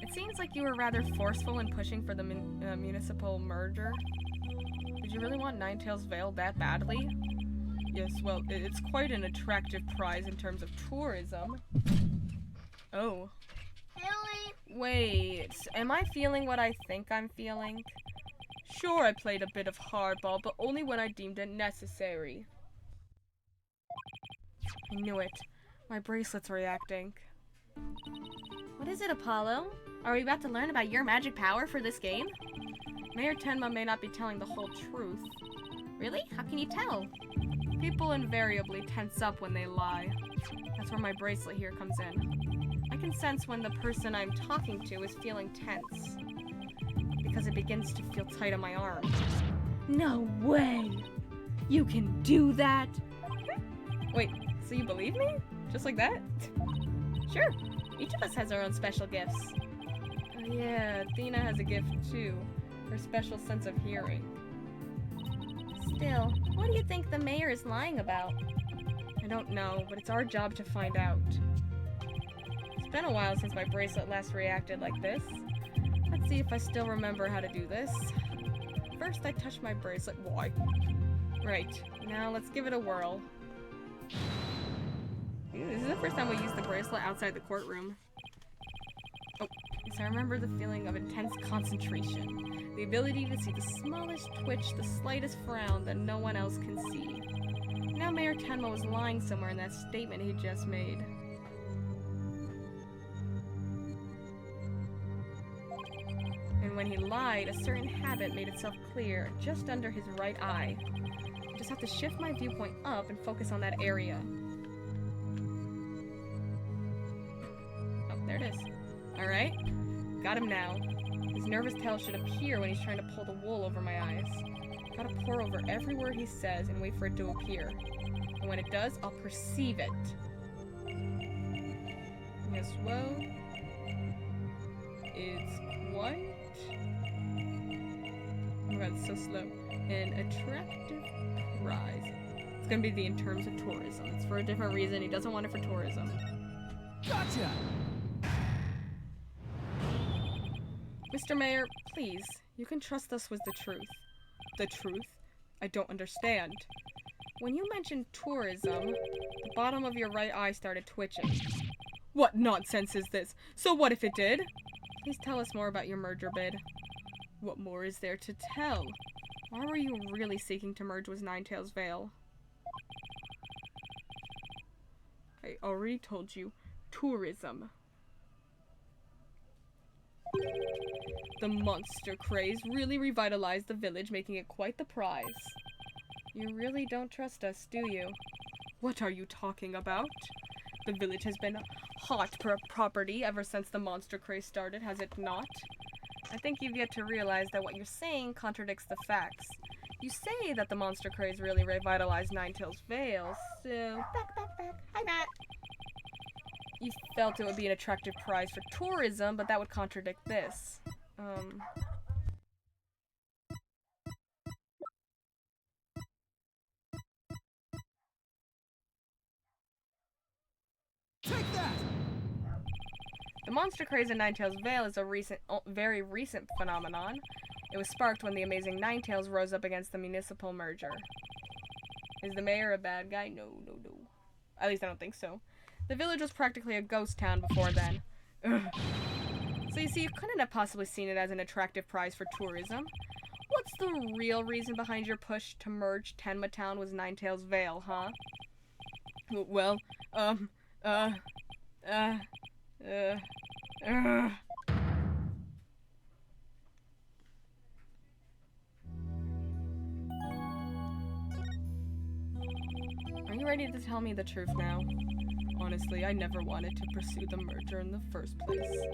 Speaker 1: It seems like you were rather forceful in pushing for the municipal merger. Did you really want Ninetales Vale that badly? Yes, well, it's quite an attractive prize in terms of tourism. Oh.
Speaker 6: Haley!
Speaker 1: Wait, am I feeling what I think I'm feeling? Sure, I played a bit of hardball, but only when I deemed it necessary. I knew it. My bracelet's reacting.
Speaker 2: What is it, Apollo? Are we about to learn about your magic power for this game?
Speaker 1: Mayor Tenma may not be telling the whole truth.
Speaker 2: Really? How can you tell?
Speaker 1: People invariably tense up when they lie. That's where my bracelet here comes in. I can sense when the person I'm talking to is feeling tense, because it begins to feel tight on my arm.
Speaker 2: No way! You can do that?
Speaker 1: Wait, so you believe me? Just like that?
Speaker 2: Sure. Each of us has our own special gifts.
Speaker 1: Oh yeah, Athena has a gift too. Her special sense of hearing.
Speaker 2: Still, what do you think the mayor is lying about?
Speaker 1: I don't know, but it's our job to find out. It's been a while since my bracelet last reacted like this. Let's see if I still remember how to do this. First, I touch my bracelet. Why? Right, now let's give it a whirl. Ooh, this is the first time we used the bracelet outside the courtroom. Oh, yes, I remember the feeling of intense concentration. The ability to see the smallest twitch, the slightest frown that no one else can see. Now Mayor Tenma was lying somewhere in that statement he just made. And when he lied, a certain habit made itself clear just under his right eye. I just have to shift my viewpoint up and focus on that area. Oh, there it is. Alright, got him now. His nervous tail should appear when he's trying to pull the wool over my eyes. Gotta pour over every word he says and wait for it to appear. And when it does, I'll perceive it. Yes, well, it's quite... Oh my god, it's so slow. An attractive prize. It's gonna be the in terms of tourism. It's for a different reason. He doesn't want it for tourism.
Speaker 7: Gotcha!
Speaker 1: Mr. Mayor, please, you can trust us with the truth. The truth? I don't understand. When you mentioned tourism, the bottom of your right eye started twitching. What nonsense is this? So what if it did? Please tell us more about your merger bid. What more is there to tell? Why were you really seeking to merge with Ninetails Vale? I already told you. Tourism. The monster craze really revitalized the village, making it quite the prize. You really don't trust us, do you? What are you talking about? The village has been hot property ever since the monster craze started, has it not? I think you've yet to realize that what you're saying contradicts the facts. You say that the monster craze really revitalized Ninetails Vale, so...
Speaker 2: Back. Hi, Matt.
Speaker 1: You felt it would be an attractive prize for tourism, but that would contradict this.
Speaker 7: Take that!
Speaker 1: The monster craze in Ninetails Vale is a very recent phenomenon. It was sparked when the amazing Ninetails rose up against the municipal merger. Is the mayor a bad guy? No. At least I don't think so. The village was practically a ghost town before then. Ugh. So you see, you couldn't have possibly seen it as an attractive prize for tourism. What's the real reason behind your push to merge Tenma Town with Ninetails Vale, huh? Well, Are you ready to tell me the truth now? Honestly, I never wanted to pursue the merger in the first place.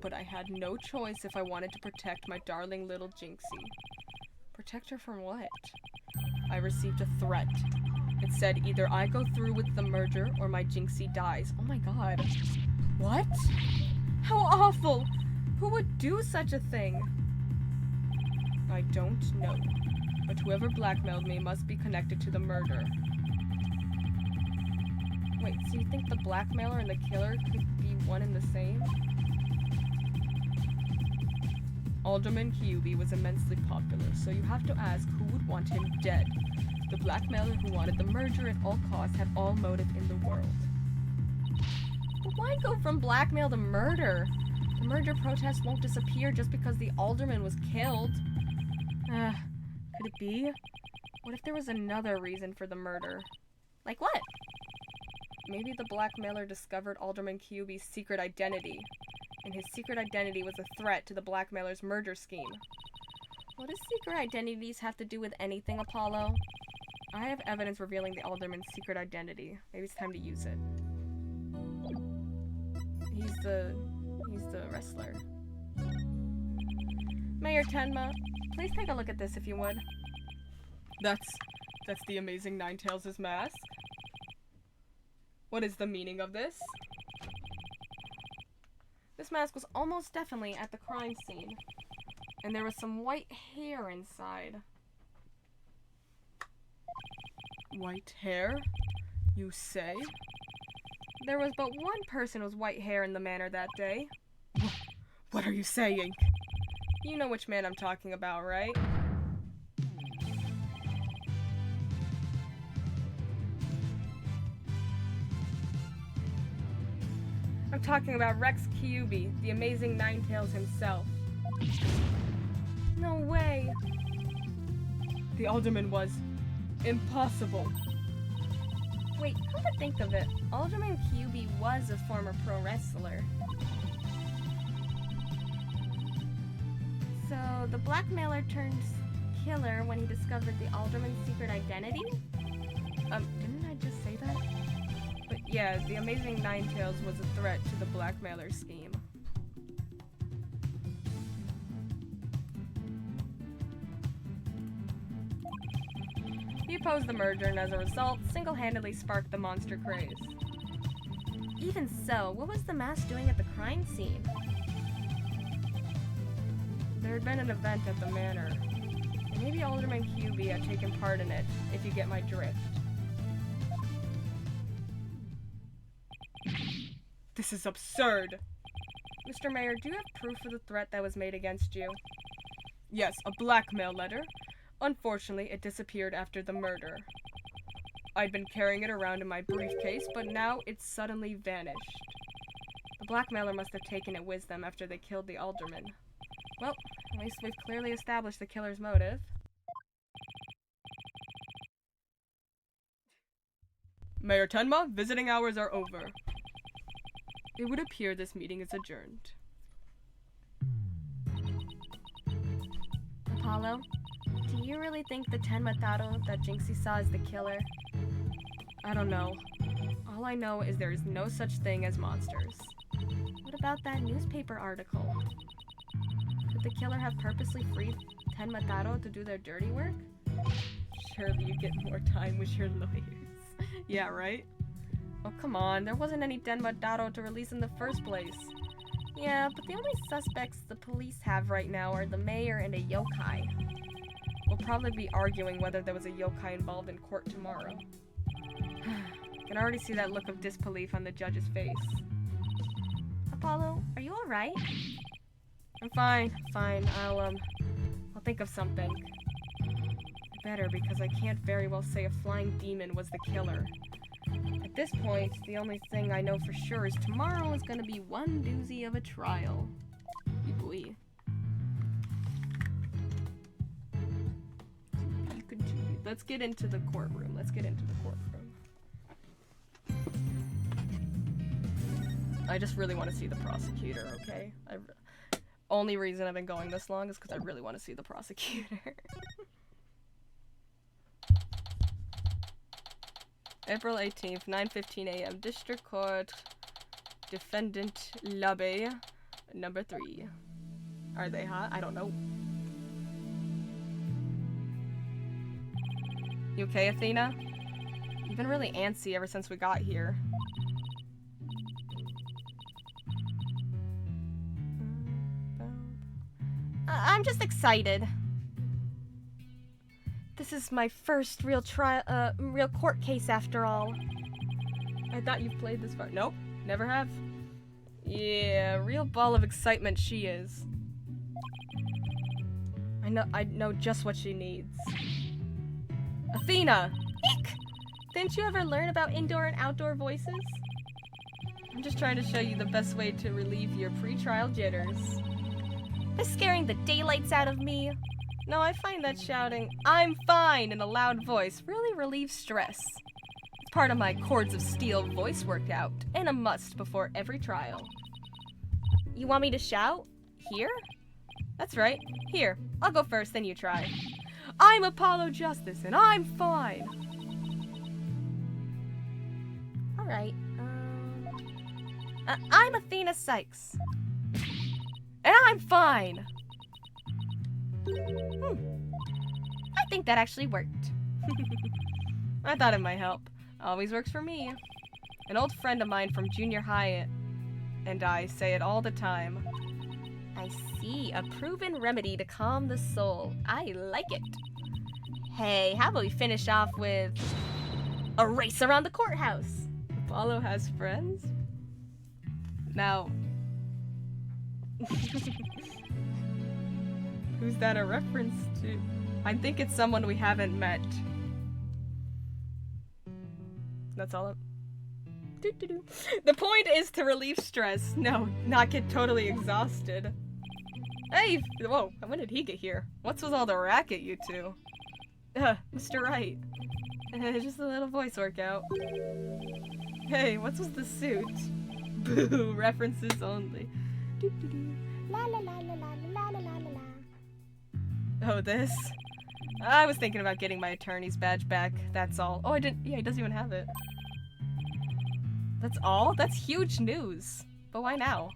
Speaker 1: But I had no choice if I wanted to protect my darling little Jinxie. Protect her from what? I received a threat. It said either I go through with the merger or my Jinxie dies. Oh my god. What? How awful! Who would do such a thing? I don't know. But whoever blackmailed me must be connected to the murder. Wait, so you think the blackmailer and the killer could be one and the same? Alderman Kyubi was immensely popular, so you have to ask who would want him dead. The blackmailer who wanted the merger at all costs had all motive in the world.
Speaker 2: But why go from blackmail to murder? The merger protest won't disappear just because the alderman was killed. Could it be? What if there was another reason for the murder? Like what?
Speaker 1: Maybe the blackmailer discovered Alderman Kyuubi's secret identity, and his secret identity was a threat to the blackmailer's murder scheme.
Speaker 2: What does secret identities have to do with anything, Apollo?
Speaker 1: I have evidence revealing the alderman's secret identity. Maybe it's time to use it. He's the wrestler.
Speaker 2: Mayor Tenma, please take a look at this if you would.
Speaker 1: That's the amazing Ninetales' mask? What is the meaning of this?
Speaker 2: This mask was almost definitely at the crime scene, and there was some white hair inside.
Speaker 1: White hair? You say?
Speaker 2: There was but one person with white hair in the manor that day.
Speaker 1: What are you saying? You know which man I'm talking about, right? I'm talking about Rex Kyuubi, the amazing Ninetales himself.
Speaker 2: No way!
Speaker 1: The alderman was impossible.
Speaker 2: Wait, come to think of it, Alderman Kyuubi was a former pro wrestler. So, the blackmailer turned killer when he discovered the alderman's secret identity?
Speaker 1: Didn't I just say that? But yeah, the amazing Ninetales was a threat to the blackmailer scheme. He opposed the merger and as a result, single-handedly sparked the monster craze.
Speaker 2: Even so, what was the mask doing at the crime scene?
Speaker 1: There had been an event at the manor. Maybe Alderman Kyuubi had taken part in it, if you get my drift. This is absurd! Mr. Mayor, do you have proof of the threat that was made against you? Yes, a blackmail letter. Unfortunately, it disappeared after the murder. I'd been carrying it around in my briefcase, but now it's suddenly vanished. The blackmailer must have taken it with them after they killed the alderman. Well, at least we've clearly established the killer's motive. Mayor Tenma, visiting hours are over. It would appear this meeting is adjourned.
Speaker 2: Apollo, do you really think the Tenma Taro that Jinxie saw is the killer?
Speaker 1: I don't know. All I know is there is no such thing as monsters.
Speaker 2: What about that newspaper article? Could the killer have purposely freed Tenma Taro to do their dirty work?
Speaker 1: Surely you get more time with your lawyers. Yeah, right? Oh, come on. There wasn't any Tenma Taro to release in the first place.
Speaker 2: Yeah, but the only suspects the police have right now are the mayor and a yokai.
Speaker 1: We'll probably be arguing whether there was a yokai involved in court tomorrow. I can already see that look of disbelief on the judge's face.
Speaker 2: Apollo, are you alright?
Speaker 1: I'm fine. I'll think of something. Better, because I can't very well say a flying demon was the killer. At this point, the only thing I know for sure is tomorrow is gonna be one doozy of a trial. Boy. Let's get into the courtroom. I just really want to see the prosecutor, okay? Only reason I've been going this long is because I really want to see the prosecutor. April 18th, 9:15 a.m. District Court. Defendant Lobby, number 3. Are they hot? I don't know. You okay, Athena? You've been really antsy ever since we got here.
Speaker 2: I'm just excited. This is my first real court case after all.
Speaker 1: I thought you've played this far. Nope, never have. Yeah, real ball of excitement she is. I know just what she needs.
Speaker 2: Athena! Eek! Didn't you ever learn about indoor and outdoor voices? I'm just trying to show you the best way to relieve your pre-trial jitters. By scaring the daylights out of me? No, I find that shouting, "I'm fine" in a loud voice really relieves stress. It's part of my Cords of Steel voice workout, and a must before every trial. You want me to shout? Here? That's right. Here. I'll go first, then you try. I'm Apollo Justice, and I'm fine. Alright, I'm Athena Sykes. And I'm fine. I think that actually worked. I thought it might help. Always works for me. An old friend of mine from junior high and I say it all the time. I see. A proven remedy to calm the soul. I like it. Hey, how about we finish off with a race around the courthouse? Apollo has friends? Now... Who's that a reference to? I think it's someone we haven't met. That's all. The point is to relieve stress. No, not get totally exhausted. Hey, whoa, when did he get here? What's with all the racket, you two? Mr. Wright. Just a little voice workout. Hey, what's with the suit? Boo, references only.
Speaker 3: La la la la la la la la la.
Speaker 2: Oh, this? I was thinking about getting my attorney's badge back, that's all. Oh, I didn't- yeah, he doesn't even have it. That's all? That's huge news. But why now?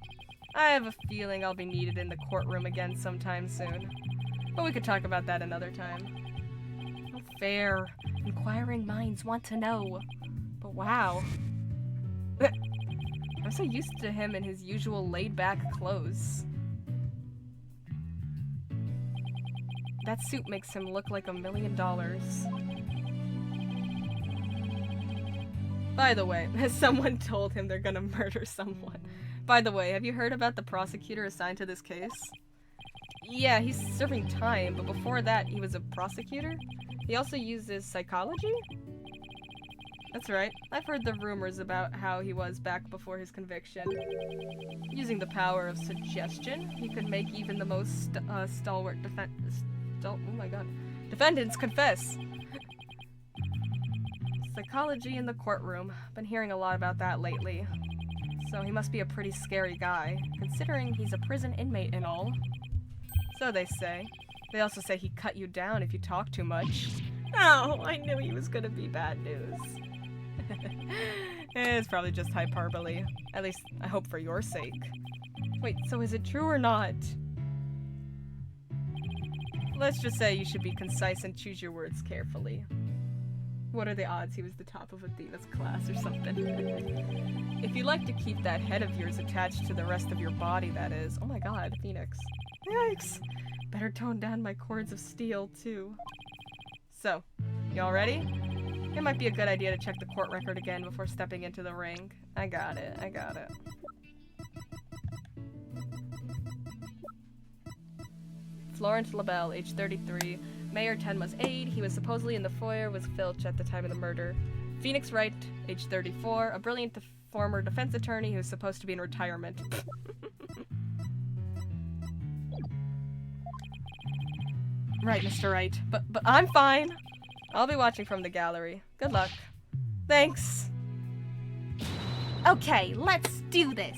Speaker 2: I have a feeling I'll be needed in the courtroom again sometime soon. But we could talk about that another time. Oh, fair. Inquiring minds want to know. But wow. I'm so used to him in his usual laid-back clothes. That suit makes him look like $1 million. By the way, someone told him they're gonna murder someone. By the way, have you heard about the prosecutor assigned to this case? Yeah, he's serving time, but before that, he was a prosecutor. He also uses psychology? That's right. I've heard the rumors about how he was back before his conviction. Using the power of suggestion, he could make even the most stalwart oh my god. Defendants confess! Psychology in the courtroom. Been hearing a lot about that lately. So he must be a pretty scary guy, considering he's a prison inmate and all. So they say. They also say he cut you down if you talk too much. Oh, I knew he was gonna be bad news. It's probably just hyperbole. At least, I hope for your sake. Wait, so is it true or not? Let's just say you should be concise and choose your words carefully. What are the odds he was the top of Athena's class or something? If you like to keep that head of yours attached to the rest of your body, that is. Oh my god, Phoenix. Yikes! Better tone down my cords of steel, too. So, y'all ready? It might be a good idea to check the court record again before stepping into the ring. I got it, I got it. Florence LaBelle, age 33. Mayor Tenma's aide. He was supposedly in the foyer with Filch at the time of the murder. Phoenix Wright, age 34. A brilliant former defense attorney who's supposed to be in retirement. Right, Mr. Wright. But I'm fine. I'll be watching from the gallery. Good luck. Thanks.
Speaker 3: Okay, let's do this.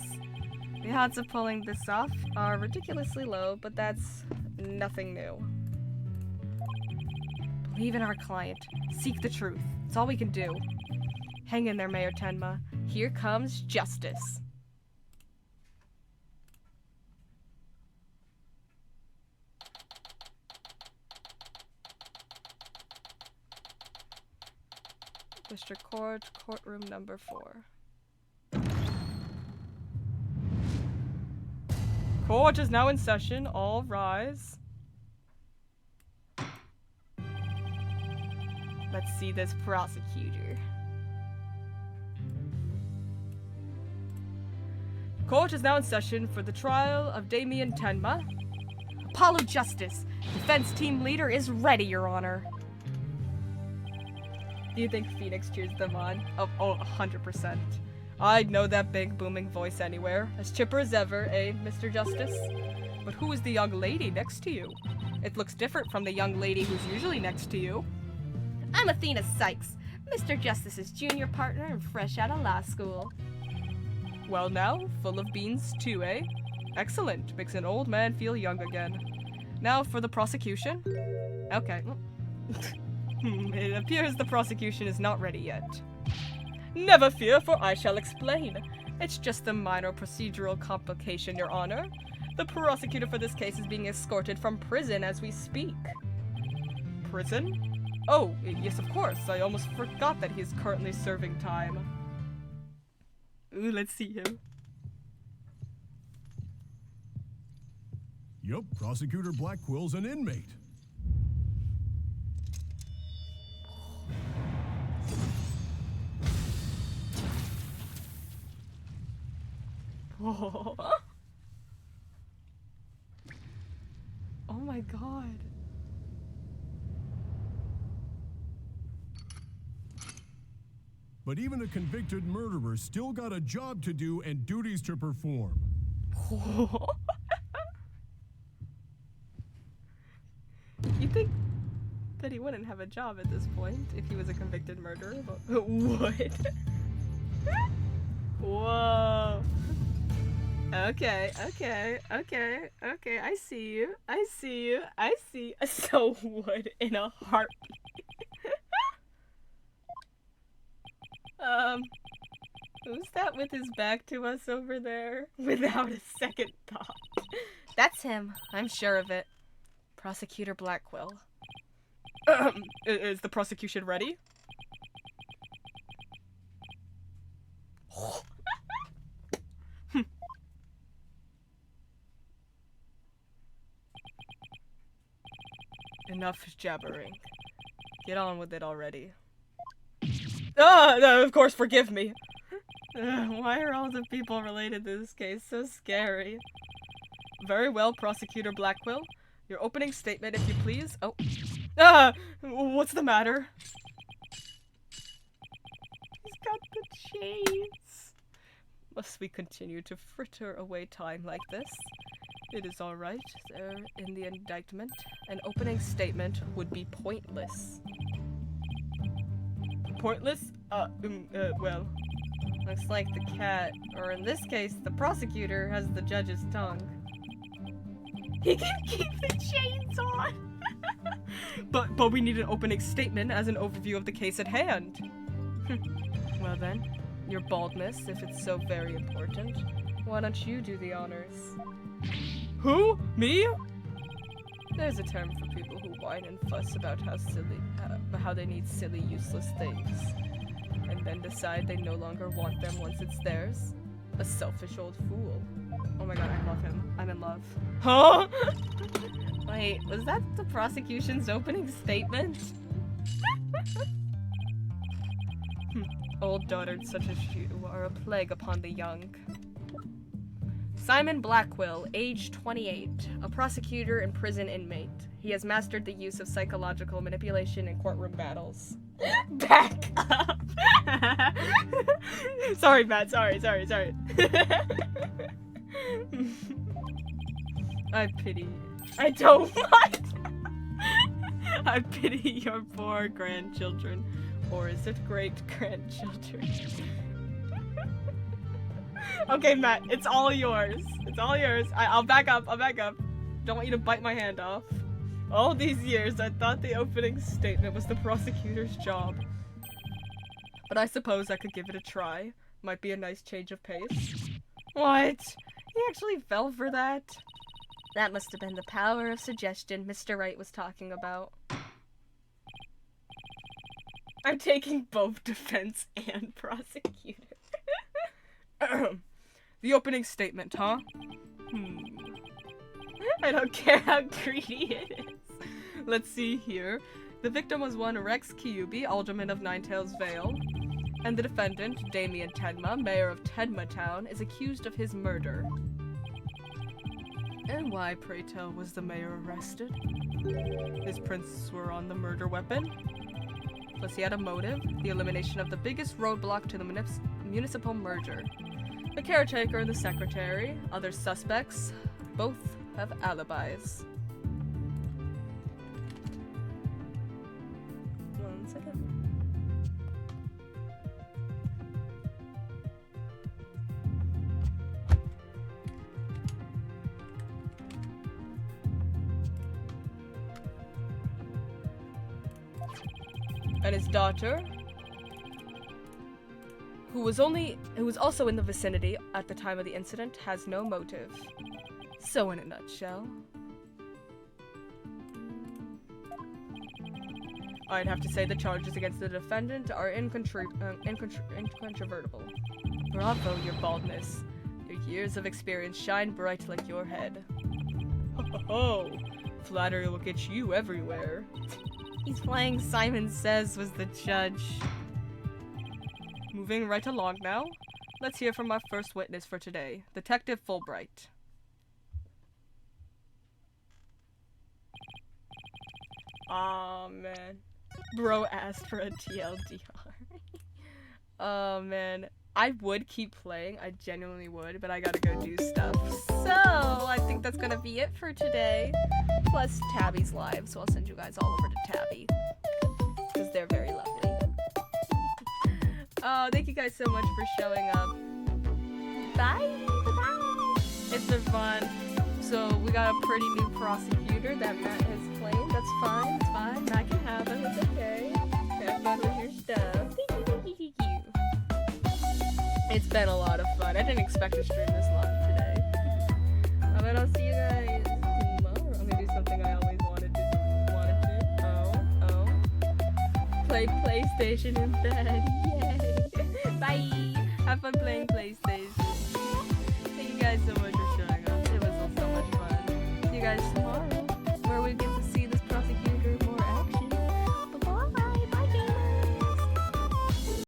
Speaker 2: The odds of pulling this off are ridiculously low, but that's nothing new. Believe in our client. Seek the truth. It's all we can do. Hang in there, Mayor Tenma. Here comes justice. District Court, courtroom number 4. Court is now in session. All rise. Let's see this prosecutor. Court is now in session for the trial of Damien Tenma. Apollo Justice. Defense team leader is ready, Your Honor.
Speaker 1: Do you think Phoenix cheers them on? Oh, 100%. I'd know that big booming voice anywhere. As chipper as ever, eh, Mr. Justice? But who is the young lady next to you? It looks different from the young lady who's usually next to you.
Speaker 2: I'm Athena Sykes, Mr. Justice's junior partner and fresh out of law school.
Speaker 1: Well now, full of beans too, eh? Excellent. Makes an old man feel young again. Now for the prosecution. Okay. It appears the prosecution is not ready yet. Never fear, for I shall explain. It's just a minor procedural complication, Your Honor. The prosecutor for this case is being escorted from prison as we speak. Prison? Oh, yes, of course. I almost forgot that he is currently serving time. Ooh, let's see him.
Speaker 5: Yup, Prosecutor Blackwell's an inmate.
Speaker 1: Oh. Oh my god.
Speaker 5: But even a convicted murderer still got a job to do and duties to perform.
Speaker 1: You think that he wouldn't have a job at this point if he was a convicted murderer? But what? Whoa. Okay. I see you. So would in a heartbeat. Who's that with his back to us over there? Without a second thought.
Speaker 2: That's him. I'm sure of it. Prosecutor Blackwell.
Speaker 1: Is the prosecution ready? Enough jabbering. Get on with it already. No, of course, forgive me. Why are all the people related to this case so scary? Very well, Prosecutor Blackwell. Your opening statement, if you please. Oh. What's the matter? He's got the shades. Must we continue to fritter away time like this? It is all right. There, in the indictment, an opening statement would be pointless. Pointless? Well, looks like the cat, or in this case, the prosecutor, has the judge's tongue. He can keep the chains on! But we need an opening statement as an overview of the case at hand. Well then, your baldness, if it's so very important, why don't you do the honors? Who? Me? There's a term for people who whine and fuss about how they need silly, useless things, and then decide they no longer want them once it's theirs. A selfish old fool. Oh my god, I love him. I'm in love. Huh? Wait, was that the prosecution's opening statement? Old dotards such as you are a plague upon the young. Simon Blackwell, age 28, a prosecutor and prison inmate. He has mastered the use of psychological manipulation in courtroom battles. Back up! Sorry, Matt, sorry. I pity your poor grandchildren. Or is it great-grandchildren? Okay, Matt, it's all yours. I'll back up. Don't want you to bite my hand off. All these years, I thought the opening statement was the prosecutor's job. But I suppose I could give it a try. Might be a nice change of pace. What? He actually fell for that?
Speaker 2: That must have been the power of suggestion Mr. Wright was talking about.
Speaker 1: I'm taking both defense and prosecutor. The opening statement, huh? I don't care how greedy it is. Let's see here. The victim was one Rex Kyubi, alderman of Ninetails Vale, and the defendant, Damien Tedma, mayor of Tedma Town, is accused of his murder. And why, pray tell, was the mayor arrested? His prints were on the murder weapon. Plus he had a motive, the elimination of the biggest roadblock to the municipal merger. The caretaker and the secretary, other suspects, both have alibis. One second. And his daughter, who was also in the vicinity at the time of the incident, has no motive. So in a nutshell, I'd have to say the charges against the defendant are incontrovertible. Bravo, your baldness. Your years of experience shine bright like your head. Ho ho ho! Flattery will get you everywhere. He's playing Simon Says was the judge. Moving right along now. Let's hear from our first witness for today, Detective Fulbright. Aw, man. Bro asked for a TLDR. Oh, man. I would keep playing. I genuinely would, but I gotta go do stuff. So, I think that's gonna be it for today. Plus Tabby's live, so I'll send you guys all over to Tabby. Because they're very lovely. Oh, thank you guys so much for showing up. Bye! Bye-bye! It's been fun. So, we got a pretty new prosecutor that Matt has claimed. That's fine, it's fine. Matt can have him, it's okay. Have fun with your stuff. It's been a lot of fun. I didn't expect to stream this long today. But I'll see you guys tomorrow. I'm gonna do something I always wanted to. Play PlayStation in bed. Yay! Bye! Have fun playing PlayStation. Thank you guys so much for showing up. It was so much fun. See you guys tomorrow.